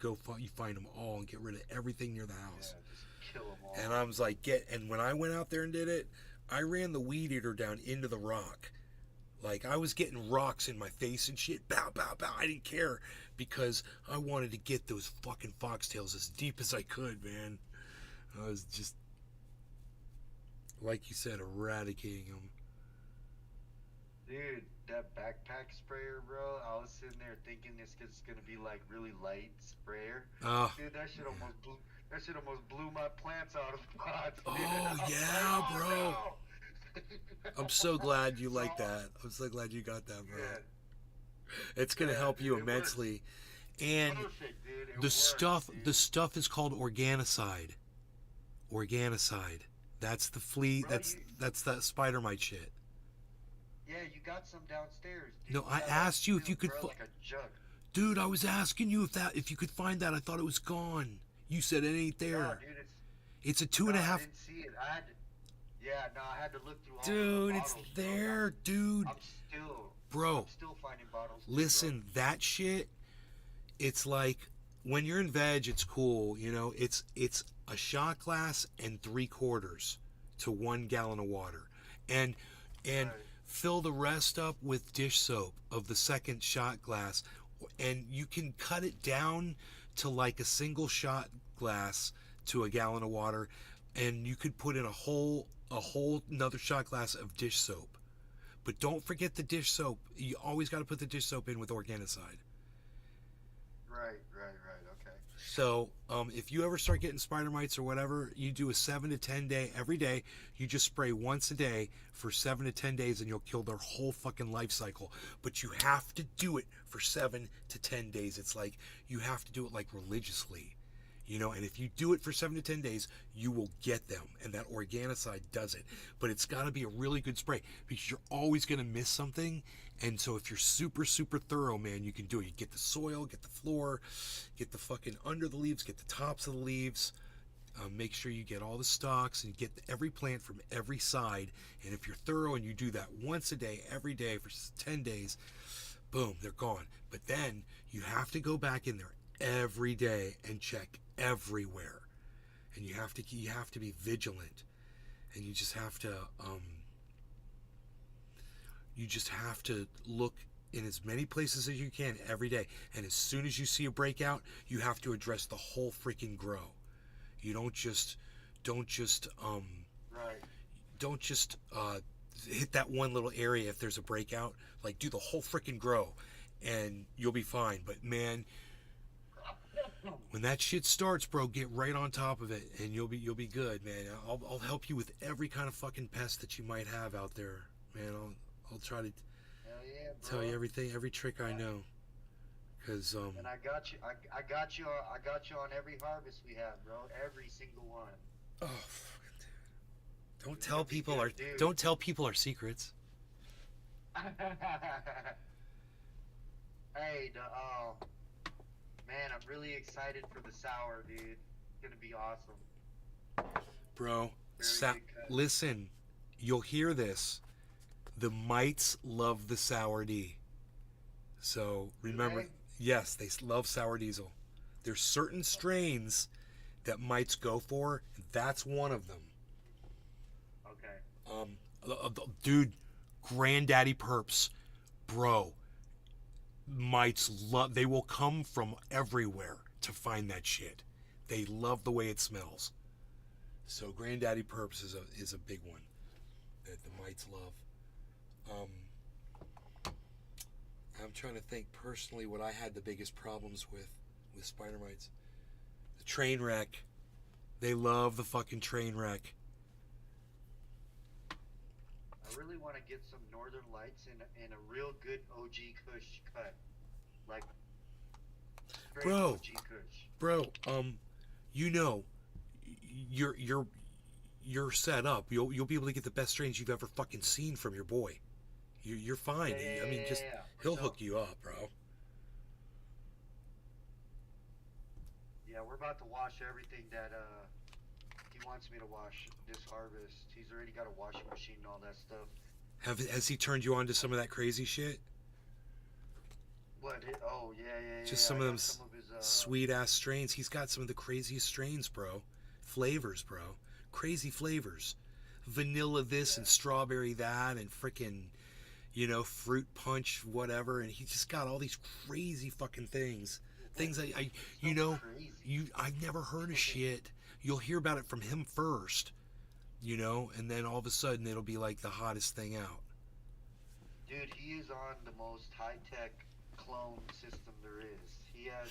find them all and get rid of everything near the house. Yeah, just kill them all. And I was like, and when I went out there and did it, I ran the weed eater down into the rock. Like, I was getting rocks in my face and shit. Bow, bow, bow. I didn't care because I wanted to get those fucking foxtails as deep as I could, man. I was just, like you said, eradicating them. Dude, that backpack sprayer, bro, I was sitting there thinking it's gonna be like really light sprayer. Oh, dude, that shit almost blew my plants out of the pots. Oh, yeah, bro. I'm so glad you like that. I'm so glad you got that, bro. Yeah. It's gonna help you immensely. And Perfect, dude. the stuff is called organicide. Organicide. That's the flea. Bro, that's that spider mite shit. Yeah, you got some downstairs. Dude. No, I asked you if you could. Like a jug. Dude, I was asking you if you could find that. I thought it was gone. You said it ain't there. No, dude, it's a 2.5. I didn't see it. I had to look through all dude, the it's bottles, there, dude. I'm still finding bottles. Listen, that shit. It's like when you're in veg, it's cool. You know, it's a shot glass and 3/4 to 1 gallon of water, and Right. fill the rest up with dish soap of the second shot glass, and you can cut it down to like a single shot glass to a gallon of water, and you could put in a whole another shot glass of dish soap. But don't forget the dish soap. You always got to put the dish soap in with organicide. Right, okay. So if you ever start getting spider mites or whatever, you do a 7 to 10 day every day. You just spray once a day for 7 to 10 days and you'll kill their whole fucking life cycle. But you have to do it for 7 to 10 days. It's like you have to do it like religiously, you know. And if you do it for 7 to 10 days, you will get them. And that organicide does it. But it's got to be a really good spray because you're always going to miss something. And so if you're super, super thorough, man, you can do it. You get the soil, get the floor, get the fucking under the leaves, get the tops of the leaves. Make sure you get all the stalks and get every plant from every side. And if you're thorough and you do that once a day, every day for 10 days, boom, they're gone. But then you have to go back in there every day and check everywhere. And you have to be vigilant. And you just have to look in as many places as you can every day. And as soon as you see a breakout, you have to address the whole freaking grow. You don't just don't just Right. don't just hit that one little area if there's a breakout. Like, do the whole freaking grow, and you'll be fine. But man, when that shit starts, bro, get right on top of it, and you'll be good, man. I'll help you with every kind of fucking pest that you might have out there, man. I'll try to Hell yeah, bro. tell you everything, every trick I know. Cause And I got you. I got you. I got you on every harvest we have, bro. Every single one. oh, fucking dude. Don't tell people our secrets. Hey, man, I'm really excited for the sour, dude. It's gonna be awesome. Bro, Very good cut. listen, you'll hear this. The mites love the sour D. So remember, they? yes, they love sour diesel. There's certain strains that mites go for. That's one of them. Okay. Dude, Granddaddy Perps, bro. Mites love. They will come from everywhere to find that shit. They love the way it smells. So Granddaddy Perps is a big one that the mites love. I'm trying to think personally what I had the biggest problems with spider mites. The train wreck. They love the fucking train wreck. I really want to get some Northern Lights in a real good OG Kush cut, like straight Bro. OG Kush. Bro, you know, you're set up. You'll be able to get the best strains you've ever fucking seen from your boy. You're fine. I mean, just he'll hook you up, bro. Yeah, we're about to wash everything that he wants me to wash this harvest. He's already got a washing machine and all that stuff. Has he turned you on to some of that crazy shit? What? Oh yeah. Just some I of them got some of his, sweet ass strains. He's got some of the craziest strains, bro. Flavors, bro. Crazy flavors. Vanilla this and strawberry that and frickin', fruit punch, whatever. And he just got all these crazy fucking things. Things I've never heard of shit. You'll hear about it from him first, and then all of a sudden it'll be like the hottest thing out. Dude, he is on the most high-tech clone system there is.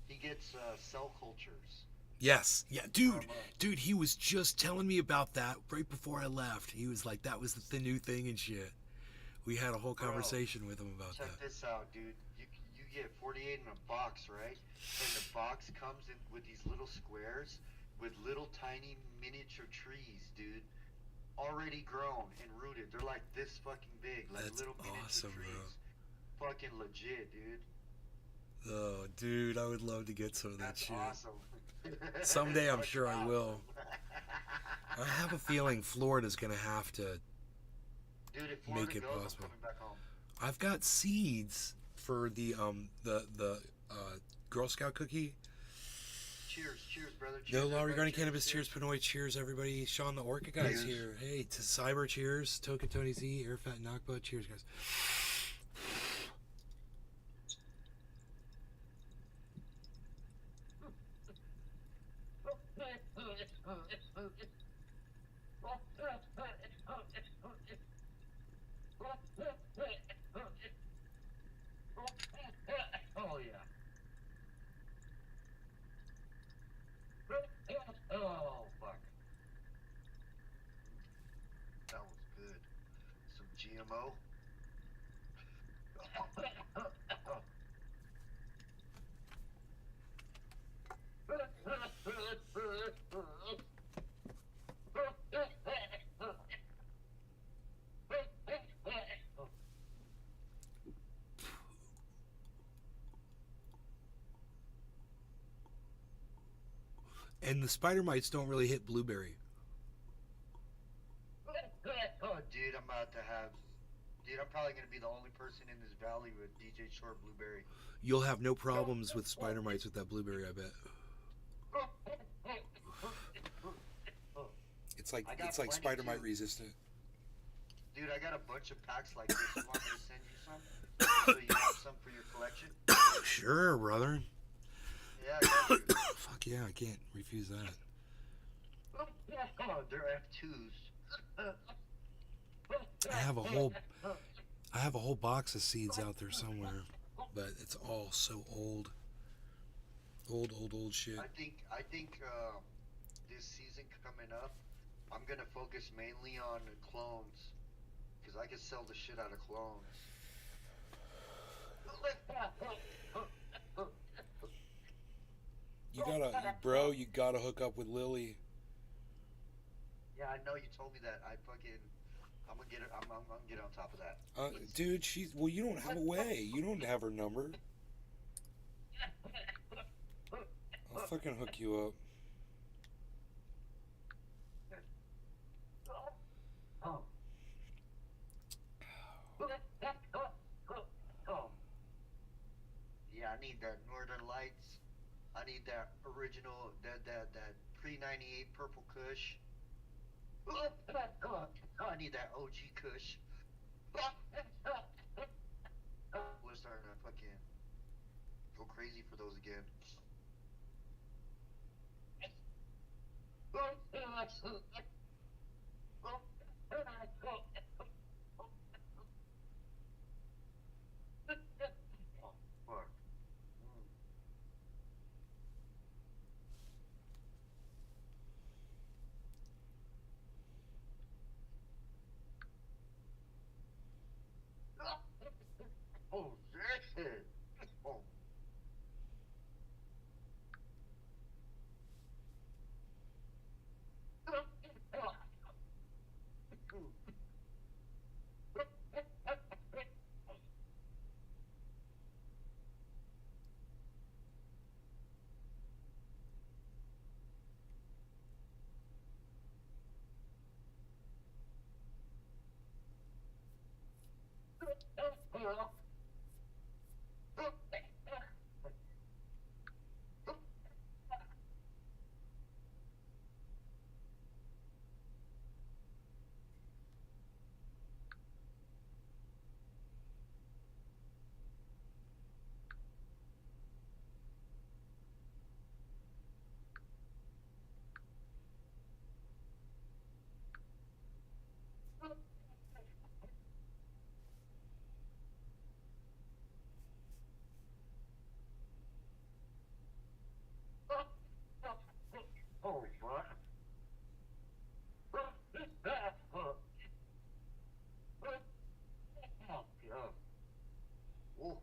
He gets cell cultures. Yes. Yeah, dude, he was just telling me about that right before I left. He was like, that was the new thing and shit. We had a whole conversation with him about that. Check this out, dude. You get 48 in a box, right? And the box comes in with these little squares with little tiny miniature trees, dude. Already grown and rooted. They're like this fucking big, like That's little miniature awesome, trees. bro. Fucking legit, dude. Oh, dude, I would love to get some of that That's shit. awesome. Someday I'm Fucking sure I awesome. will. I have a feeling Florida's gonna have to Dude, if Florida make it goes, possible. I'm coming back home. I've got seeds for the Girl Scout cookie. Cheers, brother. No Cheers, law everybody. regarding cannabis. Cheers, Pinoy. Cheers, everybody. Sean the Orca guy's Cheers. here. Hey, to Cyber. Cheers. Toka Tony Z. Airfat Nakba. Cheers, guys. Oh yeah. Oh fuck. That was good. Some GMO. And the spider mites don't really hit blueberry. Oh, dude, I'm about to have. Dude, I'm probably gonna be the only person in this valley with DJ Short Blueberry. You'll have no problems with spider mites with that blueberry, I bet. It's like I got plenty, spider mite too. resistant. Dude, I got a bunch of packs like this. You want me to send you some? So you have some for your collection? Sure, brother. Yeah, I got you. Fuck yeah, I can't refuse that. They're F2s. I have a whole box of seeds out there somewhere, but it's all so old. Old shit. I think this season coming up, I'm gonna focus mainly on clones, because I can sell the shit out of clones. You gotta hook up with Lily. Yeah, I know you told me that. I'm gonna get it. I'm gonna get on top of that. Dude, you don't have a way. You don't have her number. I'll fucking hook you up. Yeah, I need that Northern Lights. I need that original, that pre-98 purple Kush. I need that OG Kush. We're starting to fucking go crazy for those again. Fuck. Oh shit! Oh. Oh, what? Oh, God. Ooh.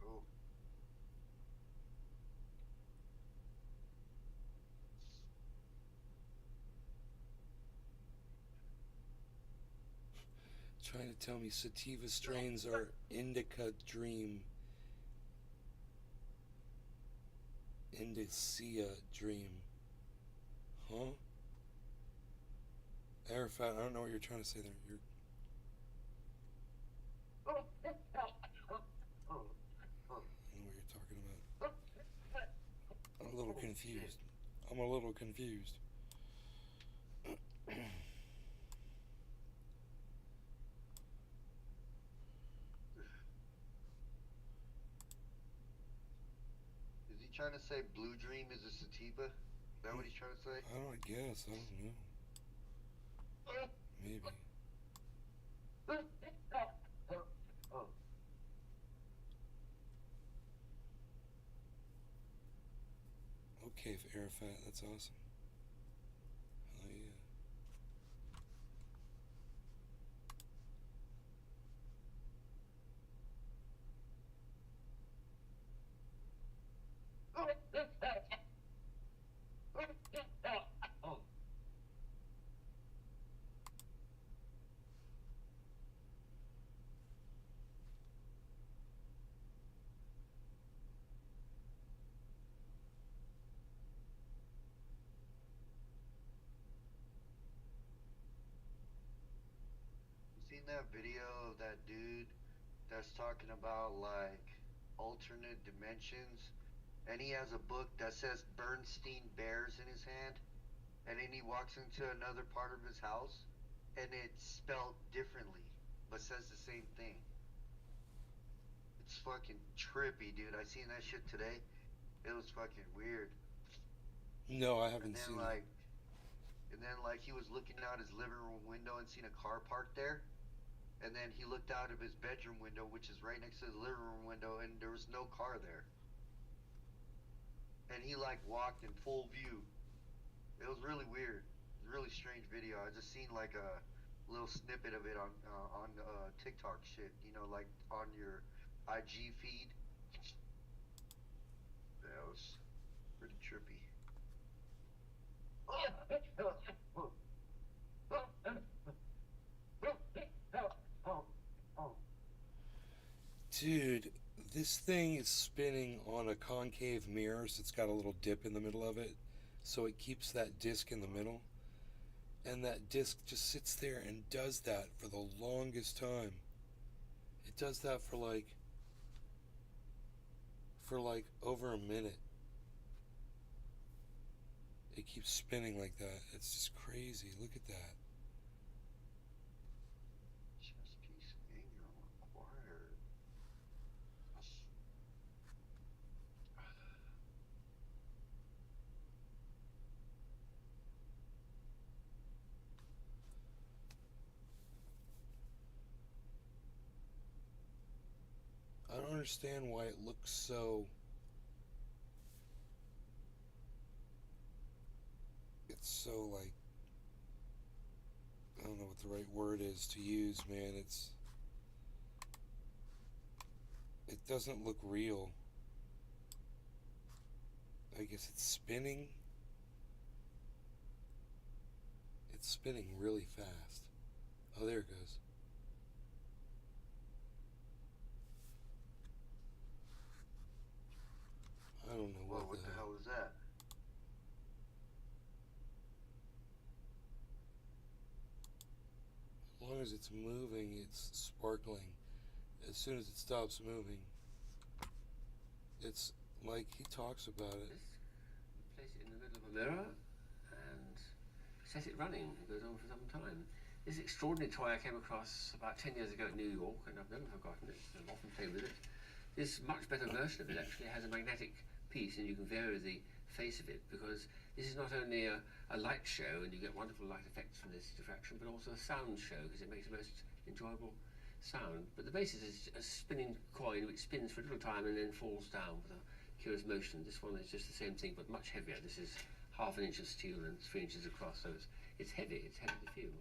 Oh. Trying to tell me sativa strains are indica dream. Indicia dream. Huh? Arafat, I don't know what you're trying to say there. You're I don't know what you're talking about. I'm a little confused. Is he trying to say Blue Dream is a sativa? Is that what he's trying to say? I guess. I don't know. Maybe. Oh. Okay, for Arafat, that's awesome. Hell yeah. that video of that dude that's talking about like alternate dimensions, and he has a book that says Bernstein Bears in his hand, and then he walks into another part of his house, and it's spelled differently, but says the same thing. It's fucking trippy, dude. I seen that shit today. It was fucking weird. No, I And haven't then seen like, and then like he was looking out his living room window and seen a car parked there, and then he looked out of his bedroom window, which is right next to his living room window, and there was no car there. And he like walked in full view. It was really weird. It was a really strange video. I just seen like a little snippet of it on TikTok shit. You know, like on your IG feed. That was pretty trippy. Dude, this thing is spinning on a concave mirror, so it's got a little dip in the middle of it, so it keeps that disc in the middle. And that disc just sits there and does that for the longest time. It does that for like over a minute. It keeps spinning like that. It's just crazy. Look at that. Chess piece anger required. I don't understand why it looks so... It's so like... I don't know what the right word is to use, man. It doesn't look real. I guess it's spinning. It's spinning really fast. Oh, there it goes. I don't know What the hell was that? As long as it's moving, it's sparkling. As soon as it stops moving, it's like he talks about it. Place it in the middle of a mirror and set it running. It goes on for some time. This extraordinary toy I came across about 10 years ago at New York, and I've never forgotten it. I've often played with it. This much better version of it actually has a magnetic piece, and you can vary the face of it, because this is not only a light show and you get wonderful light effects from this diffraction, but also a sound show, because it makes the most enjoyable sound. But the basis is a spinning coin which spins for a little time and then falls down with a curious motion. This one is just the same thing but much heavier. This is half an inch of steel and 3 inches across, so it's heavy to feel,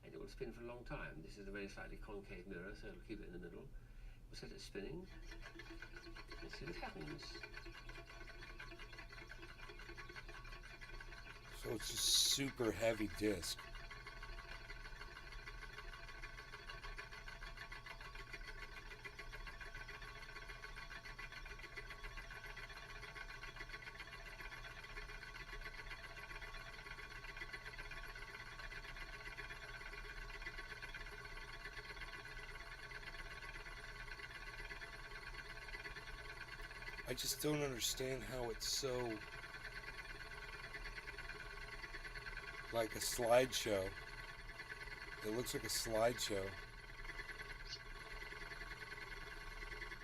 and it will spin for a long time. This is a very slightly concave mirror, so it'll keep it in the middle. We'll set it spinning and see what happens. So it's just super heavy disc. I just don't understand how it's so like a slideshow. It looks like a slideshow.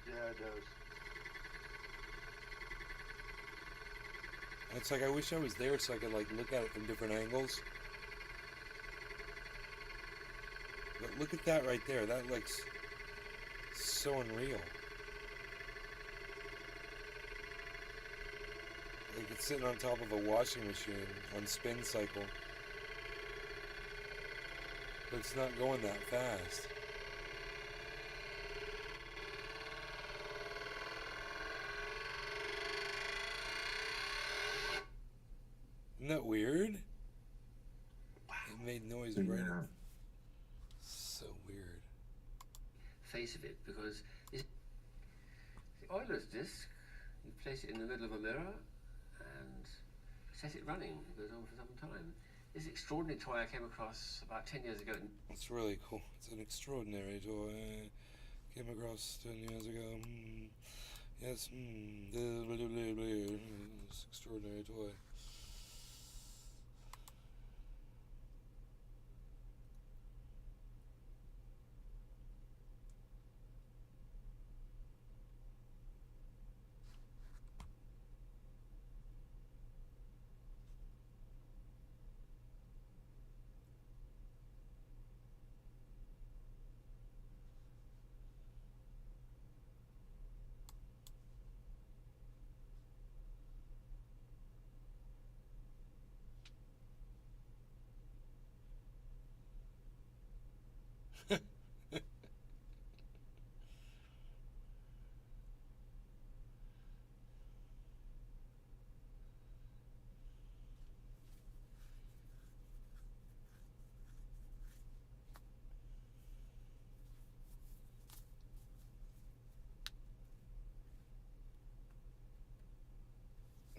Yeah, it does. And it's like I wish I was there so I could like look at it from different angles. But look at that right there. That looks so unreal. Like it's sitting on top of a washing machine on spin cycle. But it's not going that fast. Isn't that weird? Wow. It made noise right now. So weird. Face of it, because it's the Euler's disc. You place it in the middle of a mirror and set it running. It goes on for some time. This extraordinary toy I came across about 10 years ago. It's really cool. It's an extraordinary toy. Came across 10 years ago. Yes. This extraordinary toy.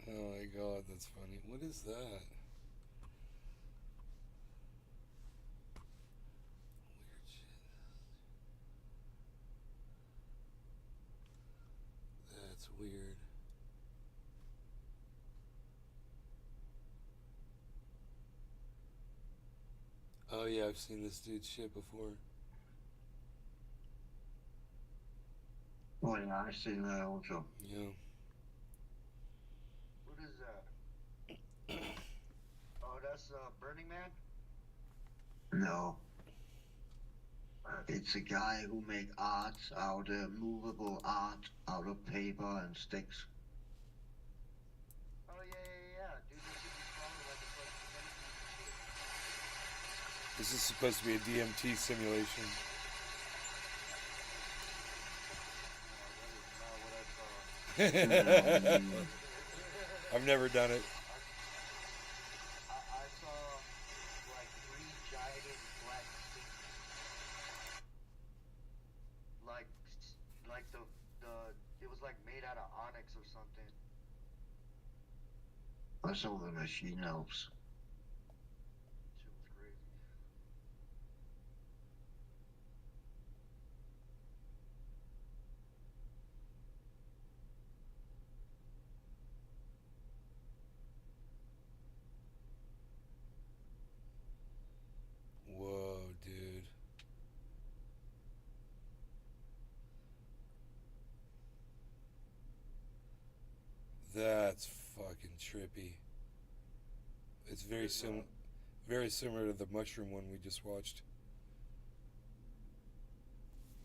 Oh my god, that's funny. What is that? Weird shit. That's weird. Oh yeah, I've seen this dude's shit before. Oh yeah, I've seen that also. Yeah. What is that? Oh, that's Burning Man? No. It's a guy who make art out of movable art out of paper and sticks. Oh yeah. Dude, this should be probably like a fucking This is supposed to be a DMT simulation. I've never done it. I saw like 3 giant black sticks. Like the it was like made out of onyx or something. I saw the machine elves. Shit was crazy. Whoa, dude. That's fucking trippy. It's very similar to the mushroom one we just watched.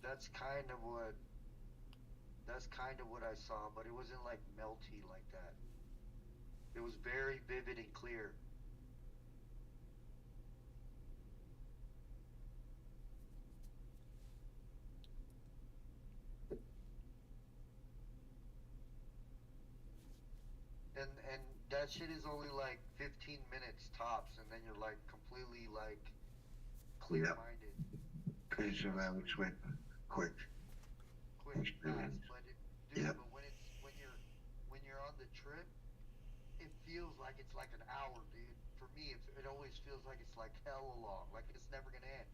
That's kind of what I saw, but it wasn't like melty like that. It was very vivid and clear. And that shit is only like 15 minutes tops, and then you're like completely like clear-minded. It's around quick. Quick, fast, Experience. but dude, Yep. but when you're on the trip, it feels like it's like an hour, dude. For me, it always feels like it's like hella long, like it's never gonna end.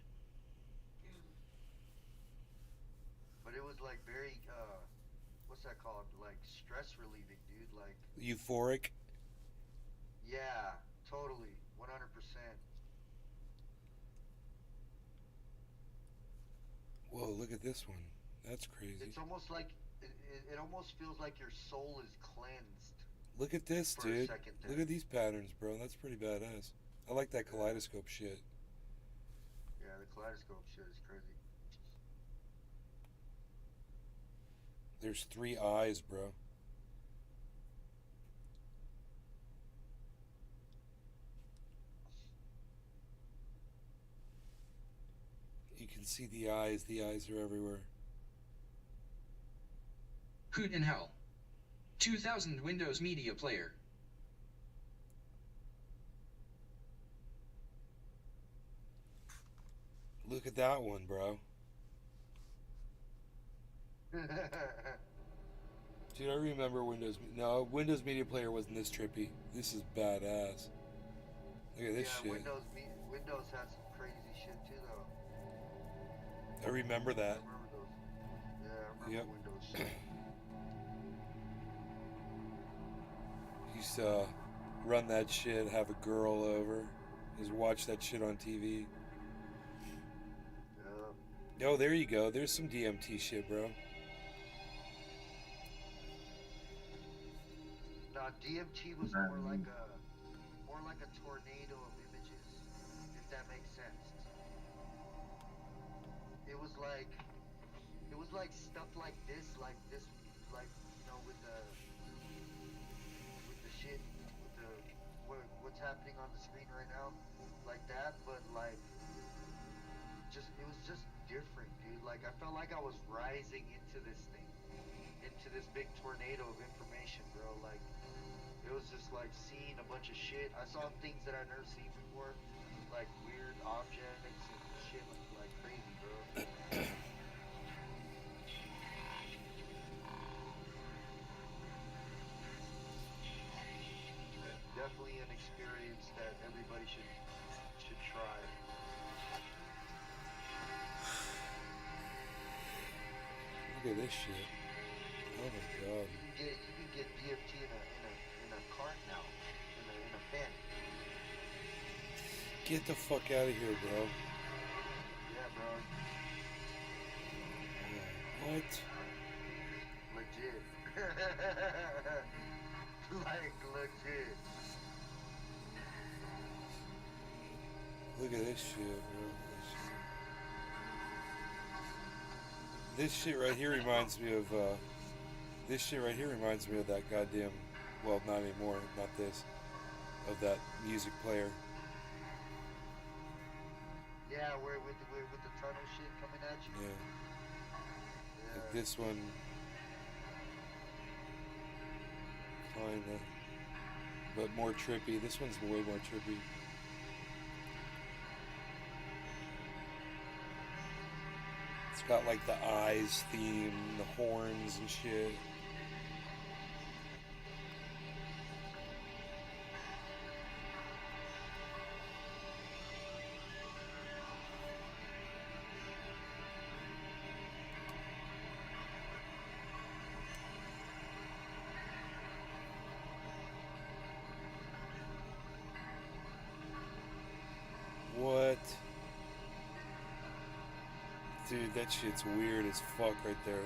But it was like very what's that called? Like stress relieving, dude. Like Euphoric? yeah, totally, 100%. Whoa, look at this one. That's crazy. It's almost like it almost feels like your soul is cleansed. Look at this, for a dude. second there. Look at these patterns, bro. That's pretty badass. I like that kaleidoscope shit. Yeah, the kaleidoscope shit is crazy. There's 3 eyes, bro. You can see the eyes. The eyes are everywhere. Hoot in hell. 2000 Windows Media Player. Look at that one, bro. Dude, I remember Windows. No, Windows Media Player wasn't this trippy. This is badass. Look at this Yeah, shit. Windows had some crazy shit too, though. I remember that. I remember those. Yeah, I remember Yep. Windows shit. Used to run that shit, have a girl over, just watch that shit on TV. Yeah. Oh, there you go. There's some DMT shit, bro. Now DMT was more like a tornado of images, if that makes sense. It was like stuff like this, like you know, with the shit, with the what's happening on the screen right now, like that, but like it was just different, dude. Like I felt like I was rising into this thing, into this big tornado of information, bro. Like it was just like seeing a bunch of shit. I saw things that I'd never seen before, like weird objects and shit, like crazy, bro. Definitely an experience that everybody should try. Look at this shit. Oh my god. You can get DFT in a cart now, in a pen. Get the fuck out of here, bro. Yeah, bro. What? Legit. Like legit. Look at this shit, bro. This shit right here reminds me of that goddamn, well, not anymore, not this, of that music player. Yeah, where with the tunnel shit coming at you. Yeah. Like this one, kinda, but more trippy. This one's way more trippy. It's got like the eyes theme, the horns and shit. What? Dude, that shit's weird as fuck right there.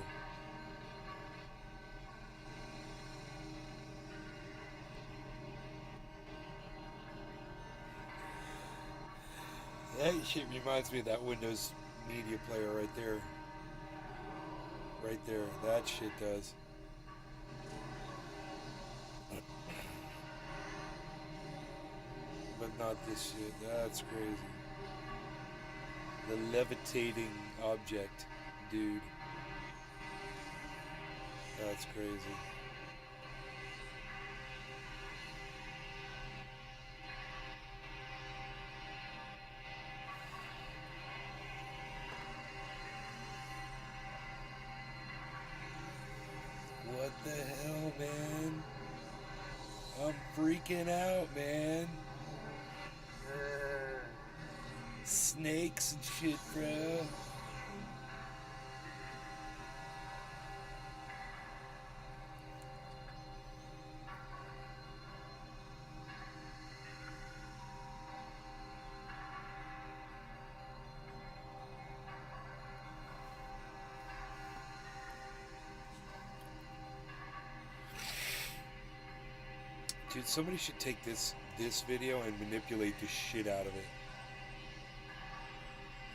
That shit reminds me of that Windows media player right there. Right there. That shit does. But not this shit. That's crazy. The levitating object, dude. That's crazy. What the hell, man? I'm freaking out, man. Snakes and shit, bro. Dude, somebody should take this video and manipulate the shit out of it.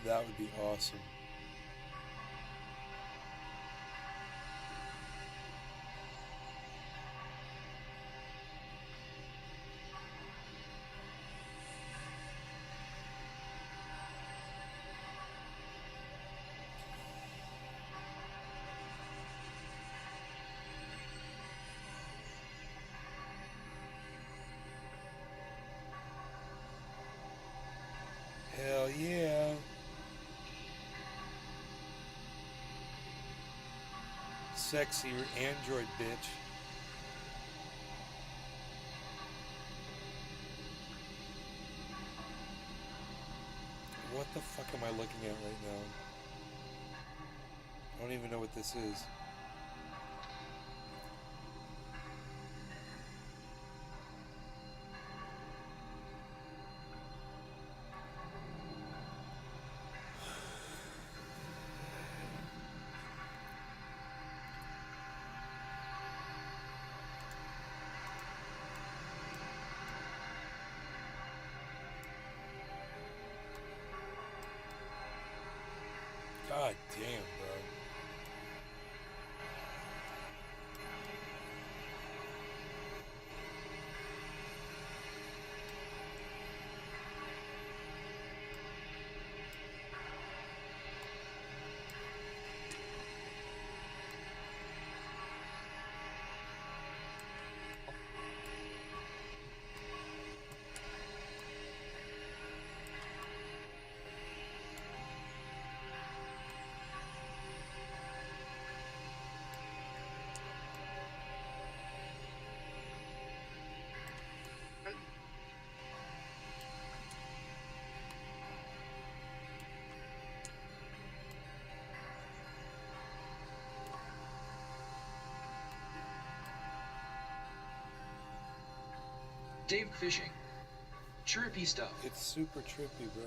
That would be awesome. Hell yeah. Sexy android bitch. am I looking at right now? I don't even know what this is. God damn, bro. Dave Fishing. Trippy stuff. It's super trippy, bro.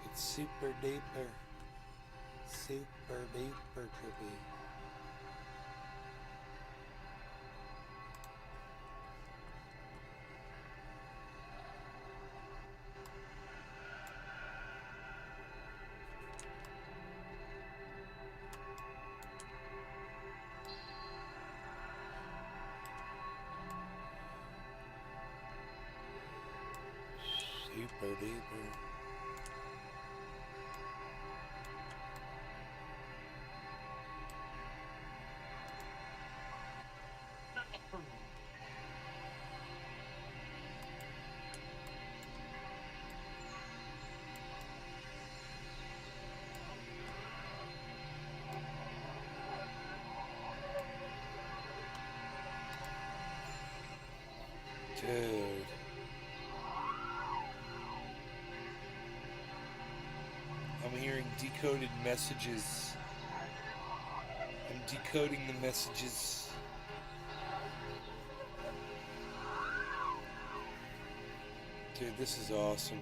It's super duper. Super duper trippy. Super duper. Dude. I'm hearing decoded messages. I'm decoding the messages. Dude, this is awesome.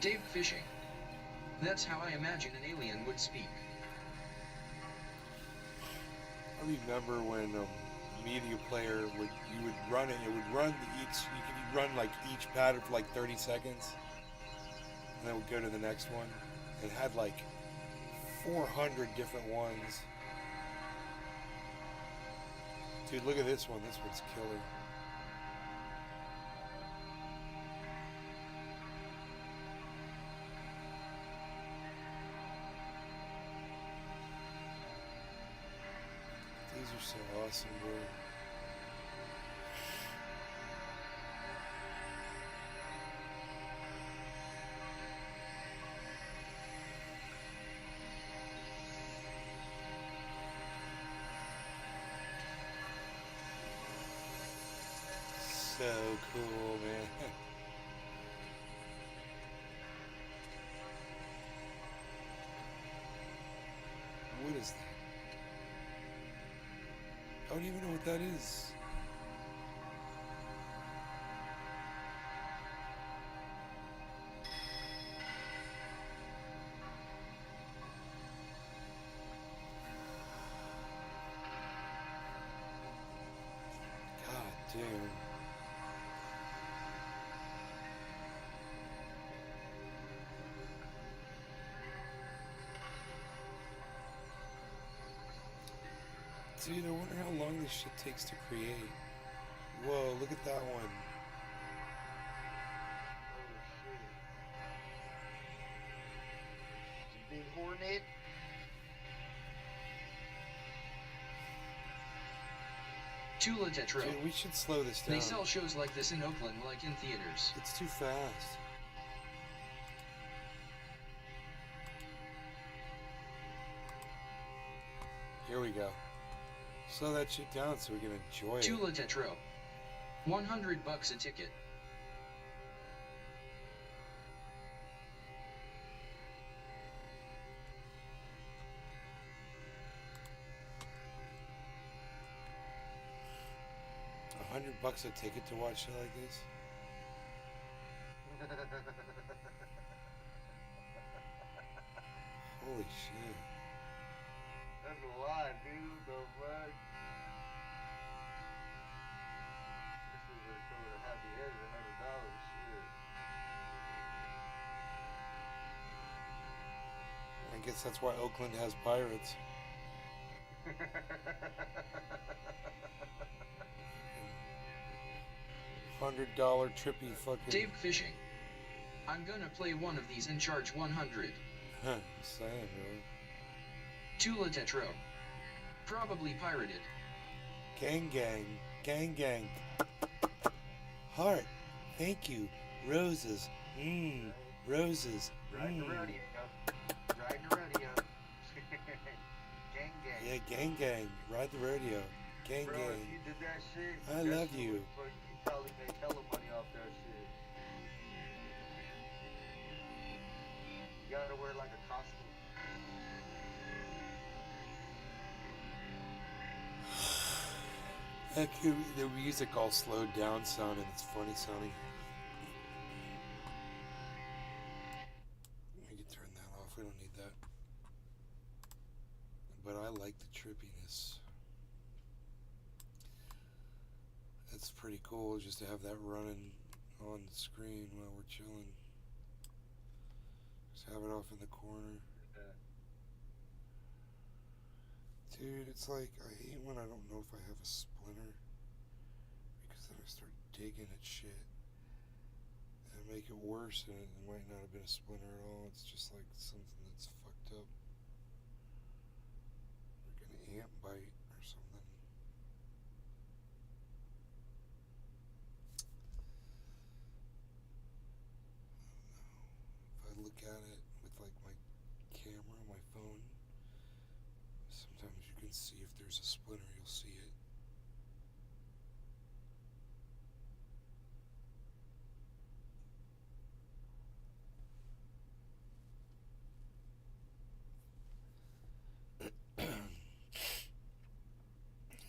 Dave Fishing. That's how I imagine an alien would speak. I remember when media player would run it. It would run each. You could run like each pattern for like 30 seconds, and then would go to the next one. It had like 400 different ones. Dude, look at this one. This one's killer. These are so awesome, bro. So cool, man. What is that? I don't even know what that is. God damn. Dude, I wonder how long this shit takes to create. Whoa, look at that one. it. Tula Tetro. Dude, we should slow this down. They sell shows like this in Oakland like in theaters. It's too fast. Here we go. Slow that shit down so we can enjoy it. Tula Tetro. $100 a ticket. $100 a ticket to watch shit like this? Holy shit. That's a lot, dude. The fuck? This is gonna come with a happy end of $100. Shit. I guess that's why Oakland has pirates. $100 trippy fucking... Dave Fishing. I'm gonna play one of these and charge 100. Huh, saying, bro. Tula Tetro. Probably pirated. Gang gang. Gang gang. Heart. Thank you. Roses. Mmm. Roses. Riding the rodeo. Riding the rodeo. Gang gang. Yeah, gang gang. Ride the rodeo. Gang Bro, gang. if you did that shit, I love you. You probably make hella money off that shit. You gotta wear like a costume. Heck, the music all slowed down sounding. It's funny sounding. We can turn that off. We don't need that. But I like the trippiness. It's pretty cool just to have that running on the screen while we're chilling. Just have it off in the corner. Dude, it's like, I hate when I don't know if I have a splinter, because then I start digging at shit and make it worse, and it might not have been a splinter at all. It's just like something that's fucked up, like an ant bite or something. I don't know. If I look at it with like my camera, my phone, sometimes you can see if there's a splinter, you'll see it.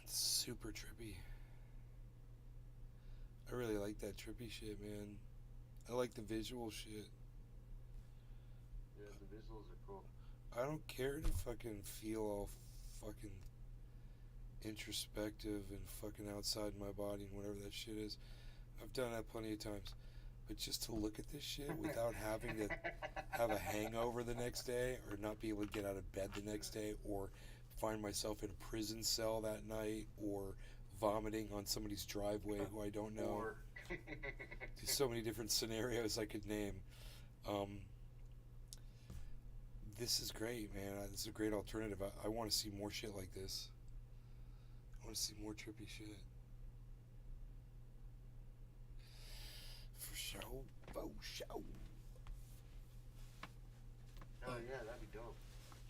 It's super trippy. I really like that trippy shit, man. I like the visual shit. Yeah, the visuals are cool. I don't care to fucking feel all fucking introspective and fucking outside my body and whatever that shit is. I've done that plenty of times. But just to look at this shit without having to have a hangover the next day, or not be able to get out of bed the next day, or find myself in a prison cell that night, or vomiting on somebody's driveway who I don't know. There's so many different scenarios I could name. This is great, man. This is a great alternative. I want to see more shit like this. I want to see more trippy shit. For sure. For sure. Oh yeah, that'd be dope.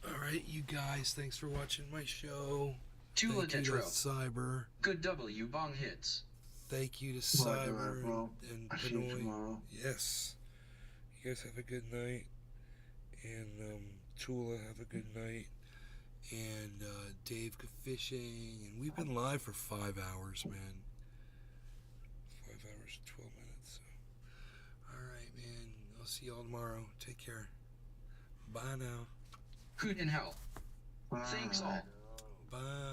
Alright, you guys, thanks for watching my show. Tula Thank you to Tetro. Cyber. Good W bong hits. Thank you to Bye, Cyber bro. and I'll see you Pinoy. tomorrow. Yes. You guys have a good night. And Tula, have a good night. And Dave Fishing. And we've been live for 5 hours, man. 5 hours and 12 minutes. So. Alright, man. I'll see y'all tomorrow. Take care. Bye now. Hoot and hell. Bye. Thanks all. Bye.